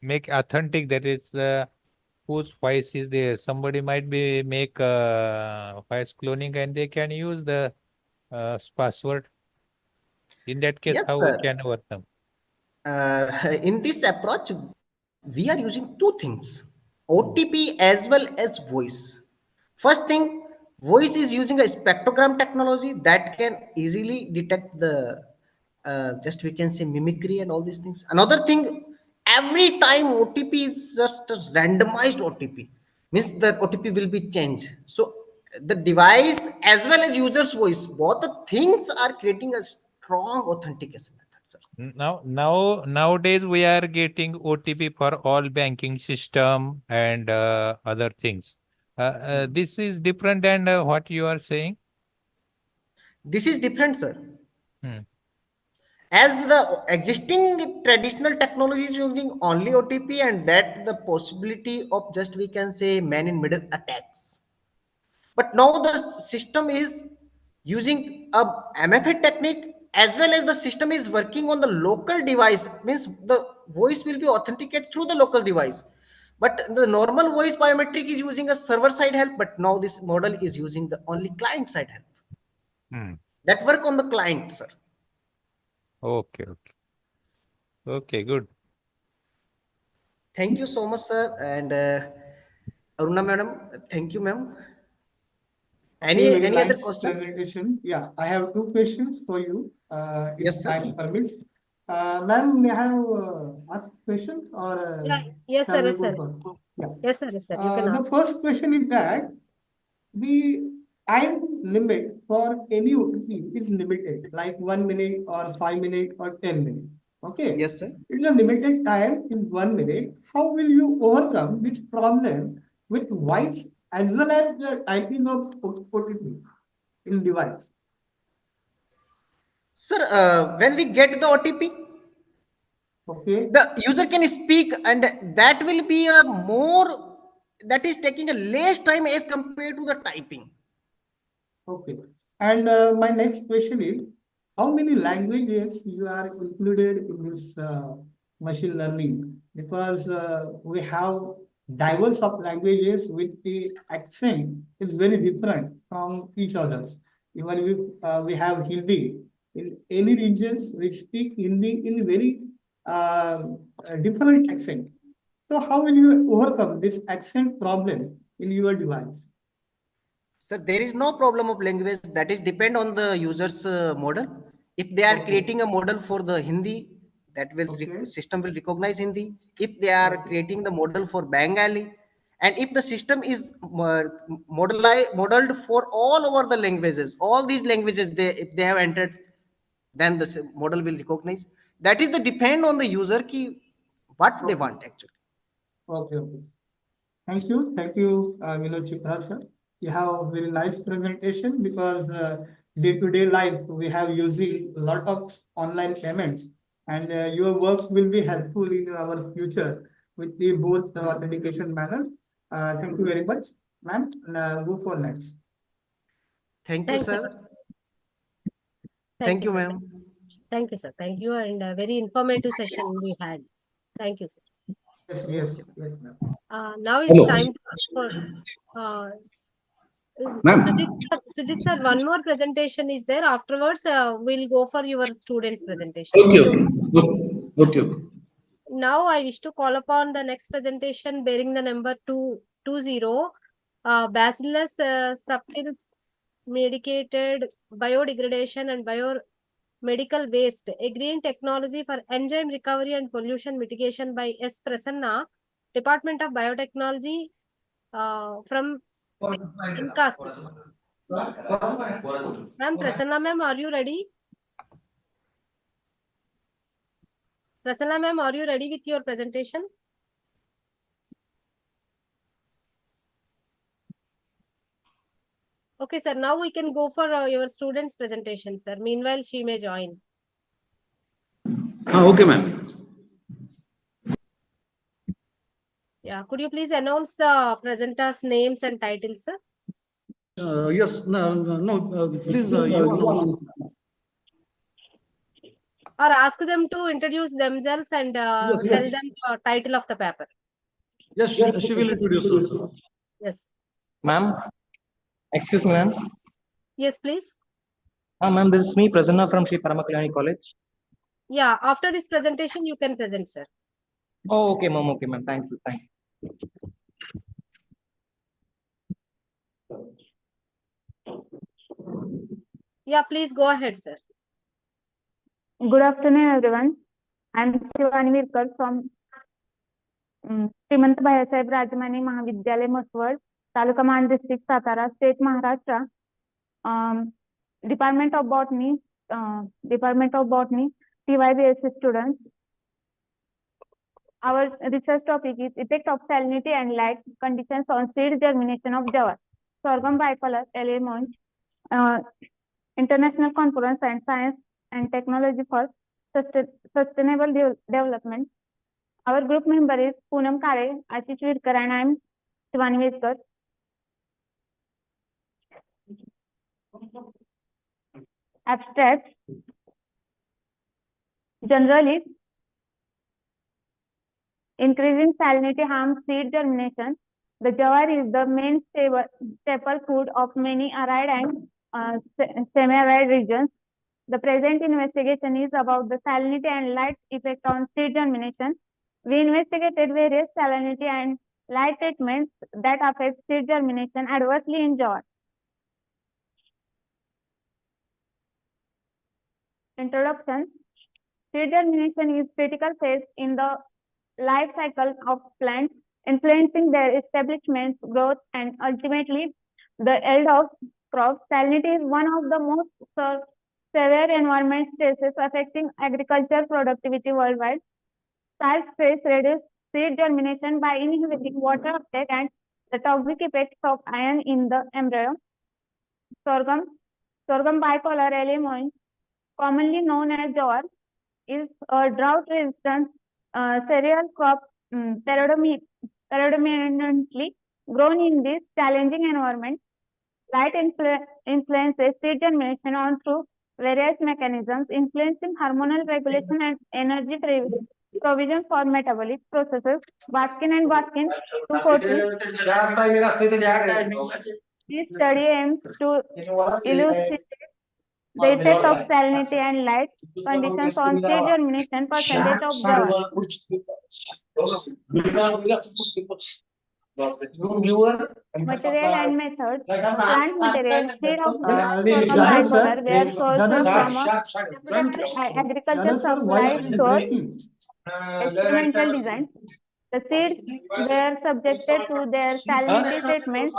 make authentic, that is whose voice is there? Somebody might be make voice cloning and they can use the password. In that case, Yes, how we sir. can overcome? In this approach, we are using two things, OTP as well as voice. First thing, voice is using a spectrogram technology that can easily detect the, just we can say, mimicry and all these things. Another thing, every time OTP is just a randomized OTP, means the OTP will be changed. So the device as well as user's voice, both the things are creating a strong authentication. Nowadays we are getting OTP for all banking system and other things. This is different than what you are saying. This is different, sir. Hmm. As the existing traditional technology is using only OTP, and that the possibility of, just we can say, man in middle attacks. But now the system is using a MFA technique, as well as the system is working on the local device, means the voice will be authenticated through the local device. But the normal voice biometric is using a server side help, but now this model is using the only client side help. Hmm. That work on the client, sir. Okay. Okay, good. Thank you so much, sir. And Aruna madam, thank you, ma'am. Very Any other nice question? presentation. Yeah, I have two questions for you, if Yes, sir. time permits. Ma'am, may I have ask questions, or Yes, shall sir. we Yes, go sir. for? Yeah. Yes, sir. Yes, sir. You can The ask. first question is that the time limit for any OTP is limited, like 1 minute or 5 minutes or 10 minutes. Okay. Yes, sir. It's a limited time in 1 minute. How will you overcome this problem with voice as well as the typing of OTP in device? Sir, when we get the OTP, okay, the user can speak, and that will be a more, that is taking a less time as compared to the typing. Okay. And my next question is, how many languages you are included in this machine learning? Because we have diverse of languages with the accent is very different from each other. Even if we have Hindi, in any regions we speak Hindi in very different accent. So how will you overcome this accent problem in your device? Sir, there is no problem of language. That is depend on the user's model. If they are creating a model for the Hindi, that will system will recognize Hindi. If they are creating the model for Bengali, and if the system is modeled for all over the languages, all these languages, if they have entered, then the model will recognize. That is the depend on the user key, what they want actually. Okay, okay. Thank you, Vinod Chitra sir. You have a very nice presentation because day-to-day life we have using a lot of online payments, and your work will be helpful in our future with the both authentication manner. Thank you very much, ma'am. Go for next. Thank you, Thanks, sir. sir. Thank you, sir. ma'am. Thank you, sir. Thank you, and a very informative session we had. Thank you, sir. Yes, ma'am. Now it's Hello. time for Ma'am. Sujit sir, one more presentation is there. Afterwards, we'll go for your students' presentation. Okay, Is it okay. Okay. Now I wish to call upon the next presentation bearing the number 220, Bacillus subtilis medicated biodegradation and biomedical waste, a green technology for enzyme recovery and pollution mitigation by S. Prasanna, Department of Biotechnology from Inkasi. Ma'am, Prasanna ma'am, are you ready? Prasanna ma'am, are you ready with your presentation? Okay, sir. Now we can go for your students' presentation, sir. Meanwhile, she may join. Okay, ma'am. Yeah. Could you please announce the presenters' names and titles, sir? Yes, no, please, you announce. Or ask them to introduce themselves and Yes. tell them the title of the paper. Yes, she will introduce herself. Yes. Ma'am, excuse me, ma'am. Yes, please. Ma'am, this is me, Prasanna from Sri Paramakalani College. Yeah. After this presentation, you can present, sir. Oh, okay, ma'am. Okay, ma'am. Thank you. Thank you. Yeah, please go ahead, sir. Good afternoon, everyone. I'm Shivani Virkar from Shrimant Bhaiyyasaheb Rajemane Mahavidyalaya Maswad, Taluka Man District, Satara, State, Maharashtra. Department of Botany, TYBS students. Our research topic is effect of salinity and light conditions on seed germination of jawar. Sorghum bicolor, LA Munch, International Conference on Science and Technology for Sustainable Development. Our group member is Poonam Kare, Ashish Virkar, and I am Shivani Virkar. Abstract. Generally, increasing salinity harms seed germination. The jawar is the main staple food of many arid and semi-arid regions. The present investigation is about the salinity and light effect on seed germination. We investigated various salinity and light treatments that affect seed germination adversely in jawar. Introduction. Seed germination is critical phase in the life cycle of plants, influencing their establishment, growth, and ultimately the yield of crops. Salinity is one of the most severe environment stresses affecting agriculture productivity worldwide. Salt stress reduces seed germination by inhibiting water uptake and the toxic effects of iron in the embryo. Sorghum bicolor LA, commonly known as jawar, is a drought-resistant cereal crop predominantly grown in this challenging environment. Light influences seed germination on through various mechanisms, influencing hormonal regulation and energy provision for metabolic processes. Baskin and Baskin 240. This study aims to elucidate the effect of salinity and light conditions on seed germination percentage of jawar. Material and methods. Plant material. Seed of sorghum bicolor were sourced from a agriculture supply store. Experimental design. The seeds were subjected to their salinity treatments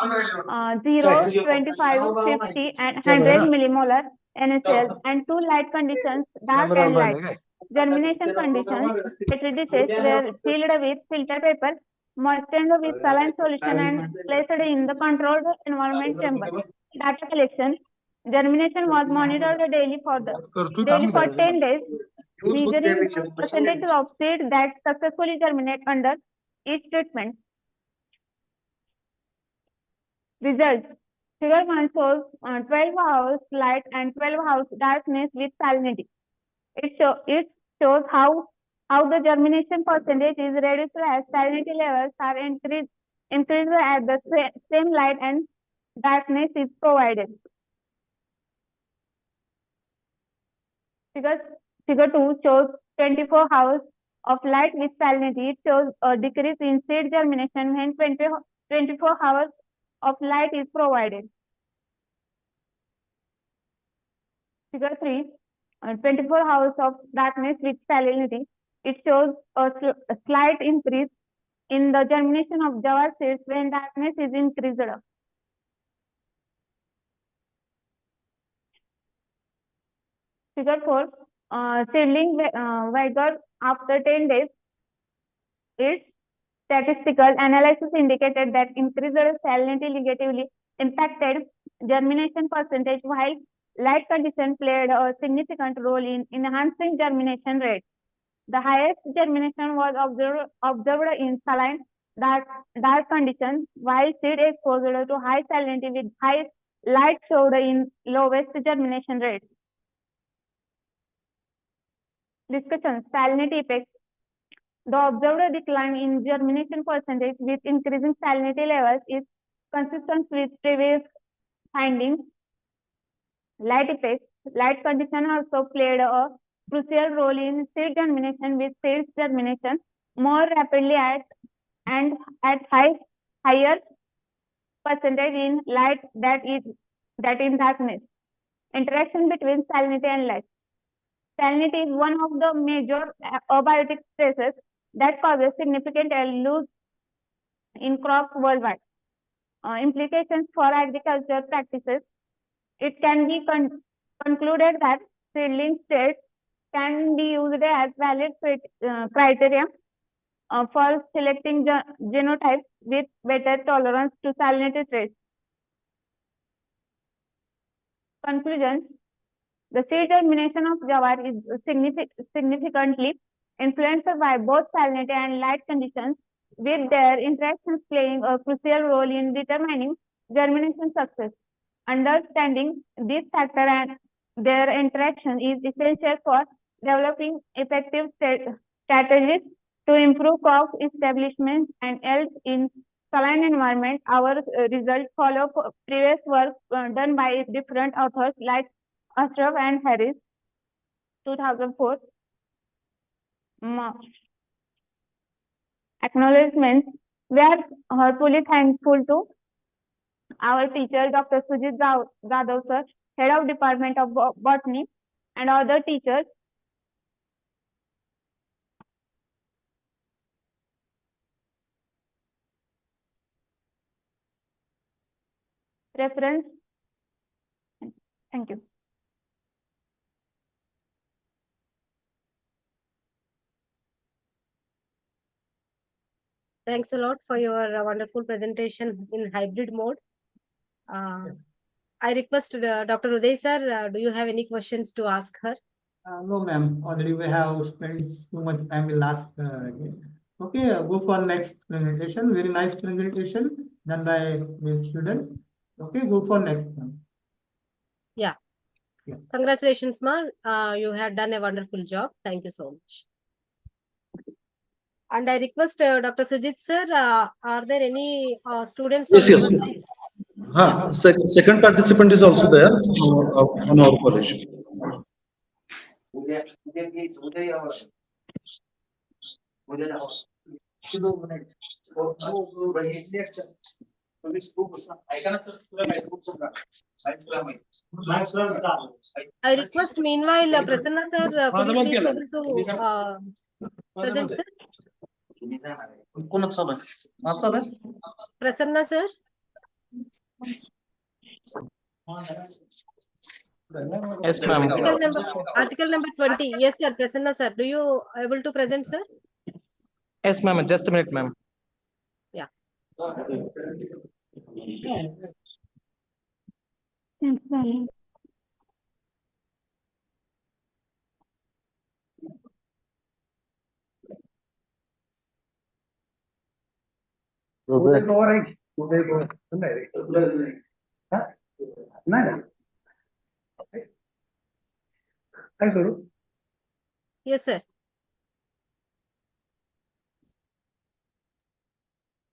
0, 25, 50, and 100 millimolar NaCl and two light conditions, dark and light. Germination conditions, petri dishes were filled with filter paper, moistened with saline solution and placed in the controlled environment chamber. Data collection. Germination was monitored daily for 10 days, measuring percentage of seed that successfully germinate under each treatment. Results. Figure 1 shows 12 hours light and 12 hours darkness with salinity. It shows how the germination percentage is reduced as salinity levels are increased at the same light and darkness is provided. Figure 2 shows 24 hours of light with salinity. It shows a decrease in seed germination when 24 hours of light is provided. Figure 3, 24 hours of darkness with salinity. It shows a slight increase in the germination of jawar seeds when darkness is increased. Figure 4, seedling vigor after 10 days. Its statistical analysis indicated that increased salinity negatively impacted germination percentage, while light condition played a significant role in enhancing germination rate. The highest germination was observed in saline dark conditions, while seed exposure to high salinity with high light showed in lowest germination rate. Discussion. Salinity effects. The observed decline in germination percentage with increasing salinity levels is consistent with previous findings. Light effects. Light condition also played a crucial role in seed germination, with seeds germination more rapidly at higher percentage in light that in darkness. Interaction between salinity and light. Salinity is one of the major abiotic stresses that causes significant loss in crops worldwide. Implications for agriculture practices. It can be concluded that seedling states can be used as valid criteria for selecting genotypes with better tolerance to salinity traits. Conclusion. The seed germination of jawar is significantly influenced by both salinity and light conditions, with their interactions playing a crucial role in determining germination success. Understanding this factor and their interaction is essential for developing effective strategies to improve crop establishment and yield in saline environment. Our results follow previous work done by different authors like Ashraf and Harris, 2004. Acknowledgements. We are heartfully thankful to our teacher, Dr. Sujit Jadhav sir, Head of Department of Botany, and other teachers. Reference. Thank you. Thanks a lot for your wonderful presentation in hybrid mode. I request Dr. Uday sir, do you have any questions to ask her? No, ma'am. Already we have spent too much time in last. Okay, go for next presentation. Very nice presentation done by the student. Okay, go for next one. Yeah. Congratulations, ma'am. You have done a wonderful job. Thank you so much. And I request Dr. Sujit sir, are there any students from Yes. Second participant is also there on our college. I request meanwhile Prasanna sir, could you please able to present sir? Prasanna sir. Yes, ma'am. Article number 20. Yes, sir. Prasanna sir, do you able to present, sir? Yes, ma'am. Just a minute, ma'am. Yeah. Yes, sir.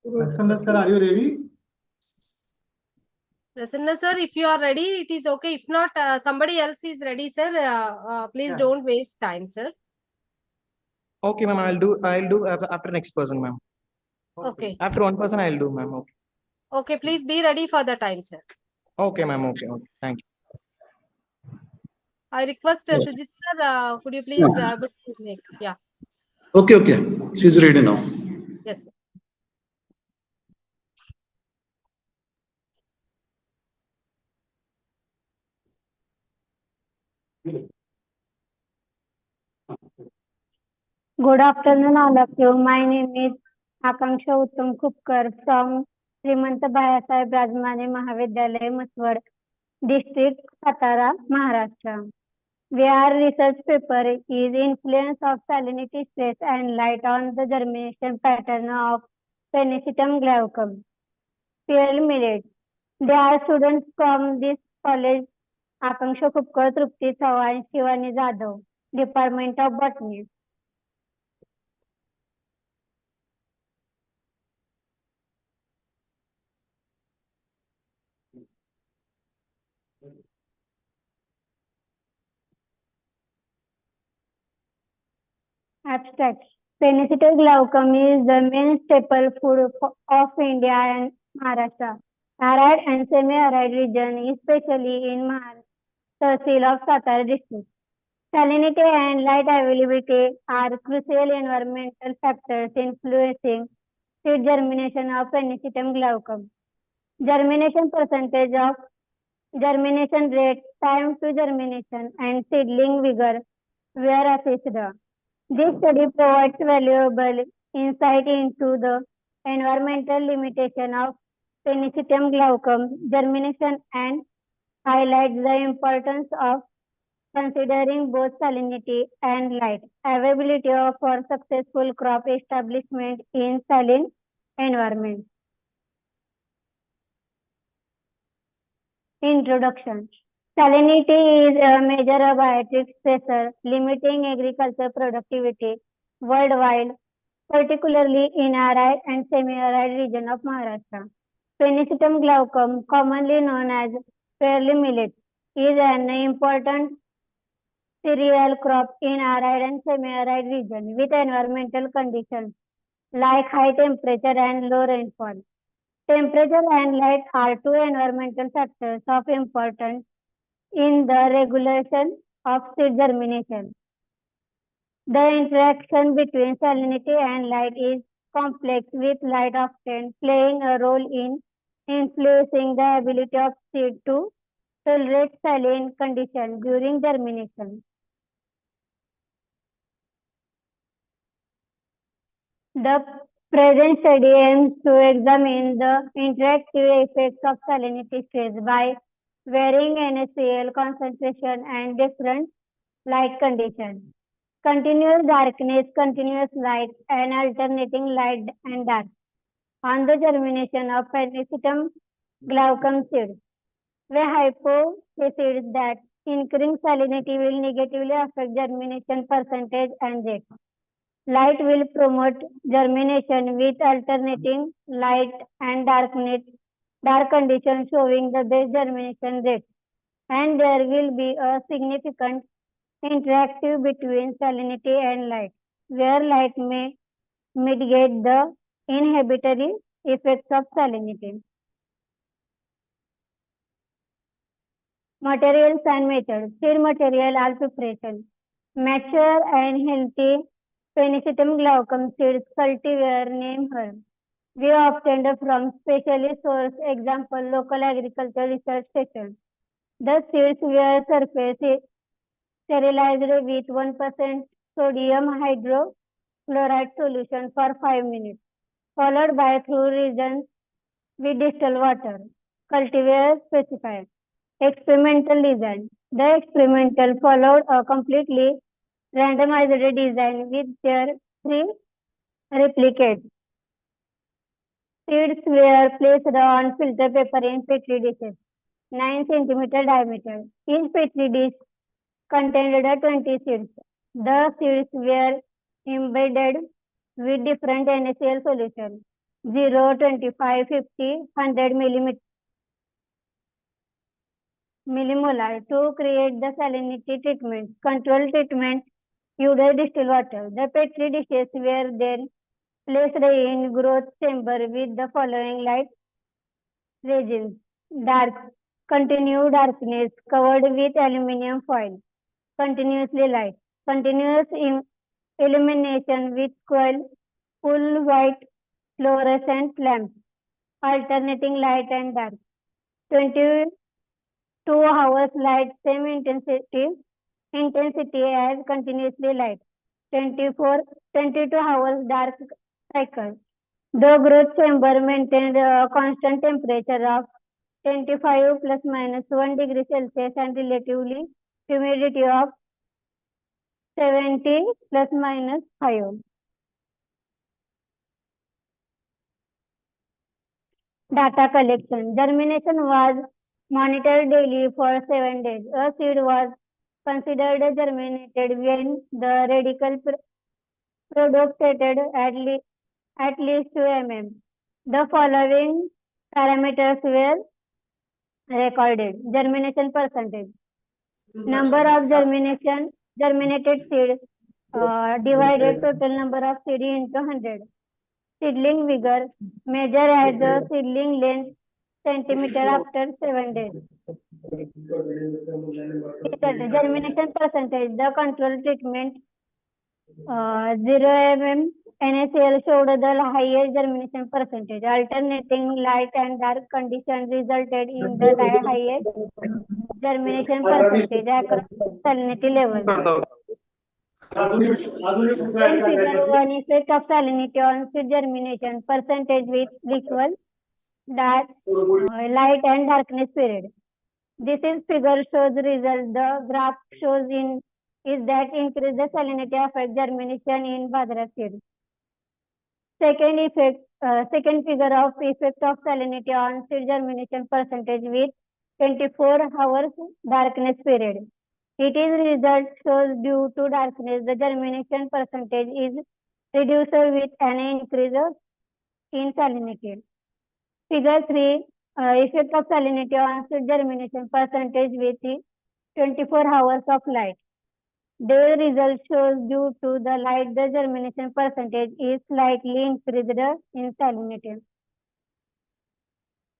Prasanna sir, are you ready? Prasanna sir, if you are ready, it is okay. If not, somebody else is ready, sir. Please Yeah. don't waste time, sir. Okay, ma'am. I'll do after next person, ma'am. Okay. After one person, I'll do, ma'am. Okay. Okay, please be ready for the time, sir. Okay, ma'am. Okay. Okay. Thank you. I request Sujit sir, could you please able to make? Yeah. Okay, okay. She's ready now. Yes, sir. Good afternoon, all of you. My name is Akanksha Uttam Khupkar from Shrimant Bhaiyyasaheb Rajemane Mahavidyalaya, Maswad, District, Satara, Maharashtra. Where research paper is influence of salinity stress and light on the germination pattern of Penicillium glaucum, PL millet. They are students from this college, Akanksha Khupkar, Trupti Sawan, Shivani Jadhav, Department of Botany. Abstract. Penicillin glaucum is the main staple food of India and Maharashtra. Arid and semi-arid region, especially in Tehsil of Satara district. Salinity and light availability are crucial environmental factors influencing seed germination of Penicillium glaucum. Germination percentage of germination rate, time to germination, and seedling vigor were assessed. This study provides valuable insight into the environmental limitation of Penicillium glaucum germination and highlights the importance of considering both salinity and light availability for successful crop establishment in saline environment. Introduction. Salinity is a major abiotic stressor limiting agricultural productivity worldwide, particularly in arid and semi-arid region of Maharashtra. Penicillium glaucum, commonly known as pearly millet, is an important cereal crop in arid and semi-arid region with environmental conditions like high temperature and low rainfall. Temperature and light are two environmental factors of importance in the regulation of seed germination. The interaction between salinity and light is complex, with light often playing a role in influencing the ability of seed to tolerate saline conditions during germination. The present study aims to examine the interactive effects of salinity stress by varying NaCl concentration and different light conditions. Continuous darkness, continuous light, and alternating light and dark on the germination of Penicillium glaucum seeds. We hypothesize that increasing salinity will negatively affect germination percentage and rate. Light will promote germination with alternating light and dark conditions showing the best germination rate. And there will be a significant interactive between salinity and light, where light may mitigate the inhibitory effects of salinity. Materials and methods. Seed material are preparation. Mature and healthy Penicillium glaucum seeds cultivar name herb. We obtained from specially sourced example local agriculture research station. The seeds were surface sterilized with 1% sodium hydrochloride solution for 5 minutes, followed by through regions with distilled water. Cultivar specified. Experimental design. The experimental followed a completely randomized design with their 3 replicates. Seeds were placed on filter paper in petri dishes, 9 cm diameter. Each petri dish contained 20 seeds. The seeds were embedded with different NaCl solution, 0, 25, 50, 100 millimolar to create the salinity treatment. Control treatment used distilled water. The petri dishes were then placed in growth chamber with the following light regimes. Dark, continued darkness covered with aluminum foil. Continuously light. Continuous illumination with coil, full white fluorescent lamps. Alternating light and dark. 22 hours light, same intensity as continuously light. 22 hours dark cycle. The growth chamber maintained a constant temperature of 25 plus minus 1 degree Celsius and relatively humidity of 70 plus minus 5. Data collection. Germination was monitored daily for 7 days. A seed was considered germinated when the radical producated at least 2 mm. The following parameters were recorded. Germination percentage. Number of germinated seeds divided total number of seed into 100. Seedling vigor measure as the seedling length centimeter after 7 days. Germination percentage. The control treatment 0 mm NaCl showed the highest germination percentage. Alternating light and dark conditions resulted in the highest germination percentage across salinity levels. In figure 1, effect of salinity on seed germination percentage with equal light and darkness period. This is figure shows result. The graph shows is that increase the salinity affect germination in Bajra seed. Second figure of effect of salinity on seed germination percentage with 24 hours darkness period. It is result shows due to darkness, the germination percentage is reduced with an increase in salinity. Figure 3, effect of salinity on seed germination percentage with 24 hours of light. The result shows due to the light, the germination percentage is slightly increased in salinity.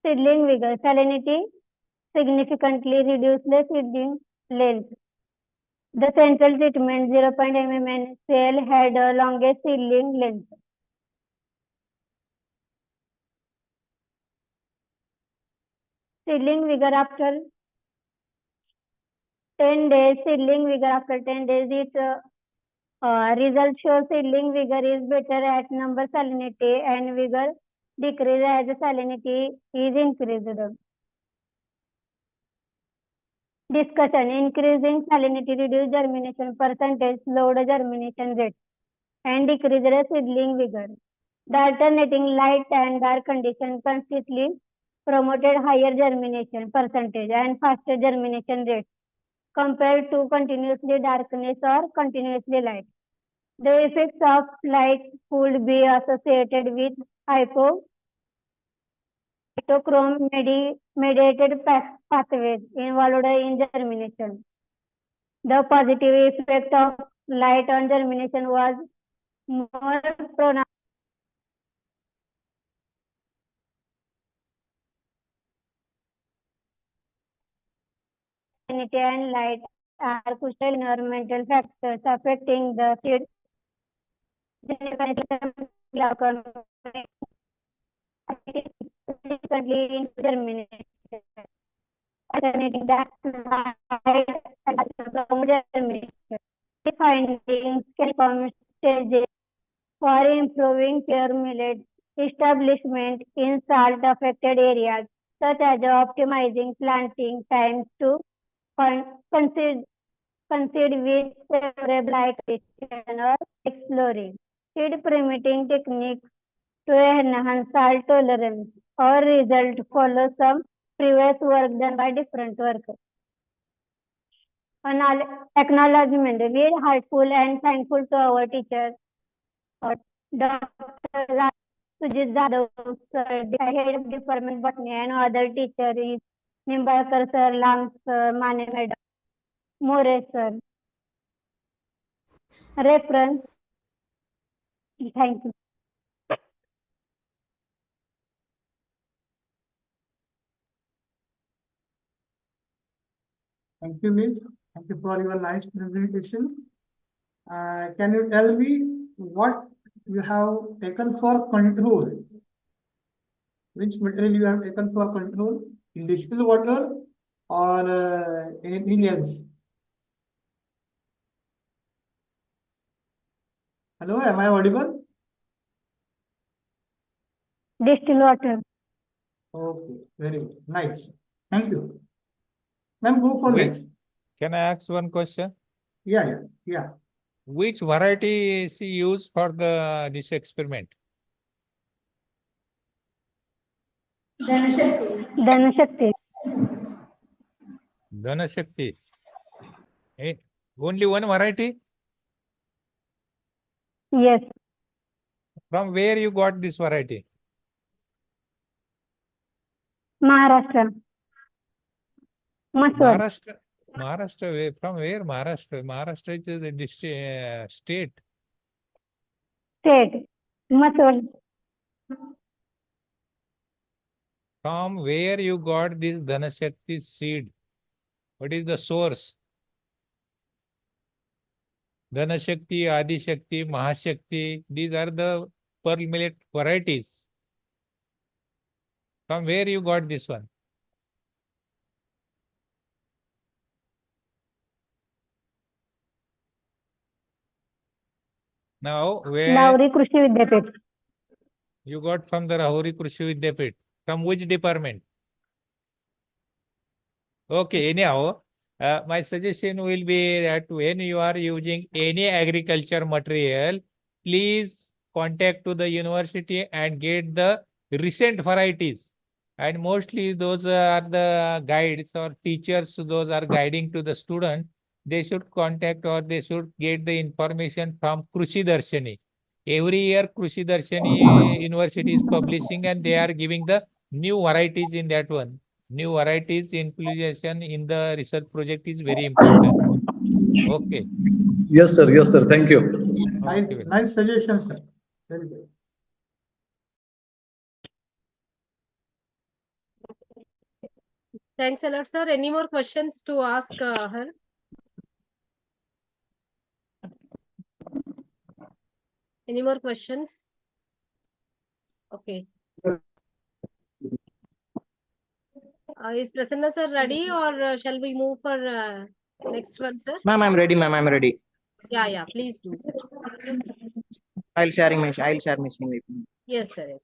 Seedling vigor. Salinity significantly reduced the seedling length. The central treatment 0.0 mm NaCl had a longest seedling length. Seedling vigor after 10 days. Seedling vigor after 10 days. Its result shows seedling vigor is better at number salinity and vigor decrease as the salinity is increased. Discussion. Increasing salinity reduce germination percentage, slowed germination rate, and decreased seedling vigor. The alternating light and dark condition consistently promoted higher germination percentage and faster germination rate compared to continuously darkness or continuously light. The effects of light could be associated with cytochrome mediated pathways involved in germination. The positive effect of light on germination was more pronounced. Salinity and light are crucial environmental factors affecting the seed significantly in germination. alternating the slide and the measurement. The findings can form stages for improving pure millet establishment in salt-affected areas, such as optimizing planting times to consider with favorable condition or exploring seed permitting techniques to enhance salt tolerance or result follow some previous work done by different workers. Acknowledgement. We are heartful and thankful to our teachers, Dr. Sujit Jadhav, sir, head of department botany, and other teachers, Nimbalkar sir, Lam sir, Mane madam, More sir. Reference. Thank you. Thank you, Miss. Thank you for your nice presentation. Can you tell me what you have taken for control? Which material you have taken for control? In distilled water or anything else? Hello, am I audible? Distilled water. Okay, very good. Nice. Thank you. Ma'am, go for next. Can I ask one question? Yeah. Which variety is used for this experiment? Dhanashakti. Dhanashakti. Only one variety? Yes. From where you got this variety? Maharashtra. Maswar. Maharashtra. From where Maharashtra? Maharashtra is the district, state. State. Maswar. From where you got this Dhanashakti seed? What is the source? Dhanashakti, Adi Shakti, Mahashakti, these are the pearl millet varieties. From where you got this one? Now, where Lahori Krishi Vidyapit. you got from the Lahori Krishi Vidyapit? From which department? Okay, anyhow, my suggestion will be that when you are using any agriculture material, please contact to the university and get the recent varieties. And mostly those are the guides or teachers, those are guiding to the student. They should contact or they should get the information from Krishi Darshani. Every year Krishi Darshani University is publishing and they are giving the new varieties in that one. New varieties inclusion in the research project is very important. Okay. Yes, sir. Yes, sir. Thank you. Nice suggestion, sir. Very good. Thanks a lot, sir. Any more questions to ask her? Any more questions? Okay. Is Prasanna sir ready or shall we move for next one, sir? Ma'am, I'm ready, ma'am. I'm ready. Yeah, please do, sir. I'll share my screen with you. Yes, sir. Yes.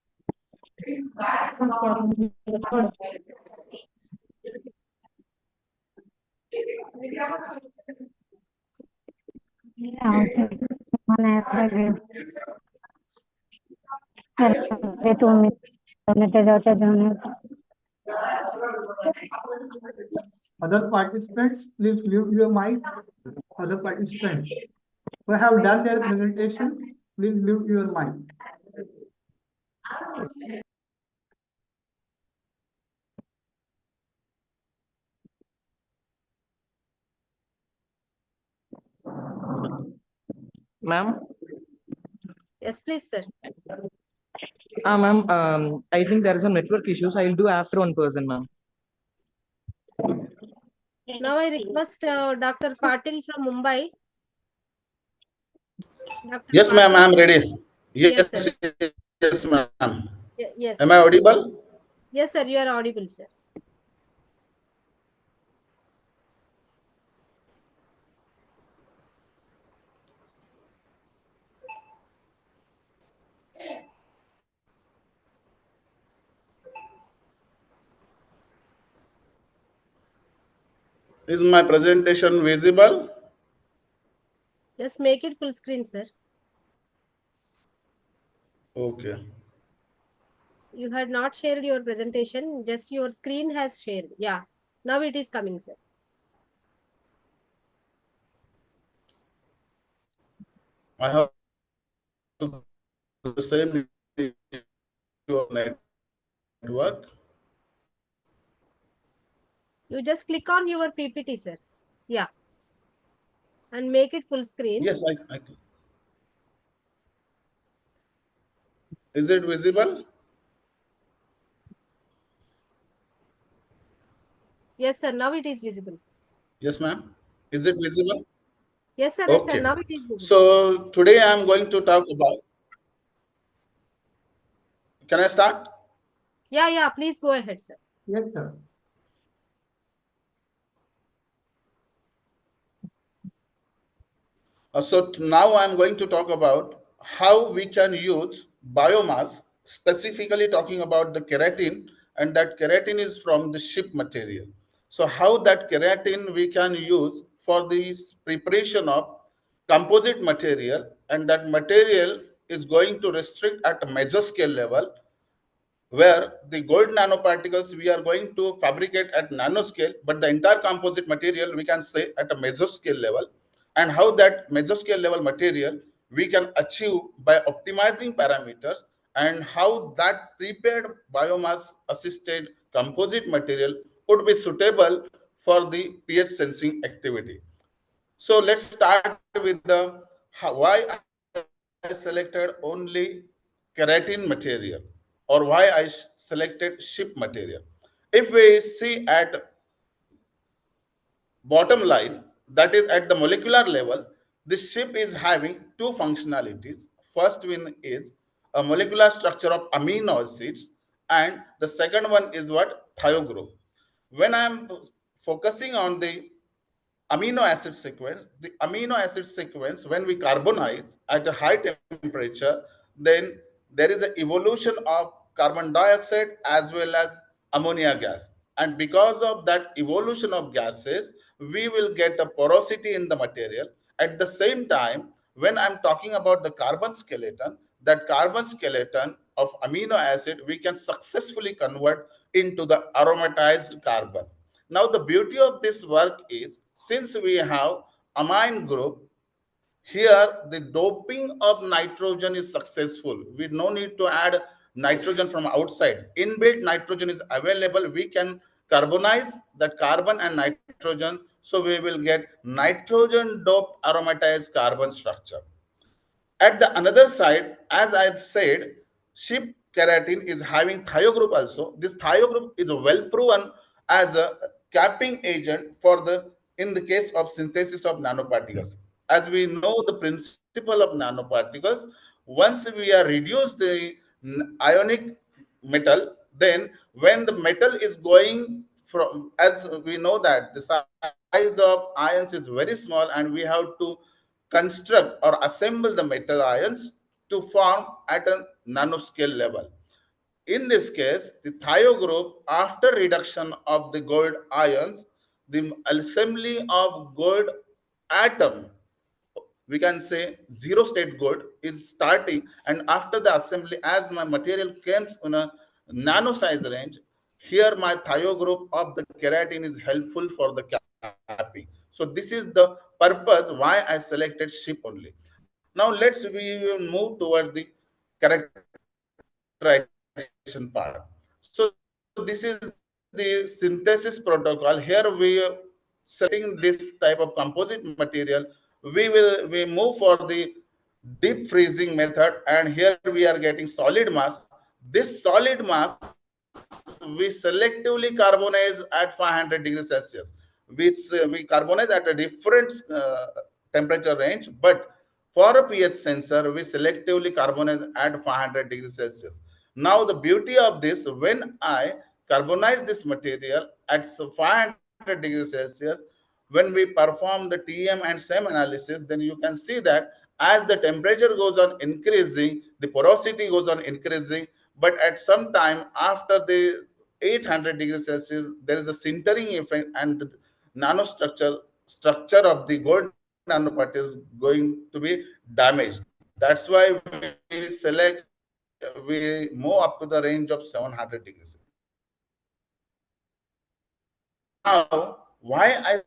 Other participants, please mute your mic. Other participants who have done their presentations, please mute your mic. Ma'am? Yes, please, sir. Ma'am, I think there is some network issues. I'll do after one person, ma'am. Now I request Dr. Patil from Mumbai. Dr. Yes, ma'am, Patil. I'm ready. Yes, Yes, sir. yes, ma'am. Yes. Am I audible? Yes, sir. You are audible, sir. Is my presentation visible? Just make it full screen, sir. Okay. You had not shared your presentation, just your screen has shared. Yeah, now it is coming, sir. I have the same issue of network. You just click on your PPT, sir. Yeah. And make it full screen. Yes, I is it visible? Yes, sir. Now it is visible. Yes, ma'am. Is it visible? Yes, sir. Yes, sir. Okay. Now it is visible. So today I am going to talk about. Can I start? Yeah, yeah. Please go ahead, sir. Yes, sir. Now I'm going to talk about how we can use biomass, specifically talking about the keratin, and that keratin is from the ship material. So how that keratin we can use for the preparation of composite material, and that material is going to restrict at a mesoscale level, where the gold nanoparticles we are going to fabricate at nanoscale, but the entire composite material we can say at a mesoscale level, and how that mesoscale level material we can achieve by optimizing parameters, and how that prepared biomass assisted composite material would be suitable for the pH sensing activity. So let's start with the why I selected only keratin material, or why I selected ship material. If we see at bottom line, that is at the molecular level, this ship is having two functionalities. First one is a molecular structure of amino acids, and the second one is what? Thio group. When I am focusing on the amino acid sequence, the amino acid sequence, when we carbonize at a high temperature, then there is an evolution of carbon dioxide as well as ammonia gas. And because of that evolution of gases, we will get a porosity in the material. At the same time, when I'm talking about the carbon skeleton, that carbon skeleton of amino acid, we can successfully convert into the aromatized carbon. Now, the beauty of this work is, since we have amine group, here the doping of nitrogen is successful. We no need to add nitrogen from outside. Inbuilt nitrogen is available. We can carbonize that carbon and nitrogen, so we will get nitrogen doped aromatized carbon structure. At the another side, as I've said, ship keratin is having thio group also. This thio group is well proven as a capping agent for the in the case of synthesis of nanoparticles. As we know the principle of nanoparticles, once we are reduce the ionic metal, then when the metal is going from, as we know that the size of ions is very small, and we have to construct or assemble the metal ions to form at a nanoscale level. In this case, the thio group, after reduction of the gold ions, the assembly of gold atom, we can say zero state gold, is starting. And after the assembly, as my material comes in a nano size range, here my thio group of the keratin is helpful for the capping. So this is the purpose why I selected ship only. Now we will move toward the characterization part. So this is the synthesis protocol. Here we are selecting this type of composite material. We move for the deep freezing method, and here we are getting solid mass. This solid mass we selectively carbonize at 500 degrees Celsius. We carbonize at a different temperature range, but for a pH sensor, we selectively carbonize at 500 degrees Celsius. Now, the beauty of this, when I carbonize this material at 500 degrees Celsius, when we perform the TM and SEM analysis, then you can see that as the temperature goes on increasing, the porosity goes on increasing, but at some time after the 800 degrees Celsius, there is a sintering effect, and structure of the gold nanopart is going to be damaged. That's why we move up to the range of 700 degrees. Now, why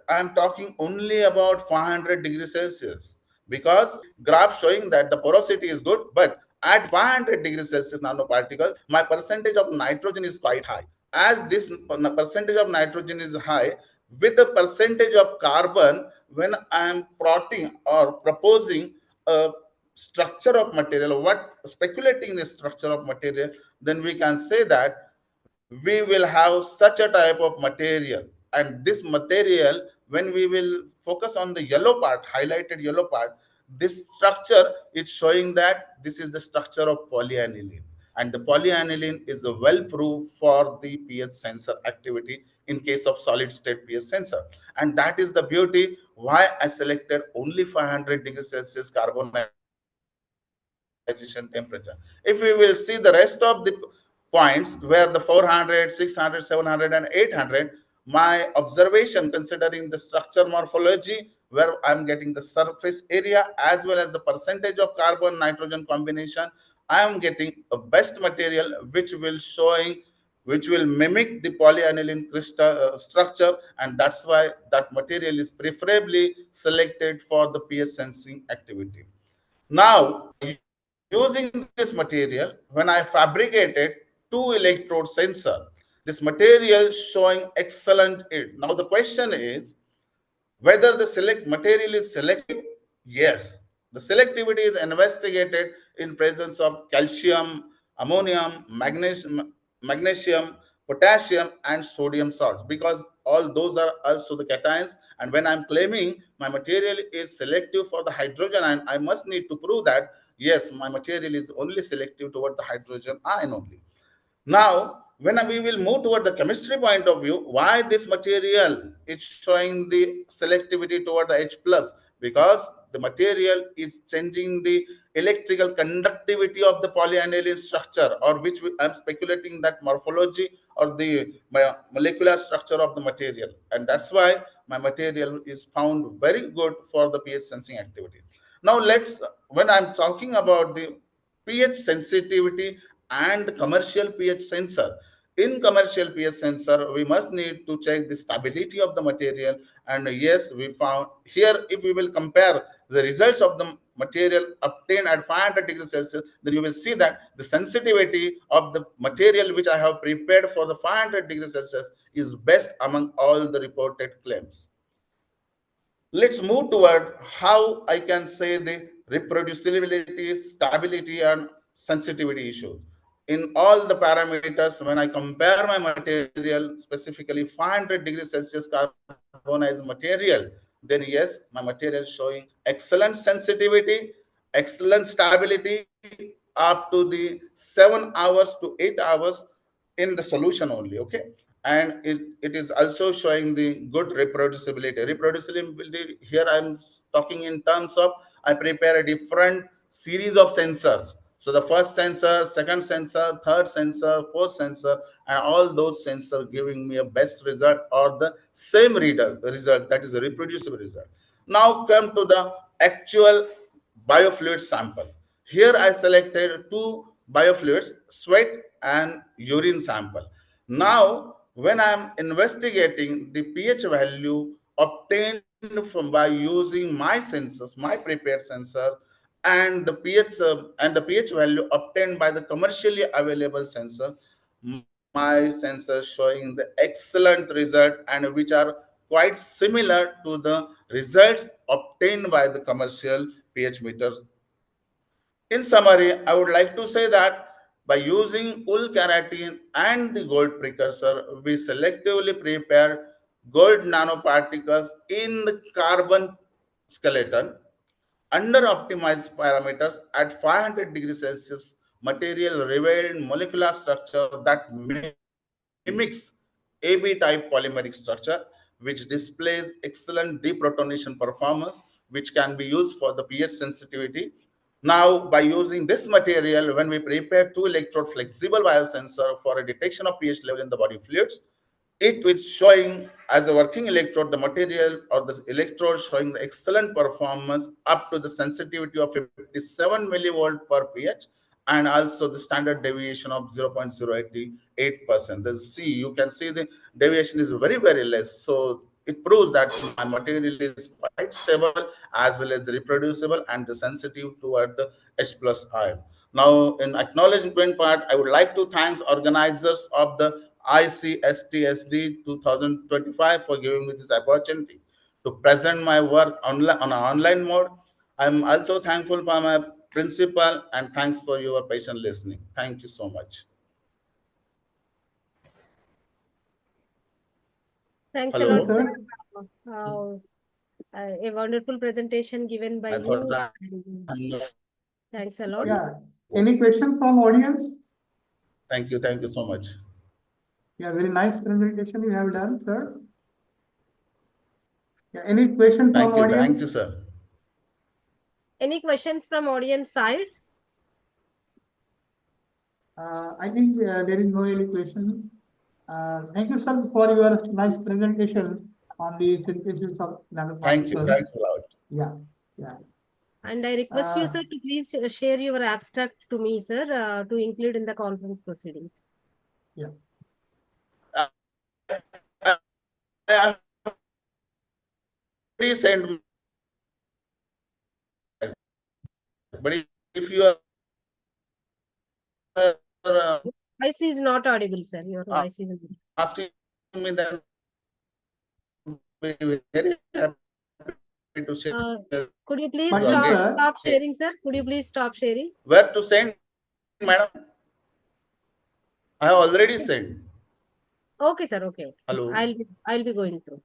I'm talking only about 500 degrees Celsius? Because graph showing that the porosity is good, but at 500 degrees Celsius nanoparticle, my percentage of nitrogen is quite high. As this percentage of nitrogen is high, with the percentage of carbon, when I am plotting or proposing a structure of material, speculating the structure of material, then we can say that we will have such a type of material. And this material, when we will focus on the yellow part, highlighted yellow part, this structure is showing that this is the structure of polyaniline. And the polyaniline is a well proved for the pH sensor activity in case of solid state pH sensor. And that is the beauty why I selected only 500 degrees Celsius carbonization temperature. If we will see the rest of the points where the 400, 600, 700, and 800, my observation considering the structure morphology, where I'm getting the surface area as well as the percentage of carbon nitrogen combination, I am getting a best material which will mimic the polyaniline crystal structure, and that's why that material is preferably selected for the pH sensing activity. Now, using this material, when I fabricated 2 electrode sensor, this material showing excellent yield. Now the question is whether the material is selective. Yes, the selectivity is investigated in presence of calcium, ammonium, magnesium, potassium, and sodium salts, because all those are also the cations. And when I'm claiming my material is selective for the hydrogen ion, I must need to prove that yes, my material is only selective toward the hydrogen ion only. Now, when we will move toward the chemistry point of view, why this material is showing the selectivity toward the H plus? Because the material is changing the electrical conductivity of the polyaniline structure, or which I'm speculating that morphology or the molecular structure of the material. And that's why my material is found very good for the pH sensing activity. Now when I'm talking about the pH sensitivity and commercial pH sensor. In commercial pH sensor, we must need to check the stability of the material. And yes, we found here, if we will compare the results of the material obtained at 500 degrees Celsius, then you will see that the sensitivity of the material which I have prepared for the 500 degrees Celsius is best among all the reported claims. Let's move toward how I can say the reproducibility, stability, and sensitivity issues. In all the parameters, when I compare my material, specifically 500 degrees Celsius carbonized material, then yes, my material is showing excellent sensitivity, excellent stability up to the 7 hours to 8 hours in the solution only, okay? And it is also showing the good reproducibility. Reproducibility, here I'm talking in terms of I prepare a different series of sensors. So the first sensor, second sensor, third sensor, fourth sensor, and all those sensors giving me a best result or the same result, that is a reproducible result. Now come to the actual biofluid sample. Here I selected 2 biofluids, sweat and urine sample. Now, when I'm investigating the pH value obtained by using my sensors, my prepared sensor, and the pH value obtained by the commercially available sensor, my sensor showing the excellent result, and which are quite similar to the result obtained by the commercial pH meters. In summary, I would like to say that by using wool keratin and the gold precursor, we selectively prepare gold nanoparticles in the carbon skeleton under optimized parameters at 500 degrees Celsius. Material revealed molecular structure that mimics AB type polymeric structure, which displays excellent deprotonation performance, which can be used for the pH sensitivity. Now, by using this material, when we prepare 2 electrode flexible biosensor for a detection of pH level in the body fluids, it is showing as a working electrode, the material or the electrode showing the excellent performance up to the sensitivity of 57 millivolt per pH, and also the standard deviation of 0.088%. You can see the deviation is very, very less. So it proves that my material is quite stable as well as reproducible and sensitive toward the H+ ion. Now, in acknowledgement part, I would like to thank organizers of the ICSTSD 2025 for giving me this opportunity to present my work on an online mode. I'm also thankful for my principal, and thanks for your patient listening. Thank you so much. Thanks a Hello. lot, sir. A wonderful presentation given by I thought you. that Thanks a lot. Yeah. Any question from audience? Thank you so much. Yeah, very nice presentation you have done, sir. Yeah, any question from audience? Thank you, sir. Any questions from audience side? I think there is no any question. Thank you, sir, for your nice presentation on the synthesis of nanoparticles. Thank you. Thanks a lot. Yeah. And I request you, sir, to please share your abstract to me, sir, to include in the conference proceedings. Yeah. Please send. But if you are voice is not audible, sir. Your voice is asking me, then we very happy to share. Could you please But stop sharing, sir? Could you please stop sharing? Where to send, madam? I have already sent. Okay, sir. Okay. Hello. I'll be going through.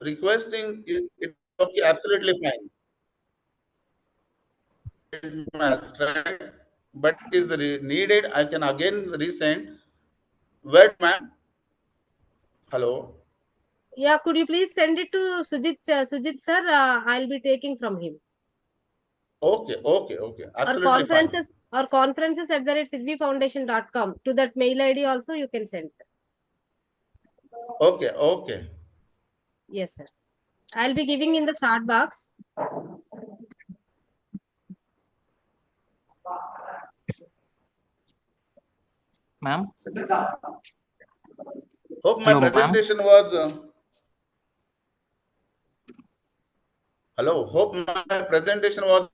Requesting it. Okay, absolutely fine. But is needed, I can again resend. Where, ma'am? Hello. Yeah, could you please send it to Sujit, sir? I'll be taking from him. Okay. Absolutely fine. Or conferences at @sidvifoundation.com. To that mail ID also you can send, sir. Okay. Yes, sir. I'll be giving in the chat box. Ma'am. Hope my presentation was. Hello. Hope my presentation was.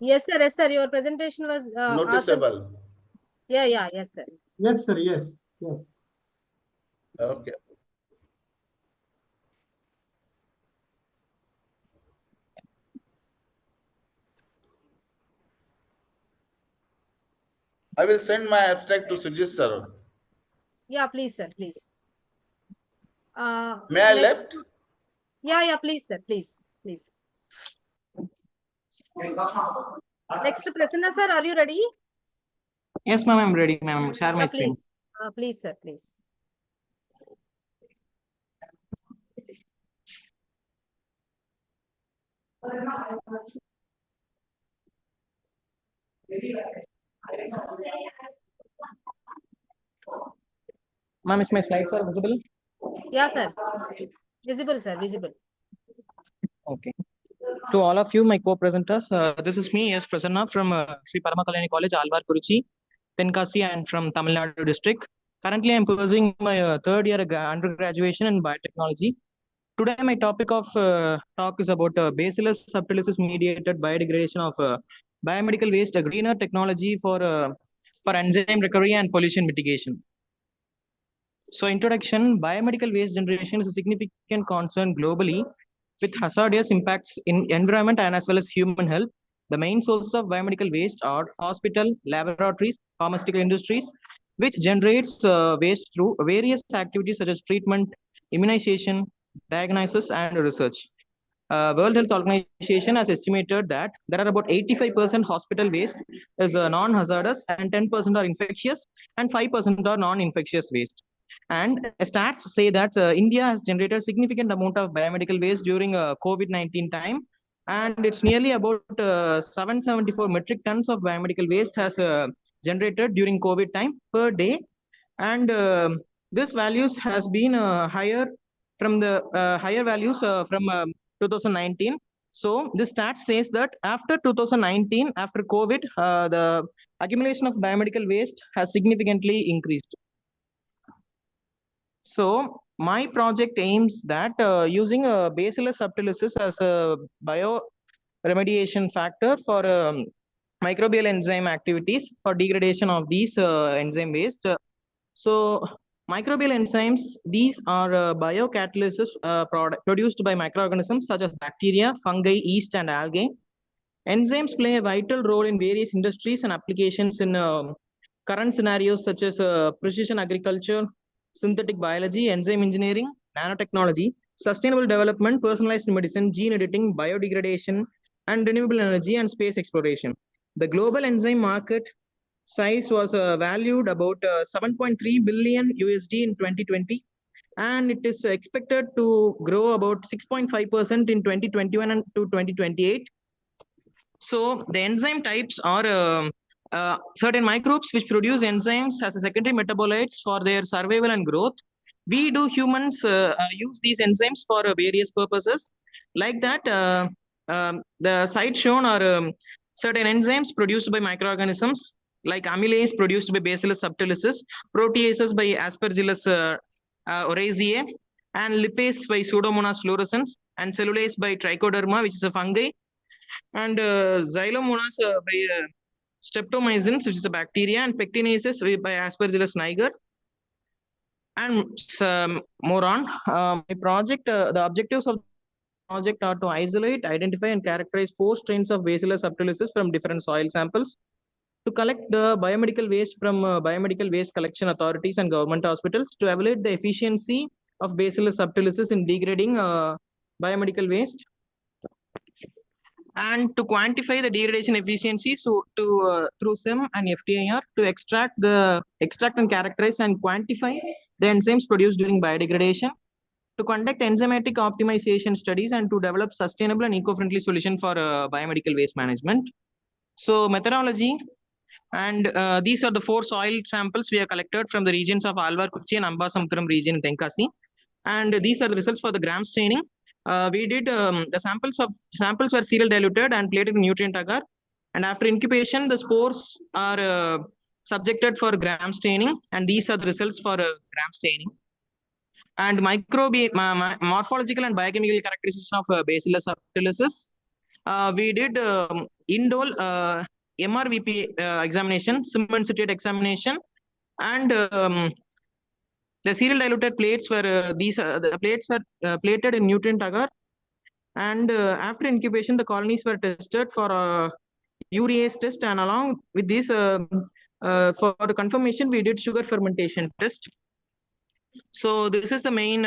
Yes, sir. Your presentation was noticeable. awesome. Yeah. Yes, sir. Yes, sir. Yes. Okay. I will send my abstract to Sujit, sir. Yeah, please, sir. Please. May I left? Yeah, please, sir. Please. Next, Prasanna, sir, are you ready? Yes, ma'am, I'm ready, ma'am. Share my screen. Please, sir, please. Ma'am, is my slides are visible? Yeah, sir. Visible, sir. Visible. Okay. To all of you, my co-presenters, this is me, S. Prasanna from Sri Paramakalani College, Alvar, Kuruchi, Tenkasi, and from Tamil Nadu district. Currently, I'm pursuing my third year undergraduation in biotechnology. Today, my topic of talk is about bacillus subtilis mediated biodegradation of biomedical waste, a greener technology for enzyme recovery and pollution mitigation. So, introduction, biomedical waste generation is a significant concern globally with hazardous impacts in environment and as well as human health. The main sources of biomedical waste are hospital, laboratories, pharmaceutical industries, which generates waste through various activities such as treatment, immunization, diagnosis, and research. World Health Organization has estimated that there are about 85% hospital waste is non-hazardous and 10% are infectious and 5% are non-infectious waste. And stats say that India has generated significant amount of biomedical waste during COVID-19 time, and it's nearly about 774 metric tons of biomedical waste has generated during COVID time per day. And This values has been higher from the higher values from 2019. So this stat says that after 2019, after COVID, the accumulation of biomedical waste has significantly increased. So my project aims that using Bacillus subtilis as a bioremediation factor for microbial enzyme activities for degradation of these enzyme waste. So microbial enzymes, these are biocatalysis produced by microorganisms such as bacteria, fungi, yeast, and algae. Enzymes play a vital role in various industries and applications in current scenarios such as precision agriculture, synthetic biology, enzyme engineering, nanotechnology, sustainable development, personalized medicine, gene editing, biodegradation, and renewable energy and space exploration. The global enzyme market size was valued about 7.3 billion USD in 2020, and it is expected to grow about 6.5% in 2021 and to 2028. So the enzyme types are certain microbes which produce enzymes as a secondary metabolites for their survival and growth. We do humans use these enzymes for various purposes. Like that, the site shown are certain enzymes produced by microorganisms, like amylase produced by Bacillus subtilis, proteases by Aspergillus oryzae, and lipase by Pseudomonas fluorescens, and cellulase by Trichoderma, which is a fungi, and xylomonas by streptomycins, which is a bacteria, and pectinases by Aspergillus niger, and some more on. My project, the objectives of the project are to isolate, identify, and characterize 4 strains of Bacillus subtilis from different soil samples, to collect the biomedical waste from biomedical waste collection authorities and government hospitals, to evaluate the efficiency of Bacillus subtilis in degrading biomedical waste, and to quantify the degradation efficiency, so to through SIM and FTIR, to extract and characterize and quantify the enzymes produced during biodegradation, to conduct enzymatic optimization studies, and to develop sustainable and eco-friendly solution for biomedical waste management. So methodology, and these are the 4 soil samples we have collected from the regions of Alvar Kuchi and Ambasamutram region in Tenkasi, and these are the results for the gram staining. We did the samples were serial diluted and plated in nutrient agar, and after incubation, the spores are subjected for gram staining, and these are the results for gram staining. And morphological and biochemical characteristics of Bacillus subtilis. We did indole MRVP examination, Simmons citrate examination, and the serial diluted plates were the plates were plated in nutrient agar, and after incubation, the colonies were tested for urease test, and along with this, for the confirmation, we did sugar fermentation test. So this is the main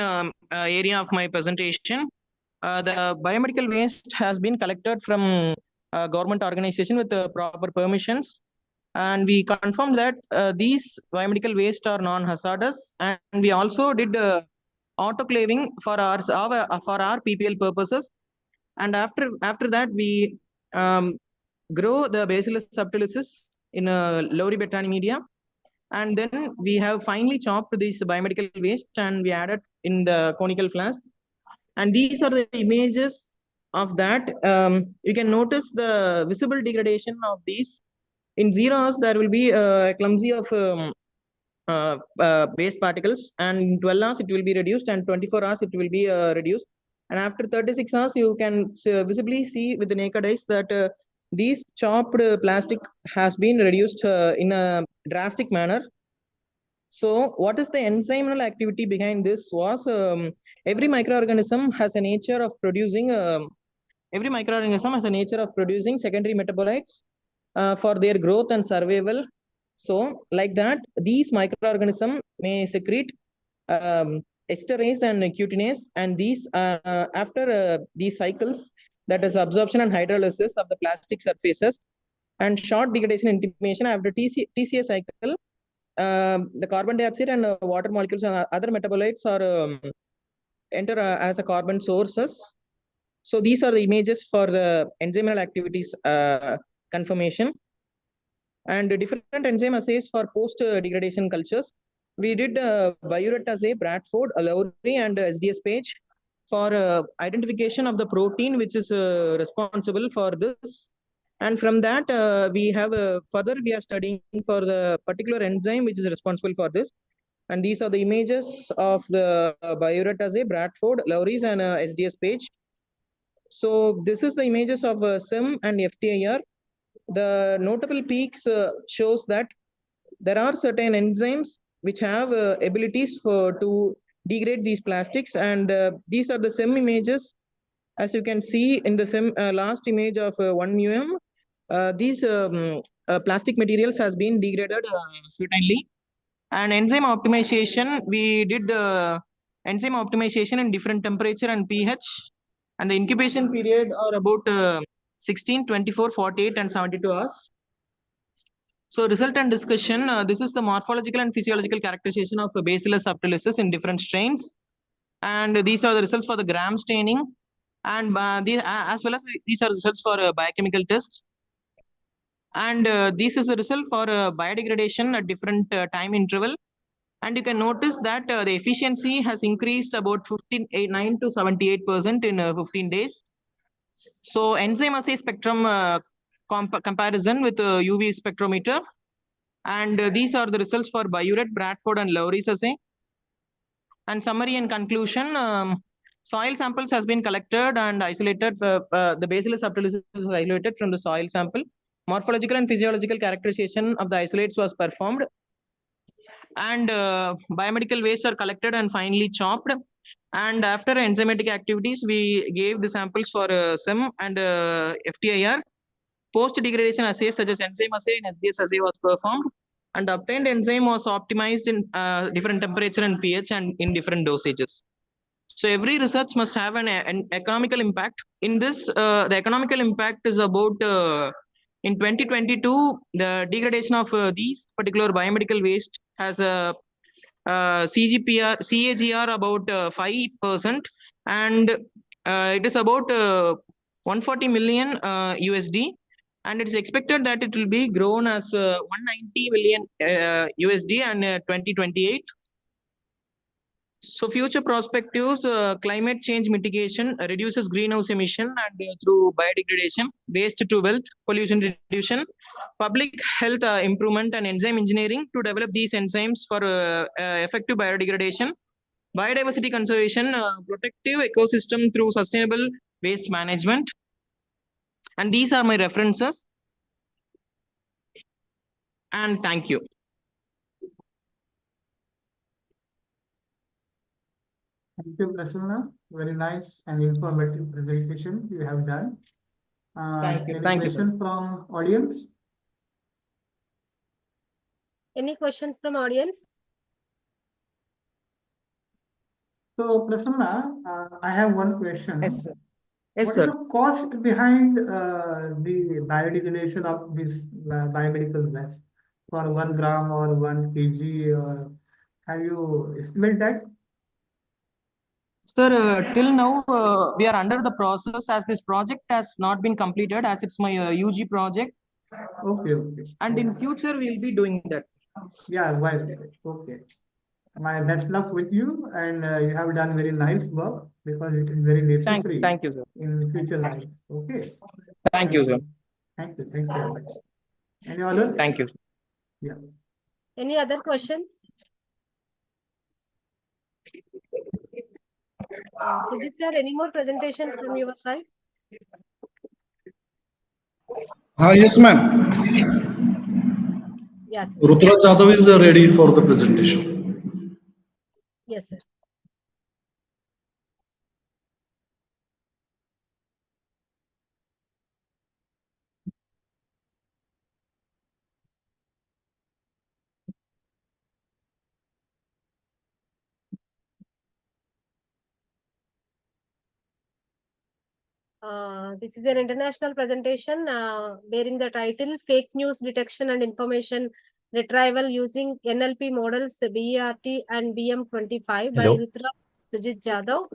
area of my presentation. The biomedical waste has been collected from government organization with proper permissions, and we confirmed that these biomedical waste are non-hazardous, and we also did autoclaving for our PPL purposes. And after that, we grow the Bacillus subtilis in a Lowry Betani media, and then we have finely chopped this biomedical waste and we added in the conical flask. And these are the images of that. You can notice the visible degradation of these. In 0 hours, there will be a clumsy of waste particles, and in 12 hours, it will be reduced, and 24 hours, it will be reduced. And after 36 hours, you can visibly see with the naked eyes that these chopped plastic has been reduced in a drastic manner. So what is the enzymal activity behind this was every microorganism has a nature of producing secondary metabolites for their growth and survival. So like that, these microorganisms may secrete esterase and cutinase, and these after these cycles, that is absorption and hydrolysis of the plastic surfaces and short degradation intimation after TCA cycle, the carbon dioxide and water molecules and other metabolites are enter as a carbon sources. So these are the images for the enzymal activities confirmation, and different enzyme assays for post degradation cultures. we did Bhaiyyasaheb, Bradford, Lowry, and SDS page for identification of the protein which is responsible for this. And from that, we have further we are studying for the particular enzyme which is responsible for this. And these are the images of the Bhaiyyasaheb, Bradford, Lowry's, and SDS page. So this is the images of SIM and FTIR. The notable peaks shows that there are certain enzymes which have abilities to degrade these plastics, and these are the SIM images. As you can see in the SIM last image of 1 these plastic materials has been degraded certainly. And enzyme optimization, we did enzyme optimization in different temperature and pH, and the incubation period are about 16, 24, 48, and 72 hours. So result and discussion, this is the morphological and physiological characterization of Bacillus subtilis in different strains. And these are the results for the gram staining. And as well as these are results for biochemical tests. And this is a result for biodegradation at different time interval. And you can notice that the efficiency has increased about 9 to 78% in 15 days. So enzyme assay spectrum comparison with UV spectrometer. And these are the results for Bhaiyyasaheb, Bradford, and Lowry's assay. And summary and conclusion, soil samples has been collected and isolated. The Bacillus subtilis is isolated from the soil sample. Morphological and physiological characterization of the isolates was performed. And biomedical wastes are collected and finely chopped. And after enzymatic activities, we gave the samples for SIM and FTIR. Post-degradation assays such as enzyme assay and SDS assay was performed. And the obtained enzyme was optimized in different temperature and pH and in different dosages. So every research must have an economical impact. In this, the economical impact is about in 2022, the degradation of these particular biomedical waste has a CAGR about 5%, and it is about 140 million USD, and it is expected that it will be grown as 190 million USD and 2028. So future perspectives, climate change mitigation reduces greenhouse emission and through biodegradation, waste to wealth, pollution reduction, public health improvement, and enzyme engineering to develop these enzymes for effective biodegradation, biodiversity conservation, protective ecosystem through sustainable waste management. And these are my references. And thank you. Thank you, Prasanna. Very nice and informative presentation you have done. Thank you. Any Thank you, question from audience? Any questions from audience? So, Prasanna, I have one question. Yes, sir. Yes, What sir. is the cost behind the biodegradation of this biomedical waste for 1 gram or 1 kg? Or have you estimated that? Sir, till now, we are under the process as this project has not been completed as it's my UG project. Okay, okay. And in future, we'll be doing that. Yeah, right. Okay. My best luck with you, and you have done very nice work because it is very necessary Thank you, sir. in future life. Okay. Thank you, sir. Thank you. Thank you very much. Any other? Thank you. Yeah. Any other questions? Sujit sir, any more presentations from your side? Yes, ma'am. Yes. Rutraj Jadhav is ready for the presentation. Yes, sir. This is an international presentation bearing the title Fake News Detection and Information Retrieval Using NLP Models BERT and BM25 by Hello. Rutraj Sujit Jadhav,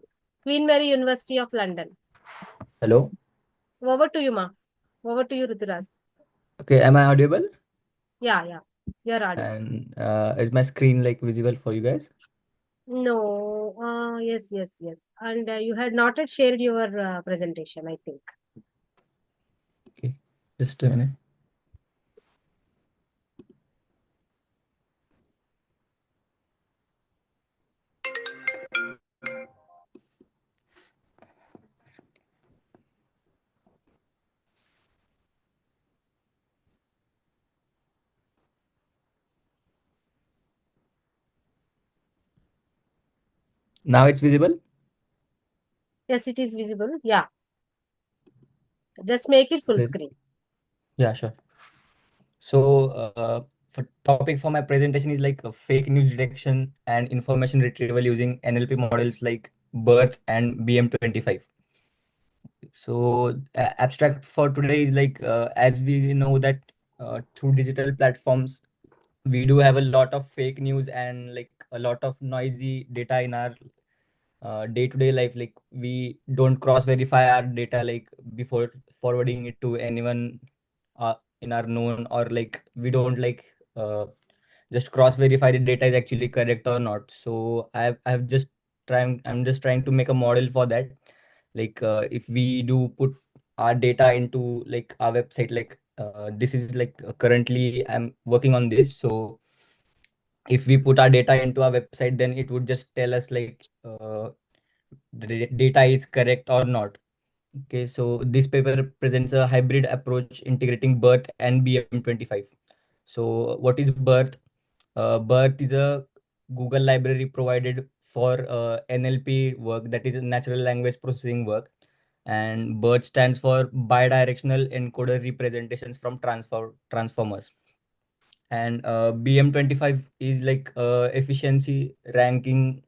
Queen Mary University of London. Hello. Over to you, Ma. Over to you, Rutraj. Okay, am I audible? Yeah, yeah. You're audible. And is my screen like visible for you guys? No, yes. And you had not yet shared your presentation, I think. Okay, just a minute. Now it's visible? Yes, it is visible. Yeah. Just make it full Okay. screen. Yeah, sure. So, for topic for my presentation is like fake news detection and information retrieval using NLP models like BERT and BM25. So, abstract for today is like as we know that through digital platforms, we do have a lot of fake news and like a lot of noisy data in our day-to-day life. Like we don't cross verify our data like before forwarding it to anyone in our known, or like we don't like just cross verify the data is actually correct or not. So I'm just trying to make a model for that. Like if we do put our data into like our website, like this is like currently I'm working on this. So if we put our data into our website, then it would just tell us like the data is correct or not. Okay, so this paper presents a hybrid approach integrating BERT and BM25. So what is BERT? BERT is a Google library provided for NLP work, that is natural language processing work. And BERT stands for bidirectional encoder representations from transformers. And BM25 is like efficiency ranking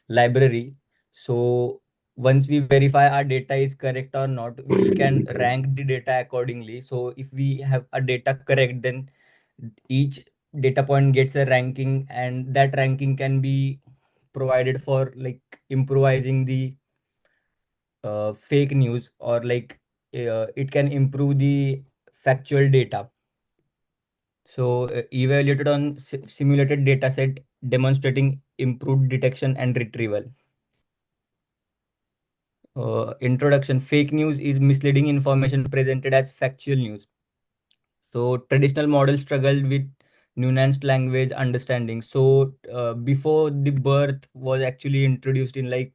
library. So once we verify our data is correct or not, we can rank the data accordingly. So if we have a data correct, then each data point gets a ranking, and that ranking can be provided for like improvising the fake news, or like it can improve the factual data. So evaluated on simulated data set demonstrating improved detection and retrieval. Introduction: fake news is misleading information presented as factual news. So traditional models struggled with nuanced language understanding. So before the BERT was actually introduced in like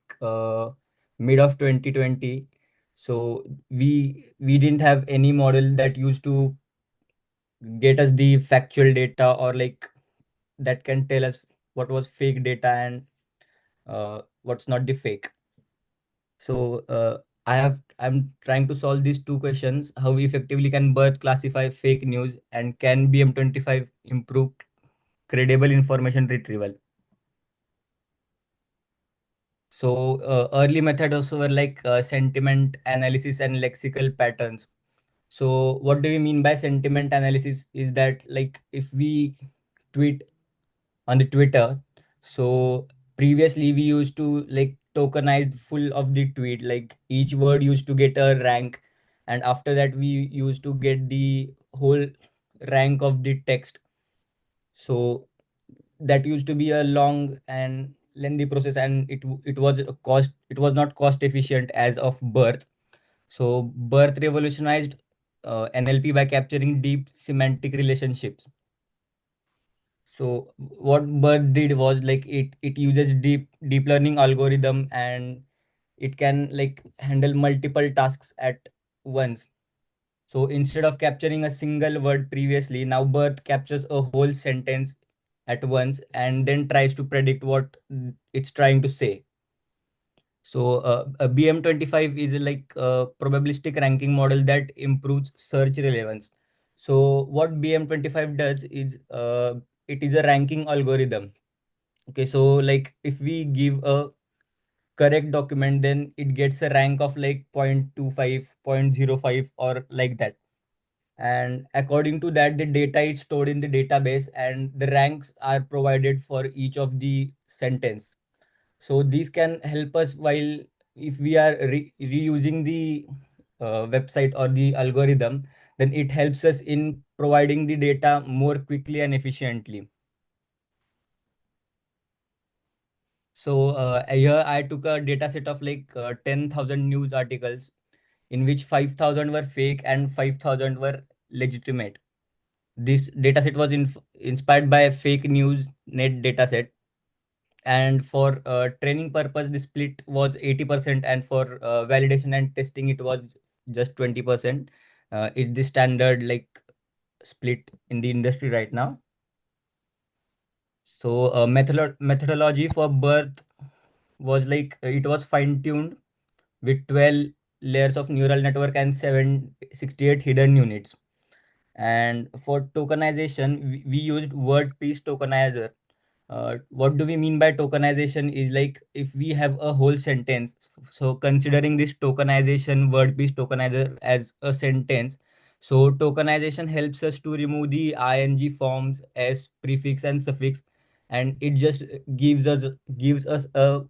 mid of 2020, so we didn't have any model that used to get us the factual data, or like that can tell us what was fake data and what's not the fake. So I'm trying to solve these two questions: how effectively can BERT classify fake news, and can BM25 improve credible information retrieval? So early methods also were like sentiment analysis and lexical patterns. So what do we mean by sentiment analysis? Is that like if we tweet on the Twitter, so previously we used to like tokenize full of the tweet, like each word used to get a rank, and after that we used to get the whole rank of the text. So that used to be a long and lengthy process, and it was not cost efficient as of BERT. So BERT revolutionized NLP by capturing deep semantic relationships. So what BERT did was like it uses deep learning algorithm, and it can like handle multiple tasks at once. So instead of capturing a single word previously, now BERT captures a whole sentence at once and then tries to predict what it's trying to say. So a BM25 is like a probabilistic ranking model that improves search relevance. So what BM25 does is it is a ranking algorithm. Okay, so like if we give a correct document, then it gets a rank of like 0.25, 0.05, or like that. And according to that, the data is stored in the database, and the ranks are provided for each of the sentence. So these can help us while if we are reusing the website or the algorithm, then it helps us in providing the data more quickly and efficiently. So here I took a data set of like 10,000 news articles in which 5,000 were fake and 5,000 were legitimate. This dataset was inspired by a fake news net dataset, and for training purpose, the split was 80%, and for validation and testing, it was just 20%. It's the standard like split in the industry right now. So methodology for birth was like it was fine-tuned with 12 layers of neural network and 768 hidden units. And for tokenization, we used word piece tokenizer. What do we mean by tokenization is like if we have a whole sentence, so considering this tokenization word piece tokenizer as a sentence, so tokenization helps us to remove the ing forms, s prefix and suffix, and it just gives us a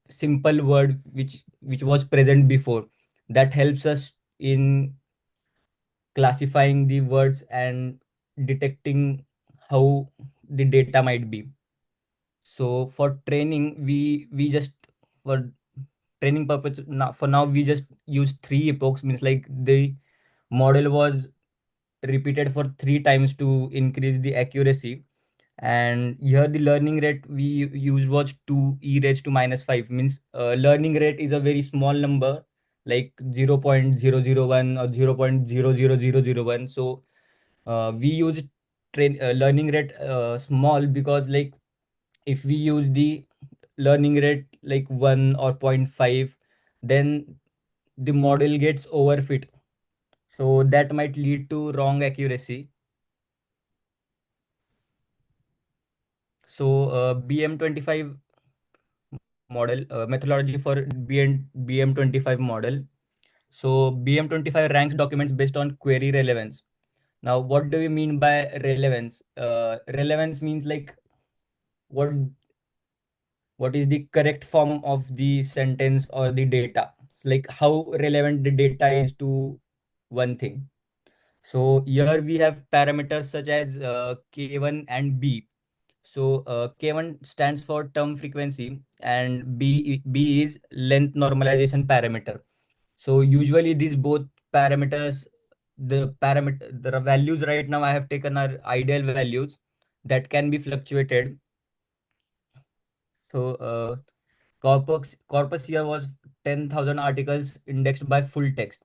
simple word which was present before. That helps us in classifying the words and detecting how the data might be. So for training, we just for training purpose now for now we just use three epochs, means like the model was repeated for 3 times to increase the accuracy. And here the learning rate we used was 2e raised to -5, means learning rate is a very small number, like 0.001 or 0.00001. So we use learning rate small because like if we use the learning rate like 1 or 0.5, then the model gets overfit, so that might lead to wrong accuracy. So BM25 model methodology for BM25 model. So BM25 ranks documents based on query relevance. Now what do we mean by relevance? Relevance means like what what is the correct form of the sentence or the data, like how relevant the data is to one thing. So here we have parameters such as K1 and B. So K1 stands for term frequency and B is length normalization parameter. So usually these both parameters, the values right now I have taken are ideal values that can be fluctuated. So corpus here was 10,000 articles indexed by full text,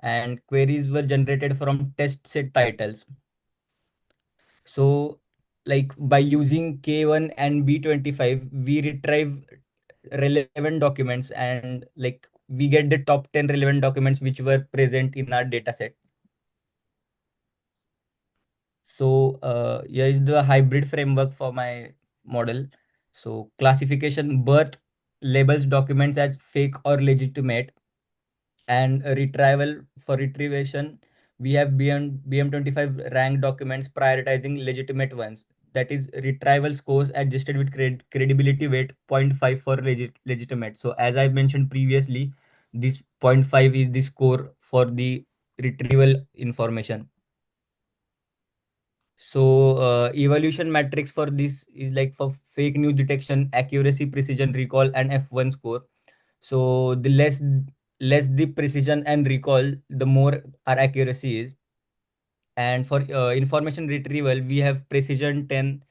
and queries were generated from test set titles. So like by using K1 and B25, we retrieve relevant documents, and like we get the top 10 relevant documents which were present in our data set. So here is the hybrid framework for my model. So classification: birth labels documents as fake or legitimate, and a retrieval for retrievation, we have BM25 ranked documents prioritizing legitimate ones. That is retrieval scores adjusted with credibility weight 0.5 for legitimate. So as I mentioned previously, this 0.5 is the score for the retrieval information. So evaluation metrics for this is like for fake news detection, accuracy, precision, recall, and F1 score. So the less the precision and recall, the more our accuracy is. And for information retrieval, we have precision 10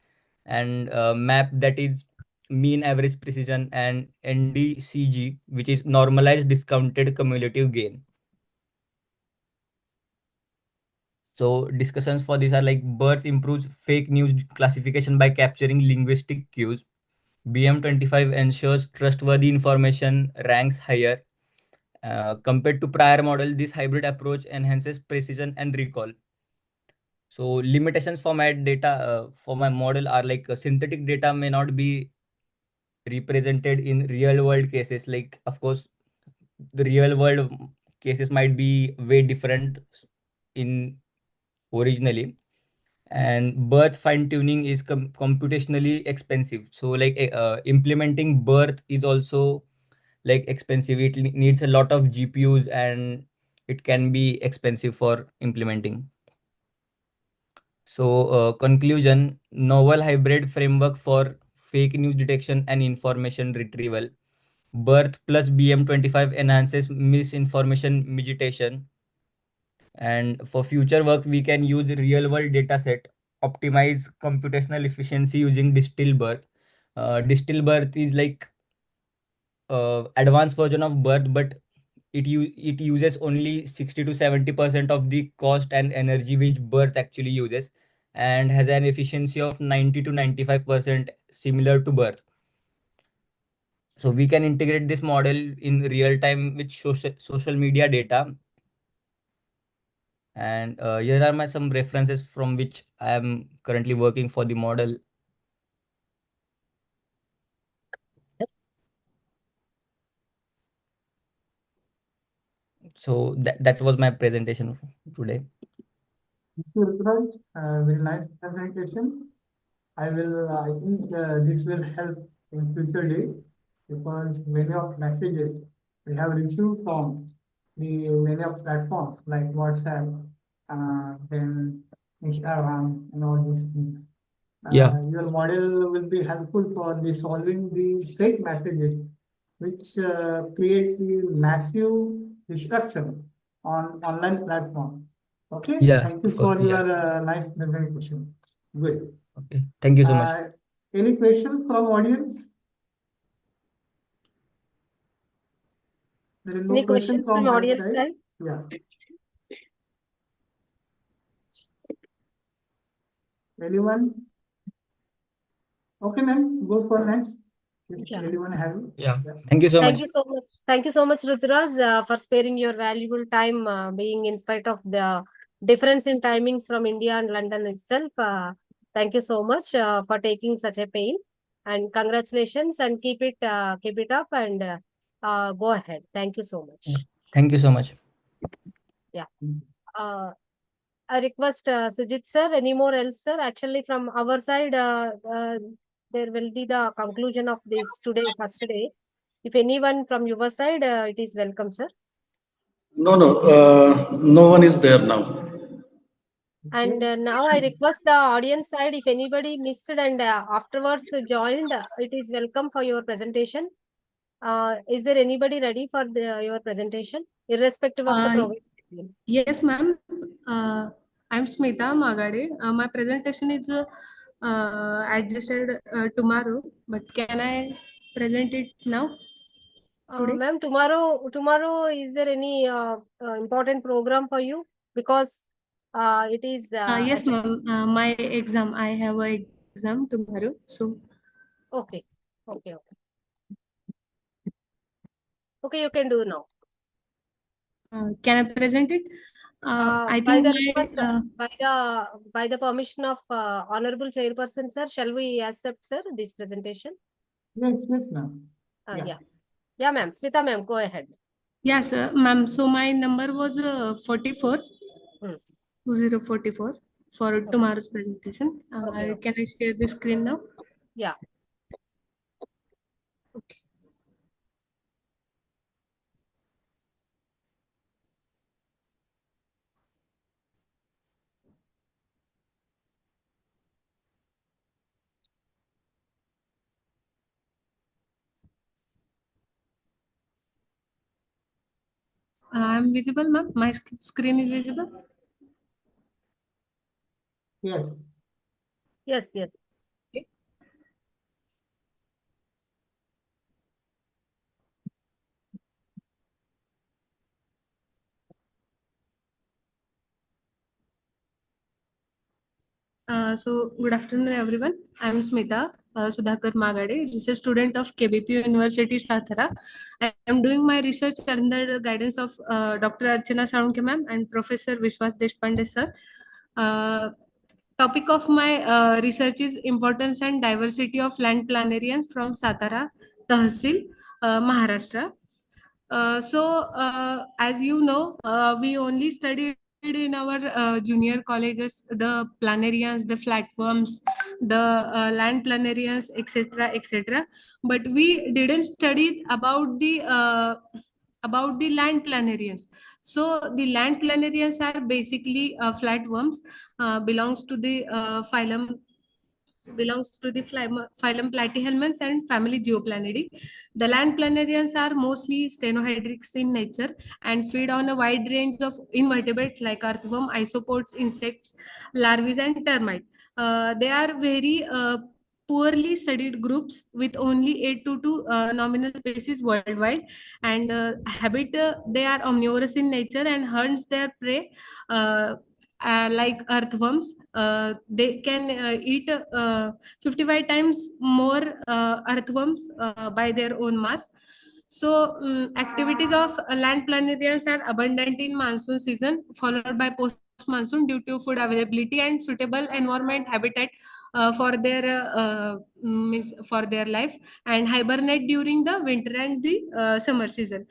and map, that is mean average precision, and NDCG, which is normalized discounted cumulative gain. So discussions for these are like birth improves fake news classification by capturing linguistic cues. BM25 ensures trustworthy information ranks higher. Compared to prior model, this hybrid approach enhances precision and recall. So limitations for my data, for my model are like synthetic data may not be represented in real world cases. Like, of course, the real world cases might be way different in originally. And birth fine tuning is computationally expensive. So like implementing birth is also like expensive. It needs a lot of GPUs and it can be expensive for implementing. So, conclusion, novel hybrid framework for fake news detection and information retrieval. Birth plus BM25 enhances misinformation mitigation. And for future work, we can use real world data set, optimize computational efficiency using distill birth. Distill birth is like advanced version of birth, but it uses only 60 to 70% of the cost and energy which birth actually uses, and has an efficiency of 90 to 95% similar to birth. So we can integrate this model in real time with social media data. And here are my some references from which I am currently working for the model. So that was my presentation today. Thank you, Rukraj. Very nice presentation. I think this will help in future days because many of messages we have received from the many of platforms like WhatsApp, then Instagram and all these things. Yeah. Your model will be helpful for the solving the fake messages which create the massive destruction on online platforms. Okay, Yeah, thank you of course. for your nice presentation. Good. Okay, thank you so much. Any questions from audience? There is no Any question questions from my audience side? Yeah. Anyone? Okay, ma'am. Go for next. If anyone have it. Yeah. Thank you so Thank much. you so much. Thank you so much, Ruturaj, for sparing your valuable time, being in spite of the difference in timings from India and London itself. Thank you so much for taking such a pain, and congratulations, and keep it up, and go ahead. Thank you so much. Thank you so much. Yeah. I request Sujit sir, any more else, sir? Actually, from our side, there will be the conclusion of this today, first day. If anyone from your side, it is welcome, sir. No, no one is there now. And now I request the audience side, if anybody missed and afterwards joined, it is welcome for your presentation. Is there anybody ready for your presentation, irrespective of the program? Yes, ma'am. I'm Smita Magade. My presentation is adjusted tomorrow, but can I present it now? Ma'am, tomorrow is there any important program for you? Because it is yes, ma'am. My exam. I have an exam tomorrow. So okay. Okay, you can do now. can I present it? I By think the request, by the permission of Honorable Chairperson, sir, shall we accept, sir, this presentation? Yes, ma'am. Yeah, ma'am. Smita, ma'am, go ahead. Yes, ma'am. So my number was 44. 2044 for tomorrow's presentation. Can I share the screen now? Yeah. Okay. I'm visible, ma'am. My screen is visible. Yes. Yes. Okay. So good afternoon, everyone. I'm Smita Sudhakar Magade, research student of KBP University, Satara. I am doing my research under the guidance of Dr. Archana Salunkhe ma'am and Professor Vishwas Deshpande sir. Topic of my research is importance and diversity of land planarians from Satara, Tahsil, Maharashtra. As you know, we only studied in our junior colleges the planarians, the flatworms, the land planarians, etc., etc. But we didn't study about the about the land planarians. So the land planarians are basically flatworms, belongs to the phylum Platyhelminths and family Geoplanidae. The land planarians are mostly stenohydrics in nature and feed on a wide range of invertebrates like earthworm, isopods, insects, larvae, and termite. They are very poorly studied groups with only 8 to 2 nominal species worldwide, and they are omnivorous in nature and hunts their prey like earthworms. They can eat 55 times more earthworms by their own mass. So activities of land planarians are abundant in monsoon season, followed by post monsoon due to food availability and suitable environment habitat for their life, and hibernate during the winter and the summer season.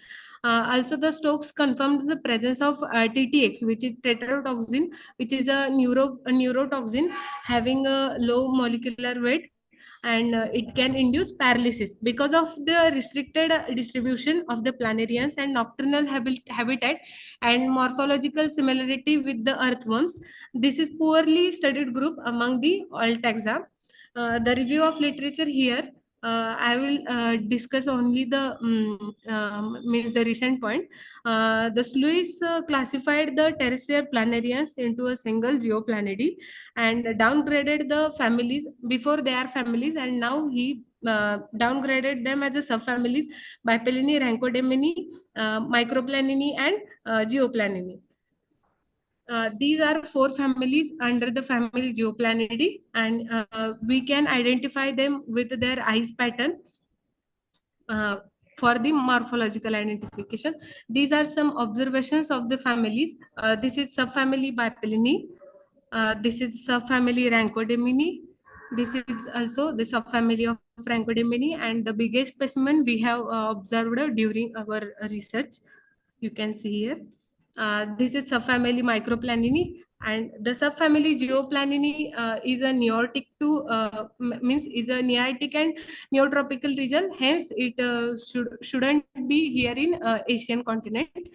Also, the Stokes confirmed the presence of TTX, which is tetrodotoxin, which is a neurotoxin having a low molecular weight, and it can induce paralysis because of the restricted distribution of the planarians and nocturnal habitat and morphological similarity with the earthworms. This is poorly studied group among the all taxa. The review of literature here, I will discuss only the means the recent point. The Sluis classified the terrestrial planarians into a single Geoplanidae and downgraded the families before they are families, and now he downgraded them as a subfamilies: Bipelini, Rancodemini, Microplanini, and Geoplanini. These are 4 families under the family Geoplanidae, and we can identify them with their eyes pattern for the morphological identification. These are some observations of the families. This is subfamily Bipelini. This is subfamily Rancodemini. This is also the subfamily of Rancodemini, and the biggest specimen we have observed during our research. You can see here. This is subfamily Microplanini, and the subfamily Geoplanini is a neotic to means is a nearctic and neotropical region. Hence, it shouldn't be here in Asian continent.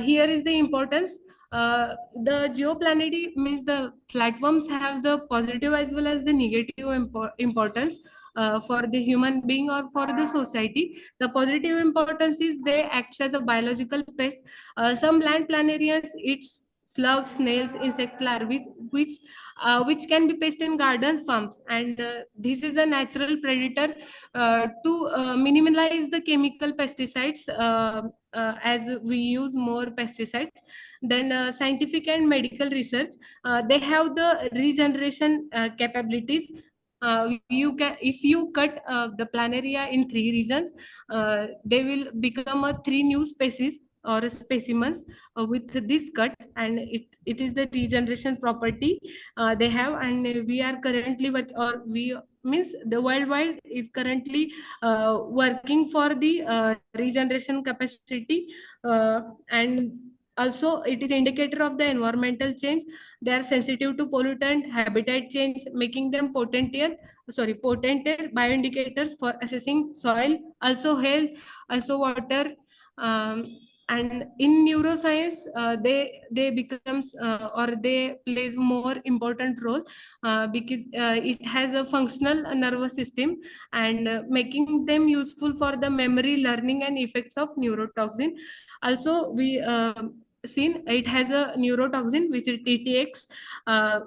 Here is the importance. The Geoplanidae means the flatworms have the positive as well as the negative importance for the human being or for the society. The positive importance is they act as a biological pest. Some land planarians eat slugs, snails, insect larvae, which can be pest in gardens, farms, and this is a natural predator to minimize the chemical pesticides as we use more pesticides. Then scientific and medical research, they have the regeneration capabilities. You can, if you cut the planaria in 3 regions, they will become a 3 new species or specimens with this cut, and it is the regeneration property they have. And we are currently we means the worldwide is currently working for the regeneration capacity, and also it is indicator of the environmental change. They are sensitive to pollutant, habitat change, making them potent bioindicators for assessing soil, also health, also water. And in neuroscience, they becomes or they plays more important role because it has a functional nervous system, and making them useful for the memory, learning, and effects of neurotoxin. Also, we seen it has a neurotoxin which is TTX,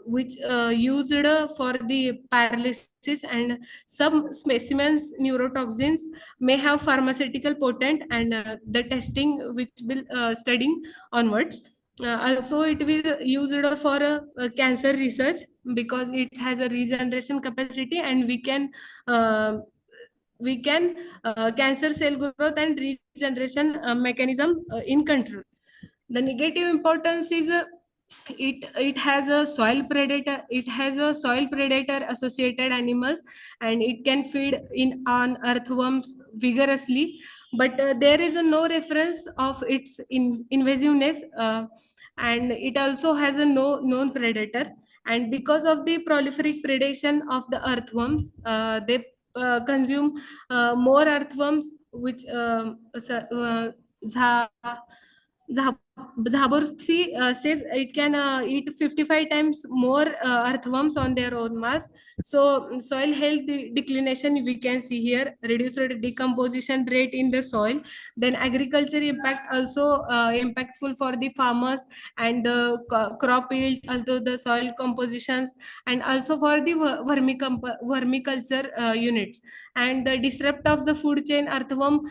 which used for the paralysis, and some specimens neurotoxins may have pharmaceutical potent, and the testing which will studying onwards. Also, it will used for cancer research because it has a regeneration capacity, and we can cancer cell growth and regeneration mechanism in control. The negative importance is it has a soil predator. It has a soil predator associated animals, and it can feed on earthworms vigorously, but there is no reference of its invasiveness, and it also has a no known predator. And because of the prolific predation of the earthworms, they consume more earthworms, which Zaborski says it can eat 55 times more earthworms on their own mass. So soil health declination we can see here, reduced decomposition rate in the soil. Then agriculture impact also impactful for the farmers and the crop yields, also the soil compositions, and also for the vermiculture units. And the disrupt of the food chain, earthworm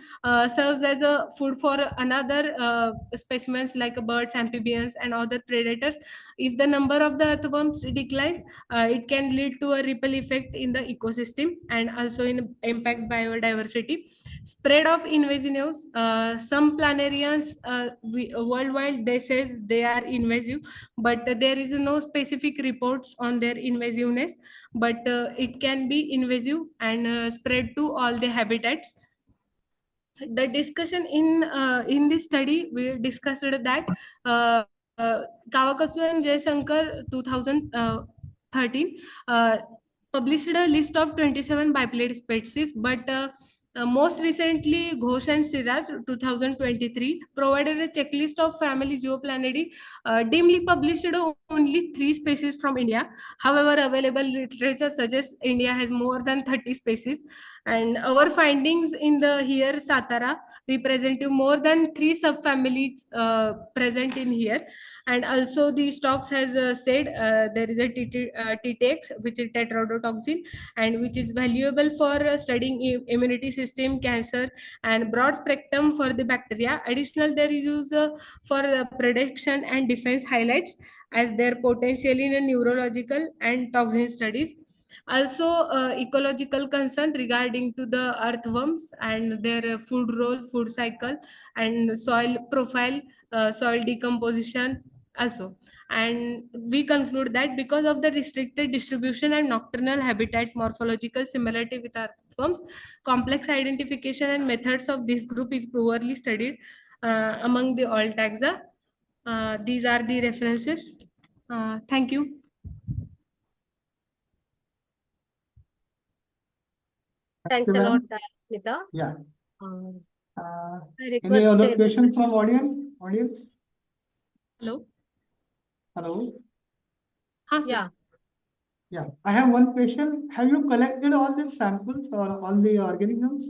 serves as a food for another specimens like birds, amphibians, and other predators. If the number of the earthworms declines, it can lead to a ripple effect in the ecosystem and also in impact biodiversity. Spread of invasives. Some planarians worldwide they say they are invasive, but there is no specific reports on their invasiveness. But it can be invasive and spread to all the habitats. The discussion in this study we discussed that Kawakatsu and Jaishankar 2013 published a list of 27 biped species, but most recently Ghosh and Siraj 2023 provided a checklist of family Zooplanidae, dimly published only 3 species from India. However, available literature suggests India has more than 30 species, and our findings in the here Satara represent more than 3 subfamilies present in here. And also the stocks has said there is a TTX, which is tetrodotoxin, and which is valuable for studying immunity system, cancer, and broad spectrum for the bacteria. Additional there is use for prediction and defense highlights as their potential in neurological and toxin studies. Also ecological concern regarding to the earthworms and their food role, food cycle, and soil profile, soil decomposition also. And we conclude that because of the restricted distribution and nocturnal habitat morphological similarity with earthworms, complex identification and methods of this group is poorly studied among the all taxa. These are the references. Thank you. Thanks a lot, Smita. Yeah. I Any request other Chair- question from audience? Hello. Hello. Yeah. Yeah. I have one question. Have you collected all the samples or all the organisms?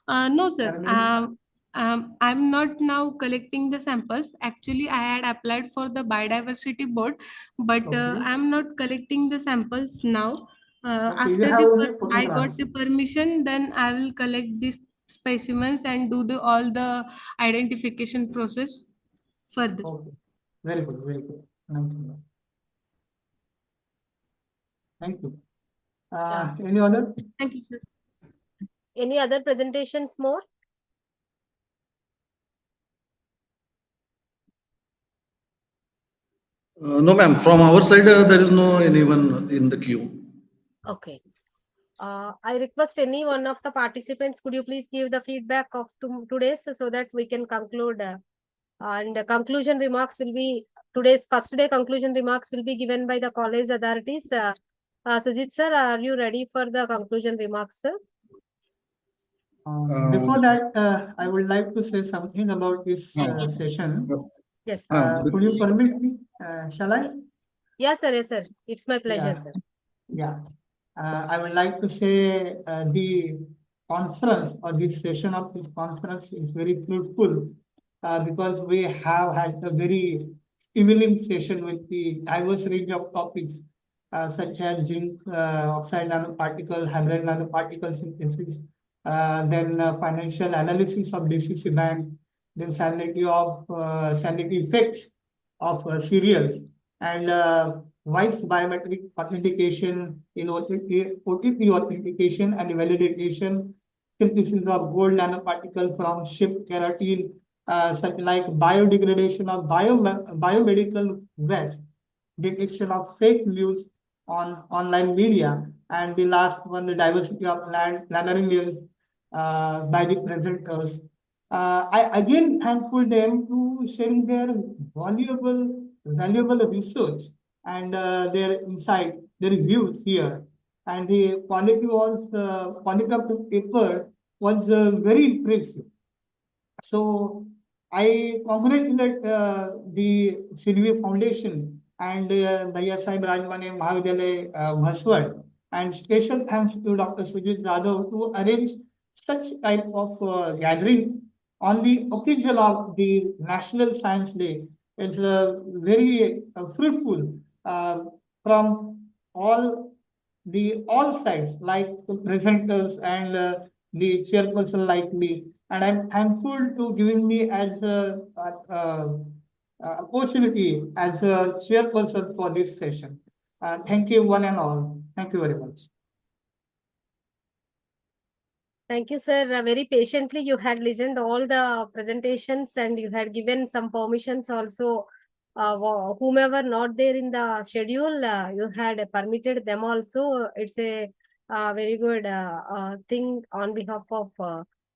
No, sir. Animals? I'm not now collecting the samples. Actually, I had applied for the biodiversity board, but Okay. I'm not collecting the samples now. Okay, you After have only I got photographs. the permission, then I will collect the specimens and do all the identification process further. Okay. Very good. Very good. Thank you. Thank you. Any other? Thank you, sir. Any other presentations more? No, ma'am. From our side, there is no anyone in the queue. Okay. I request any one of the participants, could you please give the feedback of today's so that we can conclude and the conclusion remarks will be today's first day conclusion remarks will be given by the college authorities. Sujit sir, are you ready for the conclusion remarks, sir? Before that, I would like to say something about this session. Yes. Could you permit me? Shall I? Yes, sir. Yes, sir. It's my pleasure, Yeah. sir. Yeah. I would like to say the conference or this session of this conference is very fruitful because we have had a very stimulating session with the diverse range of topics such as zinc oxide nanoparticle, hybrid nanoparticle synthesis, then financial analysis of disease event, then salinity effects of cereals, and voice biometric authentication in OTP authentication and validation, synthesis of gold nanoparticle from ship keratin, such like biodegradation of biomedical waste, detection of fake news on online media, and the last one, the diversity of planarians by the presenters. I again thankful them to sharing their valuable research and their insight, their views here. And the quality of the paper was very impressive. So I congratulate the SIDVI Foundation and Bhaiyyasaheb Rajemane Mahavidyalaya Bhaswad, and special thanks to Dr. Sujit Jadhav to arrange such type of gathering on the occasion of the National Science Day. It's very fruitful from all sides, like the presenters and the chairperson like me. And I'm thankful to giving me as opportunity as a chairperson for this session. Thank you one and all. Thank you very much. Thank you, sir. Very patiently, you had listened all the presentations and you had given some permissions also. Whomever not there in the schedule, you had permitted them also. It's a very good thing on behalf of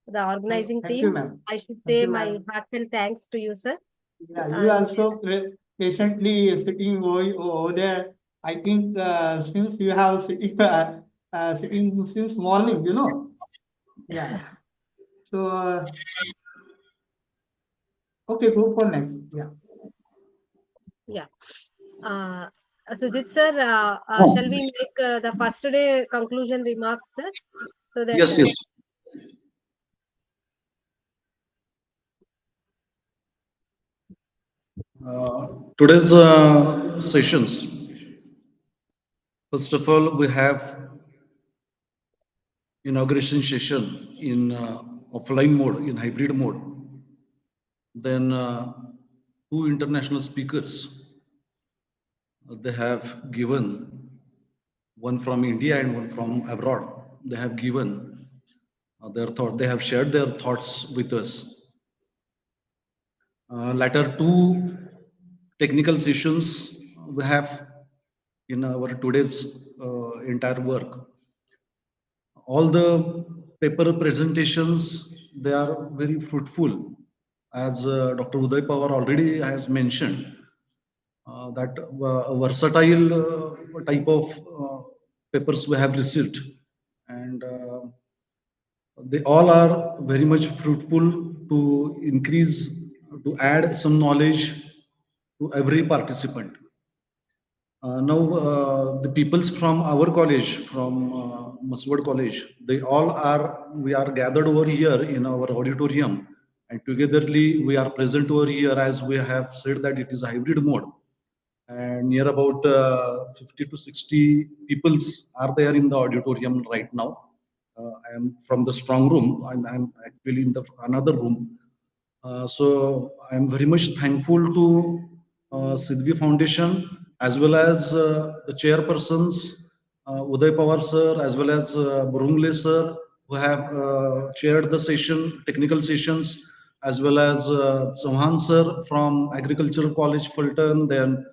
the organizing Thank you, team. ma'am. I should Thank say you, my ma'am. heartfelt thanks to you, sir. Yeah, you And also patiently sitting over there. I think since you have sitting sitting since morning, you know. Yeah. So okay, go for next. Yeah. yeah. Sujit sir, shall we make the first day conclusion remarks, sir? So that Yes, yes. Today's sessions. First of all, we have inauguration session in offline mode, in hybrid mode. Then two international speakers. They have given, one from India and one from abroad. They have given their thought. They have shared their thoughts with us. Latter two technical sessions we have in our today's entire work. All the paper presentations, they are very fruitful. As Dr. Uday Pawar already has mentioned, that versatile type of papers we have received, and they all are very much fruitful to increase, to add some knowledge to every participant. Now, the peoples from our college, from Maswad College, we are gathered over here in our auditorium, and togetherly we are present over here, as we have said that it is a hybrid mode. And near about 50 to 60 peoples are there in the auditorium right now. I am from the strong room, and I'm actually in the another room. So I'm very much thankful to SIDVI Foundation, as well as the chairpersons, Uday Pawar sir, as well as Burungle sir, who have chaired the session, technical sessions, as well as Chauhan sir from Agricultural College, Fulton, then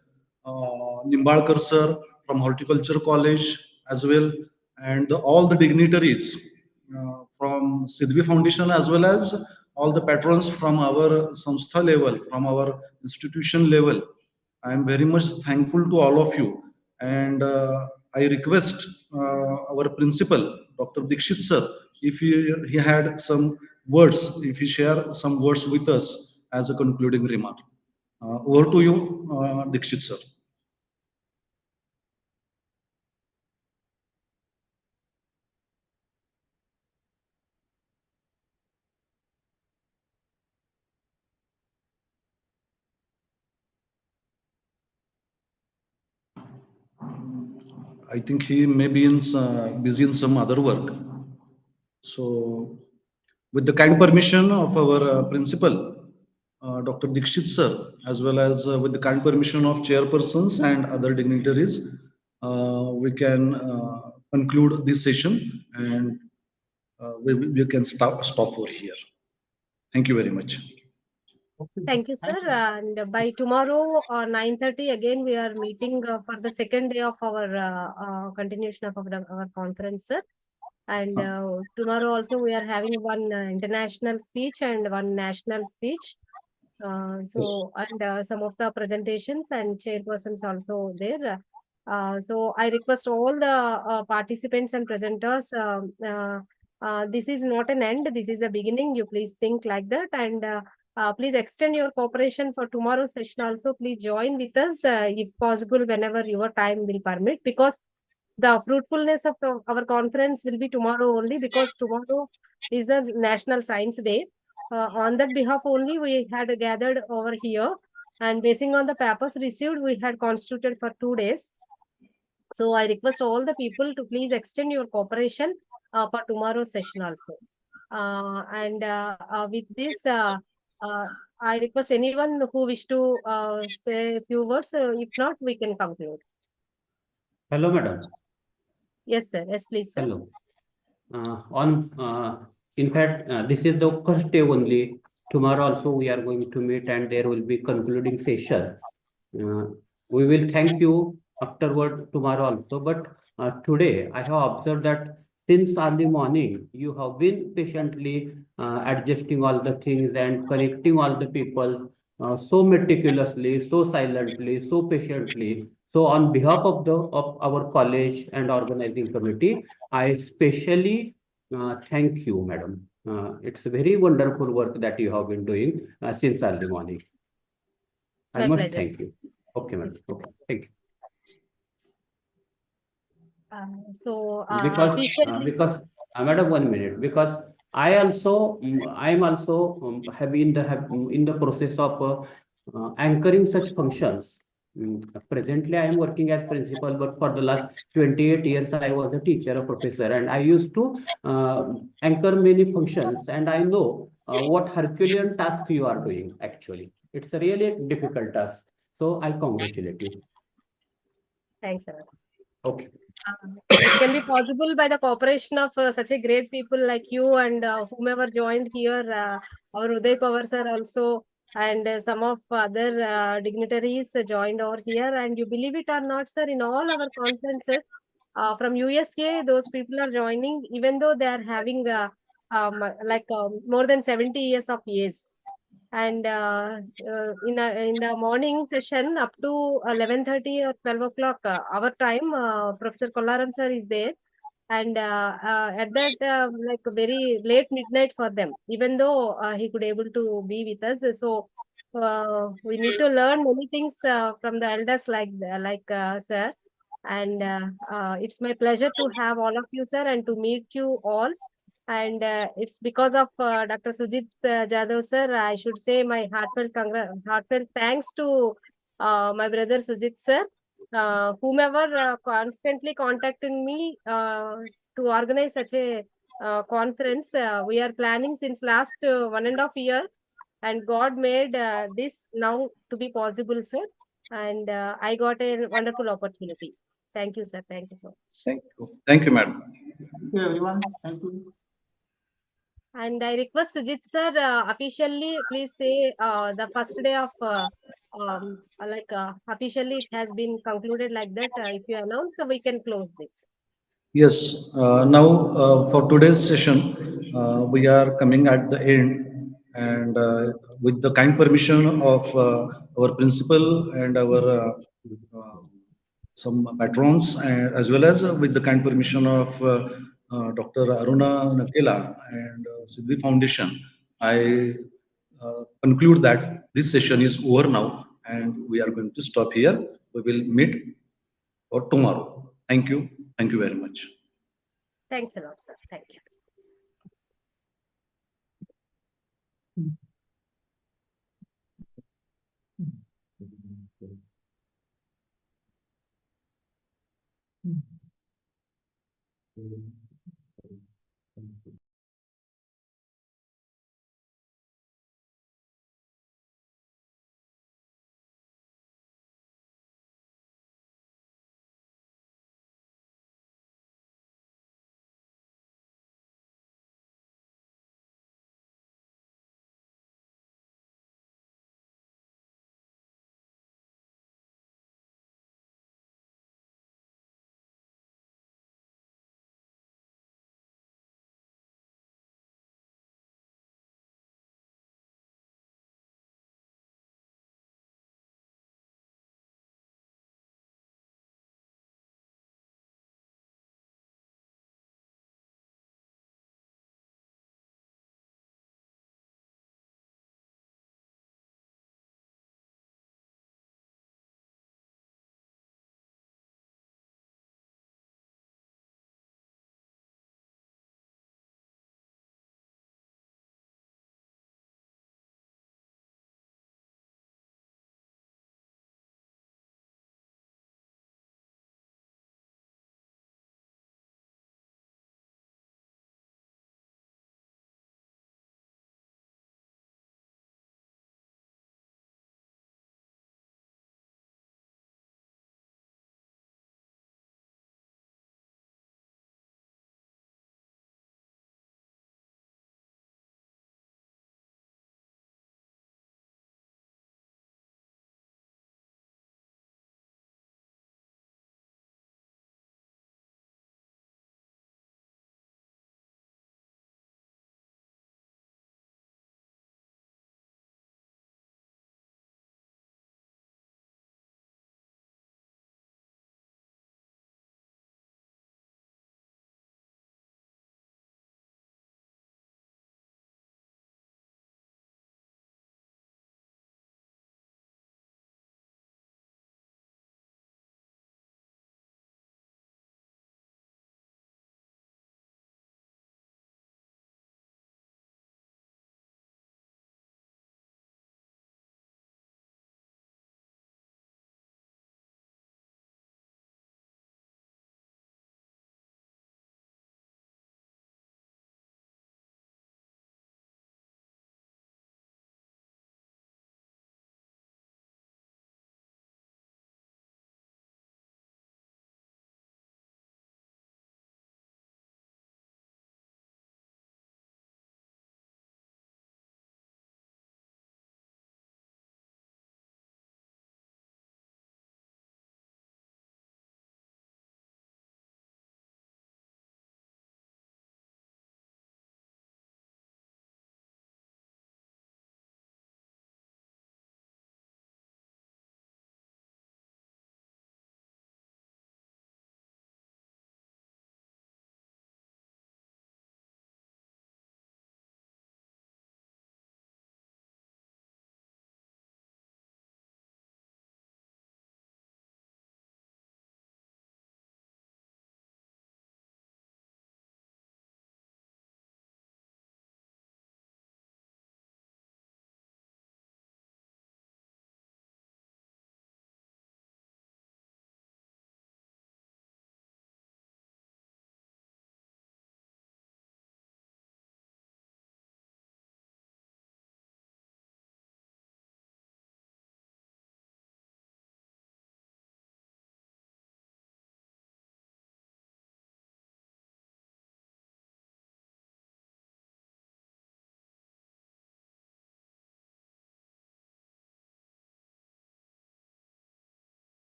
Nimbalkar sir from Horticulture College as well, and all the dignitaries from SIDVI Foundation, as well as all the patrons from our samstha level, from our institution level. I am very much thankful to all of you, and I request our principal, Dr. Dikshit sir, if he had some words, if he share some words with us as a concluding remark. Over to you, Dikshit sir. I think he may be busy in some other work. So, with the kind permission of our principal, Dr. Dikshit sir, as well as with the kind permission of chairpersons and other dignitaries, we can conclude this session, and we can stop over here. Thank you very much. thank you, sir. And by tomorrow or 9:30, again, we are meeting for the second day of our continuation of our conference, sir. And tomorrow also we are having one international speech and one national speech. And some of the presentations and chairpersons also there. So I request all the participants and presenters This is not an end, this is the beginning. You please think like that, and please extend your cooperation for tomorrow's session also. Please join with us if possible, whenever your time will permit, because the fruitfulness of our conference will be tomorrow only, because tomorrow is the National Science Day. On that behalf only, we had gathered over here, and basing on the papers received, we had constituted for 2 days. So I request all the people to please extend your cooperation for tomorrow's session also. With this, I request anyone who wish to say a few words. If not, we can conclude. Hello, madam. Yes, sir. Yes, please, sir. Hello. In fact, this is the first day only. Tomorrow also we are going to meet, and there will be concluding session. We will thank you afterward tomorrow also. But today I have observed that since early morning you have been patiently adjusting all the things and connecting all the people so meticulously, so silently, so patiently. So on behalf of our college and organizing committee, I especially thank you, madam. It's a very wonderful work that you have been doing since early morning. I My must pleasure. thank you. Okay, madam. Okay, thank you. Officially, Madam, 1 minute, because I also I'm also have in the process of anchoring such functions. Presently, I am working as principal, but for the last 28 years, I was a teacher, a professor, and I used to anchor many functions, and I know what Herculean task you are doing. Actually, it's a really difficult task. So I congratulate you. thanks, sir. Okay. It can be possible by the cooperation of such a great people like you and whomever joined here, our Uday Pawar sir also, and some of other dignitaries joined over here. And you believe it or not, sir, in all our conferences from USA, those people are joining, even though they are having more than 70 years of age. And in the morning session up to 11:30 or 12 o'clock our time, Professor Kollaram sir is there, and at that like very late midnight for them, even though he could able to be with us. So we need to learn many things from the elders like sir, and it's my pleasure to have all of you, sir, and to meet you all. And it's because of Dr. Sujit Jadhav, sir. I should say my heartfelt thanks to my brother Sujit, sir, whomever constantly contacting me to organize such a conference. We are planning since last 1.5 years, and God made this now to be possible, sir. And I got a wonderful opportunity. Thank you, sir. Thank you so much. Thank you. Thank you, madam. Thank you, everyone. Thank you. And I request Sujit sir, officially, please say the first day of officially it has been concluded like that. If you announce, so we can close this. Yes, now for today's session, we are coming at the end, and with the kind permission of our principal and our some patrons, and as well as with the kind permission of Dr. Aruna Nakela and SIDVI Foundation, I conclude that this session is over now, and we are going to stop here. We will meet for tomorrow. Thank you. Thank you very much. Thanks a lot, sir. Thank you.